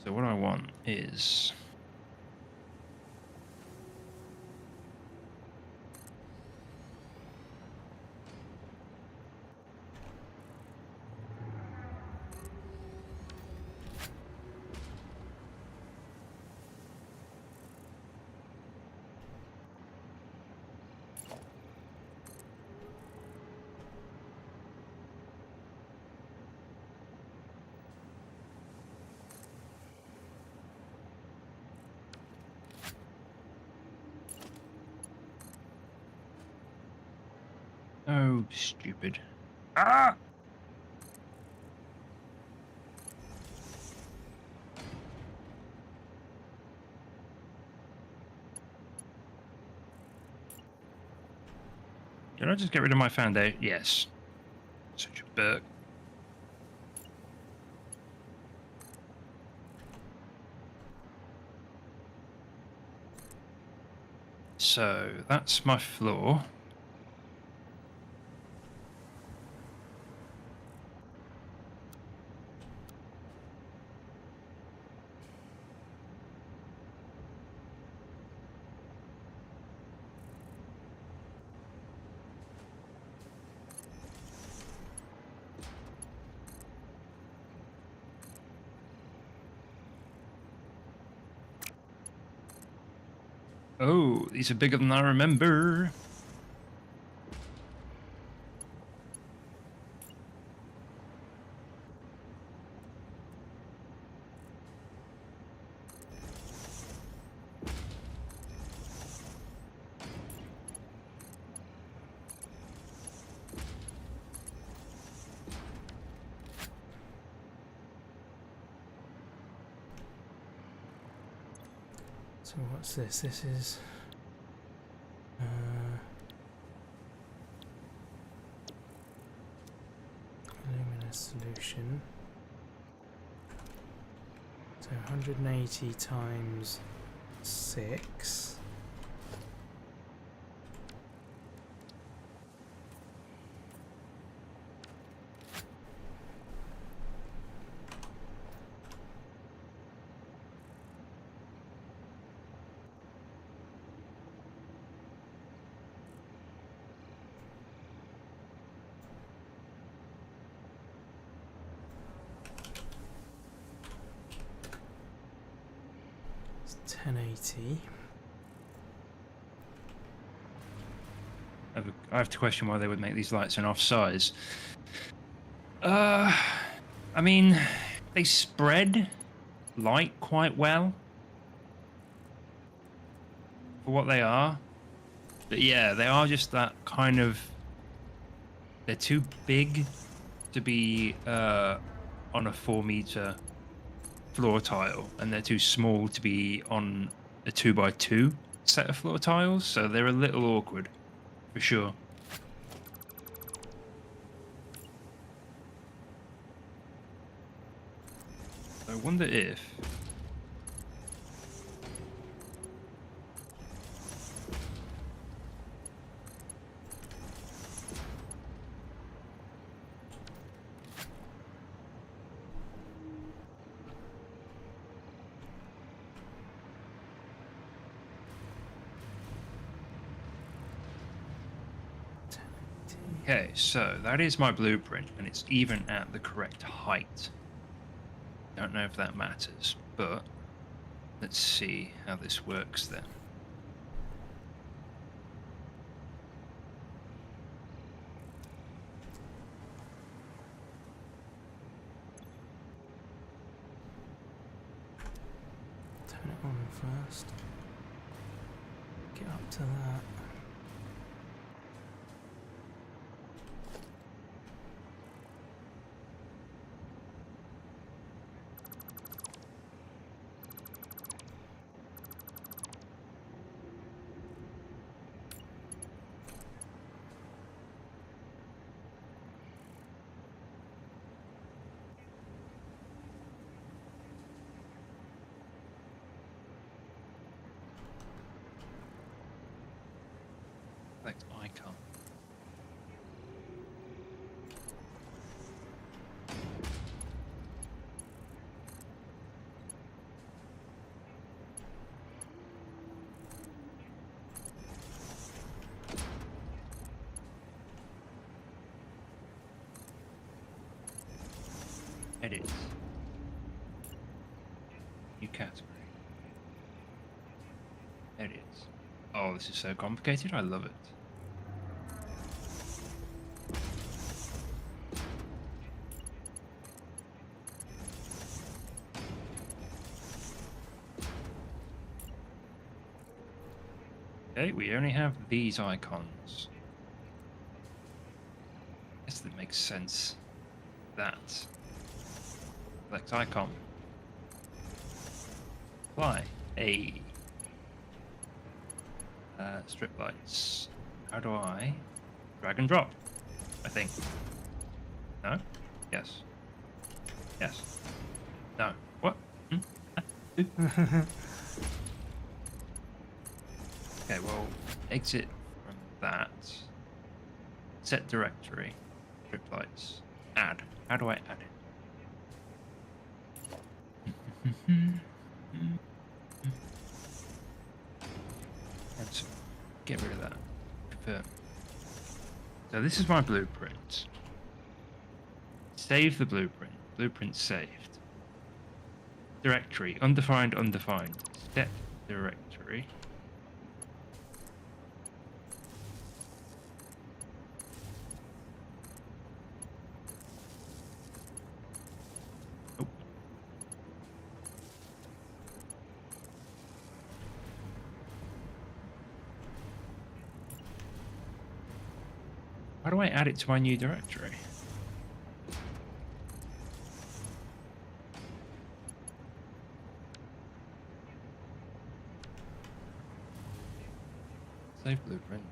Speaker 2: So what I want is oh stupid. Ah! Did I just get rid of my foundation? Yes. Such a Burke. So that's my floor. Oh, these are bigger than I remember.
Speaker 1: So what's this? This is alumina solution. So 180 times 6. It's 1080.
Speaker 2: I have to question why they would make these lights an off-size. I mean, they spread light quite well for what they are. But yeah, they are just that kind of... They're too big to be on a 4-meter floor tile, and they're too small to be on a 2x2 set of floor tiles, so they're a little awkward, for sure. I wonder if... Okay, so that is my blueprint, and it's even at the correct height. Don't know if that matters, but let's see how this works then.
Speaker 1: Turn it on first. Get up to that.
Speaker 2: Select icon. Edit. New category. Edit. Oh, this is so complicated. I love it. Okay, we only have these icons. I guess that makes sense. That. Select icon. Apply. A. Strip lights. How do I drag and drop? I think. No? Yes. Yes. No. What? Okay, Okay, well, exit from that. Set directory. Trip lights. Add. How do I add it? Cancel. Get rid of that. Confirm. So this is my blueprint. Save the blueprint. Blueprint saved. Directory. Undefined, undefined. Set directory. Oh. How do I add it to my new directory? Save blueprint.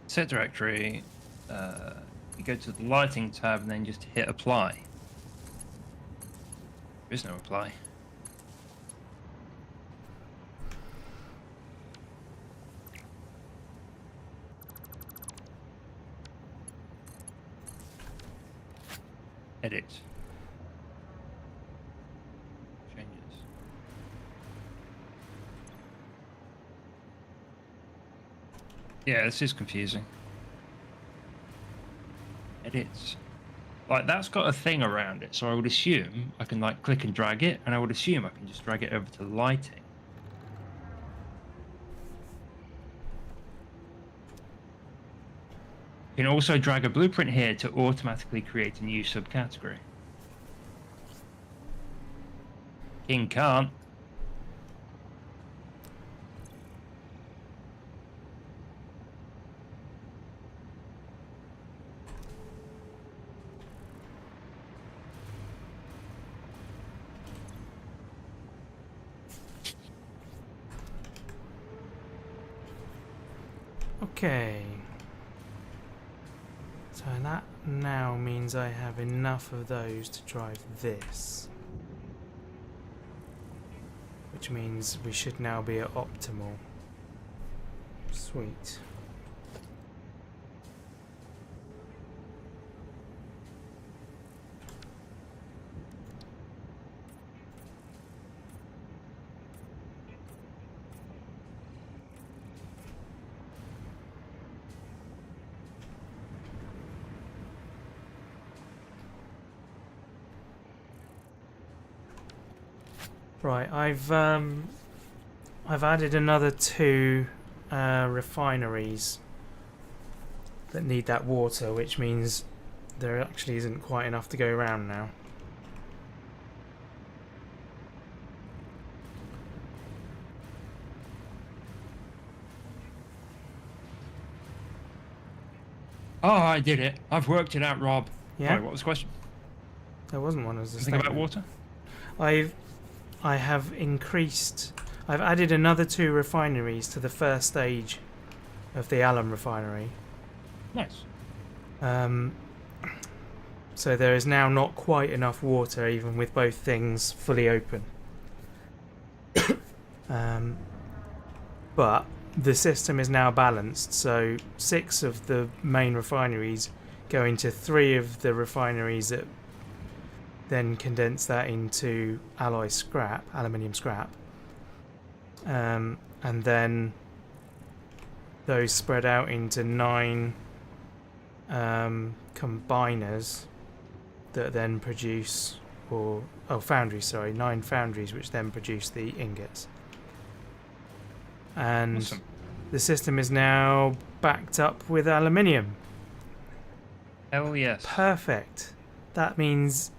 Speaker 2: Set directory. You go to the lighting tab and then just hit apply. There is no apply. Edit. Changes. Yeah, this is confusing. Edits. Like, that's got a thing around it, so I would assume I can, like, click and drag it, and I would assume I can just drag it over to lighting. You can also drag a blueprint here to automatically create a new subcategory. King can't.
Speaker 1: Okay. So that now means I have enough of those to drive this. Which means we should now be at optimal. Sweet. Right, I've added another 2 refineries that need that water, which means there actually isn't quite enough to go around now.
Speaker 2: Oh, I did it. I've worked it out, Rob.
Speaker 1: Yeah?
Speaker 2: Sorry, what was the question?
Speaker 1: There wasn't one as a
Speaker 2: Think about
Speaker 1: statement.
Speaker 2: water?
Speaker 1: I have increased. I've added another 2 refineries to the first stage of the alum refinery.
Speaker 2: Nice.
Speaker 1: So there is now not quite enough water, even with both things fully open. But the system is now balanced, so 6 of the main refineries go into 3 of the refineries that then condense that into alloy scrap, aluminium scrap, and then those spread out into 9 combiners that then produce, foundries, sorry, 9 foundries which then produce the ingots. And
Speaker 2: Awesome.
Speaker 1: the system is now backed up with aluminium.
Speaker 2: Hell yes.
Speaker 1: Perfect. That means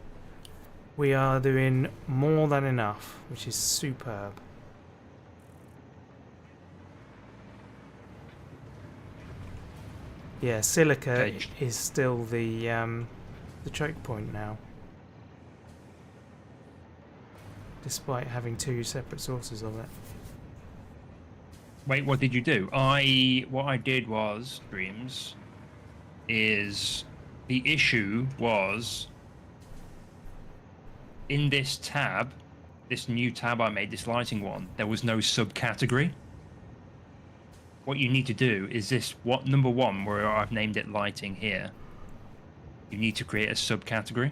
Speaker 1: we are doing more than enough, which is superb. Yeah, silica
Speaker 2: Okay.
Speaker 1: is still the choke point now, despite having 2 separate sources of it.
Speaker 2: Wait, what did you do? What I did was, Dreams, is the issue was in this tab, this new tab I made, this lighting one, there was no subcategory. What you need to do is this, what number one, where I've named it lighting here, you need to create a subcategory.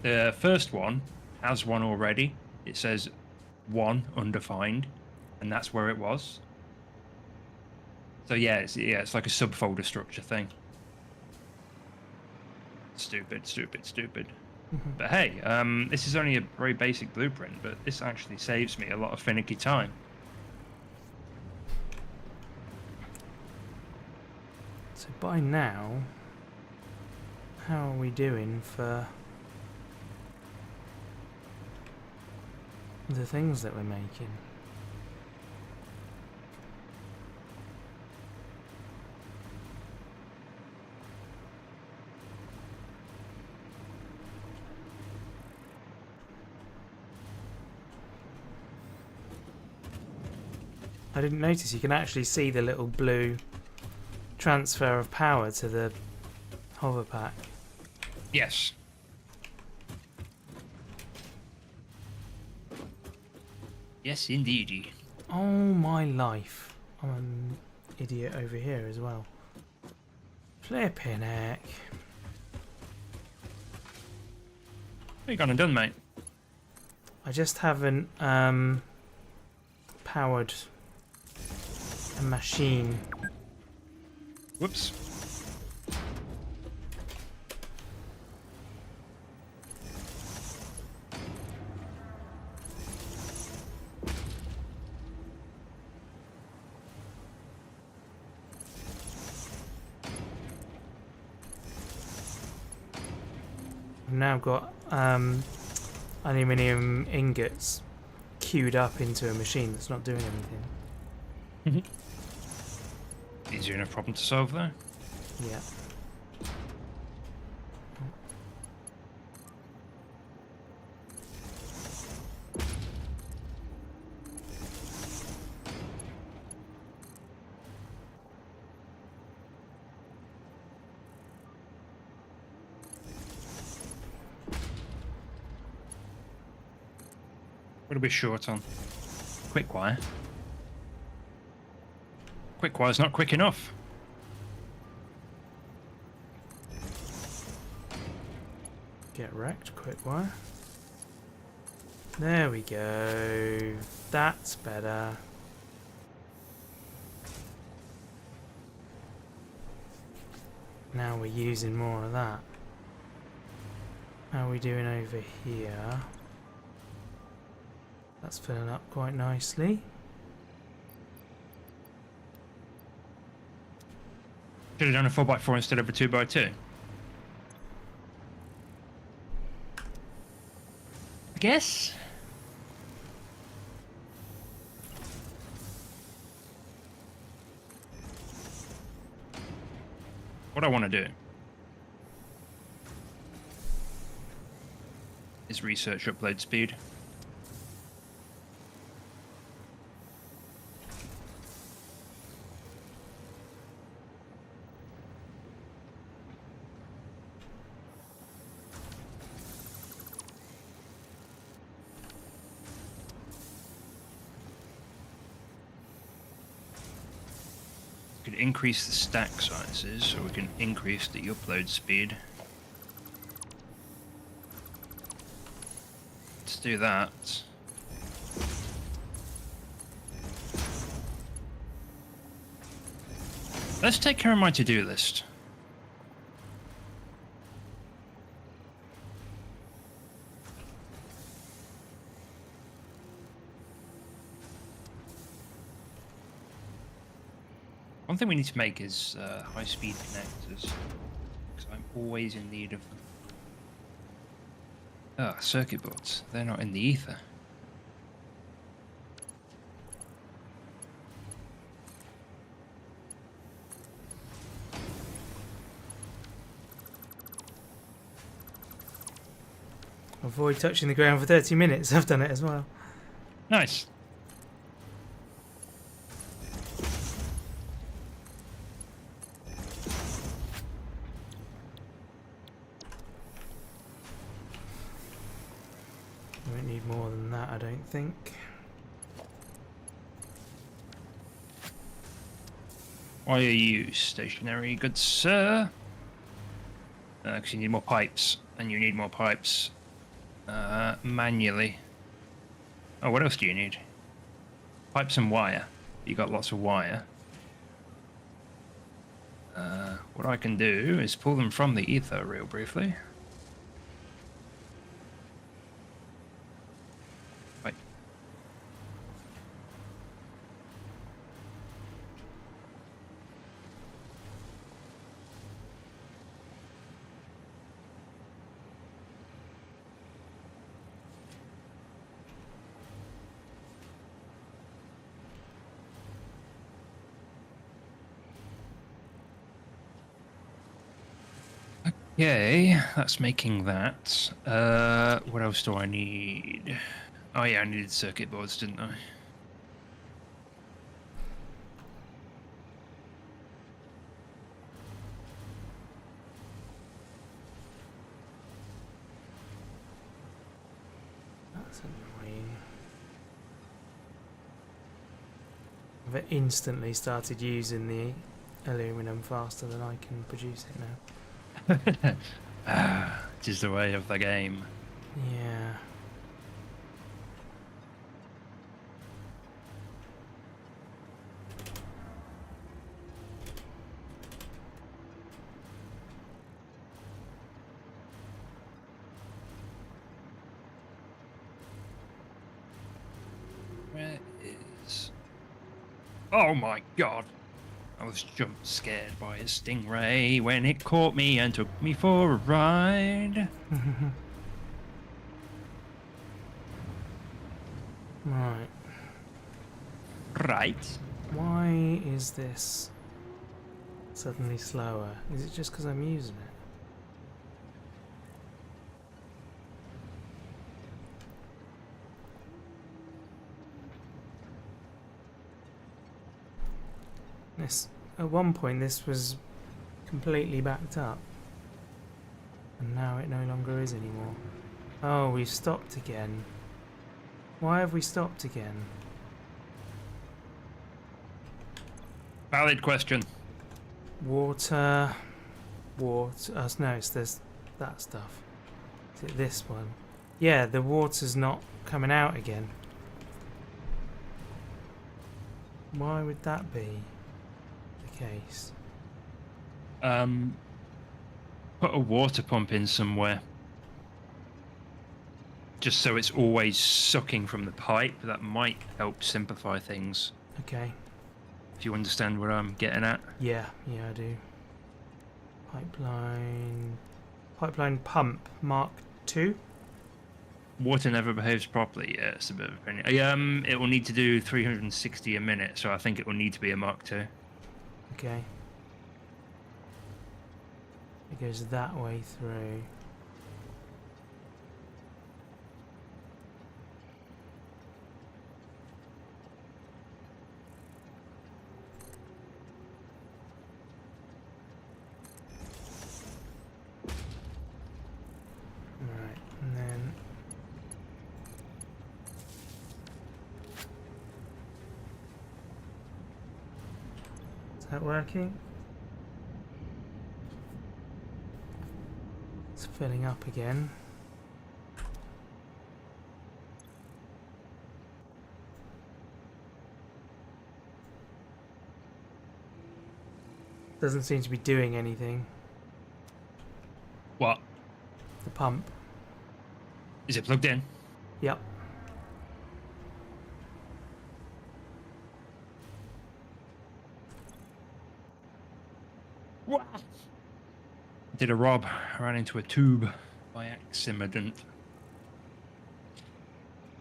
Speaker 2: The first one has one already. It says 1 undefined, and that's where it was. So yeah, it's like a subfolder structure thing. Stupid. But hey, this is only a very basic blueprint, but this actually saves me a lot of finicky time.
Speaker 1: So by now, how are we doing for the things that we're making? I didn't notice you can actually see the little blue transfer of power to the Hoverpack.
Speaker 2: Yes. Yes, indeed.
Speaker 1: Oh my life. I'm an idiot over here as well. Flipping heck.
Speaker 2: What you gone and done, mate?
Speaker 1: I just haven't powered a machine.
Speaker 2: Whoops.
Speaker 1: I've now got aluminium ingots queued up into a machine that's not doing anything.
Speaker 2: Easy enough problem to solve there.
Speaker 1: Yeah.
Speaker 2: What are we short on? Quick wire. Quick wire's not quick enough.
Speaker 1: Get wrecked, quick wire. There we go. That's better. Now we're using more of that. How are we doing over here? That's filling up quite nicely.
Speaker 2: Should have done a 4x4 instead of a 2x2. I guess. What I want to do is research upload speed. We could increase the stack sizes, or we can increase the upload speed. Let's do that. Let's take care of my to-do list. One thing we need to make is high-speed connectors, because I'm always in need of them. Ah, circuit boards. They're not in the ether.
Speaker 1: Avoid touching the ground for 30 minutes. I've done it as well.
Speaker 2: Nice.
Speaker 1: We won't need more than that, I don't think.
Speaker 2: Why are you stationary, good sir? Because you need more pipes, and you need more pipes manually. Oh, what else do you need? Pipes and wire. You got lots of wire. What I can do is pull them from the ether real briefly. Wait. Okay, that's making that. What else do I need? Oh yeah, I needed circuit boards, didn't I?
Speaker 1: That's annoying. I've instantly started using the aluminum faster than I can produce it now.
Speaker 2: It is the way of the game.
Speaker 1: Yeah.
Speaker 2: Where is... Oh my god! I was jump scared by a stingray when it caught me and took me for a ride.
Speaker 1: Right.
Speaker 2: Right.
Speaker 1: Why is this suddenly slower? Is it just because I'm using it? This, at one point this was completely backed up, and now it no longer is anymore. Oh, we've stopped again. Why have we stopped again?
Speaker 2: Valid question.
Speaker 1: Water. No, it's this, that stuff. Is it this one? Yeah, the water's not coming out again. Why would that be the case?
Speaker 2: Put a water pump in somewhere. Just so it's always sucking from the pipe. That might help simplify things.
Speaker 1: Okay.
Speaker 2: If you understand what I'm getting at.
Speaker 1: Yeah, I do. Pipeline pump Mark II.
Speaker 2: Water never behaves properly. Yeah, it's a bit of a pain. It will need to do 360 a minute, so I think it will need to be a Mark II.
Speaker 1: Okay. It goes that way through. Right, and then is that working? It's filling up again. Doesn't seem to be doing anything.
Speaker 2: What?
Speaker 1: The pump.
Speaker 2: Is it plugged in?
Speaker 1: Yep.
Speaker 2: What? Did a rob. Ran into a tube by accident.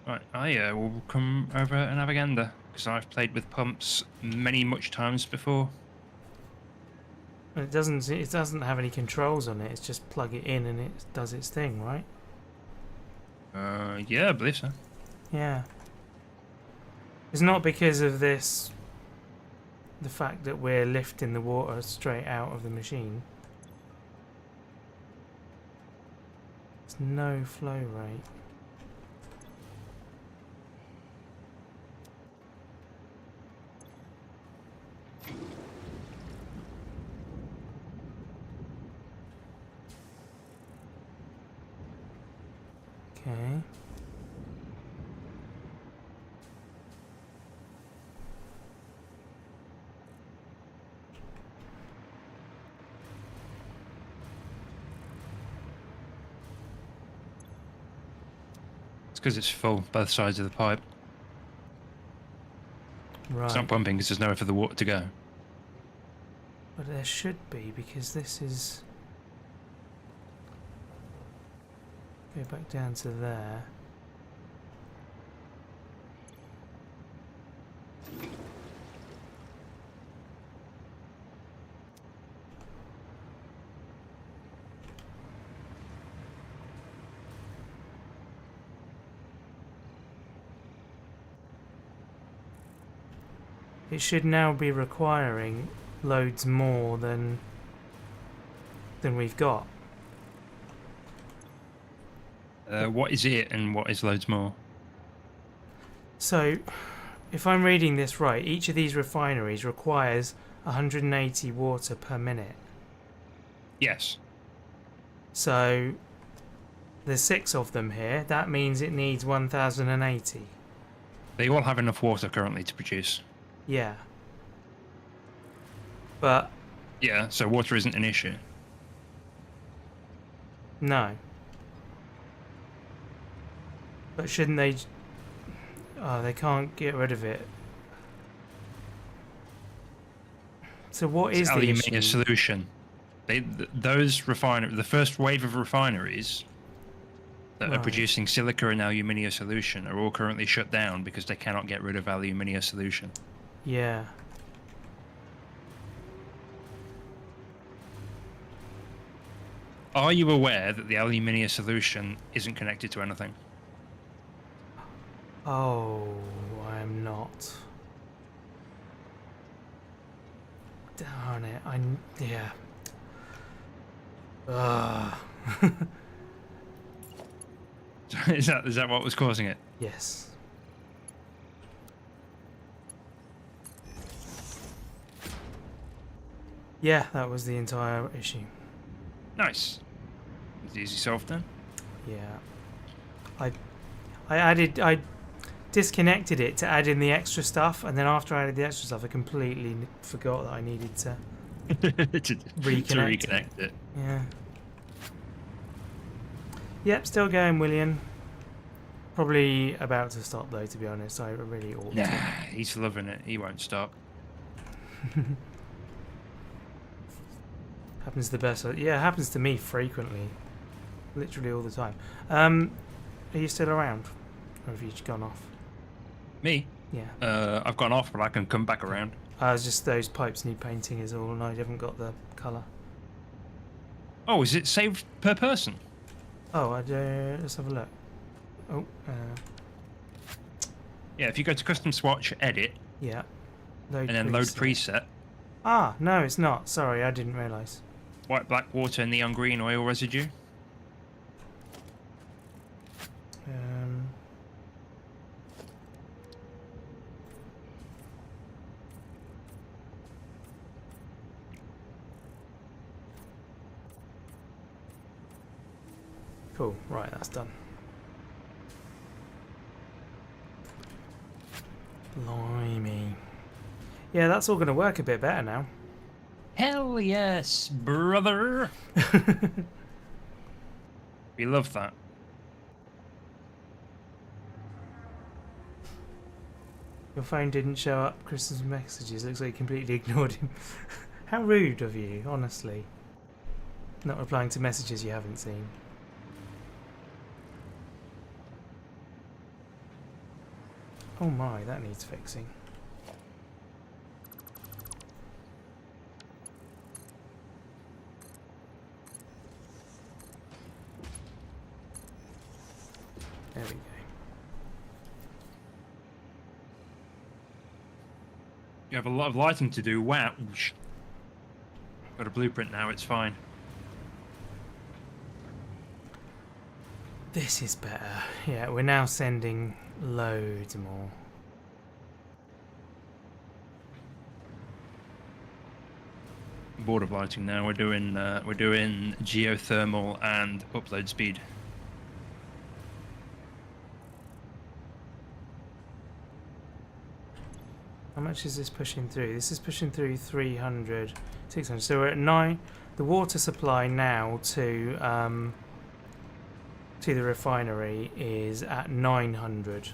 Speaker 2: Right, I will come over and have a gander, because I've played with pumps much times before.
Speaker 1: It doesn't have any controls on it. It's just plug it in and it does its thing, right?
Speaker 2: Yeah, I believe so.
Speaker 1: Yeah. It's not because of this, the fact that we're lifting the water straight out of the machine. There's no flow rate. Okay.
Speaker 2: It's because it's full, both sides of the pipe.
Speaker 1: Right.
Speaker 2: It's not pumping because there's nowhere for the water to go.
Speaker 1: But there should be, because this is... Go back down to there. It should now be requiring loads more than we've got.
Speaker 2: What is it and what is loads more?
Speaker 1: So, if I'm reading this right, each of these refineries requires 180 water per minute.
Speaker 2: Yes.
Speaker 1: So, there's 6 of them here. That means it needs 1080.
Speaker 2: They all have enough water currently to produce.
Speaker 1: Yeah. But,
Speaker 2: Yeah, so water isn't an issue.
Speaker 1: no. But shouldn't they... Oh, they can't get rid of it. So what is the
Speaker 2: Aluminium
Speaker 1: issue?
Speaker 2: solution. The first wave of refineries that are
Speaker 1: Right.
Speaker 2: producing silica and aluminium solution are all currently shut down because they cannot get rid of aluminium solution.
Speaker 1: Yeah.
Speaker 2: Are you aware that the aluminium solution isn't connected to anything?
Speaker 1: Oh, I am not. Darn it, yeah. Ugh.
Speaker 2: Is that what was causing it?
Speaker 1: Yes. Yeah, that was the entire issue.
Speaker 2: Nice. It's easy solved then.
Speaker 1: Yeah. I disconnected it to add in the extra stuff, and then after I added the extra stuff, I completely forgot that I needed to
Speaker 2: to reconnect it.
Speaker 1: Yeah. Yep, still going, William. Probably about to stop though, to be honest. I really ought
Speaker 2: Nah,
Speaker 1: to.
Speaker 2: he's loving it. He won't stop.
Speaker 1: Happens the best. Yeah, it happens to me frequently. Literally all the time. Are you still around? Or have you gone off?
Speaker 2: Me?
Speaker 1: Yeah.
Speaker 2: I've gone off, but I can come back around.
Speaker 1: It's just those pipes need painting is all, and I haven't got the colour.
Speaker 2: Oh, is it saved per person?
Speaker 1: Oh, let's have a look. Oh,
Speaker 2: Yeah, if you go to custom swatch, edit,
Speaker 1: yeah. Load
Speaker 2: and then load preset,
Speaker 1: Ah, no, it's not. Sorry, I didn't realise.
Speaker 2: white, black water, neon green oil residue.
Speaker 1: Cool. Right, that's done. Blimey. Yeah, that's all going to work a bit better now.
Speaker 2: Hell yes, brother. We love that.
Speaker 1: Your phone didn't show up Christmas messages. Looks like you completely ignored him. How rude of you, honestly. Not replying to messages you haven't seen. Oh my, that needs fixing. There we go.
Speaker 2: You have a lot of lighting to do. Wow. Got a blueprint now, it's fine.
Speaker 1: This is better. Yeah, we're now sending loads more.
Speaker 2: I'm bored of lighting now. We're doing geothermal and upload speed.
Speaker 1: How much is this pushing through? This is pushing through 300, 600. So we're at 9. The water supply now to the refinery is at 900,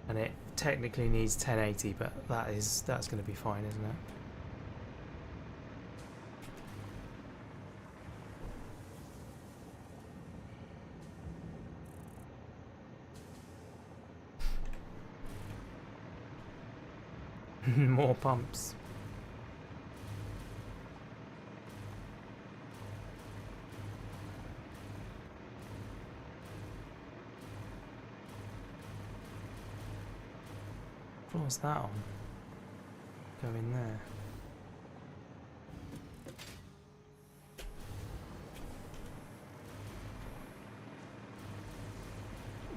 Speaker 1: and it technically needs 1080, but that's going to be fine, isn't it? More pumps. What's that on? Go in there.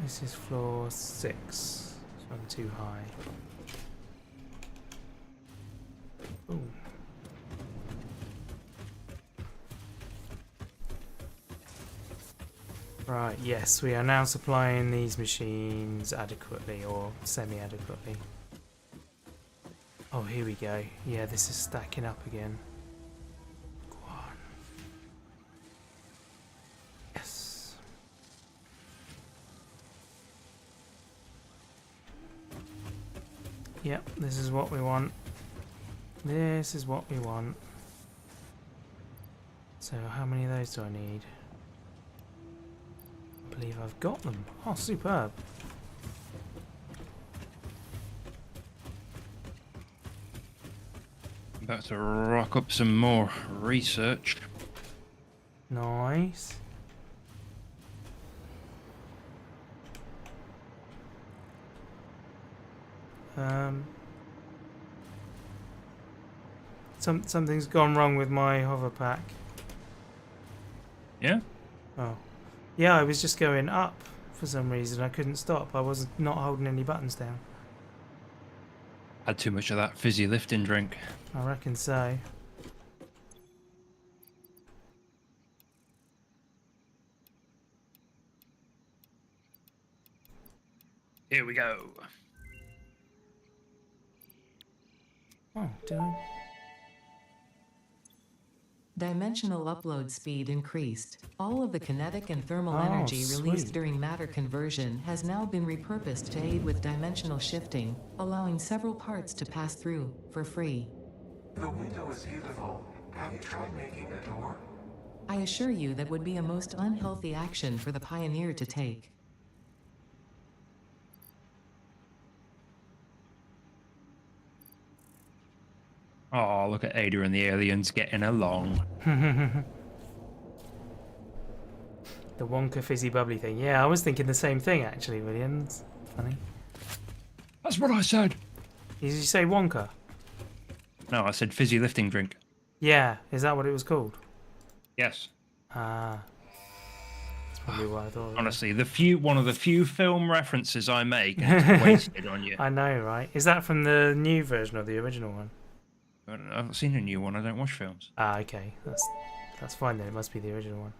Speaker 1: This is floor 6, so I'm too high. Ooh. Right, yes, we are now supplying these machines adequately, or semi-adequately. Oh, here we go. Yeah, this is stacking up again. Go on. Yes. Yep, this is what we want. This is what we want. So how many of those do I need? I believe I've got them. Oh, superb.
Speaker 2: About to rock up some more research.
Speaker 1: Nice. Something's gone wrong with my hoverpack.
Speaker 2: Yeah?
Speaker 1: Oh. Yeah, I was just going up for some reason. I couldn't stop. I was not holding any buttons down.
Speaker 2: Had too much of that fizzy lifting drink.
Speaker 1: I reckon so.
Speaker 2: Here we go.
Speaker 1: Oh, do I?
Speaker 3: Dimensional upload speed increased. All of the kinetic and thermal
Speaker 1: Oh,
Speaker 3: energy released
Speaker 1: sweet.
Speaker 3: during matter conversion has now been repurposed to aid with dimensional shifting, allowing several parts to pass through for free.
Speaker 4: The window is beautiful. Have you tried making a door?
Speaker 3: I assure you that would be a most unhealthy action for the pioneer to take.
Speaker 2: Oh, look at Ada and the aliens getting along.
Speaker 1: The Wonka fizzy bubbly thing. Yeah, I was thinking the same thing actually, William. It's funny.
Speaker 2: That's what I said.
Speaker 1: Did you say Wonka?
Speaker 2: No, I said fizzy lifting drink.
Speaker 1: Yeah, is that what it was called?
Speaker 2: Yes.
Speaker 1: Ah. That's probably what I thought.
Speaker 2: Honestly, one of the few film references I make, and it's wasted on you.
Speaker 1: I know, right? Is that from the new version or the original one?
Speaker 2: I don't know, I haven't seen a new one. I don't watch films.
Speaker 1: Ah, okay. That's fine then. It must be the original one.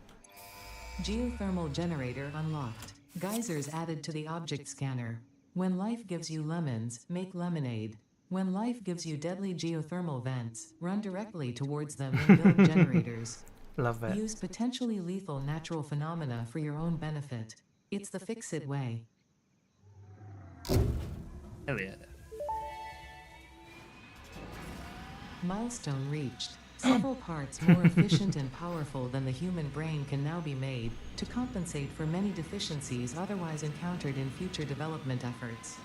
Speaker 3: Geothermal generator unlocked. Geysers added to the object scanner. When life gives you lemons, make lemonade. When life gives you deadly geothermal vents, run directly towards them and build generators.
Speaker 1: Love it.
Speaker 3: Use potentially lethal natural phenomena for your own benefit. It's the fix-it way.
Speaker 2: Hell yeah.
Speaker 3: Milestone reached. Several parts more efficient and powerful than the human brain can now be made, to compensate for many deficiencies otherwise encountered in future development efforts.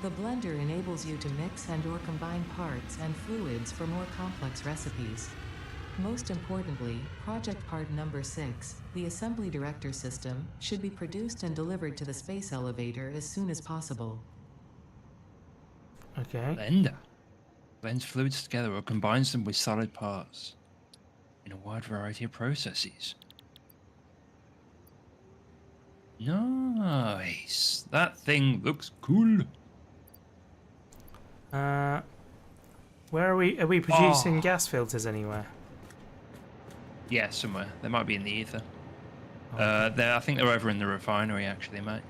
Speaker 3: The blender enables you to mix and/or combine parts and fluids for more complex recipes. Most importantly, project part number 6, the assembly director system, should be produced and delivered to the space elevator as soon as possible.
Speaker 1: Okay.
Speaker 2: Blender. Blends fluids together or combines them with solid parts in a wide variety of processes. Nice. That thing looks cool.
Speaker 1: Where are we? Are we producing
Speaker 2: Oh.
Speaker 1: gas filters anywhere?
Speaker 2: Yeah, somewhere. They might be in the ether.
Speaker 1: Oh,
Speaker 2: I think they're over in the refinery, actually, mate.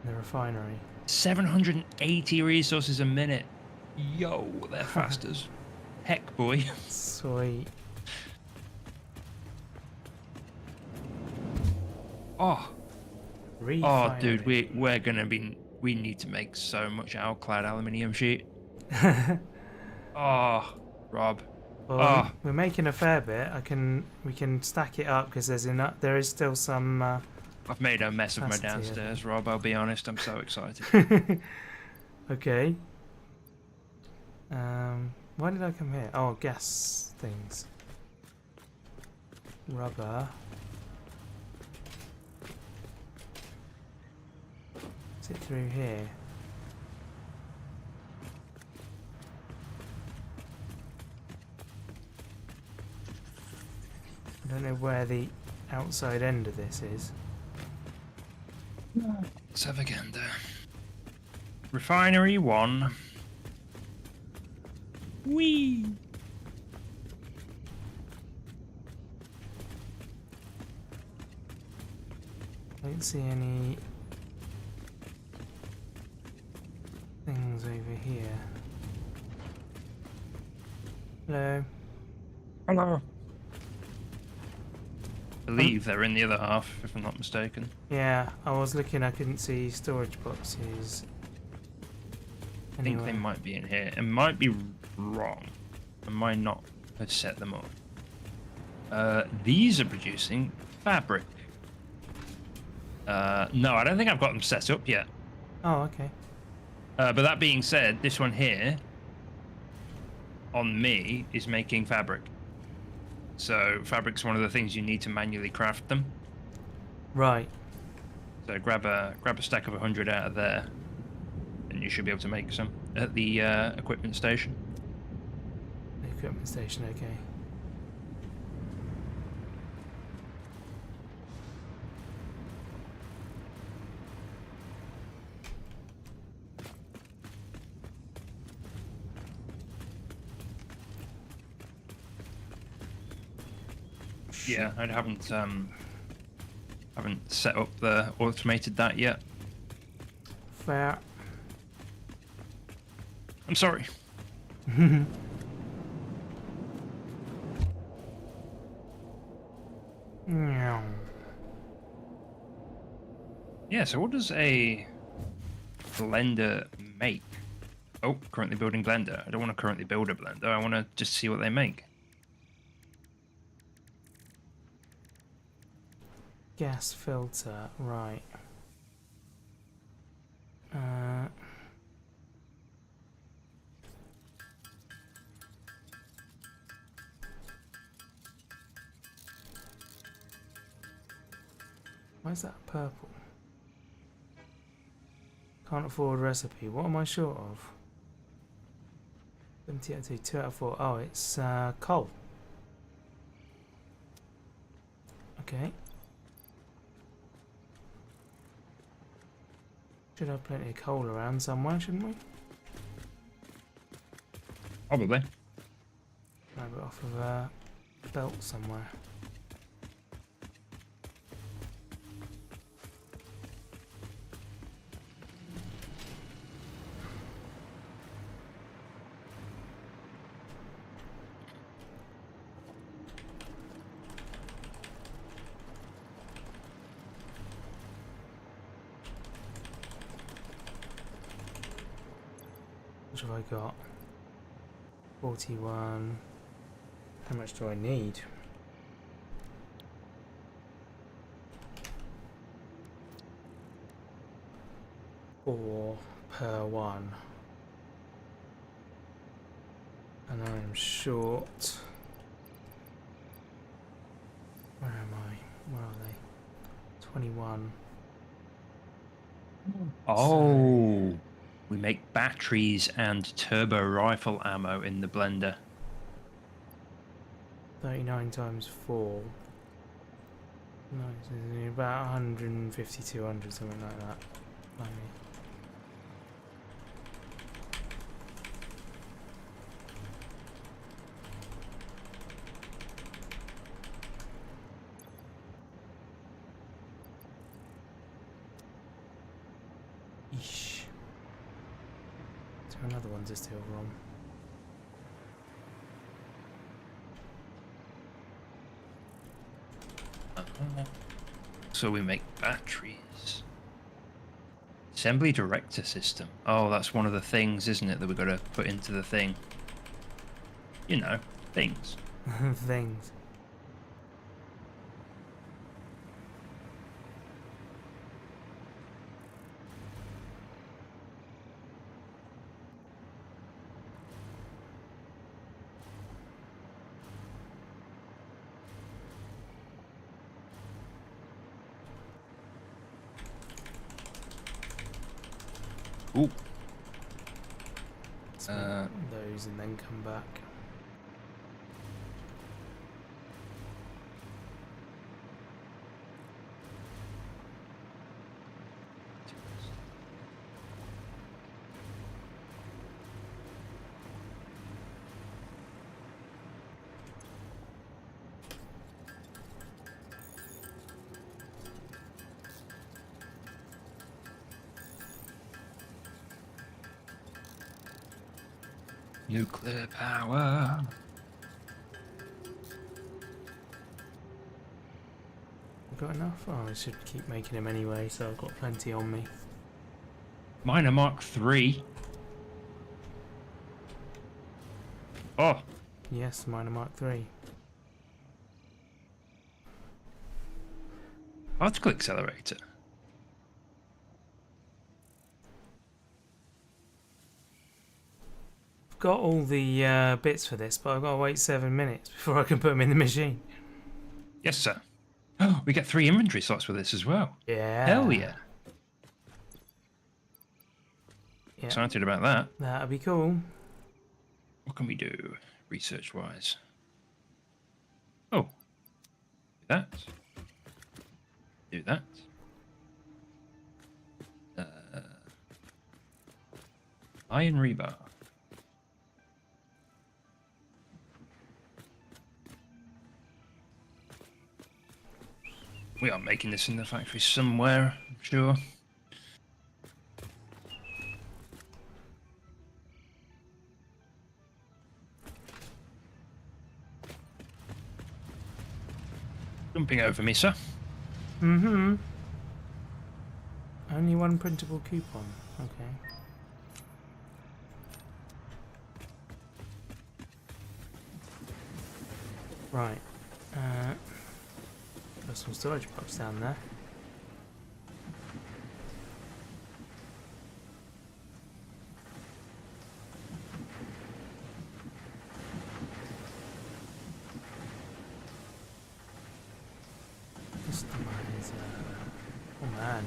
Speaker 1: the refinery.
Speaker 2: 780 resources a minute. Yo, they're fast as heck, boy.
Speaker 1: Sweet.
Speaker 2: Oh,
Speaker 1: Refinery.
Speaker 2: dude, we're gonna be. We need to make so much clad aluminium sheet. Oh, Rob.
Speaker 1: Well, we're making a fair bit. We can stack it up because there's enough. There is still some.
Speaker 2: I've made a mess of my
Speaker 1: Capacity,
Speaker 2: downstairs, Rob. I'll be honest. I'm so excited.
Speaker 1: Okay. Why did I come here? Oh, gas things. Rubber. Is it through here? I don't know where the outside end of this is.
Speaker 2: Let's have a gander. Refinery 1. Whee!
Speaker 1: I don't see any things over here. Hello.
Speaker 2: Hello. I believe they're in the other half, if I'm not mistaken.
Speaker 1: Yeah, I was looking, I couldn't see storage boxes.
Speaker 2: I think they might be in here. It might be wrong. I might not have set them up. These are producing fabric. No, I don't think I've got them set up yet.
Speaker 1: Oh, okay.
Speaker 2: But that being said, this one here, on me, is making fabric. So fabric's one of the things you need to manually craft them.
Speaker 1: Right.
Speaker 2: So grab a stack of 100 out of there, and you should be able to make some at the equipment station.
Speaker 1: The equipment station, okay.
Speaker 2: Yeah, I haven't set up the automated that yet.
Speaker 1: Fair.
Speaker 2: I'm sorry.
Speaker 1: Meow.
Speaker 2: Yeah, so what does a blender make? Oh, currently building blender. I don't want to currently build a blender. I want to just see what they make.
Speaker 1: Gas filter, right. Why is that purple? Can't afford recipe. What am I short of? 70 out of 2, 2 out of 4. Oh, it's coal. Okay. Should have plenty of coal around somewhere, shouldn't we?
Speaker 2: Probably.
Speaker 1: Grab it off of a belt somewhere. What have I got? 41. How much do I need? Four per one. And I'm short. Where am I? Where are they? 21.
Speaker 2: Oh. We make batteries and turbo rifle ammo in the blender.
Speaker 1: 39 times 4. Nice, about 150, 200, something like that. Maybe. Eesh. So another one's a steel ROM.
Speaker 2: So we make batteries. Assembly director system. Oh, that's one of the things, isn't it, that we've got to put into the thing? You know, things.
Speaker 1: Things.
Speaker 2: Ooh.
Speaker 1: Let's make those and then come back.
Speaker 2: Nuclear power.
Speaker 1: I've got enough? Oh, I should keep making them anyway, so I've got plenty on me.
Speaker 2: Miner Mark III. Oh,
Speaker 1: Yes, Miner Mark III.
Speaker 2: particle accelerator.
Speaker 1: I've got all the bits for this, but I've got to wait 7 minutes before I can put them in the machine.
Speaker 2: Yes, sir. Oh, we get 3 inventory slots with this as well.
Speaker 1: Yeah.
Speaker 2: Hell yeah.
Speaker 1: Yeah,
Speaker 2: Excited about that.
Speaker 1: that'll be cool.
Speaker 2: What can we do research-wise? Oh, do that. Do that. Iron rebar. We are making this in the factory somewhere, I'm sure. Jumping over me, sir.
Speaker 1: Mm-hmm. Only one printable coupon. Okay. Right. Got some storage box down there. Customize. Oh man.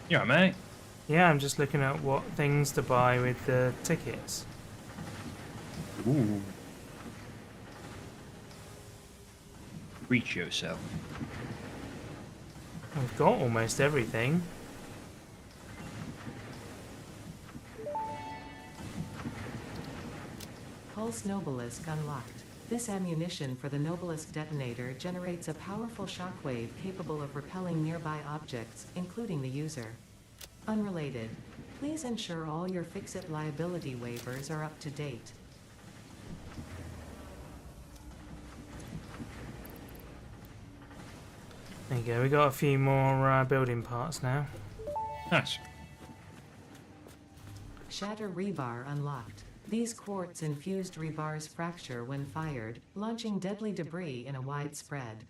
Speaker 2: You alright, mate?
Speaker 1: Yeah, I'm just looking at what things to buy with the tickets.
Speaker 2: Ooh. Reach yourself.
Speaker 1: I've got almost everything.
Speaker 3: Pulse Nobelisk unlocked. This ammunition for the Nobelisk detonator generates a powerful shockwave capable of repelling nearby objects, including the user. Unrelated. Please ensure all your Fix-It liability waivers are up to date.
Speaker 1: There you go, we got a few more building parts now.
Speaker 2: Nice.
Speaker 3: Shatter rebar unlocked. These quartz-infused rebars fracture when fired, launching deadly debris in a wide spread.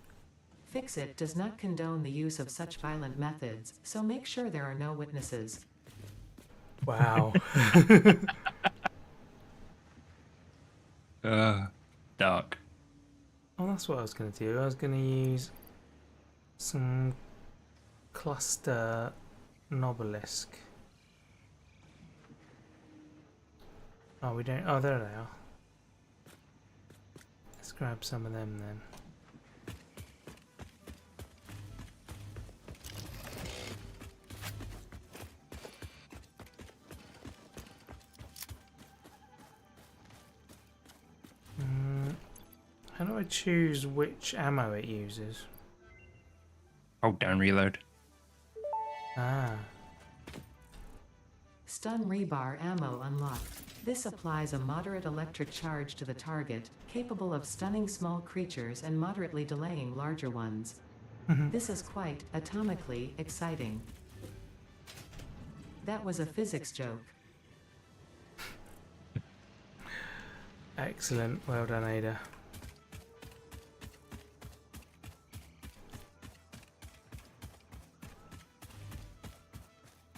Speaker 3: Fix-It does not condone the use of such violent methods, so make sure there are no witnesses.
Speaker 1: Wow.
Speaker 2: dark.
Speaker 1: Oh, that's what I was going to do. I was going to use some cluster Nobelisk. Oh, we don't. Oh, there they are. Let's grab some of them then. How do I choose which ammo it uses?
Speaker 2: Hold down reload.
Speaker 1: Ah,
Speaker 3: Stun rebar ammo unlocked. This applies a moderate electric charge to the target, capable of stunning small creatures and moderately delaying larger ones. This is quite atomically exciting. That was a physics joke.
Speaker 1: excellent. Well done, Ada.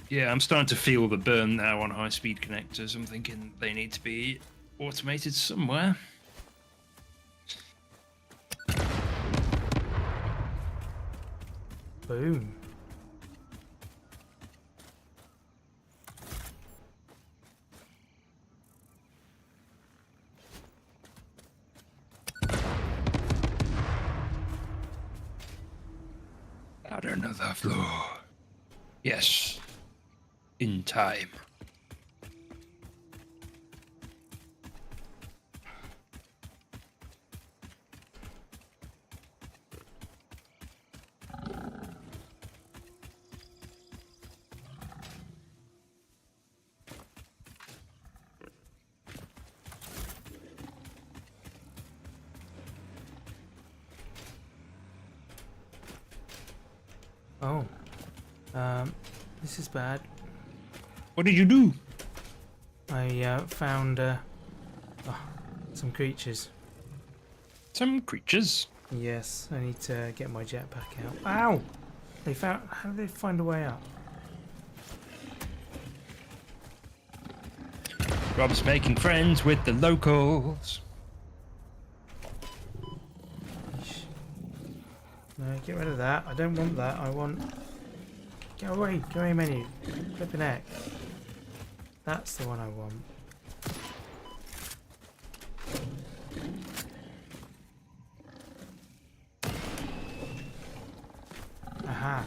Speaker 2: Yeah, I'm starting to feel the burn now on high-speed connectors. I'm thinking they need to be automated somewhere.
Speaker 1: Boom.
Speaker 2: Out another floor. Yes. In time.
Speaker 1: Oh. This is bad.
Speaker 2: What did you do?
Speaker 1: I found some creatures.
Speaker 2: Some creatures.
Speaker 1: Yes, I need to get my jetpack out. Ow! They found. How did they find a way up?
Speaker 2: Rob's making friends with the locals.
Speaker 1: Eesh. No, get rid of that. I don't want that. I want. Go away menu. Flipping heck. That's the one I want. Aha.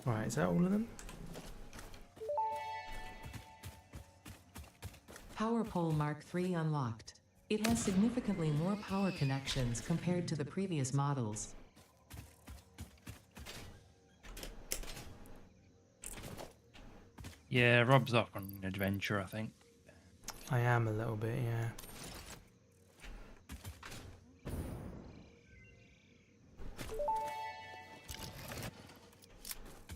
Speaker 1: Right, is that all of them?
Speaker 3: Power pole Mark III unlocked. It has significantly more power connections compared to the previous models.
Speaker 2: Yeah, Rob's off on an adventure, I think.
Speaker 1: I am a little bit, yeah.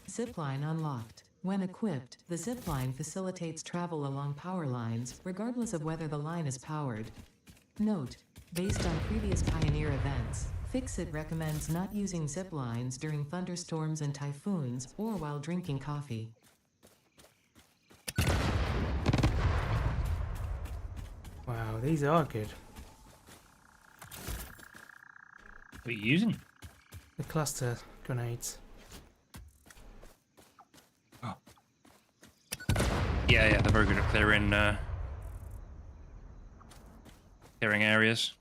Speaker 3: Zipline unlocked. When equipped, the zipline facilitates travel along power lines, regardless of whether the line is powered. Note: based on previous Pioneer events, Fixit recommends not using ziplines during thunderstorms and typhoons, or while drinking coffee.
Speaker 1: Wow, these are good.
Speaker 2: What are you using?
Speaker 1: The cluster grenades.
Speaker 2: Oh. Yeah, they're very good at clearing areas.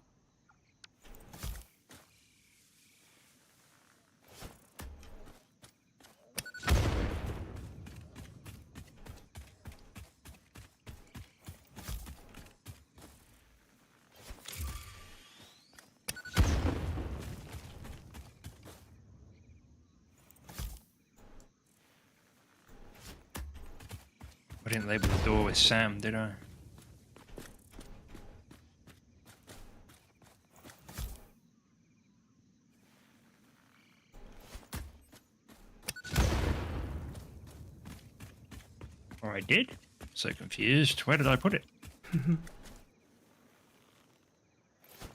Speaker 2: I didn't label the door with Sam, did I? Or I did? So confused. Where did I put it?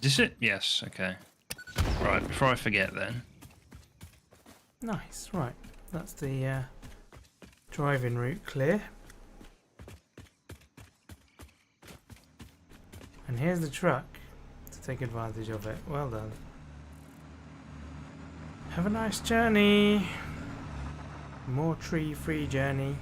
Speaker 2: this it? Yes, okay. Right, before I forget then.
Speaker 1: Nice, right. That's the driving route clear. And here's the truck to take advantage of it. Well done. Have a nice journey. More tree-free journey.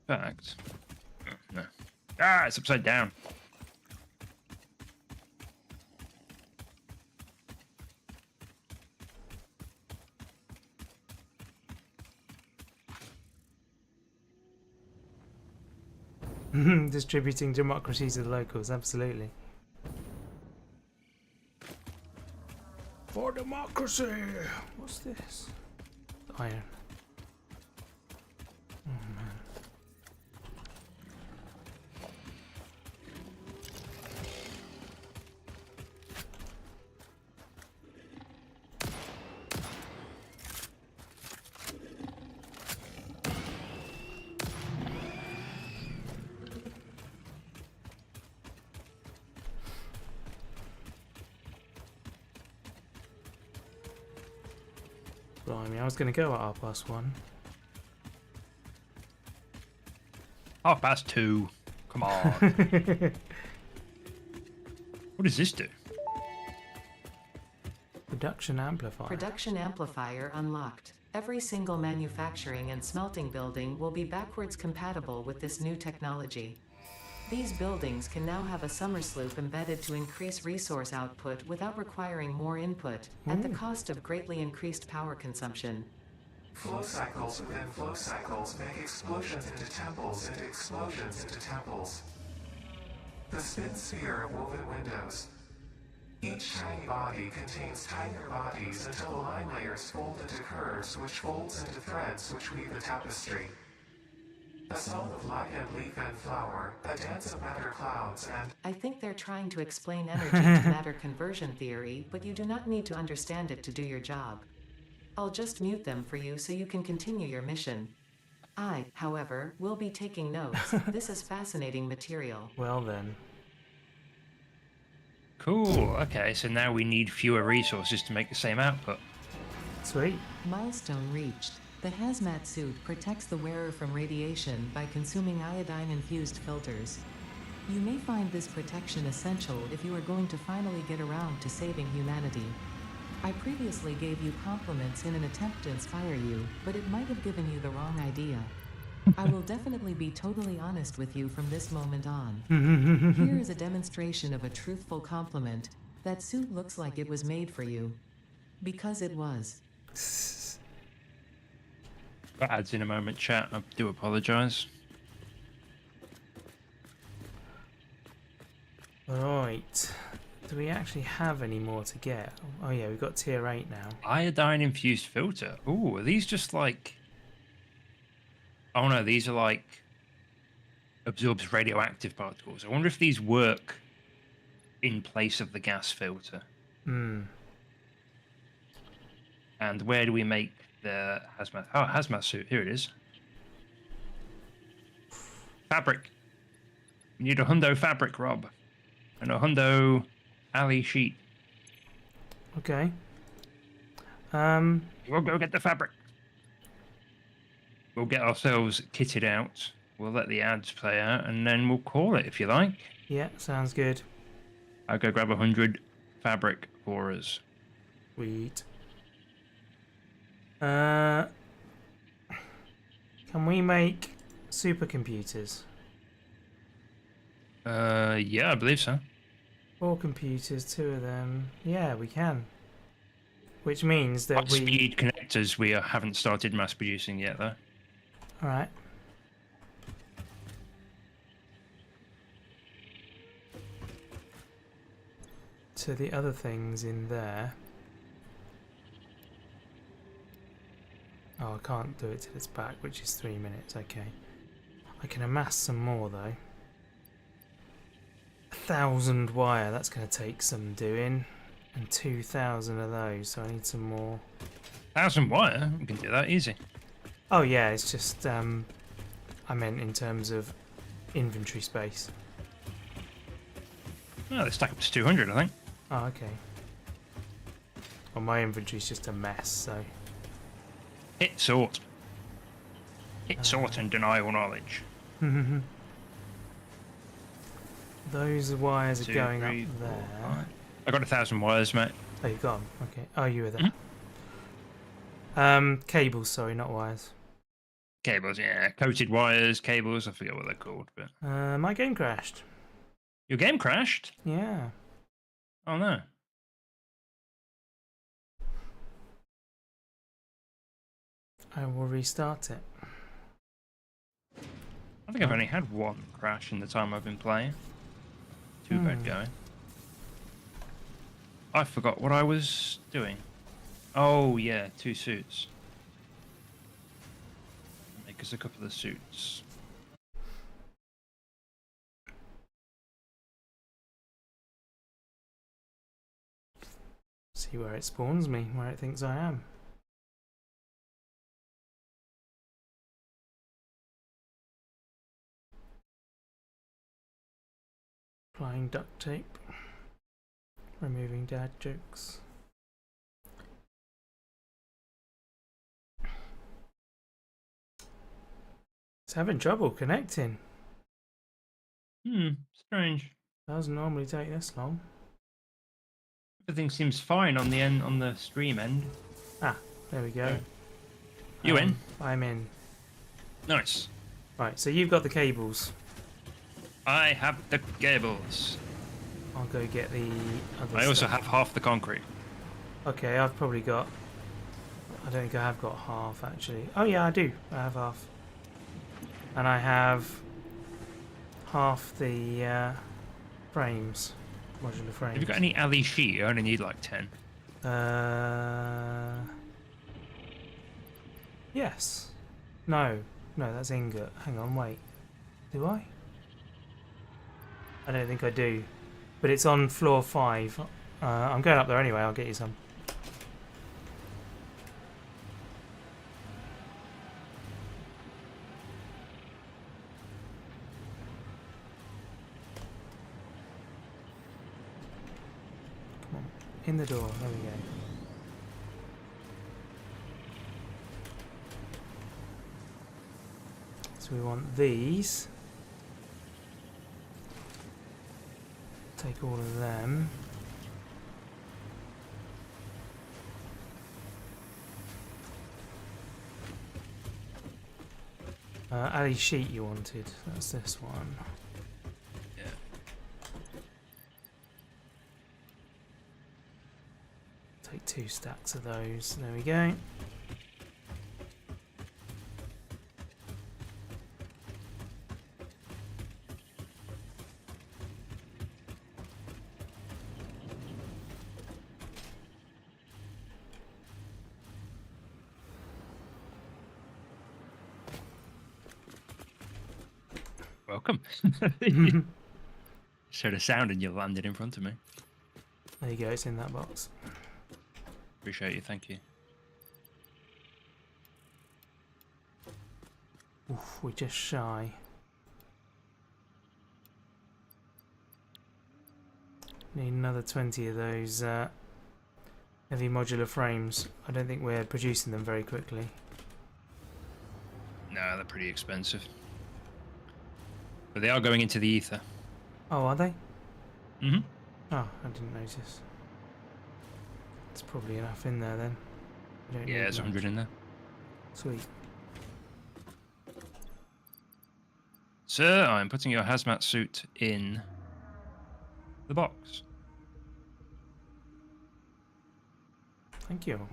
Speaker 2: Fact. Oh, no. Ah, it's upside down.
Speaker 1: Distributing democracy to the locals, absolutely. For democracy! What's this? Iron. Oh man. Blimey, I was going to go at R+1.
Speaker 2: 2:30. Come on. What does this do?
Speaker 1: Production amplifier.
Speaker 3: Production amplifier unlocked. Every single manufacturing and smelting building will be backwards compatible with this new technology. These buildings can now have a Somersloop embedded to increase resource output without requiring more input, at the cost of greatly increased power consumption.
Speaker 4: Flow cycles within flow cycles make explosions into temples into explosions into temples. The spin sphere of woven windows. Each tiny body contains tinier bodies until the line layers fold into curves which folds into threads which weave a tapestry. A song of light and leaf and flower, a dance of matter clouds and...
Speaker 3: I think they're trying to explain energy to matter conversion theory, but you do not need to understand it to do your job. I'll just mute them for you so you can continue your mission. I, however, will be taking notes. This is fascinating material.
Speaker 1: Well then.
Speaker 2: Cool. Okay, so now we need fewer resources to make the same output.
Speaker 1: Sweet.
Speaker 3: Milestone reached. The hazmat suit protects the wearer from radiation by consuming iodine-infused filters. You may find this protection essential if you are going to finally get around to saving humanity. I previously gave you compliments in an attempt to inspire you, but it might have given you the wrong idea. I will definitely be totally honest with you from this moment on. Here is a demonstration of a truthful compliment. That suit looks like it was made for you. Because it was.
Speaker 2: Ads in a moment, chat. I do apologise.
Speaker 1: Right. Do we actually have any more to get? Oh yeah, we've got tier 8 now.
Speaker 2: Iodine-infused filter. Ooh, are these just like... Oh no, these are like... absorbs radioactive particles. I wonder if these work in place of the gas filter.
Speaker 1: Hmm.
Speaker 2: And where do we make the hazmat? Oh, hazmat suit. Here it is. Fabric. We need a hundo fabric, Rob. And a hundo alley sheet.
Speaker 1: Okay.
Speaker 2: We'll go get the fabric. We'll get ourselves kitted out. We'll let the ads play out, and then we'll call it if you like.
Speaker 1: Yeah, sounds good.
Speaker 2: I'll go grab 100 fabric for us.
Speaker 1: Sweet. Can we make supercomputers?
Speaker 2: Yeah, I believe so.
Speaker 1: 4 computers, 2 of them. Yeah, we can. Which means that we...
Speaker 2: Speed connectors we haven't started mass producing yet, though.
Speaker 1: Alright. So the other things in there... Oh, I can't do it till it's back, which is 3 minutes. Okay. I can amass some more, though. 1,000 wire. That's going to take some doing. And 2,000 of those, so I need some more.
Speaker 2: 1,000 wire. We can do that easy.
Speaker 1: Oh yeah, it's just I meant in terms of inventory space.
Speaker 2: Oh, they stack up to 200, I think.
Speaker 1: Oh, okay. Well, my inventory's just a mess, so...
Speaker 2: Hit sort. Hit sort and deny all knowledge.
Speaker 1: Those wires are
Speaker 2: 2,
Speaker 1: going
Speaker 2: 3,
Speaker 1: up
Speaker 2: 4,
Speaker 1: there.
Speaker 2: 5. I got 1,000 wires, mate.
Speaker 1: Oh, you got 'em. Okay. Oh, you were there. Cables, sorry, not wires.
Speaker 2: Cables, yeah. Coated wires, cables, I forget what they're called, but...
Speaker 1: My game crashed.
Speaker 2: Your game crashed?
Speaker 1: Yeah.
Speaker 2: Oh, no.
Speaker 1: I will restart it.
Speaker 2: I think I've only had one crash in the time I've been playing. Too bad going. I forgot what I was doing. Oh, yeah, 2 suits. Make us a couple of suits.
Speaker 1: See where it spawns me, where it thinks I am. Applying duct tape. Removing dad jokes. It's having trouble connecting.
Speaker 2: Strange.
Speaker 1: Doesn't normally take this long.
Speaker 2: Everything seems fine on the end, on the stream end.
Speaker 1: Ah, there we go.
Speaker 2: You in?
Speaker 1: I'm in.
Speaker 2: Nice.
Speaker 1: Right, so you've got the cables.
Speaker 2: I have the cables.
Speaker 1: I'll go get the other
Speaker 2: I also
Speaker 1: stuff.
Speaker 2: have half the concrete.
Speaker 1: Okay, I've probably got... I don't think I have got half, actually. Oh yeah, I do. I have half. And I have half the frames. Modular frames.
Speaker 2: Have you got any alley sheet? You only need like 10.
Speaker 1: Yes. No. No, that's ingot. Hang on, wait. Do I? I don't think I do. But it's on floor 5. I'm going up there anyway, I'll get you some. Come on. In the door, there we go. So we want these. Take all of them. Ali sheet you wanted. That's this one.
Speaker 2: Yeah.
Speaker 1: Take 2 stacks of those. There we go.
Speaker 2: Welcome. Showed a sound and you landed in front of me.
Speaker 1: There you go, it's in that box.
Speaker 2: Appreciate you, thank you.
Speaker 1: Oof, we're just shy. Need another 20 of those heavy modular frames. I don't think we're producing them very quickly.
Speaker 2: No, they're pretty expensive. But they are going into the ether.
Speaker 1: Oh, are they?
Speaker 2: Mm-hmm.
Speaker 1: Oh, I didn't notice. It's probably enough in there then. We don't
Speaker 2: Yeah,
Speaker 1: need
Speaker 2: there's
Speaker 1: much.
Speaker 2: 100 in there.
Speaker 1: Sweet.
Speaker 2: Sir, I'm putting your hazmat suit in the box.
Speaker 1: Thank you.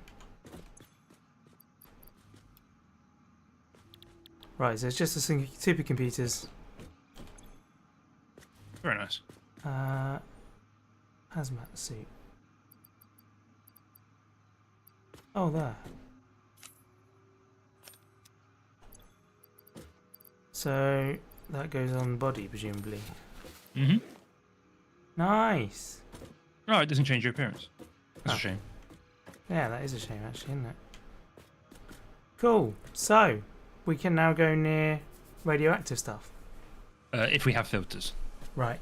Speaker 1: Right, so it's just the supercomputers.
Speaker 2: Very nice.
Speaker 1: Hazmat suit. Oh, there. So that goes on body, presumably.
Speaker 2: Mm-hmm.
Speaker 1: Nice.
Speaker 2: Oh, it doesn't change your appearance. That's
Speaker 1: Oh.
Speaker 2: a shame.
Speaker 1: Yeah, that is a shame actually, isn't it? Cool. So, we can now go near radioactive stuff.
Speaker 2: If we have filters,
Speaker 1: Right.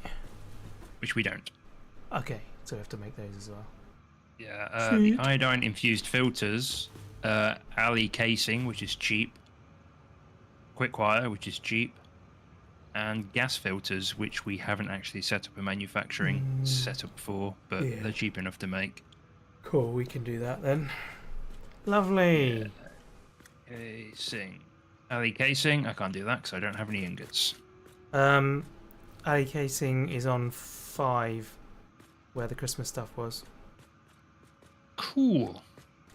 Speaker 2: which we don't.
Speaker 1: Okay, so we have to make those as well.
Speaker 2: Yeah,
Speaker 1: Sweet.
Speaker 2: the iodine infused filters, alley casing, which is cheap, quick wire, which is cheap, and gas filters, which we haven't actually set up a manufacturing setup for, but
Speaker 1: Yeah.
Speaker 2: they're cheap enough to make.
Speaker 1: Cool, we can do that then. Lovely.
Speaker 2: Casing. Alley casing, I can't do that because I don't have any ingots.
Speaker 1: Alley casing is on 5, where the Christmas stuff was.
Speaker 2: Cool. No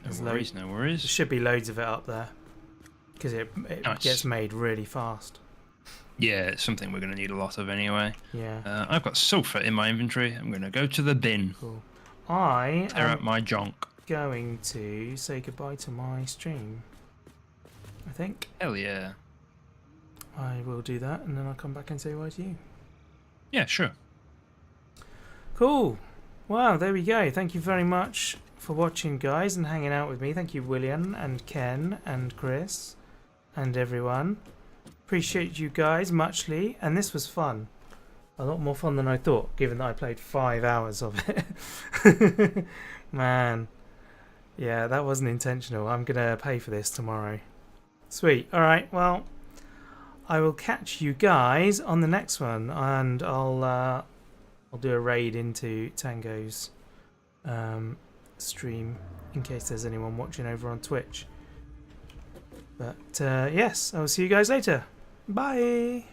Speaker 1: There's
Speaker 2: worries, no
Speaker 1: There
Speaker 2: worries.
Speaker 1: should be loads of it up there, because it
Speaker 2: Nice.
Speaker 1: gets made really fast.
Speaker 2: Yeah, it's something we're going to need a lot of anyway.
Speaker 1: Yeah,
Speaker 2: I've got sulfur in my inventory. I'm going to go to the bin.
Speaker 1: cool. I
Speaker 2: Tear out
Speaker 1: am
Speaker 2: my junk.
Speaker 1: going to say goodbye to my stream. I think
Speaker 2: Hell yeah.
Speaker 1: I will do that, and then I'll come back and say bye to you.
Speaker 2: Yeah, sure.
Speaker 1: Cool. Wow, there we go. Thank you very much for watching, guys, and hanging out with me. Thank you, William and Ken and Chris and everyone. Appreciate you guys muchly, and this was fun. A lot more fun than I thought, given that I played 5 hours of it. Man. Yeah, that wasn't intentional. I'm going to pay for this tomorrow. Sweet. Alright, well, I will catch you guys on the next one, and I'll do a raid into Tango's stream in case there's anyone watching over on Twitch. But yes, I'll see you guys later. Bye!